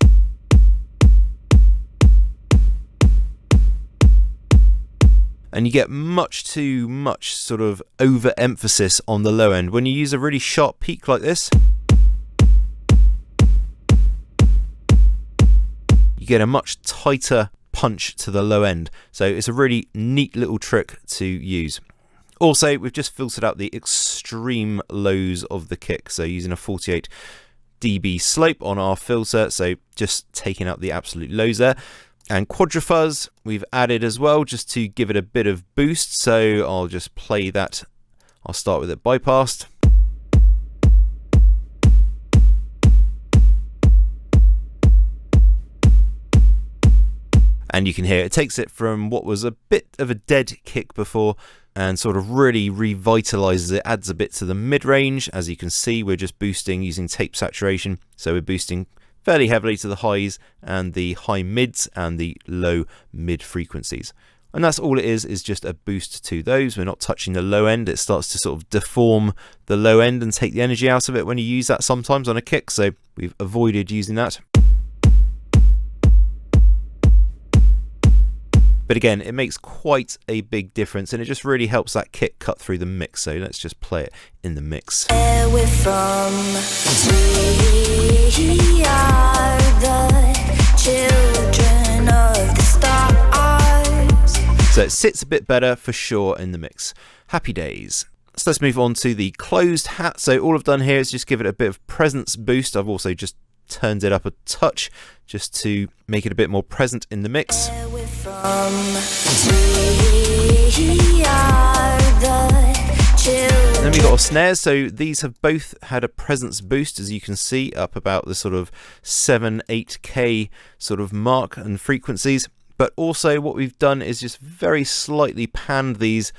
A: And you get much too much sort of overemphasis on the low end. When you use a really sharp peak like this, you get a much tighter punch to the low end. So it's a really neat little trick to use. Also, we've just filtered out the extreme lows of the kick, so using a 48 dB slope on our filter, so just taking out the absolute lows there. And quadrifuzz we've added as well, just to give it a bit of boost, so I'll just play that. I'll start with it bypassed. And you can hear it takes it from what was a bit of a dead kick before and sort of really revitalizes it, adds a bit to the mid-range. As you can see, we're just boosting using tape saturation, so we're boosting fairly heavily to the highs and the high mids and the low mid frequencies. And that's all it is just a boost to those. We're not touching the low end. It starts to sort of deform the low end and take the energy out of it when you use that sometimes on a kick, so we've avoided using that. But again, it makes quite a big difference, and it just really helps that kick cut through the mix. So let's just play it in the mix.
B: Where we're from, we are the children of the stars.
A: So it sits a bit better for sure in the mix. Happy days. So let's move on to the closed hat. So all I've done here is just give it a bit of presence boost. I've also just turned it up a touch just to make it a bit more present in the mix.
B: Where we're from, we are the children.
A: Then we got our snares, so these have both had a presence boost, as you can see, up about the sort of 7-8K sort of mark and frequencies. But also what we've done is just very slightly panned these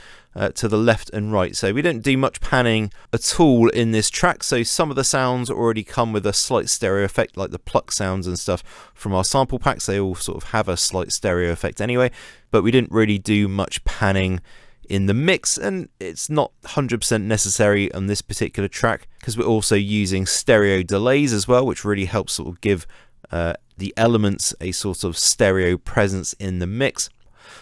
A: to the left and right. So we don't do much panning at all in this track. So some of the sounds already come with a slight stereo effect, like the pluck sounds and stuff from our sample packs. They all sort of have a slight stereo effect anyway. But we didn't really do much panning in the mix, and it's not 100% necessary on this particular track because we're also using stereo delays as well, which really helps sort of give the elements a sort of stereo presence in the mix.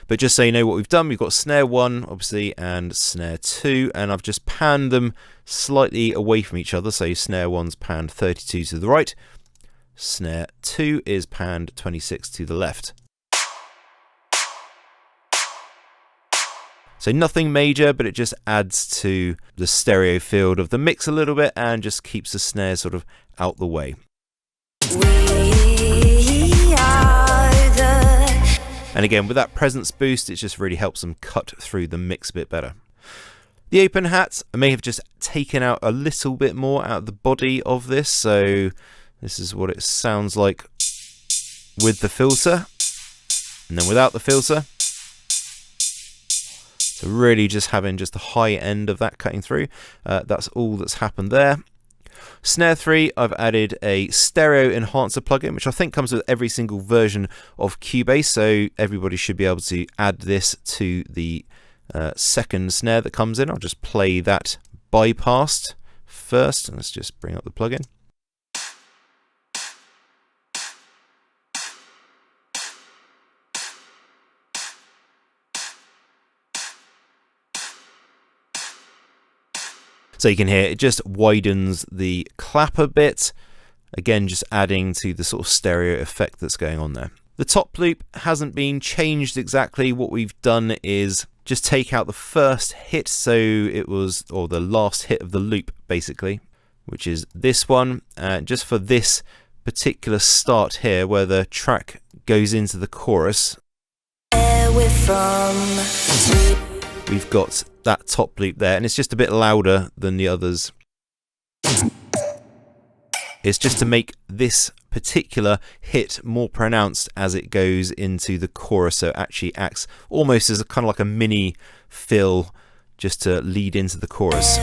A: But just so you know what we've done, we've got snare 1 obviously and snare 2, and I've just panned them slightly away from each other. So snare 1's panned 32 to the right, snare 2 is panned 26 to the left. So nothing major, but it just adds to the stereo field of the mix a little bit and just keeps the snare sort of out the way. And again, with that presence boost, it just really helps them cut through the mix a bit better. The open hat, I may have just taken out a little bit more out of the body of this. So this is what it sounds like with the filter, and then without the filter. So really just having just the high end of that cutting through. That's all that's happened there. Snare 3, I've added a stereo enhancer plugin, which I think comes with every single version of Cubase, so everybody should be able to add this to the second snare that comes in. I'll just play that bypassed first, and let's just bring up the plugin. So you can hear it just widens the clap a bit, again just adding to the sort of stereo effect that's going on there. The top loop hasn't been changed exactly. What we've done is just take out the first hit, so it was, or the last hit of the loop basically, which is this one, just for this particular start here where the track goes into the chorus. We've got that top loop there, and it's just a bit louder than the others. It's just to make this particular hit more pronounced as it goes into the chorus, so it actually acts almost as a kind of like a mini fill just to lead into the chorus.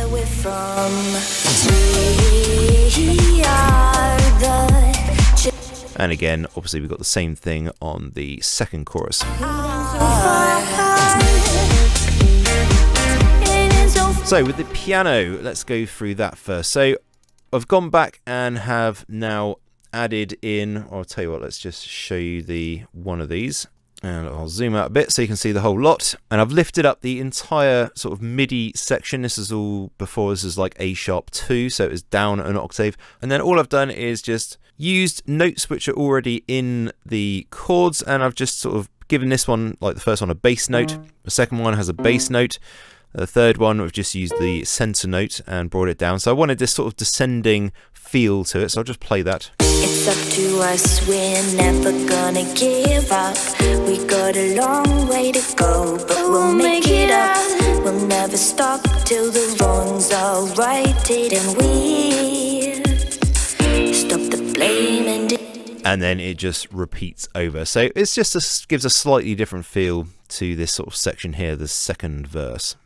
A: And again, obviously we've got the same thing on the second chorus. So with the piano, let's go through that first. So I've gone back and have now added in, I'll tell you what, let's just show you the one of these. And I'll zoom out a bit so you can see the whole lot. And I've lifted up the entire sort of MIDI section. This is all before, this is like A sharp 2, so it was down an octave. And then all I've done is just used notes which are already in the chords, and I've just sort of given this one, like the first one, a bass note. The second one has a bass note. The third one, we've just used the center note and brought it down. So I wanted this sort of descending feel to it, so I'll just play that.
B: It's up to us, we're never gonna give up. We got a long way to go, but we'll make it up. We'll never stop till the wrongs are righted, and we stop the blame
A: and then it just repeats over. So it's just gives a slightly different feel to this sort of section here, the second verse.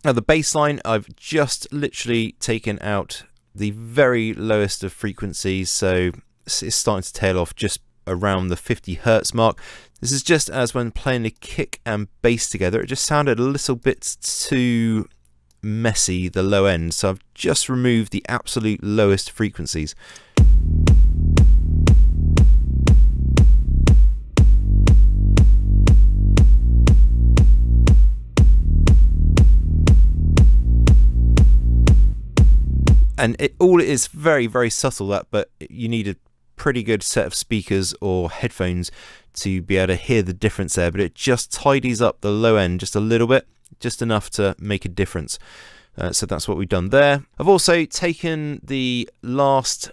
A: Now the bass line, I've just literally taken out the very lowest of frequencies, so it's starting to tail off just around the 50 Hertz mark. This is just as when playing the kick and bass together, it just sounded a little bit too messy, the low end, so I've just removed the absolute lowest frequencies. And all it is very, very subtle, that, but you need a pretty good set of speakers or headphones to be able to hear the difference there, but it just tidies up the low end just a little bit, just enough to make a difference. So that's what we've done there. I've also taken the last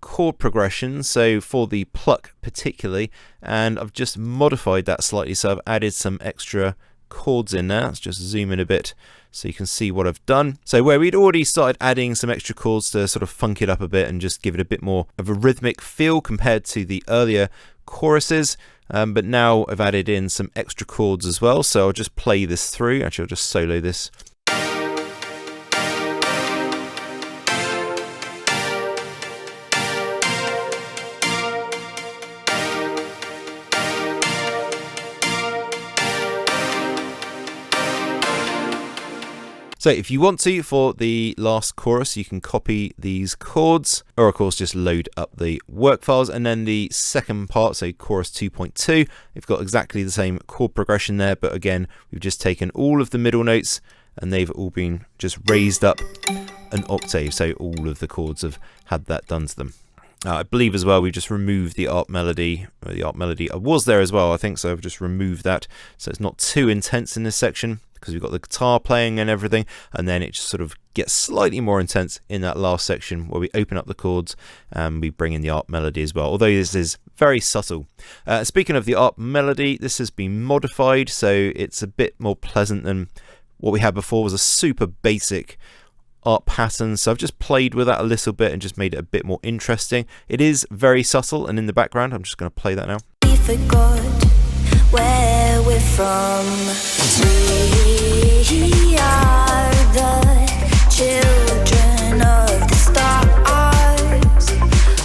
A: chord progression, so for the pluck particularly, and I've just modified that slightly, so I've added some extra chords in there. Let's just zoom in a bit so you can see what I've done. So where we'd already started adding some extra chords to sort of funk it up a bit and just give it a bit more of a rhythmic feel compared to the earlier choruses, but now I've added in some extra chords as well, so I'll just play this through. Actually, I'll just solo this. So if you want to, for the last chorus, you can copy these chords, or of course just load up the work files, and then the second part, so chorus 2.2, we've got exactly the same chord progression there, but again, we've just taken all of the middle notes and they've all been just raised up an octave, so all of the chords have had that done to them. I believe as well we've just removed the ARP melody. The ARP melody was there as well, I think, so I've just removed that, so it's not too intense in this section, because we've got the guitar playing and everything, and then it just sort of gets slightly more intense in that last section where we open up the chords and we bring in the ARP melody as well, although this is very subtle. Speaking of the ARP melody, this has been modified, so it's a bit more pleasant than what we had before. Was a super basic ARP pattern, so I've just played with that a little bit and just made it a bit more interesting. It is very subtle, and in the background I'm just going to play that now.
B: We forgot where we're from. We are the children of the stars.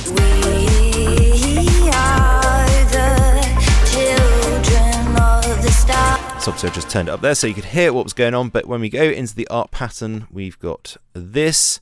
B: We are the children of the stars.
A: So obviously I just turned it up there so you could hear what was going on, but when we go into the ARP pattern, we've got this.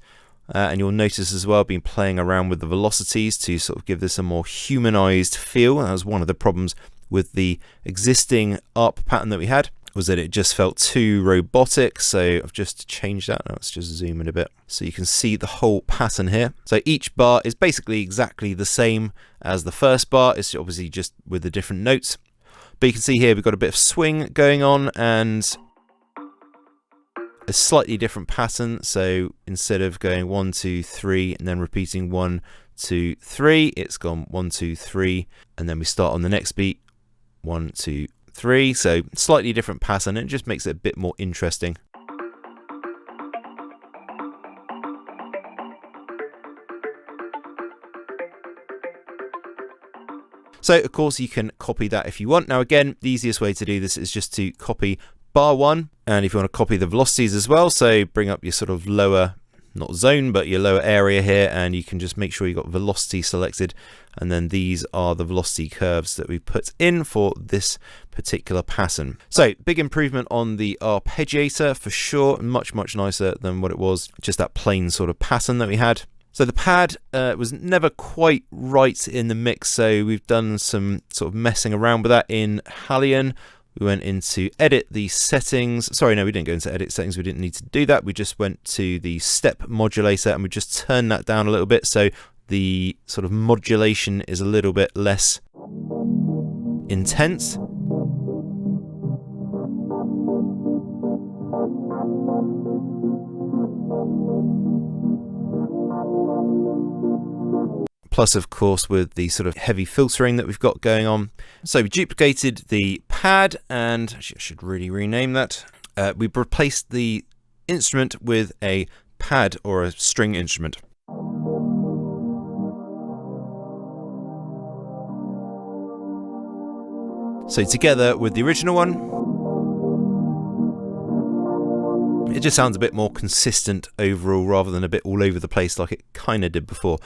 A: And you'll notice as well, been playing around with the velocities to sort of give this a more humanized feel. That was one of the problems with the existing ARP pattern that we had, was that it just felt too robotic, so I've just changed that. Now let's just zoom in a bit so you can see the whole pattern here. So each bar is basically exactly the same as the first bar, it's obviously just with the different notes. But you can see here we've got a bit of swing going on and a slightly different pattern. So instead of going 1, 2, 3 and then repeating 1, 2, 3, it's gone 1, 2, 3, and then we start on the next beat 1, 2, 3. So slightly different pattern, and it just makes it a bit more interesting. So of course you can copy that if you want. Now again, the easiest way to do this is just to copy bar 1, and if you want to copy the velocities as well, so bring up your sort of lower, not zone, but your lower area here, and you can just make sure you've got velocity selected, and then these are the velocity curves that we put in for this particular pattern. So big improvement on the arpeggiator for sure, much nicer than what it was, just that plain sort of pattern that we had. So the pad was never quite right in the mix, so we've done some sort of messing around with that in Hallion. We went into edit the settings. Sorry, no, we didn't go into edit settings. We didn't need to do that. We just went to the step modulator and we just turned that down a little bit, so the sort of modulation is a little bit less intense. Plus, of course, with the sort of heavy filtering that we've got going on. So we duplicated the pad, and actually I should really rename that. We replaced the instrument with a pad or a string instrument. So together with the original one, It just sounds a bit more consistent overall rather than a bit all over the place like it kind of did before.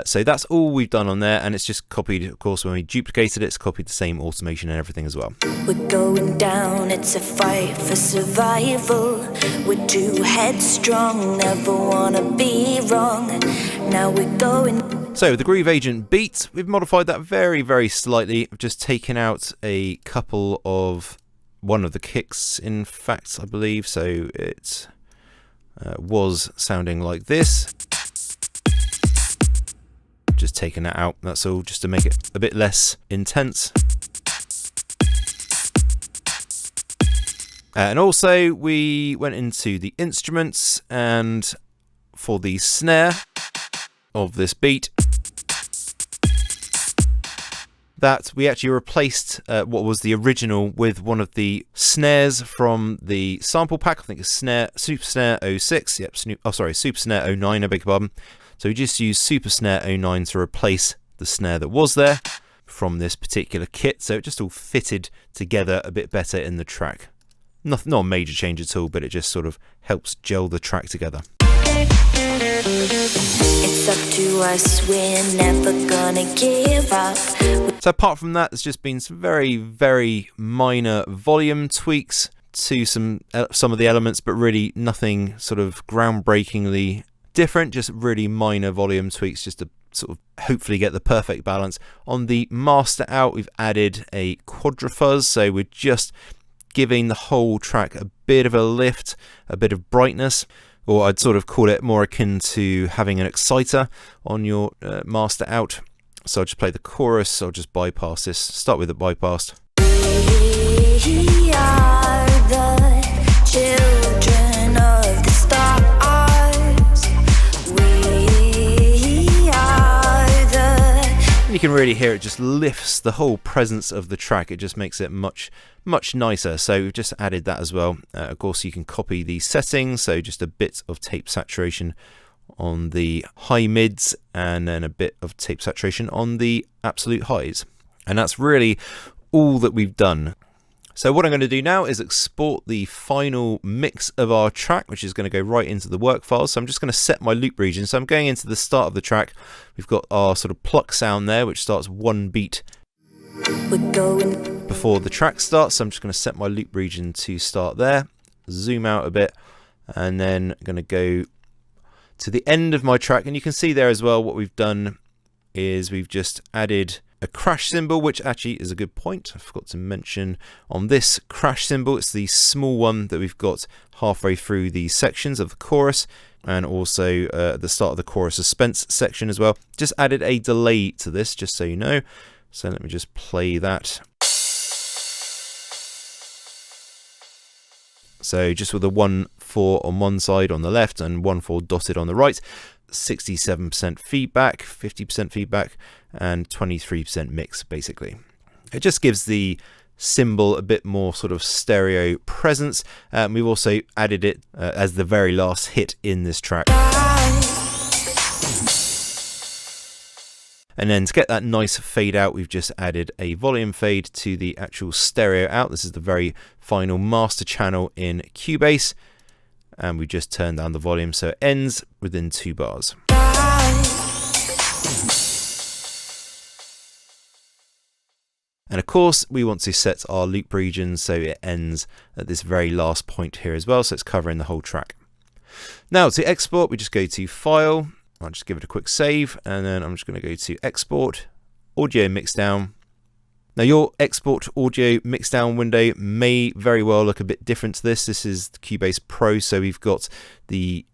A: So that's all we've done on there, and it's just copied, of course, when we duplicated it, it's copied the same automation and everything as well.
B: We're going down, it's a fight for survival. We're too headstrong, never wanna be wrong. Now we're going.
A: So the Groove Agent beat, we've modified that very, very slightly. I've just taken out a couple of one of the kicks, in fact, I believe. So it was sounding like this. Just taking that out, that's all, just to make it a bit less intense. And also we went into the instruments, and for the snare of this beat, that we actually replaced what was the original with one of the snares from the sample pack. I think it's Super Snare 06. Yep, Super Snare 09, I beg your pardon. So we just used Super Snare 09 to replace the snare that was there from this particular kit. So it just all fitted together a bit better in the track. Not a major change at all, but it just sort of helps gel the track together.
B: It's up to us, we're never gonna give up.
A: So apart from that, there's just been some very, very minor volume tweaks to some of the elements, but really nothing sort of groundbreakingly different, just really minor volume tweaks just to sort of hopefully get the perfect balance. On the master out, we've added a quadrifuzz, so we're just giving the whole track a bit of a lift, a bit of brightness, or I'd sort of call it more akin to having an exciter on your master out. So I'll just play the chorus, I'll just bypass this, start with the bypassed.
B: We are the children of the stars. We are the...
A: You can really hear it just lifts the whole presence of the track. It just makes it much nicer. So we've just added that as well. Of course, you can copy the settings, so just a bit of tape saturation on the high mids and then a bit of tape saturation on the absolute highs. And that's really all that we've done. So what I'm going to do now is export the final mix of our track, which is going to go right into the work files. So I'm just going to set my loop region. So I'm going into the start of the track. We've got our sort of pluck sound there, which starts one beat before the track starts. So I'm just going to set my loop region to start there, zoom out a bit, and then I'm going to go to the end of my track. And you can see there as well what we've done is we've just added a crash cymbal, which actually is a good point. I forgot to mention on this crash cymbal, it's the small one that we've got halfway through the sections of the chorus, and also at the start of the chorus suspense section as well. Just added a delay to this, just so you know. So let me just play that. So just with a 1/4 on one side on the left and 1/4 dotted on the right, 67% feedback, 50% feedback, and 23% mix, basically. It just gives the cymbal a bit more sort of stereo presence. We've also added it as the very last hit in this track. And then to get that nice fade out, we've just added a volume fade to the actual stereo out. This is the very final master channel in Cubase. And we just turn down the volume so it ends within 2 bars. And of course, we want to set our loop region so it ends at this very last point here as well, so it's covering the whole track. Now to export, we just go to File, I'll just give it a quick save, and then I'm just going to go to Export, Audio Mixdown. Now your export audio mixdown window may very well look a bit different to this. This is the Cubase Pro, so we've got the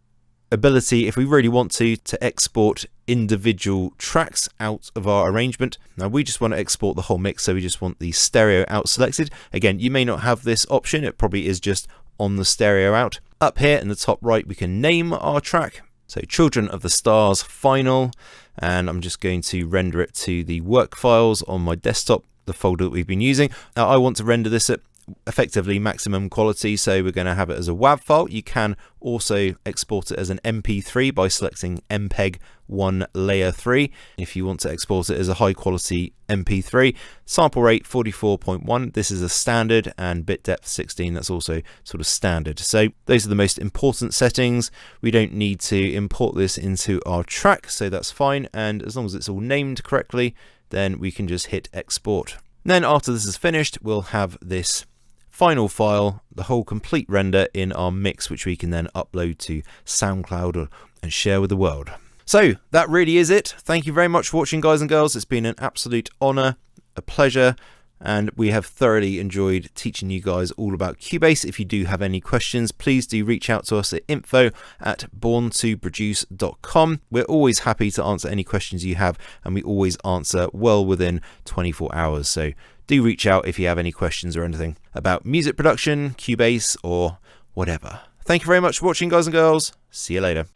A: ability, if we really want to export individual tracks out of our arrangement. Now we just want to export the whole mix, so we just want the stereo out selected. Again, you may not have this option, it probably is just on the stereo out. Up here in the top right, we can name our track. So Children of the Stars Final, and I'm just going to render it to the work files on my desktop, the folder that we've been using. Now I want to render this at effectively maximum quality, so we're going to have it as a WAV file. You can also export it as an MP3 by selecting MPEG 1 layer 3 if you want to export it as a high quality MP3. Sample rate 44.1, this is a standard, and bit depth 16, that's also sort of standard. So those are the most important settings. We don't need to import this into our track, so that's fine, and as long as it's all named correctly, then we can just hit export. Then after this is finished, we'll have this final file, the whole complete render in our mix, which we can then upload to SoundCloud and share with the world. So that really is it. Thank you very much for watching, guys and girls. It's been an absolute honor, a pleasure, and we have thoroughly enjoyed teaching you guys all about Cubase. If you do have any questions, please do reach out to us at info@borntoproduce.com. We're always happy to answer any questions you have, and we always answer well within 24 hours. So do reach out if you have any questions or anything about music production, Cubase, or whatever. Thank you very much for watching, guys and girls. See you later.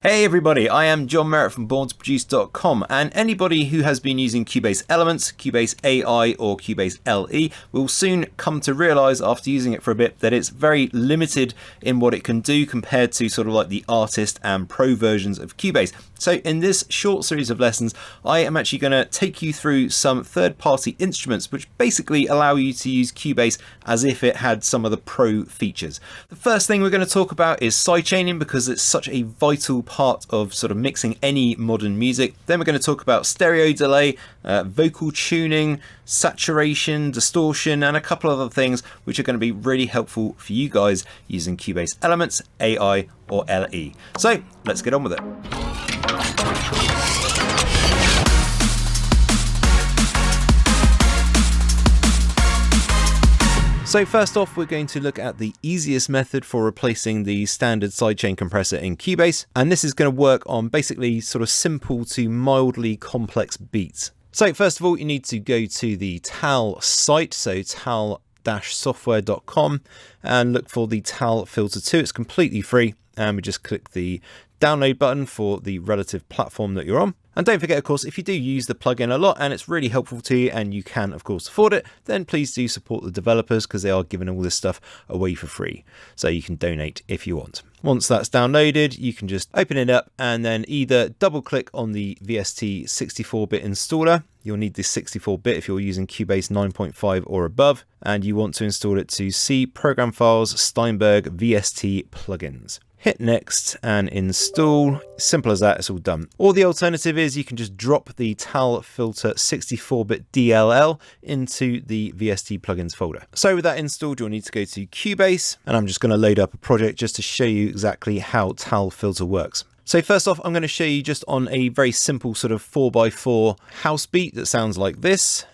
A: Hey everybody, I am John Merritt from borntoproduce.com, and anybody who has been using Cubase Elements, Cubase AI or Cubase LE will soon come to realize after using it for a bit that it's very limited in what it can do compared to sort of like the artist and pro versions of Cubase. So in this short series of lessons, I am actually going to take you through some third-party instruments which basically allow you to use Cubase as if it had some of the pro features. The first thing we're going to talk about is sidechaining, because it's such a vital part of sort of mixing any modern music. Then we're going to talk about stereo delay, vocal tuning, saturation, distortion, and a couple of other things which are going to be really helpful for you guys using Cubase Elements, AI or LE. So let's get on with it. So first off, we're going to look at the easiest method for replacing the standard sidechain compressor in Cubase, and this is going to work on basically sort of simple to mildly complex beats. So first of all, you need to go to the TAL site, so tal-software.com, and look for the TAL Filter 2. It's completely free, and we just click the download button for the relative platform that you're on. And don't forget, of course, if you do use the plugin a lot and it's really helpful to you and you can, of course, afford it, then please do support the developers, because they are giving all this stuff away for free. So you can donate if you want. Once that's downloaded, you can just open it up and then either double click on the VST 64-bit installer. You'll need this 64-bit if you're using Cubase 9.5 or above, and you want to install it to C Program Files, Steinberg, VST Plugins. Hit next and install. Simple as that, it's all done. Or the alternative is you can just drop the TAL Filter 64-bit DLL into the VST plugins folder. So with that installed, you'll need to go to Cubase, and I'm just going to load up a project just to show you exactly how TAL Filter works. So first off, I'm going to show you just on a very simple sort of 4x4 house beat that sounds like this.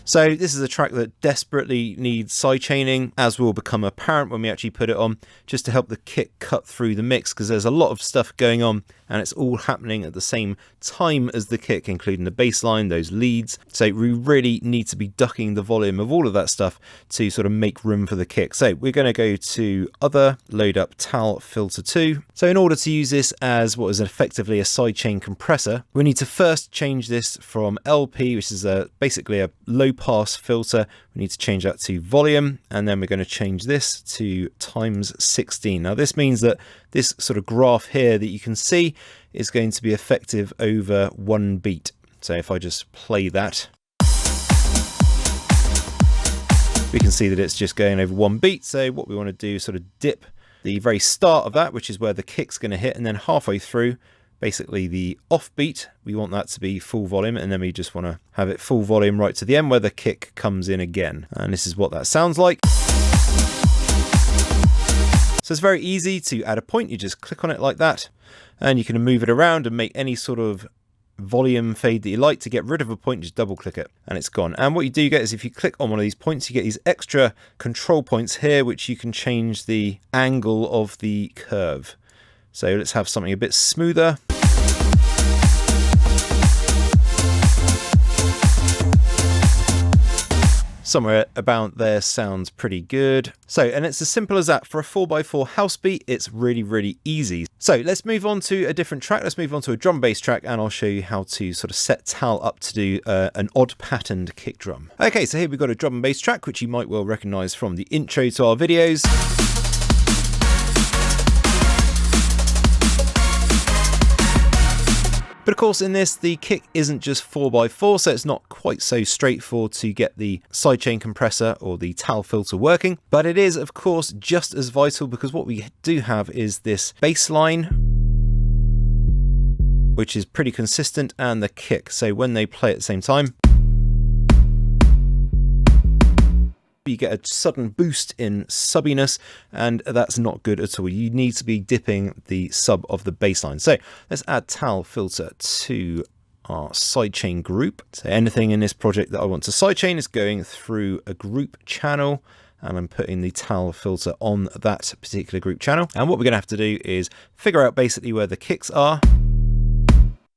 A: So this is a track that desperately needs sidechaining, as will become apparent when we actually put it on, just to help the kick cut through the mix, because there's a lot of stuff going on and it's all happening at the same time as the kick, including the bass line, those leads. So we really need to be ducking the volume of all of that stuff to sort of make room for the kick. So we're going to go to Other, load up TAL Filter 2. So in order to use this as what is effectively a sidechain compressor, we need to first change this from LP, which is basically a low pass filter. We need to change that to volume, and then we're going to change this to times 16. Now this means that this sort of graph here that you can see is going to be effective over one beat. So if I just play that, we can see that it's just going over one beat. So what we want to do is sort of dip the very start of that, which is where the kick's going to hit, and then halfway through, basically the off beat, we want that to be full volume, and then we just want to have it full volume right to the end where the kick comes in again. And this is what that sounds like. So it's very easy to add a point. You just click on it like that, and you can move it around and make any sort of volume fade that you like. To get rid of a point, just double click it and it's gone. And what you do get is, if you click on one of these points, you get these extra control points here, which you can change the angle of the curve. So let's have something a bit smoother. Somewhere about there sounds pretty good. So, and it's as simple as that. For a 4x4 house beat, it's really, really easy. So let's move on to a different track. Let's move on to a drum bass track, and I'll show you how to sort of set Tal up to do an odd patterned kick drum. Okay, so here we've got a drum and bass track, which you might well recognize from the intro to our videos. But of course in this, the kick isn't just 4x4, so it's not quite so straightforward to get the sidechain compressor or the Tal filter working. But it is, of course, just as vital, because what we do have is this bass line, which is pretty consistent, and the kick. So when they play at the same time, you get a sudden boost in subbiness, and that's not good at all. You need to be dipping the sub of the bass line. So let's add Tal filter to our sidechain group. So anything in this project that I want to sidechain is going through a group channel, and I'm putting the Tal filter on that particular group channel. And what we're going to have to do is figure out basically where the kicks are.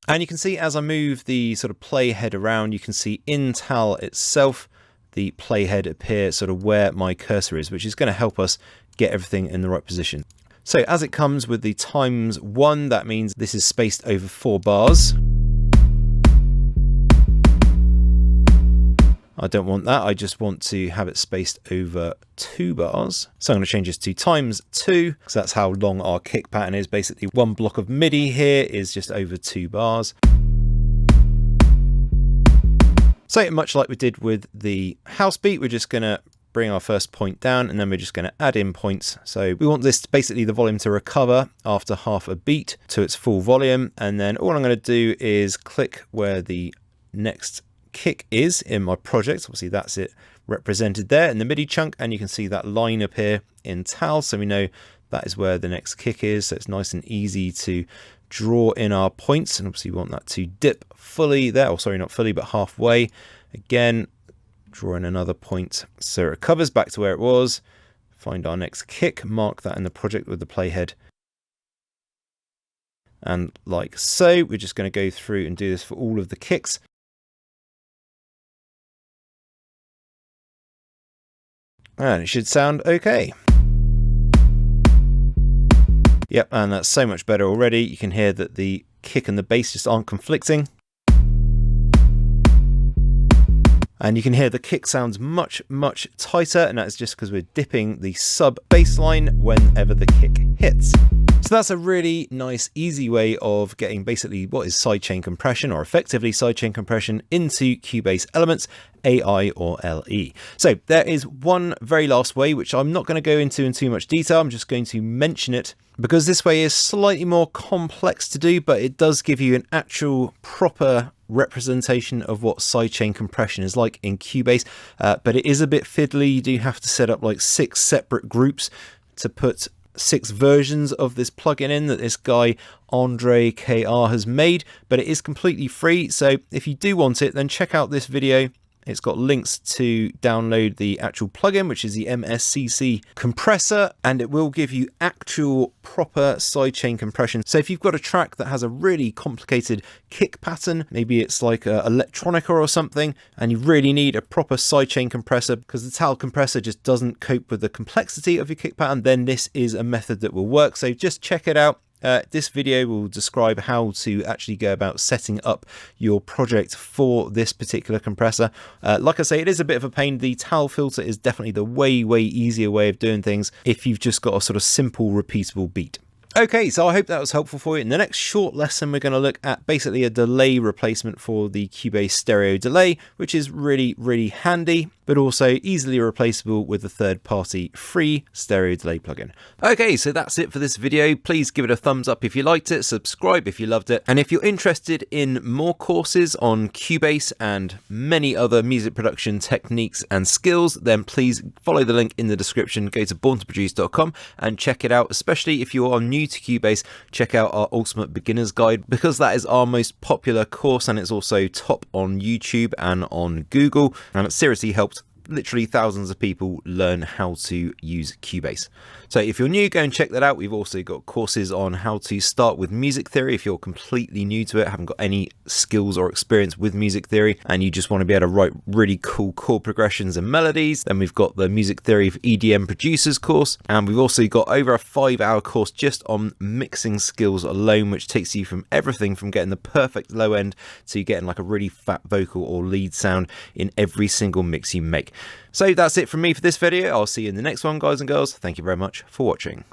A: And you can see as I move the sort of play head around, you can see in Tal itself the playhead appear sort of where my cursor is, which is going to help us get everything in the right position. So as it comes with the ×1, that means this is spaced over 4 bars. I don't want that. I just want to have it spaced over 2 bars. So I'm going to change this to ×2, because that's how long our kick pattern is. Basically, one block of MIDI here is just over 2 bars. So much like we did with the house beat, we're just going to bring our first point down, and then we're just going to add in points. So we want this basically the volume to recover after half a beat to its full volume. And then all I'm going to do is click where the next kick is in my project. Obviously that's it represented there in the MIDI chunk, and you can see that line appear in Tal. So we know that is where the next kick is. So it's nice and easy to draw in our points, and obviously we want that to dip fully there, or sorry, not fully, but halfway. Again, draw in another point so it recovers back to where it was. Find our next kick, mark that in the project with the playhead. And like so, we're just going to go through and do this for all of the kicks. And it should sound okay. Yep, and that's so much better already. You can hear that the kick and the bass just aren't conflicting. And you can hear the kick sounds much, much tighter, and that's just because we're dipping the sub bass line whenever the kick hits. So that's a really nice, easy way of getting basically what is sidechain compression, or effectively sidechain compression, into Cubase elements, AI or LE. So there is one very last way, which I'm not going to go into in too much detail. I'm just going to mention it because this way is slightly more complex to do, but it does give you an actual proper representation of what sidechain compression is like in Cubase. But it is a bit fiddly. You do have to set up like 6 separate groups to put 6 versions of this plugin in that this guy Andre KR has made, but it is completely free. So if you do want it, then check out this video. It's got links to download the actual plugin, which is the MSCC compressor, and it will give you actual proper sidechain compression. So if you've got a track that has a really complicated kick pattern, maybe it's like electronica or something, and you really need a proper sidechain compressor because the Tal compressor just doesn't cope with the complexity of your kick pattern, then this is a method that will work. So just check it out. This video will describe how to actually go about setting up your project for this particular compressor. Like I say, it is a bit of a pain. The Tal filter is definitely the way easier way of doing things if you've just got a sort of simple, repeatable beat. Okay, so I hope that was helpful for you. In the next short lesson, we're going to look at basically a delay replacement for the Cubase stereo delay, which is really handy, but also easily replaceable with a third-party free stereo delay plugin. Okay, so that's it for this video. Please give it a thumbs up if you liked it, subscribe if you loved it, and if you're interested in more courses on Cubase and many other music production techniques and skills, then please follow the link in the description, go to borntoproduce.com and check it out. Especially if you are new to Cubase, check out our Ultimate Beginner's Guide, because that is our most popular course and it's also top on YouTube and on Google, and it seriously helped literally thousands of people learn how to use Cubase. So if you're new, go and check that out. We've also got courses on how to start with music theory if you're completely new to it, haven't got any skills or experience with music theory, and you just want to be able to write really cool chord progressions and melodies. Then we've got the music theory of EDM producers course, and we've also got over a 5-hour course just on mixing skills alone, which takes you from everything from getting the perfect low end to getting like a really fat vocal or lead sound in every single mix you make. So that's it from me for this video. I'll see you in the next one, guys and girls. Thank you very much for watching.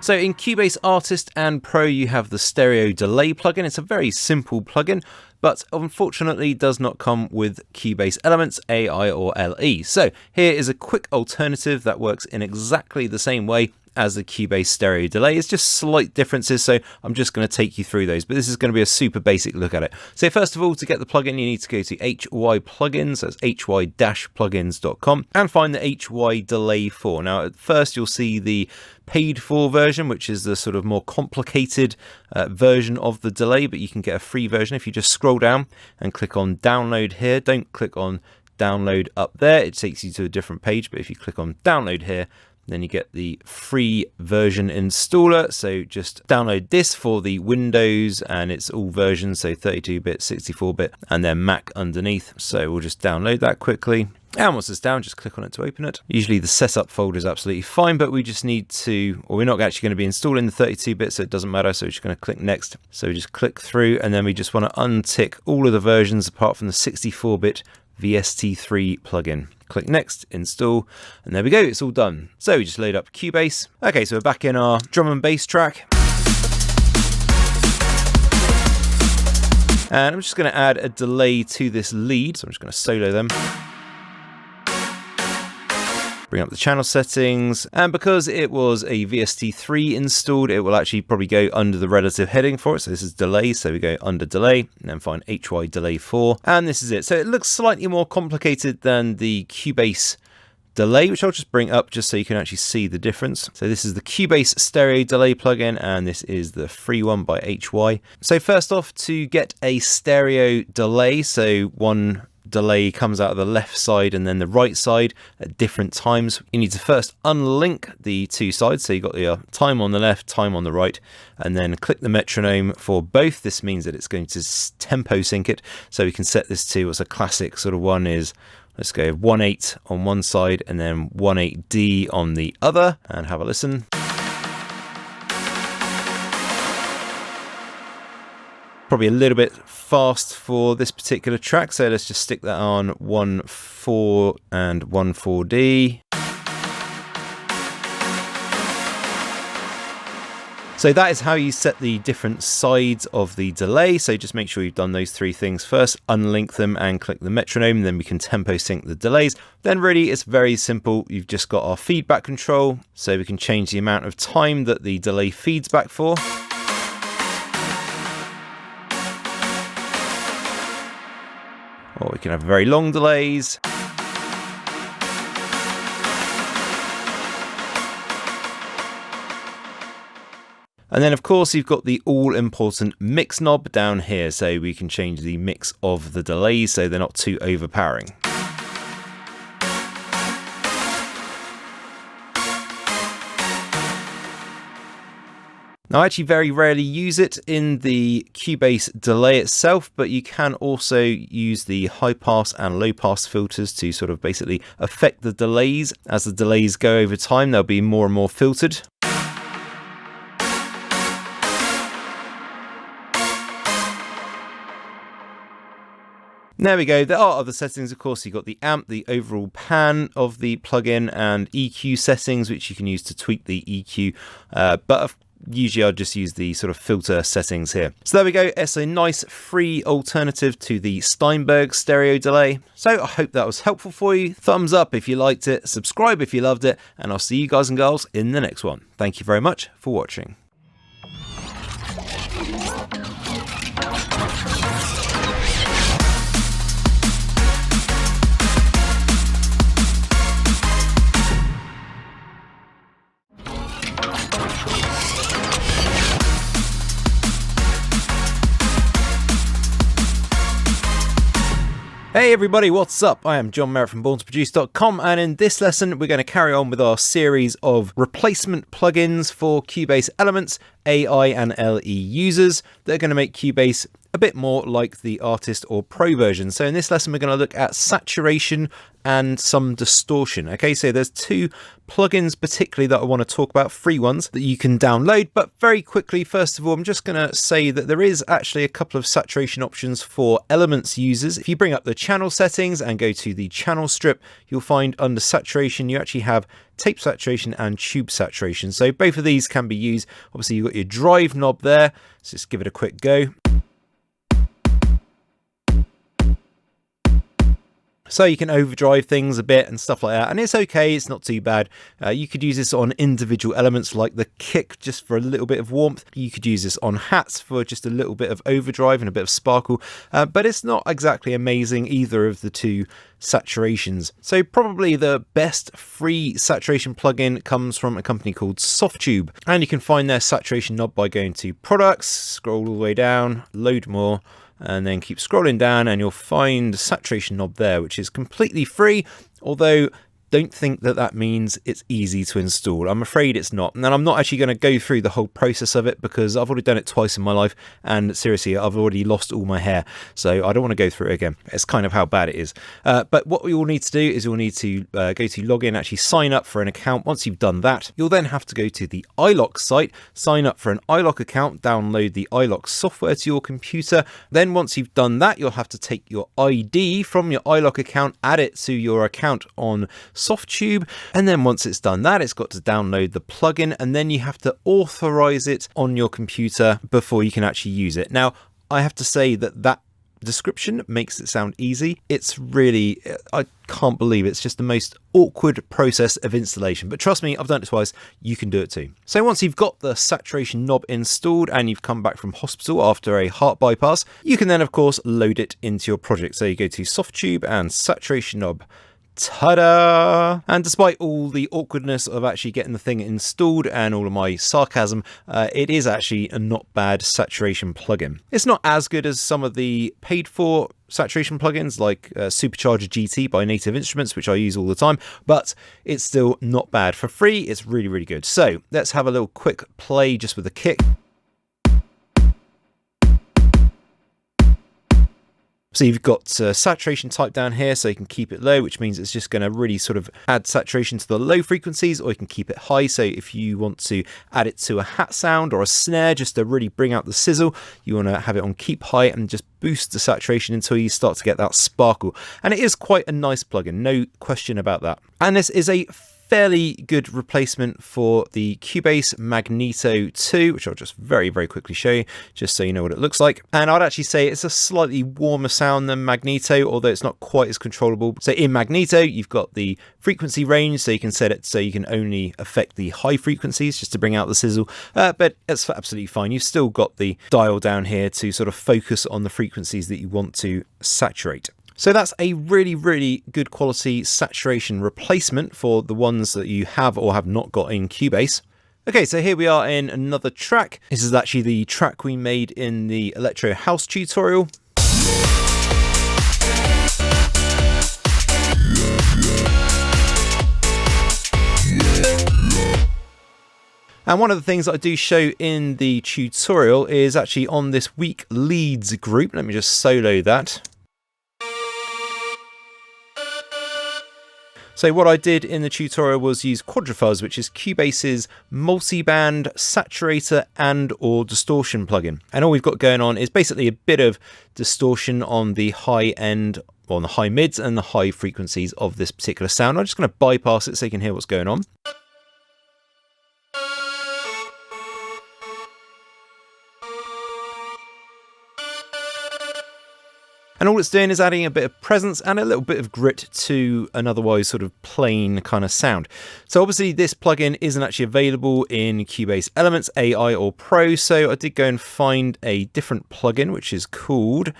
A: So in Cubase Artist and Pro, you have the stereo delay plugin. It's a very simple plugin, but unfortunately does not come with Cubase Elements, AI or LE. So here is a quick alternative that works in exactly the same way as the Cubase stereo delay. It's just slight differences, so I'm just going to take you through those, but this is going to be a super basic look at it. So first of all, to get the plugin, you need to go to HY Plugins, that's hy-plugins.com, and find the HY Delay 4. Now at first you'll see the paid for version, which is the sort of more complicated version of the delay, but you can get a free version if you just scroll down and click on download here. Don't click on download up there, it takes you to a different page, but if you click on download here, then you get the free version installer. So just download this for the Windows, and it's all versions, so 32-bit, 64-bit, and then Mac underneath. So we'll just download that quickly. And once it's down, just click on it to open it. Usually the setup folder is absolutely fine, but we just need to, or we're not actually going to be installing the 32-bit, so it doesn't matter. So we're just going to click next. So we just click through, and then we just want to untick all of the versions apart from the 64-bit VST3 plugin. Click next, install, and there we go, it's all done. So we just load up Cubase. Okay, so we're back in our drum and bass track. And I'm just going to add a delay to this lead, so I'm just going to solo them. Bring up the channel settings, and because it was a VST3 installed, it will actually probably go under the relative heading for it. So this is delay, so we go under delay and then find HY Delay 4, and this is it. So it looks slightly more complicated than the Cubase delay, which I'll just bring up just so you can actually see the difference. So this is the Cubase stereo delay plugin, and this is the free one by HY. So first off, to get a stereo delay, so one delay comes out of the left side and then the right side at different times, you need to first unlink the two sides. So you've got the time on the left, time on the right, and then click the metronome for both. This means that it's going to tempo sync it. So we can set this to, what's a classic sort of one is, let's go 1/8 on one side and then 1/8D on the other, and have a listen. Probably a little bit fast for this particular track, so let's just stick that on 1/4 and 1/4D. So that is how you set the different sides of the delay. So just make sure you've done those three things first, unlink them and click the metronome, and then we can tempo sync the delays. Then really it's very simple. You've just got our feedback control, so we can change the amount of time that the delay feeds back for. Or we can have very long delays. And then of course you've got the all important mix knob down here, so we can change the mix of the delays so they're not too overpowering. Now I actually very rarely use it in the Cubase delay itself, but you can also use the high pass and low pass filters to sort of basically affect the delays. As the delays go over time, they'll be more and more filtered. There we go. There are other settings, of course. You've got the amp, the overall pan of the plugin, and EQ settings, which you can use to tweak the EQ. But usually I'll just use the sort of filter settings here. So there we go. It's a nice free alternative to the Steinberg stereo delay. So I hope that was helpful for you. Thumbs up if you liked it, subscribe if you loved it, and I'll see you guys and girls in the next one. Thank you very much for watching. Hey everybody, what's up? I am John Merritt from BornToProduce.com, and in this lesson we're going to carry on with our series of replacement plugins for Cubase Elements, AI and LE users that are going to make Cubase a bit more like the artist or pro version. So in this lesson we're going to look at saturation and some distortion. Okay, so there's two plugins particularly that I want to talk about, free ones that you can download. But very quickly, first of all, I'm just going to say that there is actually a couple of saturation options for Elements users. If you bring up the channel settings and go to the channel strip, you'll find under saturation you actually have tape saturation and tube saturation. So both of these can be used. Obviously you've got your drive knob there. Let's just give it a quick go. So you can overdrive things a bit and stuff like that, and it's okay, it's not too bad. You could use this on individual elements like the kick just for a little bit of warmth. You could use this on hats for just a little bit of overdrive and a bit of sparkle, but it's not exactly amazing either of the two saturations. So probably the best free saturation plugin comes from a company called Softube, and you can find their saturation knob by going to Products, scroll all the way down, load more, and then keep scrolling down and you'll find saturation knob there, which is completely free, although don't think that that means it's easy to install. I'm afraid it's not. And I'm not actually going to go through the whole process of it because I've already done it twice in my life, and seriously, I've already lost all my hair. So I don't want to go through it again. It's kind of how bad it is. But what we will need to do is we'll need to go to login, actually sign up for an account. Once you've done that, you'll then have to go to the iLok site, sign up for an iLok account, download the iLok software to your computer. Then once you've done that, you'll have to take your ID from your iLok account, add it to your account on Softube, and then once it's done that, it's got to download the plugin, and then you have to authorize it on your computer before you can actually use it. Now, I have to say that description makes it sound easy. It's really, I can't believe it's just the most awkward process of installation, but trust me, I've done it twice, you can do it too. So once you've got the saturation knob installed and you've come back from hospital after a heart bypass, you can then of course load it into your project. So you go to Softube and saturation knob. Ta-da! And despite all the awkwardness of actually getting the thing installed and all of my sarcasm, it is actually a not bad saturation plugin. It's not as good as some of the paid for saturation plugins like Supercharger GT by Native Instruments, which I use all the time, but it's still not bad. For free, it's really, really good. So let's have a little quick play just with the kick. So you've got saturation type down here, so you can keep it low, which means it's just going to really sort of add saturation to the low frequencies, or you can keep it high. So if you want to add it to a hat sound or a snare just to really bring out the sizzle, you want to have it on keep high and just boost the saturation until you start to get that sparkle. And it is quite a nice plugin, no question about that. And this is a fairly good replacement for the Cubase Magneto 2, which I'll just very, very quickly show you, just so you know what it looks like. And I'd actually say it's a slightly warmer sound than Magneto, although it's not quite as controllable. So in Magneto, you've got the frequency range, so you can set it so you can only affect the high frequencies just to bring out the sizzle, but it's absolutely fine. You've still got the dial down here to sort of focus on the frequencies that you want to saturate. So that's a really, really good quality saturation replacement for the ones that you have or have not got in Cubase. Okay, so here we are in another track. This is actually the track we made in the Electro House tutorial. And one of the things that I do show in the tutorial is actually on this weak leads group. Let me just solo that. So what I did in the tutorial was use Quadrafuzz, which is Cubase's multi-band saturator and or distortion plugin. And all we've got going on is basically a bit of distortion on the high end, on the high mids and the high frequencies of this particular sound. I'm just going to bypass it so you can hear what's going on. And all it's doing is adding a bit of presence and a little bit of grit to an otherwise sort of plain kind of sound. So obviously this plugin isn't actually available in Cubase Elements, AI or Pro, so I did go and find a different plugin which is called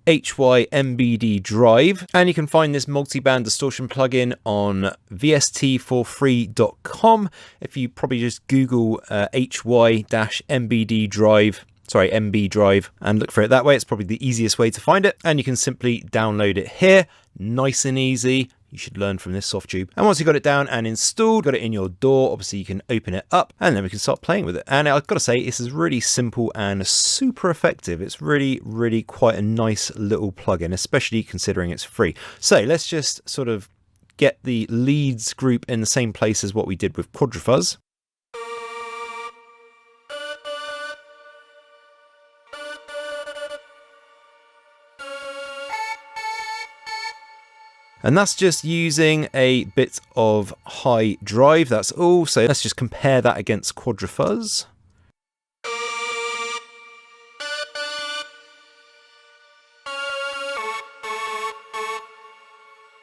A: HYMBD Drive, and you can find this multi-band distortion plugin on vstforfree.com. If you probably just Google HY-MBD Drive, MB drive, and look for it that way. It's probably the easiest way to find it, and you can simply download it here. Nice and easy. You should learn from this soft tube. And once you've got it down and installed, got it in your DAW, obviously you can open it up and then we can start playing with it. And I've got to say, this is really simple and super effective. It's really, really quite a nice little plugin, especially considering it's free. So let's just sort of get the leads group in the same place as what we did with Quadrafuzz. And that's just using a bit of high drive, that's all. So let's just compare that against Quadrafuzz.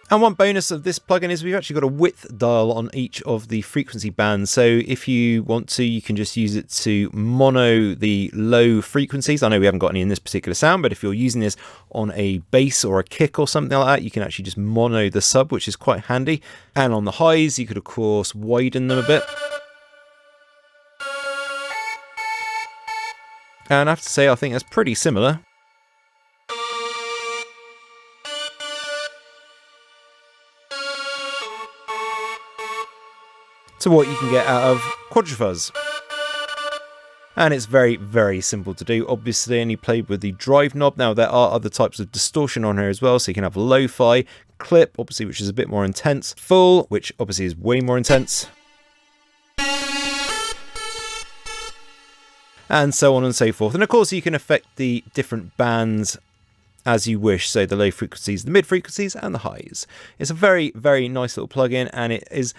A: And one bonus of this plugin is we've actually got a width dial on each of the frequency bands. So if you want to, you can just use it to mono the low frequencies. I know we haven't got any in this particular sound, but if you're using this on a bass or a kick or something like that, you can actually just mono the sub, which is quite handy. And on the highs, you could of course widen them a bit. And I have to say, I think that's pretty similar. To what you can get out of Quadrafuzz. And it's very, very simple to do. Obviously, I only played with the drive knob. Now, there are other types of distortion on here as well. So you can have lo-fi, clip, obviously, which is a bit more intense, full, which obviously is way more intense, and so on and so forth. And of course, you can affect the different bands as you wish, so the low frequencies, the mid frequencies, and the highs. It's a very, very nice little plugin, and it is,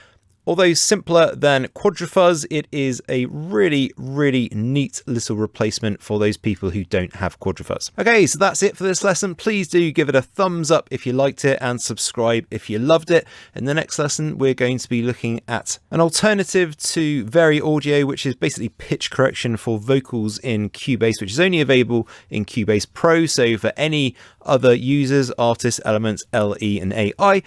A: although simpler than Quadrafuzz, it is a really, really neat little replacement for those people who don't have Quadrafuzz. Okay, so that's it for this lesson. Please do give it a thumbs up if you liked it and subscribe if you loved it. In the next lesson, we're going to be looking at an alternative to Very Audio, which is basically pitch correction for vocals in Cubase, which is only available in Cubase Pro. So for any other users, artists, elements, LE and AI,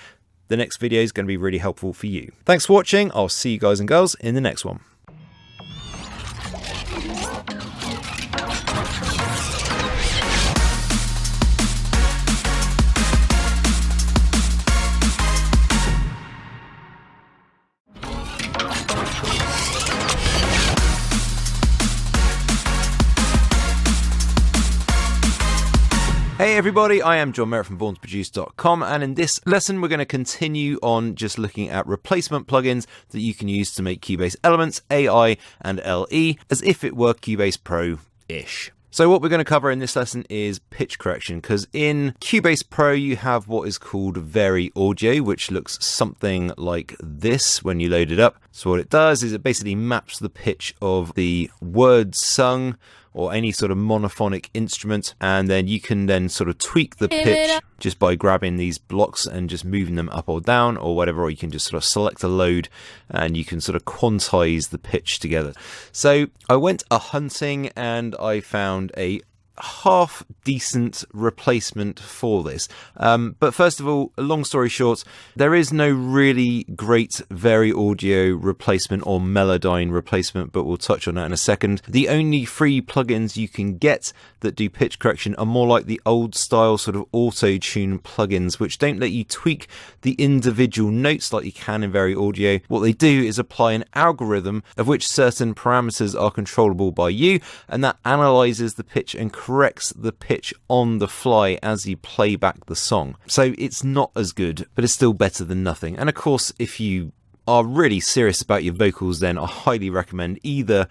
A: the next video is going to be really helpful for you. Thanks for watching. I'll see you guys and girls in the next one. Hey everybody, I am John Merritt from borntoproduce.com, and in this lesson we're going to continue on just looking at replacement plugins that you can use to make Cubase Elements, AI and LE as if it were Cubase Pro-ish. So what we're going to cover in this lesson is pitch correction, because in Cubase Pro you have what is called Very Audio, which looks something like this when you load it up. So what it does is it basically maps the pitch of the words sung or any sort of monophonic instrument, and then you can then sort of tweak the pitch just by grabbing these blocks and just moving them up or down or whatever, or you can just sort of select a load and you can sort of quantize the pitch together. So I went a-hunting and I found a half decent replacement for this, but first of all, long story short, there is no really great Very Audio replacement or Melodyne replacement, but we'll touch on that in a second. The only free plugins you can get that do pitch correction are more like the old style sort of auto-tune plugins, which don't let you tweak the individual notes like you can in Very Audio. What they do is apply an algorithm of which certain parameters are controllable by you, and that analyzes the pitch and corrects the pitch on the fly as you play back the song. So it's not as good, but it's still better than nothing. And of course, if you are really serious about your vocals, then I highly recommend either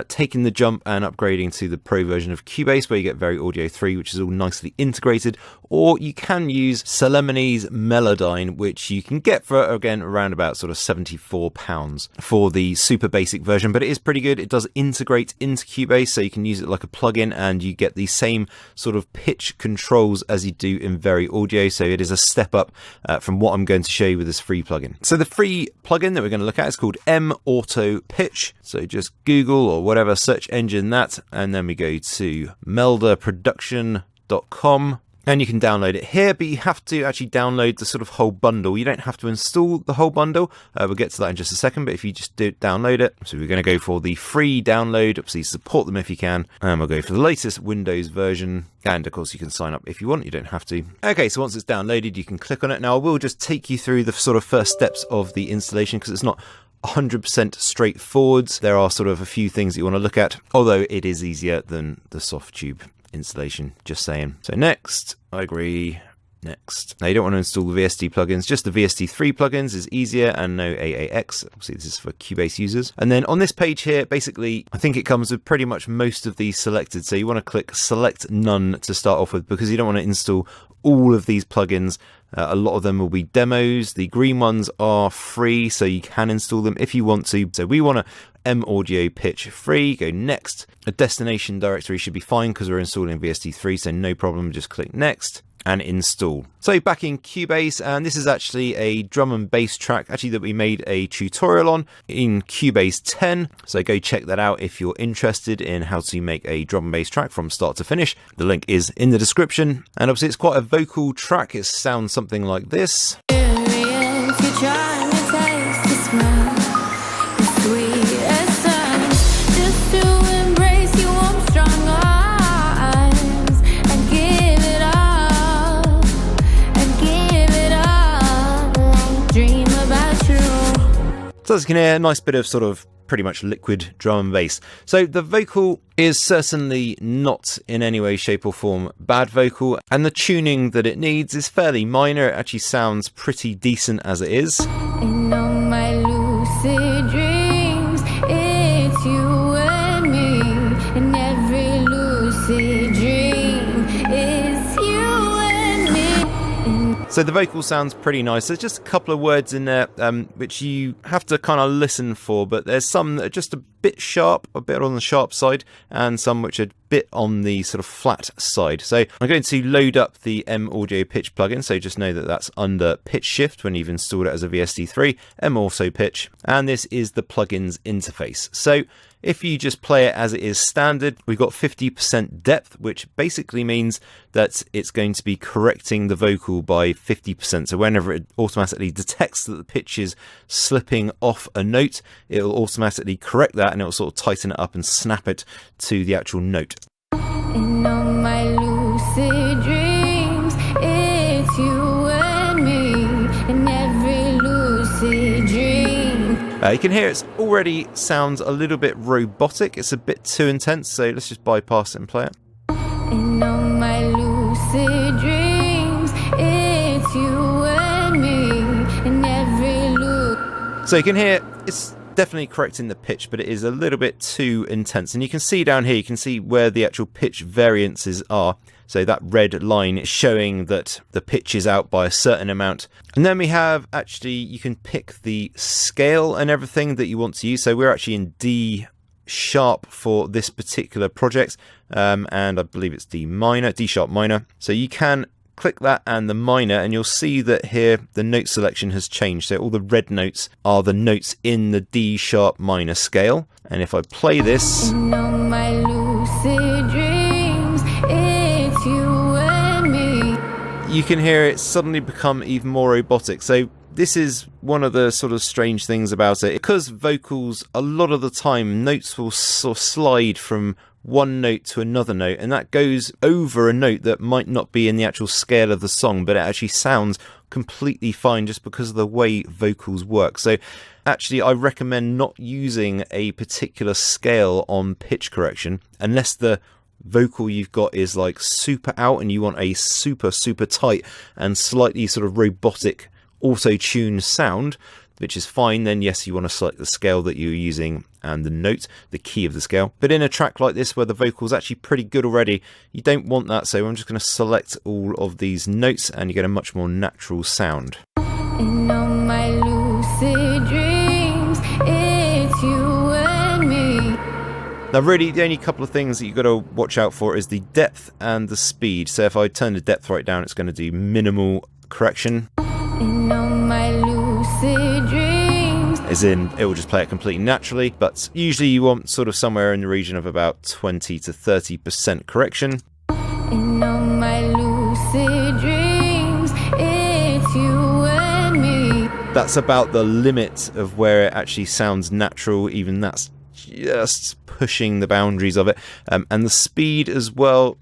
A: taking the jump and upgrading to the Pro version of Cubase, where you get Very Audio 3, which is all nicely integrated, or you can use Solemni's Melodyne, which you can get for, again, around about sort of £74 for the super basic version, but it is pretty good. It does integrate into Cubase, so you can use it like a plugin and you get the same sort of pitch controls as you do in Very Audio, so it is a step up from what I'm going to show you with this free plugin. So the free plugin that we're going to look at is called M Auto Pitch. So just Google or whatever search engine that, and then we go to meldaproduction.com. and you can download it here, but you have to actually download the sort of whole bundle. You don't have to install the whole bundle. We'll get to that in just a second, but if you just do download it, so we're going to go for the free download. Obviously support them if you can, and we'll go for the latest Windows version, and of course you can sign up if you want, you don't have to. Okay, so once it's downloaded you can click on it. Now I will just take you through the sort of first steps of the installation because it's not 100% straightforward. There are sort of a few things that you want to look at, although it is easier than the Softube installation, just saying. So next, I agree. Next. Now you don't want to install the VST plugins, just the VST3 plugins is easier, and no AAX. Obviously this is for Cubase users. And then on this page here, basically, I think it comes with pretty much most of these selected. So you want to click select none to start off with because you don't want to install all of these plugins. A lot of them will be demos. The green ones are free, so you can install them if you want to. So we want to M Audio Pitch free, go next. A destination directory should be fine because we're installing VST3, so no problem, just click next and install. So back in Cubase, and this is actually a drum and bass track actually that we made a tutorial on in Cubase 10. So go check that out if you're interested in how to make a drum and bass track from start to finish. The link is in the description. And obviously it's quite a vocal track. It sounds something like this. So as you can hear, a nice bit of sort of pretty much liquid drum and bass. So the vocal is certainly not in any way, shape or form bad vocal, and the tuning that it needs is fairly minor. It actually sounds pretty decent as it is.
B: In all my lucid dreams, it's you and me. In every lucid dream, it's you and me.
A: So the vocal sounds pretty nice. There's just a couple of words in there which you have to kind of listen for, but there's some that are just a bit sharp, a bit on the sharp side, and some which are a bit on the sort of flat side. So I'm going to load up the M Audio Pitch plugin, so just know that that's under Pitch Shift when you've installed it as a VST3, M also Pitch, and this is the plugins interface. So if you just play it as it is standard, we've got 50% depth, which basically means that it's going to be correcting the vocal by 50%. So whenever it automatically detects that the pitch is slipping off a note, it will automatically correct that and it will sort of tighten it up and snap it to the actual note.
B: In all my lucid dreams, it's you and me. In every lucid dream.
A: You can hear it already sounds a little bit robotic. It's a bit too intense, so let's just bypass it and play it.
B: In all my lucid dreams, it's you and me. In every loop.
A: So you can hear it's definitely correcting the pitch, but it is a little bit too intense. And you can see down here, you can see where the actual pitch variances are. So that red line is showing that the pitch is out by a certain amount. And then we have actually, you can pick the scale and everything that you want to use. So we're actually in D sharp for this particular project. And I believe it's D sharp minor. So you can click that and the minor, and you'll see that here the note selection has changed. So all the red notes are the notes in the D sharp minor scale. And if I play this,
B: In all my lucid dreams, it's you and me.
A: you can hear it suddenly become even more robotic. So this is one of the sort of strange things about it. Because vocals, a lot of the time, notes will sort of slide from one note to another note, and that goes over a note that might not be in the actual scale of the song, but it actually sounds completely fine just because of the way vocals work. So actually I recommend not using a particular scale on pitch correction unless the vocal you've got is like super out and you want a super tight and slightly sort of robotic auto-tune sound, which is fine. Then yes, you want to select the scale that you're using and the note, the key of the scale. But in a track like this where the vocal's actually pretty good already, you don't want that. So I'm just going to select all of these notes and you get a much more natural sound.
B: In all my lucid dreams, it's you and me.
A: Now really the only couple of things that you've got to watch out for is the depth and the speed. So if I turn the depth right down, it's going to do minimal correction.
B: In all my lucid dreams.
A: As in, it will just play it completely naturally, but usually you want sort of somewhere in the region of about 20 to 30% correction.
B: In all my lucid
A: That's about the limit of where it actually sounds natural. Even that's just pushing the boundaries of it. And the speed as well.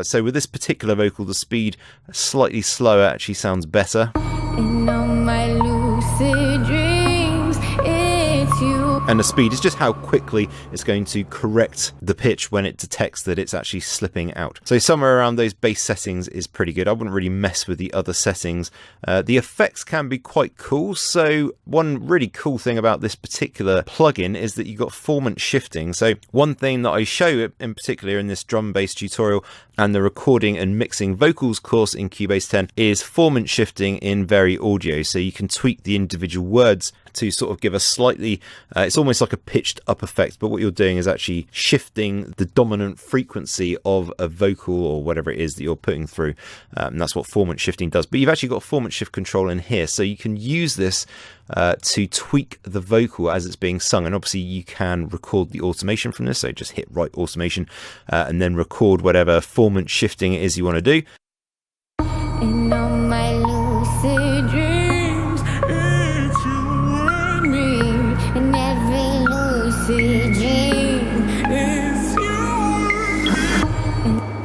A: So with this particular vocal, the speed slightly slower actually sounds better.
B: In all my lucid dreams, it's you.
A: And the speed is just how quickly it's going to correct the pitch when it detects that it's actually slipping out. So somewhere around those base settings is pretty good. I wouldn't really mess with the other settings. The effects can be quite cool. So one really cool thing about this particular plugin is that you've got formant shifting. So one thing that I show in particular in this drum bass tutorial and the recording and mixing vocals course in Cubase 10 is formant shifting in Very Audio. So you can tweak the individual words to sort of give a slightly, it's almost like a pitched up effect, but what you're doing is actually shifting the dominant frequency of a vocal or whatever it is that you're putting through. And that's what formant shifting does. But you've actually got formant shift control in here. So you can use this to tweak the vocal as it's being sung. And obviously you can record the automation from this. So just hit right automation and then record whatever formant shifting it is you want to do.
B: In all my lucid dreams, it's you and me. In every lucid dream, it's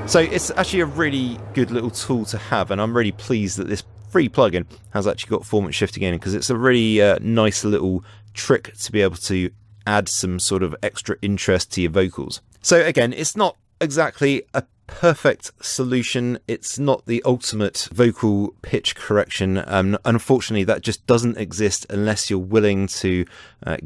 B: you.
A: So it's actually a really good little tool to have, and I'm really pleased that this free plugin has actually got formant shifting in, because it's a really nice little trick to be able to add some sort of extra interest to your vocals. So again, it's not exactly a perfect solution. It's not the ultimate vocal pitch correction. Unfortunately, that just doesn't exist unless you're willing to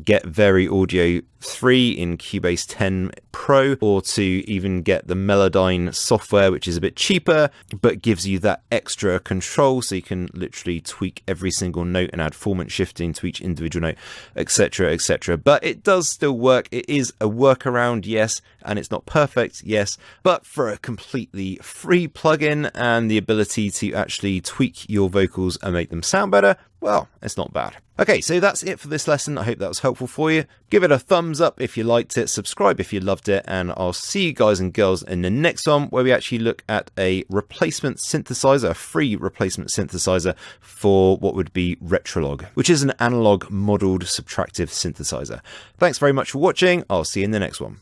A: get Very Audio 3 in Cubase 10 Pro, or to even get the Melodyne software, which is a bit cheaper but gives you that extra control, so you can literally tweak every single note and add formant shifting to each individual note, etc, etc. But it does still work. It is a workaround, yes, and it's not perfect, yes, but for a completely free plugin and the ability to actually tweak your vocals and make them sound better, well, it's not bad. Okay, so that's it for this lesson. I hope that was helpful for you. Give it a thumbs up if you liked it, subscribe if you loved it, and I'll see you guys and girls in the next one, where we actually look at a replacement synthesizer, a free replacement synthesizer for what would be Retrolog, which is an analog modeled subtractive synthesizer. Thanks very much for watching. I'll see you in the next one.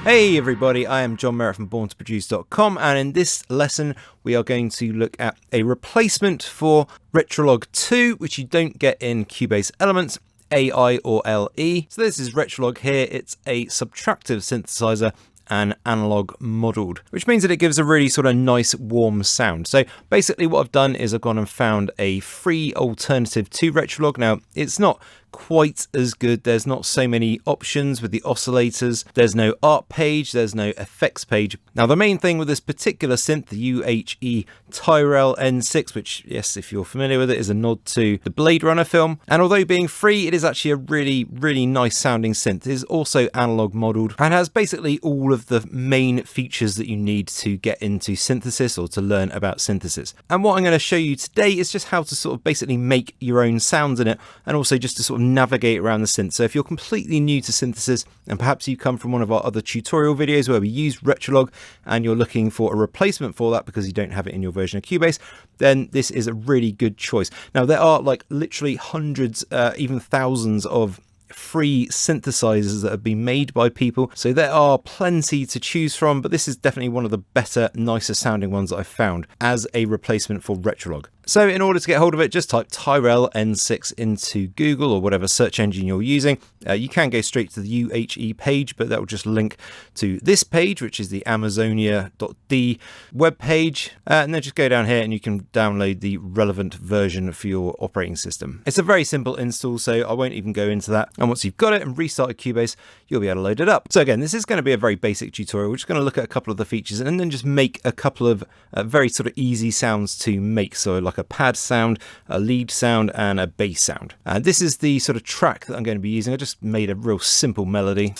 A: Hey everybody, I am John Merritt from BornToProduce.com, and in this lesson we are going to look at a replacement for Retrolog 2, which you don't get in Cubase Elements, AI or LE. So this is Retrolog here. It's a subtractive synthesizer and analog modeled, which means that it gives a really sort of nice warm sound. So basically what I've done is I've gone and found a free alternative to Retrolog. Now it's not quite as good. There's not so many options with the oscillators. There's no art page. There's no effects page. Now the main thing with this particular synth, the UHE TUTORiAL N6, which, yes, if you're familiar with it, is a nod to the Blade Runner film. And although being free, it is actually a really, really nice sounding synth. It is also analog modeled and has basically all of the main features that you need to get into synthesis or to learn about synthesis. And what I'm going to show you today is just how to sort of basically make your own sounds in it, and also just to sort of navigate around the synth. So if you're completely new to synthesis, and perhaps you come from one of our other tutorial videos where we use Retrolog, and you're looking for a replacement for that because you don't have it in your version of Cubase, then this is a really good choice. Now there are like literally hundreds, even thousands of free synthesizers that have been made by people, so there are plenty to choose from, but this is definitely one of the better, nicer sounding ones that I've found as a replacement for Retrolog. So in order to get hold of it, just type TUTORiAL N6 into Google or whatever search engine you're using. You can go straight to the UHE page, but that will just link to this page, which is the Amazonia.d web page. And then just go down here and you can download the relevant version for your operating system. It's a very simple install, so I won't even go into that. And once you've got it and restarted Cubase, you'll be able to load it up. So again, this is going to be a very basic tutorial. We're just going to look at a couple of the features and then just make a couple of very sort of easy sounds to make. So like a pad sound, a lead sound, and a bass sound. And this is the sort of track that I'm going to be using. I just made a real simple melody.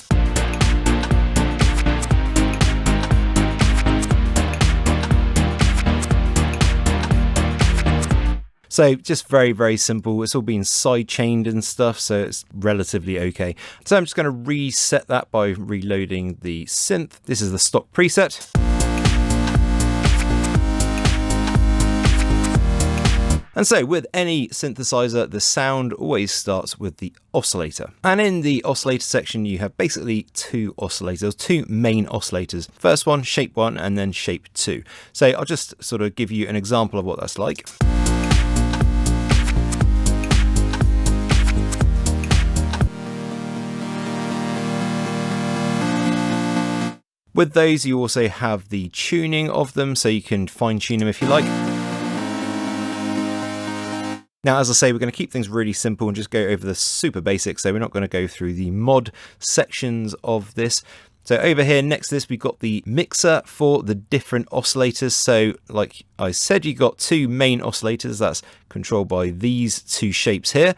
A: So just very, very simple. It's all been side chained and stuff, so it's relatively okay. So I'm just going to reset that by reloading the synth. This is the stock preset. And so with any synthesizer, the sound always starts with the oscillator. And in the oscillator section, you have basically two oscillators, two main oscillators. First one, shape 1, and then shape 2. So I'll just sort of give you an example of what that's like. With those, you also have the tuning of them, so you can fine tune them if you like. Now, as I say, we're going to keep things really simple and just go over the super basics, so we're not going to go through the mod sections of this. So over here next to this, we've got the mixer for the different oscillators. So like I said, you've got two main oscillators that's controlled by these two shapes here.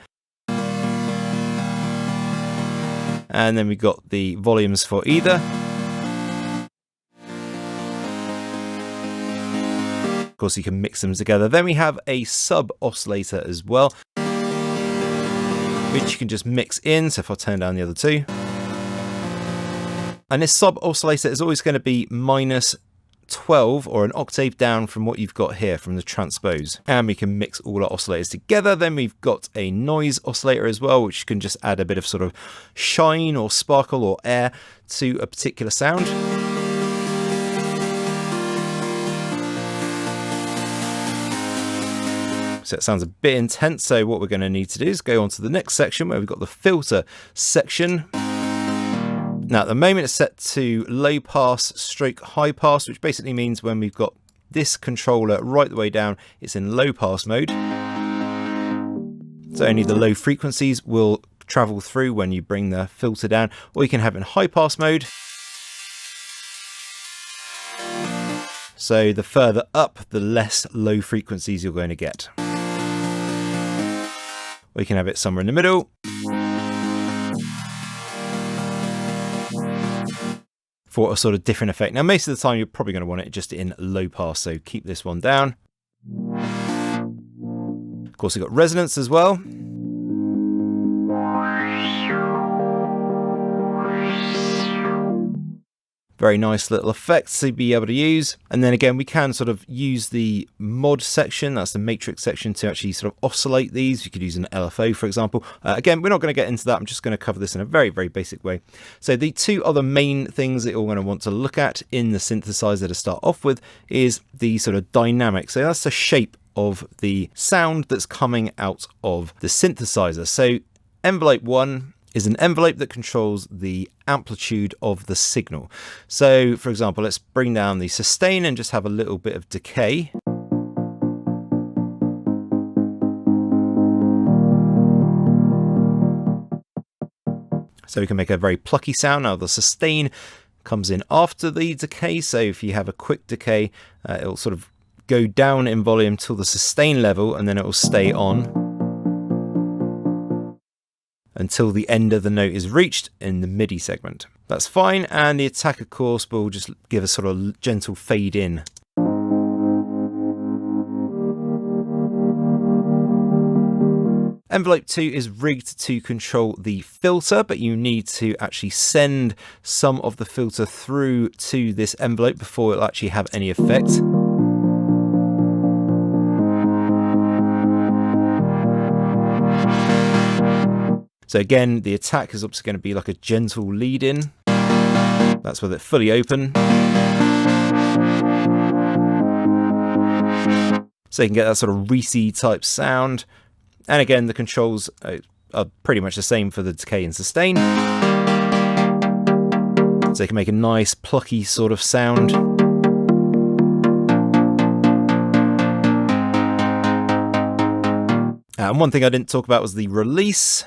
A: And then we've got the volumes for either. Of course, you can mix them together. Then we have a sub oscillator as well, which you can just mix in. So if I turn down the other two, and this sub oscillator is always going to be -12 or an octave down from what you've got here from the transpose. And we can mix all our oscillators together. Then we've got a noise oscillator as well, which can just add a bit of sort of shine or sparkle or air to a particular sound. So it sounds a bit intense, so what we're going to need to do is go on to the next section where we've got the filter section. Now at the moment it's set to low pass stroke high pass, which basically means when we've got this controller right the way down, it's in low pass mode. So only the low frequencies will travel through when you bring the filter down, or you can have it in high pass mode. So the further up, the less low frequencies you're going to get. We can have it somewhere in the middle. For a sort of different effect. Now, most of the time, you're probably going to want it just in low pass, so keep this one down. Of course, we've got resonance as well. Very nice little effects to be able to use. And then again, we can sort of use the mod section, that's the matrix section, to actually sort of oscillate these. You could use an LFO, for example. Again, we're not going to get into that. I'm just going to cover this in a very, very basic way. So the two other main things that you're going to want to look at in the synthesizer to start off with is the sort of dynamic. So that's the shape of the sound that's coming out of the synthesizer. So envelope 1 is an envelope that controls the amplitude of the signal. So for example, let's bring down the sustain and just have a little bit of decay. So we can make a very plucky sound. Now the sustain comes in after the decay. So if you have a quick decay, it'll sort of go down in volume till the sustain level, and then it will stay on until the end of the note is reached in the MIDI segment. That's fine, and the attack, of course, will just give a sort of gentle fade in. Envelope 2 is rigged to control the filter, but you need to actually send some of the filter through to this envelope before it'll actually have any effect. So again, the attack is obviously going to be like a gentle lead in. That's with it fully open. So you can get that sort of Reese type sound. And again, the controls are pretty much the same for the decay and sustain. So you can make a nice plucky sort of sound. And one thing I didn't talk about was the release.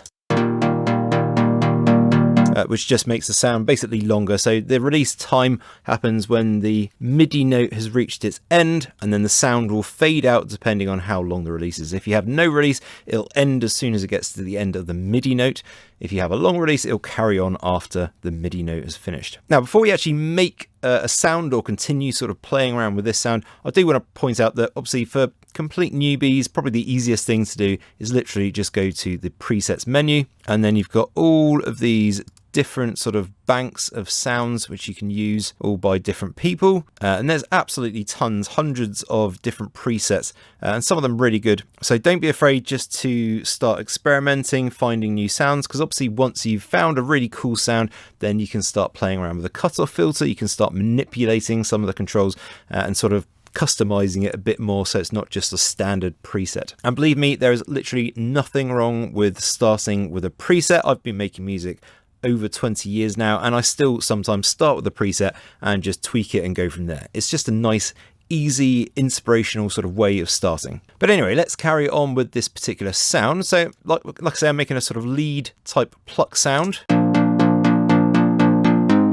A: Which just makes the sound basically longer. So the release time happens when the MIDI note has reached its end, and then the sound will fade out depending on how long the release is. If you have no release, it'll end as soon as it gets to the end of the MIDI note. If you have a long release, it'll carry on after the MIDI note is finished. Now, before we actually make a sound or continue sort of playing around with this sound, I do want to point out that obviously for complete newbies, probably the easiest thing to do is literally just go to the presets menu, and then you've got all of these different sort of banks of sounds which you can use all by different people, and there's absolutely tons, hundreds of different presets, and some of them really good. So don't be afraid just to start experimenting, finding new sounds, because obviously once you've found a really cool sound, then you can start playing around with a cutoff filter, you can start manipulating some of the controls and sort of customizing it a bit more so it's not just a standard preset. And believe me, there is literally nothing wrong with starting with a preset. I've been making music over 20 years now, and I still sometimes start with a preset and just tweak it and go from there. It's just a nice, easy, inspirational sort of way of starting. But anyway, let's carry on with this particular sound. So like I say, I'm making a sort of lead type pluck sound.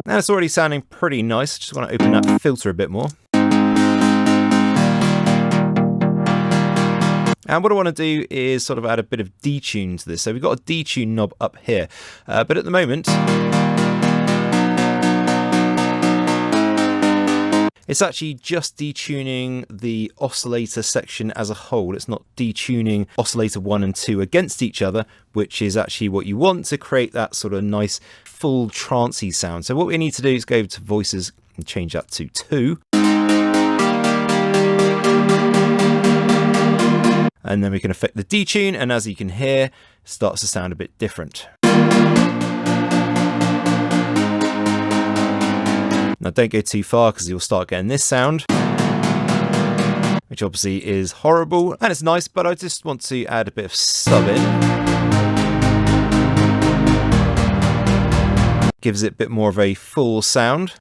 A: Now it's already sounding pretty nice. Just want to open that filter a bit more. And what I want to do is sort of add a bit of detune to this. So we've got a detune knob up here, but at the moment, it's actually just detuning the oscillator section as a whole. It's not detuning oscillator 1 and 2 against each other, which is actually what you want to create that sort of nice full trancey sound. So what we need to do is go to voices and change that to 2. And then we can affect the detune, and as you can hear, it starts to sound a bit different. Now don't go too far because you'll start getting this sound, which obviously is horrible, and it's nice, but I just want to add a bit of sub in. Gives it a bit more of a full sound.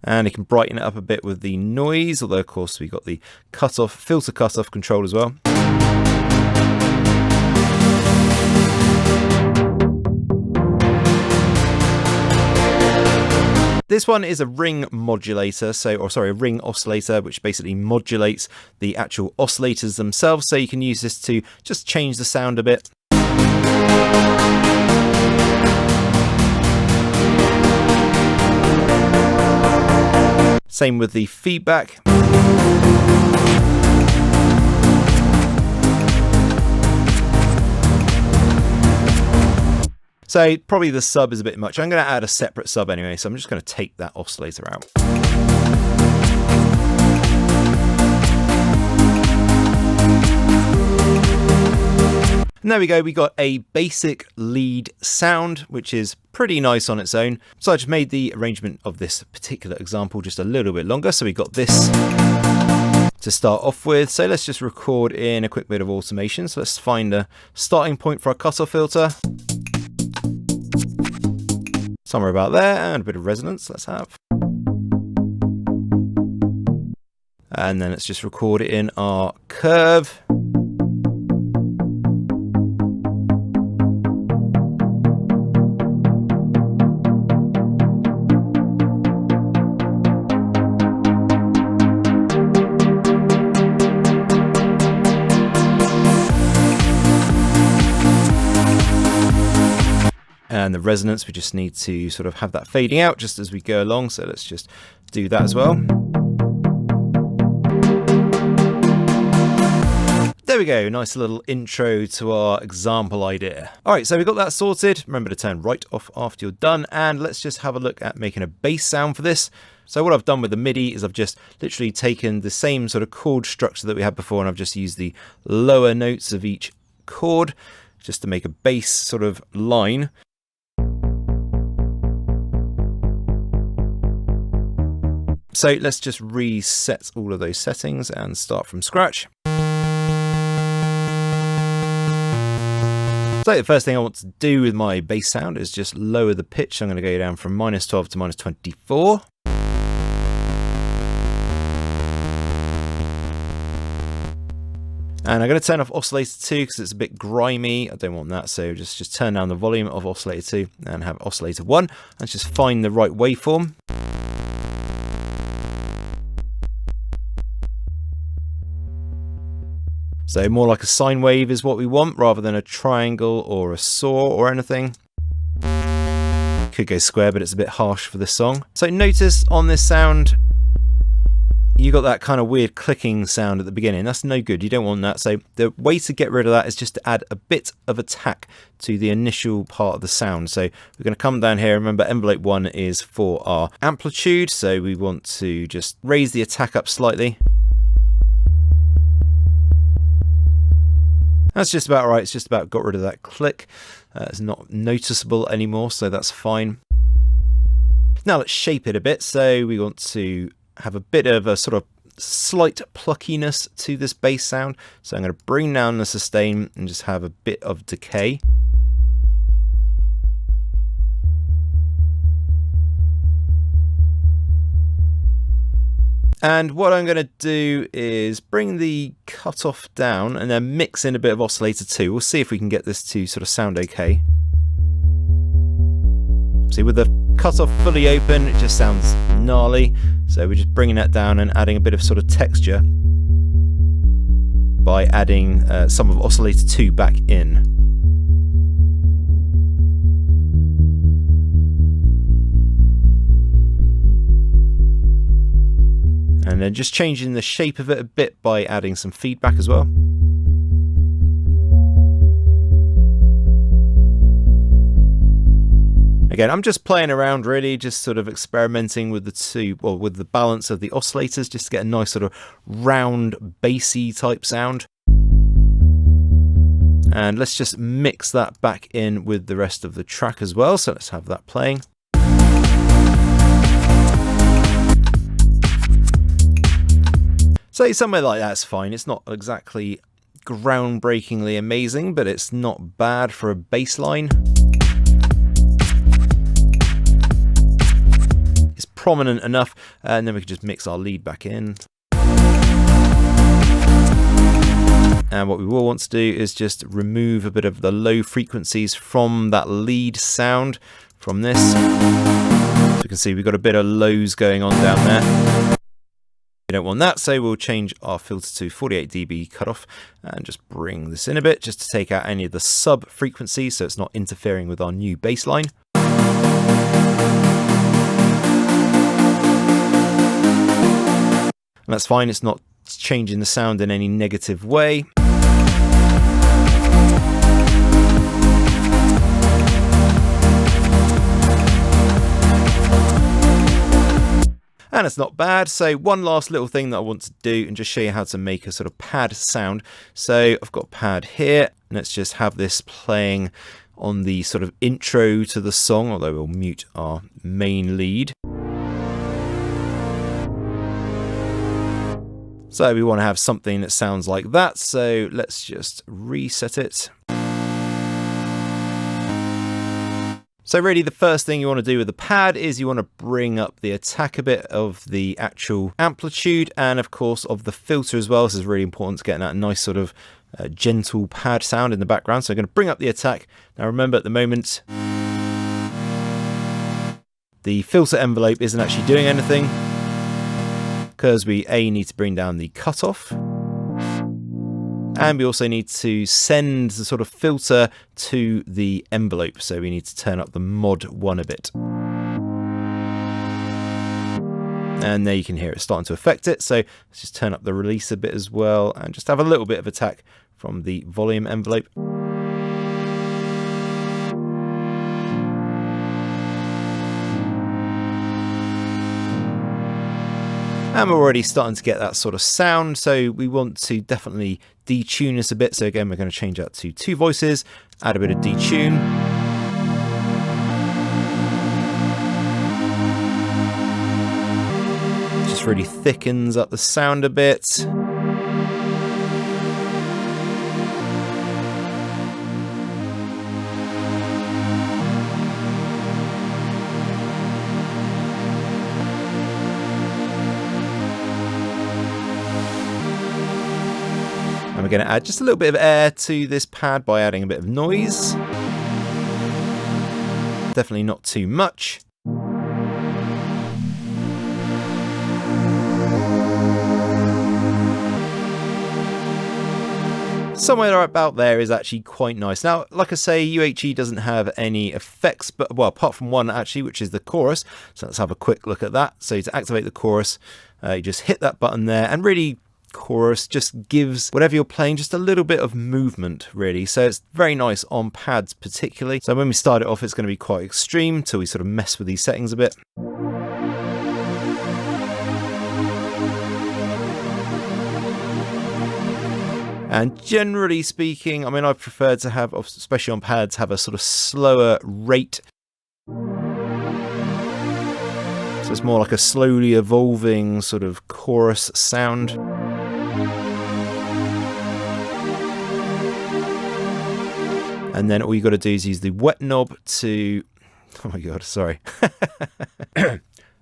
A: And it can brighten it up a bit with the noise, although of course we got the filter cutoff control as well. This one is a ring modulator, a ring oscillator, which basically modulates the actual oscillators themselves. So you can use this to just change the sound a bit. Same with the feedback. So probably the sub is a bit much. I'm going to add a separate sub anyway, so I'm just going to take that oscillator out. And there we go, we got a basic lead sound, which is pretty nice on its own. So I just made the arrangement of this particular example just a little bit longer. So we got this to start off with. So let's just record in a quick bit of automation. So let's find a starting point for our cutoff filter. Somewhere about there, and a bit of resonance, let's have. And then let's just record it in our curve. And the resonance, we just need to sort of have that fading out just as we go along. So let's just do that as well. There we go, nice little intro to our example idea. All right, so we got that sorted. Remember to turn right off after you're done. And let's just have a look at making a bass sound for this. So what I've done with the MIDI is I've just literally taken the same sort of chord structure that we had before, and I've just used the lower notes of each chord just to make a bass sort of line. So let's just reset all of those settings and start from scratch. So the first thing I want to do with my bass sound is just lower the pitch. I'm going to go down from -12 to -24. And I'm going to turn off oscillator 2 because it's a bit grimy. I don't want that, so just turn down the volume of oscillator 2 and have oscillator 1. Let's just find the right waveform. So more like a sine wave is what we want rather than a triangle or a saw or anything. Could go square, but it's a bit harsh for this song. So notice on this sound, you got that kind of weird clicking sound at the beginning. That's no good. You don't want that. So the way to get rid of that is just to add a bit of attack to the initial part of the sound. So we're going to come down here. Remember, envelope 1 is for our amplitude. So we want to just raise the attack up slightly. That's just about right. It's just about got rid of that click. It's not noticeable anymore, so that's fine. Now let's shape it a bit. So we want to have a bit of a sort of slight pluckiness to this bass sound. So I'm going to bring down the sustain and just have a bit of decay. And what I'm going to do is bring the cutoff down and then mix in a bit of oscillator too. We'll see if we can get this to sort of sound okay. See, with the cutoff fully open, it just sounds gnarly. So we're just bringing that down and adding a bit of sort of texture by adding some of oscillator 2 back in. And then just changing the shape of it a bit by adding some feedback as well. Again, I'm just playing around really, just sort of experimenting with the two, well, with the balance of the oscillators, just to get a nice sort of round, bassy type sound. And let's just mix that back in with the rest of the track as well. So let's have that playing. So somewhere like that's fine. It's not exactly groundbreakingly amazing, but it's not bad for a bass line. It's prominent enough, and then we can just mix our lead back in. And what we will want to do is just remove a bit of the low frequencies from that lead sound from this. So you can see we've got a bit of lows going on down there. We don't want that, so we'll change our filter to 48 dB cutoff and just bring this in a bit just to take out any of the sub frequencies so it's not interfering with our new bass line. And that's fine, it's not changing the sound in any negative way. And it's not bad. So one last little thing that I want to do and just show you how to make a sort of pad sound. So I've got pad here. Let's just have this playing on the sort of intro to the song, although we'll mute our main lead. So we want to have something that sounds like that. So let's just reset it. So really the first thing you want to do with the pad is you want to bring up the attack a bit of the actual amplitude and of course of the filter as well. This is really important to getting that nice sort of gentle pad sound in the background. So I'm going to bring up the attack. Now remember at the moment the filter envelope isn't actually doing anything because we need to bring down the cutoff. And we also need to send the sort of filter to the envelope. So we need to turn up the mod 1 a bit. And there you can hear it starting to affect it. So let's just turn up the release a bit as well and just have a little bit of attack from the volume envelope. And we're already starting to get that sort of sound, so we want to definitely detune this a bit. So again, we're going to change that to 2 voices, add a bit of detune. Just really thickens up the sound a bit. We're going to add just a little bit of air to this pad by adding a bit of noise. Definitely not too much. Somewhere about there is actually quite nice. Now, like I say, UHE doesn't have any effects, but well, apart from one actually, which is the chorus. So let's have a quick look at that. So to activate the chorus, you just hit that button there, and really chorus just gives whatever you're playing just a little bit of movement, really. So it's very nice on pads particularly. So when we start it off, it's going to be quite extreme till we sort of mess with these settings a bit. And generally speaking, I mean, I prefer to have, especially on pads, have a sort of slower rate. So it's more like a slowly evolving sort of chorus sound. And then all you got to do is use the wet knob to, oh my god, sorry.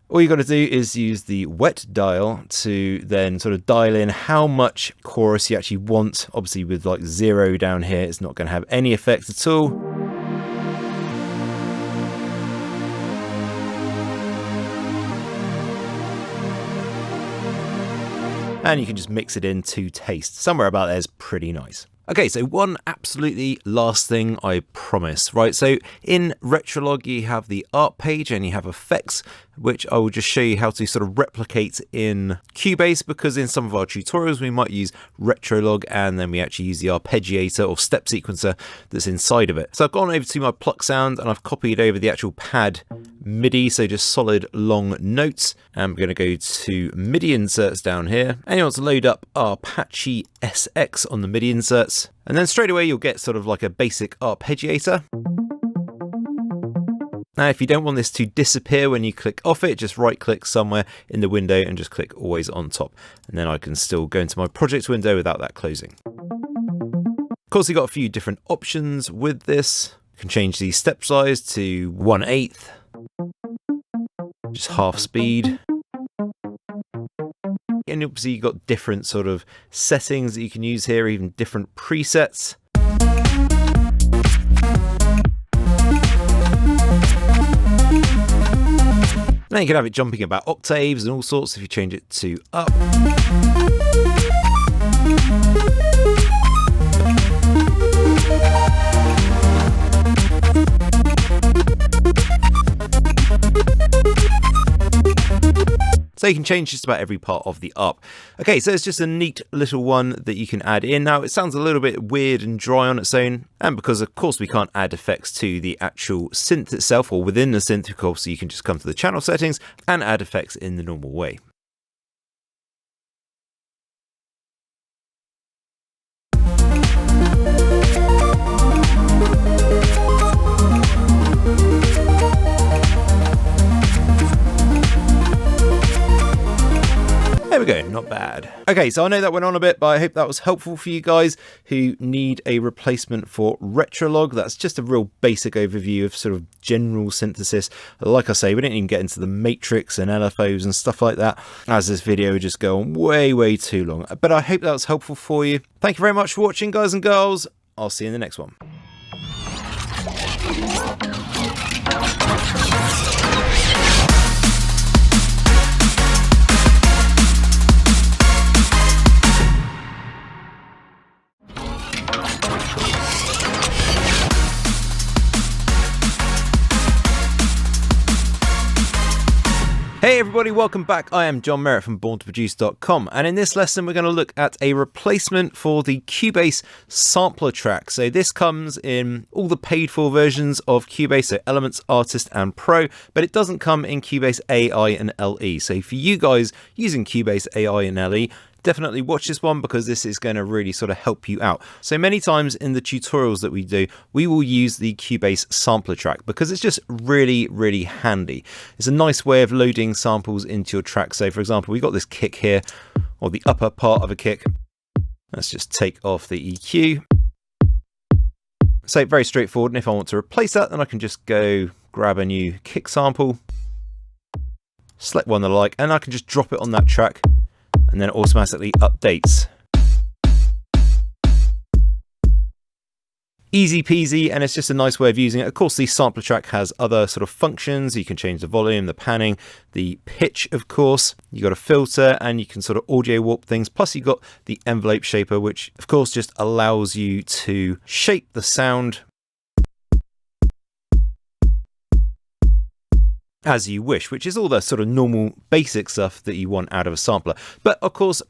A: All you got to do is use the wet dial to then sort of dial in how much chorus you actually want. Obviously with like 0 down here, it's not going to have any effect at all. And you can just mix it in to taste. Somewhere about there is pretty nice. Okay, so one absolutely last thing I promise, right? So in Retrolog, you have the art page and you have effects, which I will just show you how to sort of replicate in Cubase, because in some of our tutorials, we might use Retrolog and then we actually use the arpeggiator or step sequencer that's inside of it. So I've gone over to my pluck sound and I've copied over the actual pad MIDI, so just solid long notes. And we're going to go to MIDI inserts down here. And you want to load up Apache SX on the MIDI inserts. And then straight away, you'll get sort of like a basic arpeggiator. Now, if you don't want this to disappear when you click off it, just right click somewhere in the window and just click always on top. And then I can still go into my project window without that closing. Of course, you've got a few different options with this. You can change the step size to 1/8. Just half speed. And obviously you've got different sort of settings that you can use here, even different presets. Now you can have it jumping about octaves and all sorts if you change it to up. So you can change just about every part of the up. Okay, so it's just a neat little one that you can add in. Now, it sounds a little bit weird and dry on its own, and because of course we can't add effects to the actual synth itself or within the synth, of course, so you can just come to the channel settings and add effects in the normal way. There we go, not bad. Okay, so I know that went on a bit, but I hope that was helpful for you guys who need a replacement for Retrolog. That's just a real basic overview of sort of general synthesis. Like I say, we didn't even get into the matrix and LFOs and stuff like that, as this video would just go on way too long. But I hope that was helpful for you. Thank you very much for watching, guys and girls. I'll see you in the next one. Hey everybody, welcome back. I am John Merritt from BornToProduce.com, and in this lesson we're going to look at a replacement for the Cubase sampler track. So this comes in all the paid for versions of Cubase, so Elements, Artist and Pro, but it doesn't come in Cubase AI and LE. So for you guys using Cubase AI and LE, definitely watch this one because this is going to really sort of help you out. So many times in the tutorials that we do, we will use the Cubase sampler track because it's just really handy. It's a nice way of loading samples into your track. So for example, we've got this kick here, or the upper part of a kick. Let's just take off the EQ. So very straightforward, and if I want to replace that, then I can just go grab a new kick sample, select one that I like, and I can just drop it on that track, and then it automatically updates. Easy peasy, and it's just a nice way of using it. Of course, the sampler track has other sort of functions. You can change the volume, the panning, the pitch, of course. You got a filter, and you can sort of audio warp things. Plus, you got the envelope shaper, which of course just allows you to shape the sound as you wish, which is all the sort of normal basic stuff that you want out of a sampler. But of course,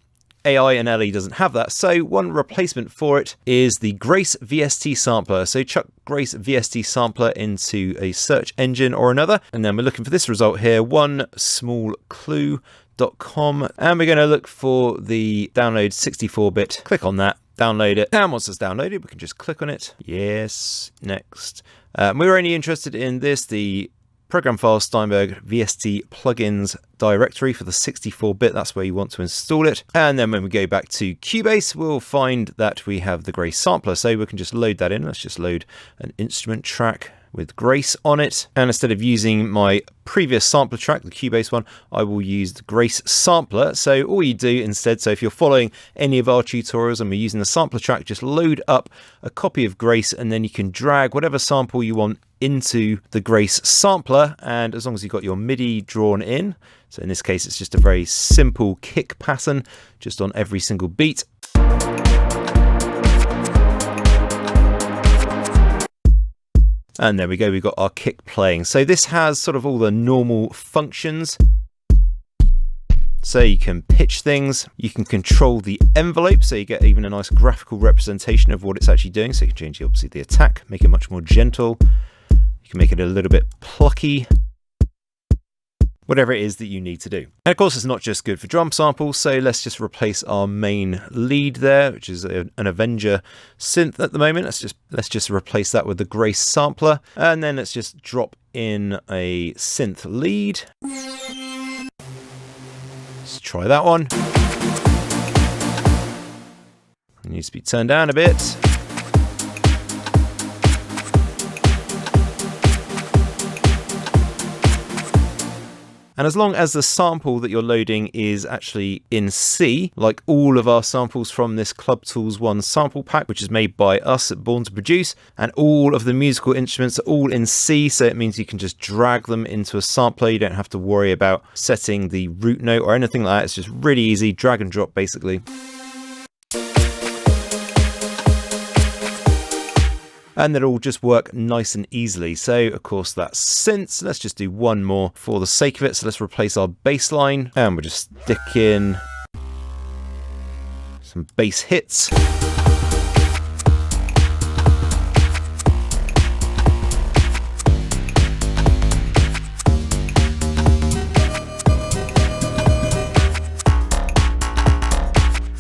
A: AI and LE doesn't have that, so one replacement for it is the Grace VST sampler. So chuck Grace VST sampler into a search engine or another, and then we're looking for this result here, onesmallclue.com, and we're going to look for the download 64-bit. Click on that, download it, and once it's downloaded, we can just click on it. Yes, next. We're only interested in this, the program file Steinberg VST plugins directory for the 64-bit. That's where you want to install it. And then when we go back to Cubase, we'll find that we have the Grace sampler. So we can just load that in. Let's just load an instrument track with Grace on it. And instead of using my previous sampler track, the Cubase one, I will use the Grace sampler. So all you do instead, so if you're following any of our tutorials and we're using the sampler track, just load up a copy of Grace, and then you can drag whatever sample you want into the Grace sampler. And as long as you've got your MIDI drawn in, so in this case, it's just a very simple kick pattern just on every single beat. And there we go, we've got our kick playing. So this has sort of all the normal functions. So you can pitch things, you can control the envelope, so you get even a nice graphical representation of what it's actually doing. So you can change, obviously, the attack, make it much more gentle. You can make it a little bit plucky. Whatever it is that you need to do. And of course, it's not just good for drum samples, so let's just replace our main lead there, which is an Avenger synth at the moment. Let's just replace that with the Grace sampler, and then let's just drop in a synth lead. Let's try that one. It needs to be turned down a bit. And as long as the sample that you're loading is actually in C, like all of our samples from this Club Tools 1 sample pack, which is made by us at Born to Produce, and all of the musical instruments are all in C, so it means you can just drag them into a sampler. You don't have to worry about setting the root note or anything like that. It's just really easy, drag and drop basically. And they'll all just work nice and easily. So of course that's synths. Let's just do one more for the sake of it. So let's replace our bass line, and we'll just stick in some bass hits.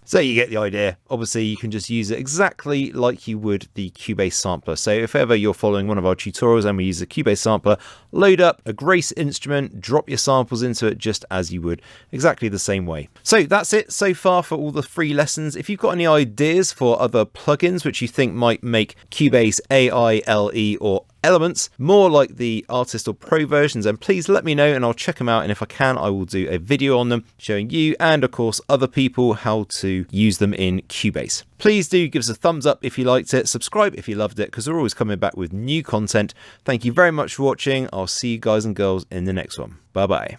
A: So you get the idea. Obviously, you can just use it exactly like you would the Cubase sampler. So if ever you're following one of our tutorials and we use the Cubase sampler, load up a Grace instrument, drop your samples into it just as you would, exactly the same way. So that's it so far for all the free lessons. If you've got any ideas for other plugins which you think might make Cubase AI, LE, or Elements more like the artist or pro versions, and please let me know and I'll check them out, and if I can I will do a video on them showing you and of course other people how to use them in Cubase. Please do give us a thumbs up if you liked it, subscribe if you loved it, because we're always coming back with new content. Thank you very much for watching. I'll see you guys and girls in the next one. Bye bye.